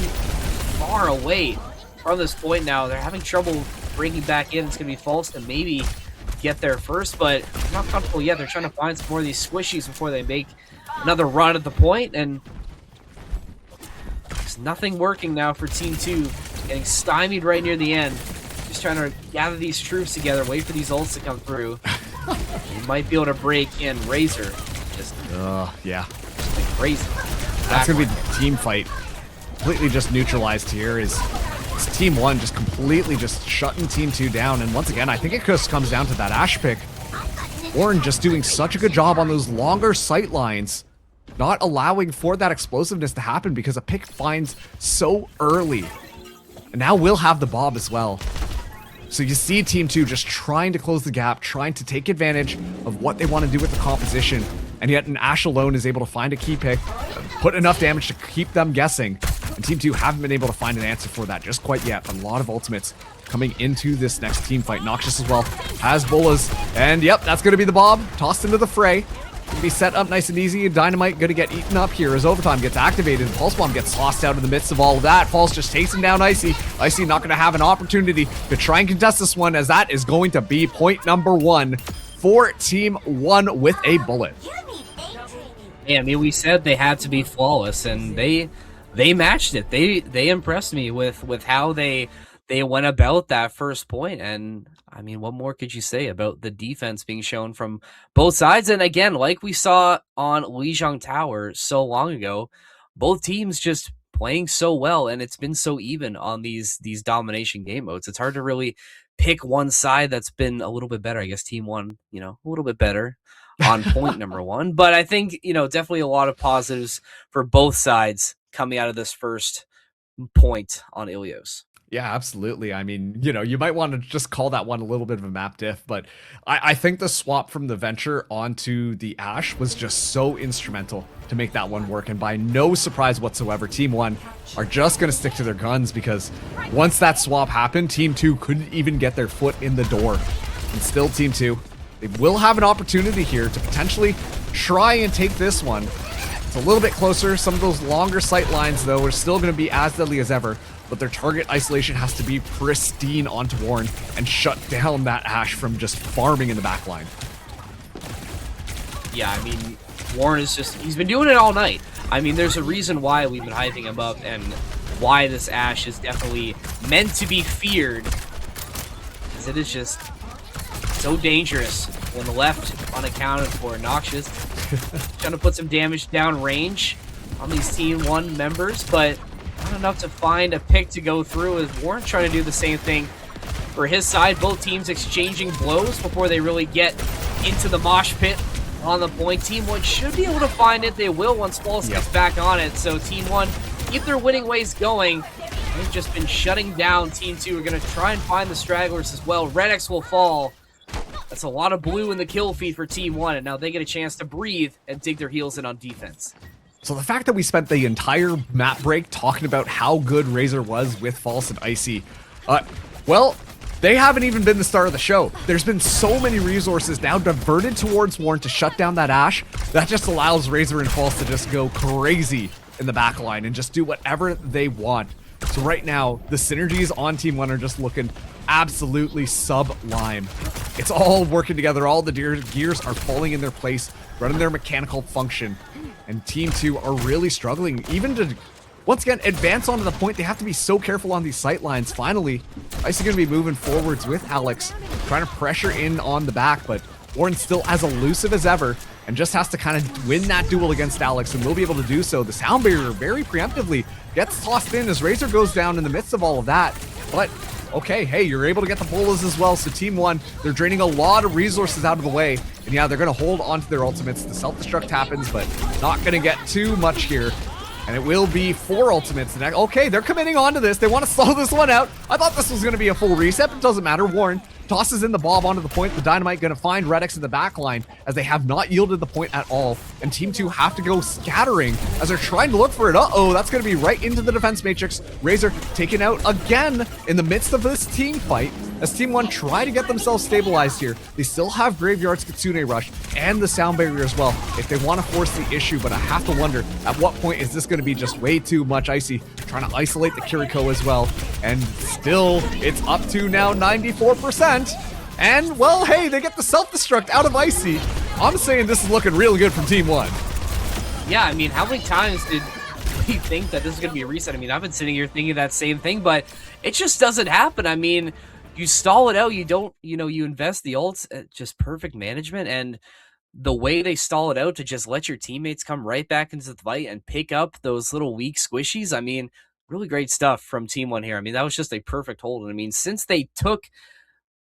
far away from this point now. They're having trouble bringing back in. It's going to be False to maybe get there first, but not comfortable yet. They're trying to find some more of these squishies before they make another run at the point, and there's nothing working now for Team 2. Getting stymied right near the end. Just trying to gather these troops together, wait for these ults to come through. They might be able to break in. Razor. Just yeah. Crazy. That's going to be the team fight. Completely just neutralized here is Team 1 just completely just shutting Team 2 down. And once again, I think it just comes down to that Ash pick. Warren just doing such a good job on those longer sight lines, not allowing for that explosiveness to happen because a pick finds so early. And now we'll have the Bob as well. So you see Team 2 just trying to close the gap, trying to take advantage of what they want to do with the composition. And yet an Ash alone is able to find a key pick, put enough damage to keep them guessing. And Team 2 haven't been able to find an answer for that just quite yet. A lot of ultimates coming into this next team fight. Noxious as well has Bolas. And yep, that's going to be the Bob. Tossed into the fray. Gonna be set up nice and easy. Dynamite gonna get eaten up here as overtime gets activated. Pulse Bomb gets tossed out in the midst of all of that. Falls just chasing down Icy. Icy not gonna have an opportunity to try and contest this one, as that is going to be point number 1 for Team 1 with a bullet. Yeah, I mean, we said they had to be flawless, and they matched it. They impressed me with how they went about that first point. And I mean, what more could you say about the defense being shown from both sides? And again, like we saw on Lijiang Tower so long ago, both teams just playing so well, and it's been so even on these domination game modes. It's hard to really pick one side that's been a little bit better. I guess Team 1, a little bit better on point number 1. But I think, definitely a lot of positives for both sides coming out of this first point on Ilios. Yeah, absolutely. I mean, you might want to just call that one a little bit of a map diff, but I think the swap from the Venture onto the Ash was just so instrumental to make that one work. And by no surprise whatsoever, Team 1 are just going to stick to their guns, because once that swap happened, Team 2 couldn't even get their foot in the door. And still Team 2, they will have an opportunity here to potentially try and take this one. It's a little bit closer. Some of those longer sight lines, though, are still going to be as deadly as ever. But their target isolation has to be pristine onto Warren and shut down that Ash from just farming in the backline. Yeah, I mean, Warren is he's been doing it all night. I mean, there's a reason why we've been hyping him up and why this Ash is definitely meant to be feared. Because it is just so dangerous On the left, unaccounted for. Noxious trying to put some damage down range on these Team 1 members, but not enough to find a pick to go through, as Warren trying to do the same thing for his side. Both teams exchanging blows before they really get into the mosh pit on the point. Team 1 should be able to find it. They will once False gets back on it. So Team 1 keep their winning ways going. They've just been shutting down Team 2. We're going to try and find the stragglers as well. Red X will fall. That's a lot of blue in the kill feed for Team 1, and now they get a chance to breathe and dig their heels in on defense. So the fact that we spent the entire map break talking about how good Razor was with False and Icy, well, they haven't even been the start of the show. There's been so many resources now diverted towards Warren to shut down that Ashe. That just allows Razor and False to just go crazy in the back line and just do whatever they want. So right now, the synergies on Team 1 are just looking absolutely sublime. It's all working together. All the gears are falling in their place, running their mechanical function. And Team 2 are really struggling, even to, once again, advance onto the point. They have to be so careful on these sight lines. Finally, Ice is going to be moving forwards with Alex, trying to pressure in on the back, but Warren's still as elusive as ever and just has to kind of win that duel against Alex, and will be able to do so. The sound barrier very preemptively gets tossed in as Razor goes down in the midst of all of that. But okay, hey, you're able to get the bolas as well. So Team 1, they're draining a lot of resources out of the way. And yeah, they're going to hold on to their ultimates. The self-destruct happens, but not going to get too much here. And it will be 4 ultimates. And okay, they're committing onto this. They want to slow this one out. I thought this was going to be a full reset, but it doesn't matter. Warren tosses in the bomb onto the point. The Dynamite going to find Red X in the back line, as they have not yielded the point at all. And Team 2 have to go scattering as they're trying to look for it. Uh-oh, that's going to be right into the defense matrix. Razor taken out again in the midst of this team fight. As Team 1 try to get themselves stabilized here, they still have Graveyard's Kitsune Rush and the sound barrier as well if they want to force the issue, but I have to wonder at what point is this going to be just way too much. Icy trying to isolate the Kiriko as well, and still it's up to now 94%. And well, hey, they get the self-destruct out of Icy. I'm saying this is looking really good from Team 1. Yeah, I mean, how many times did we think that this is going to be a reset? I mean, I've been sitting here thinking that same thing, but it just doesn't happen. I mean, you stall it out, you don't, you invest the ults, just perfect management, and the way they stall it out to just let your teammates come right back into the fight and pick up those little weak squishies. I mean, really great stuff from Team 1 here. I mean, that was just a perfect hold. And I mean, since they took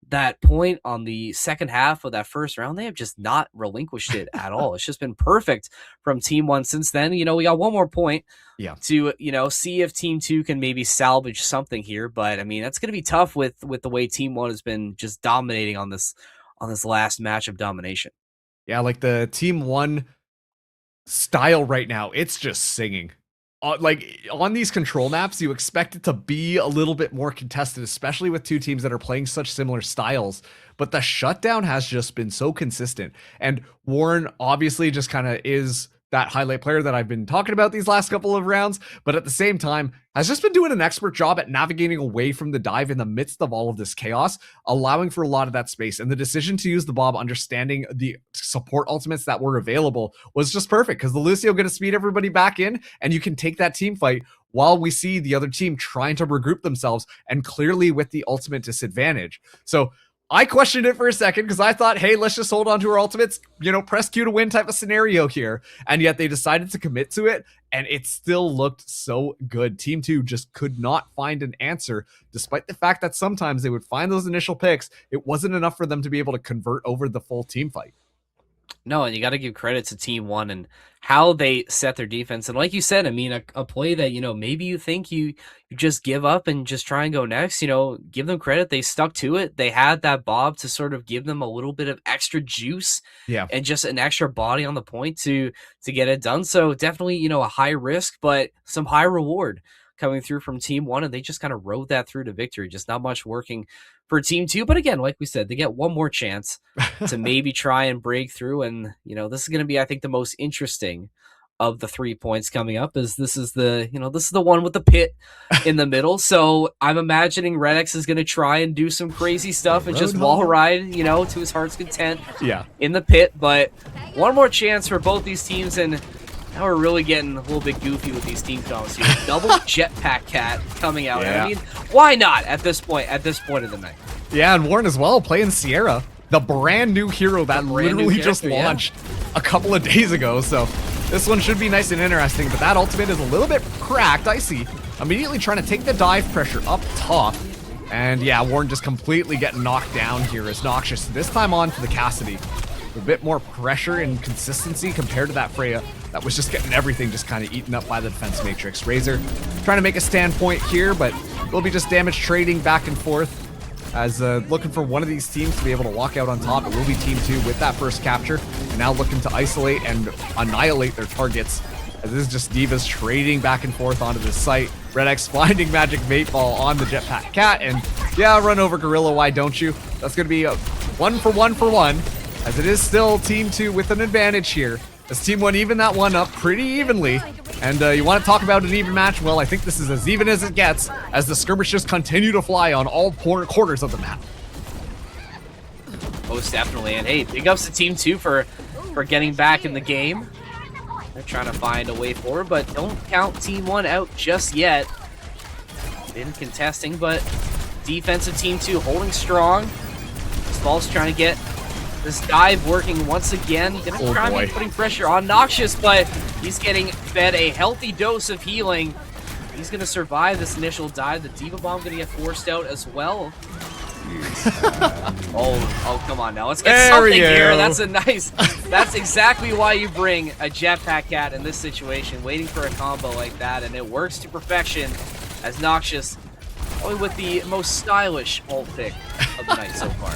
that point on the second half of that first round, they have just not relinquished it at all. It's just been perfect from Team 1 since then. We got one more point to, see if Team 2 can maybe salvage something here. But I mean, that's going to be tough with the way Team 1 has been just dominating on this last match of domination. Yeah, like the Team 1 style right now, it's just singing. Like on these control maps, you expect it to be a little bit more contested, especially with two teams that are playing such similar styles. But the shutdown has just been so consistent. And Warren obviously just kind of is that highlight player that I've been talking about these last couple of rounds, but at the same time has just been doing an expert job at navigating away from the dive in the midst of all of this chaos, allowing for a lot of that space. And the decision to use the bomb, understanding the support ultimates that were available, was just perfect, because the Lucio going to speed everybody back in, and you can take that team fight while we see the other team trying to regroup themselves, and clearly with the ultimate disadvantage. So I questioned it for a second because I thought, hey, let's just hold on to our ultimates, press Q to win type of scenario here. And yet they decided to commit to it, and it still looked so good. Team 2 just could not find an answer, despite the fact that sometimes they would find those initial picks. It wasn't enough for them to be able to convert over the full team fight. No, and you got to give credit to Team 1 and how they set their defense. And like you said, I mean, a play that, maybe you think you just give up and just try and go next, give them credit. They stuck to it. They had that Bob to sort of give them a little bit of extra juice and just an extra body on the point to get it done. So definitely, a high risk, but some high reward coming through from Team 1, and they just kind of rode that through to victory. Just not much working for Team 2. But again, like we said, they get one more chance to maybe try and break through. And, this is going to be, I think, the most interesting of the 3 points coming up. This is the one with the pit in the middle. So I'm imagining Red X is going to try and do some crazy stuff and just wall ride, to his heart's content in the pit. But one more chance for both these teams, and now we're really getting a little bit goofy with these team combos here. Double Jetpack Cat coming out. I mean, why not at this point of the night? Yeah, and Warren as well, playing Sierra. the brand new hero that brand new literally just character, yeah. launched a couple of days ago. So this one should be nice and interesting, but that ultimate is a little bit cracked. Icy immediately trying to take the dive pressure up top. And yeah, Warren just completely getting knocked down here as Noxious this time on to the Cassidy. A bit more pressure and consistency compared to that Freya that was just getting everything just kind of eaten up by the defense matrix. Razor trying to make a standpoint here, but we'll be just damage trading back and forth as looking for one of these teams to be able to walk out on top. It will be Team 2 with that first capture, and now looking to isolate and annihilate their targets. As this is just Divas trading back and forth onto this site. Red X finding Magic Vape Ball on the Jetpack Cat, and yeah, run over Gorilla, why don't you? That's going to be a 1 for 1 for 1, as it is still Team 2 with an advantage here. As Team 1 even that one up pretty evenly. And you want to talk about an even match? Well, I think this is as even as it gets, as the skirmishes continue to fly on all corners of the map. Most definitely. And hey, big ups to Team 2 for getting back in the game. They're trying to find a way forward, but don't count Team 1 out just yet. Been contesting, but defensive Team 2 holding strong. Small's trying to get this dive working once again. Gonna try and be putting pressure on Noxious, but he's getting fed a healthy dose of healing. He's gonna survive this initial dive. The Diva Bomb gonna get forced out as well. Oh, come on now. Let's get something here. That's a nice. That's exactly why you bring a Jetpack Cat in this situation, waiting for a combo like that, and it works to perfection as Noxious, probably with the most stylish ult pick of the night so far.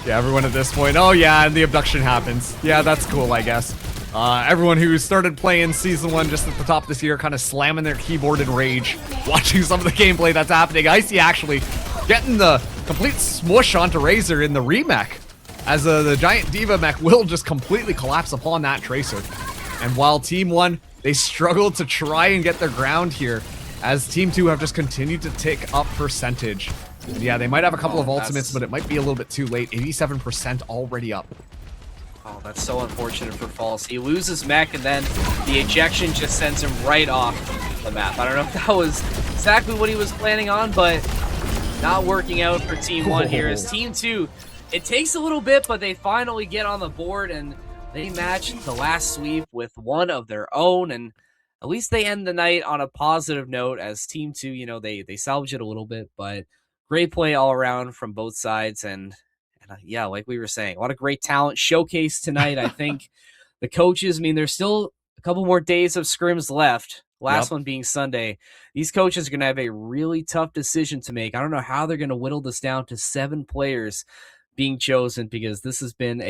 Yeah, everyone at this point. Oh yeah, and the abduction happens. Yeah, that's cool, I guess. Everyone who started playing Season 1 just at the top of this year kind of slamming their keyboard in rage, watching some of the gameplay that's happening. Icy actually getting the complete smush onto Razor in the remech, as the giant Diva mech will just completely collapse upon that Tracer. And while Team 1, they struggled to try and get their ground here, as Team 2 have just continued to tick up percentage. And yeah, they might have a couple of ultimates, but it might be a little bit too late. 87% already up. Oh, that's so unfortunate for False. He loses mech, and then the ejection just sends him right off the map. I don't know if that was exactly what he was planning on, but not working out for Team 1 here. As Team 2, it takes a little bit, but they finally get on the board, and they match the last sweep with one of their own, and at least they end the night on a positive note, as Team 2, you know, they salvage it a little bit, but great play all around from both sides. And yeah, like we were saying, a lot of great talent showcase tonight. I think the coaches, I mean, there's still a couple more days of scrims left. Last one being Sunday. These coaches are going to have a really tough decision to make. I don't know how they're going to whittle this down to 7 players being chosen, because this has been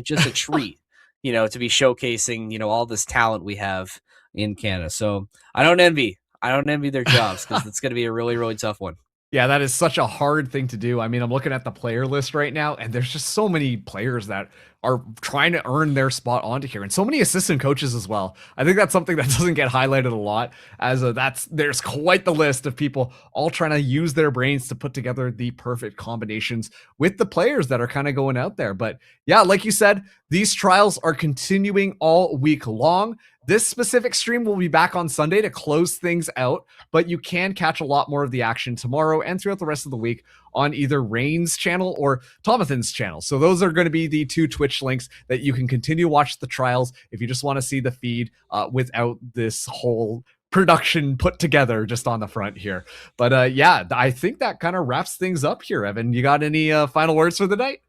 just a treat, you know, to be showcasing, you know, all this talent we have in Canada. So I don't envy their jobs, because it's going to be a really, really tough one. Yeah, that is such a hard thing to do. I mean, I'm looking at the player list right now, and there's just so many players that are trying to earn their spot onto here, and so many assistant coaches as well. I think that's something that doesn't get highlighted a lot, as there's quite the list of people all trying to use their brains to put together the perfect combinations with the players that are kind of going out there. But yeah, like you said, these trials are continuing all week long. This specific stream will be back on Sunday to close things out, but you can catch a lot more of the action tomorrow and throughout the rest of the week on either Rain's channel or Tomathan's channel. So those are going to be the 2 Twitch links that you can continue to watch the trials if you just want to see the feed without this whole production put together just on the front here. But yeah, I think that kind of wraps things up here. Evan, you got any final words for the night?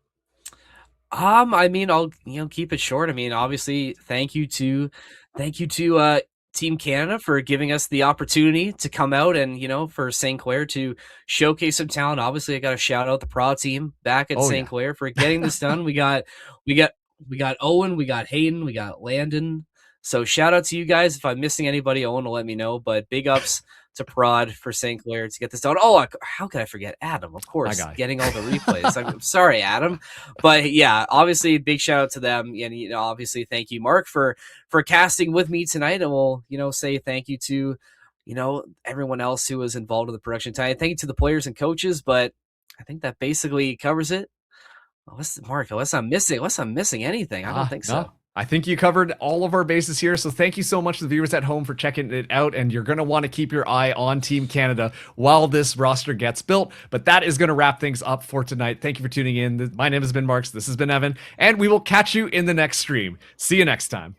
I mean, I'll keep it short. I mean, obviously, thank you to Team Canada for giving us the opportunity to come out and, you know, for St. Clair to showcase some talent. Obviously, I got to shout out the Pro team back at St. Clair for getting this done. We got Owen, we got Hayden, we got Landon. So shout out to you guys. If I'm missing anybody, Owen will let me know. But big ups to Prod for St. Clair to get this done. Oh, how could I forget Adam? Of course, getting all the replays. I'm sorry, Adam. But yeah, obviously, big shout out to them. And, you know, obviously, thank you, Mark, for casting with me tonight. And we'll, you know, say thank you to, you know, everyone else who was involved in the production tonight. Thank you to the players and coaches. But I think that basically covers it. Mark, unless I'm missing anything, I don't think so. I think you covered all of our bases here, so thank you so much to the viewers at home for checking it out, and you're going to want to keep your eye on Team Canada while this roster gets built, but that is going to wrap things up for tonight. Thank you for tuning in. My name has been Marks, this has been Evan, and we will catch you in the next stream. See you next time.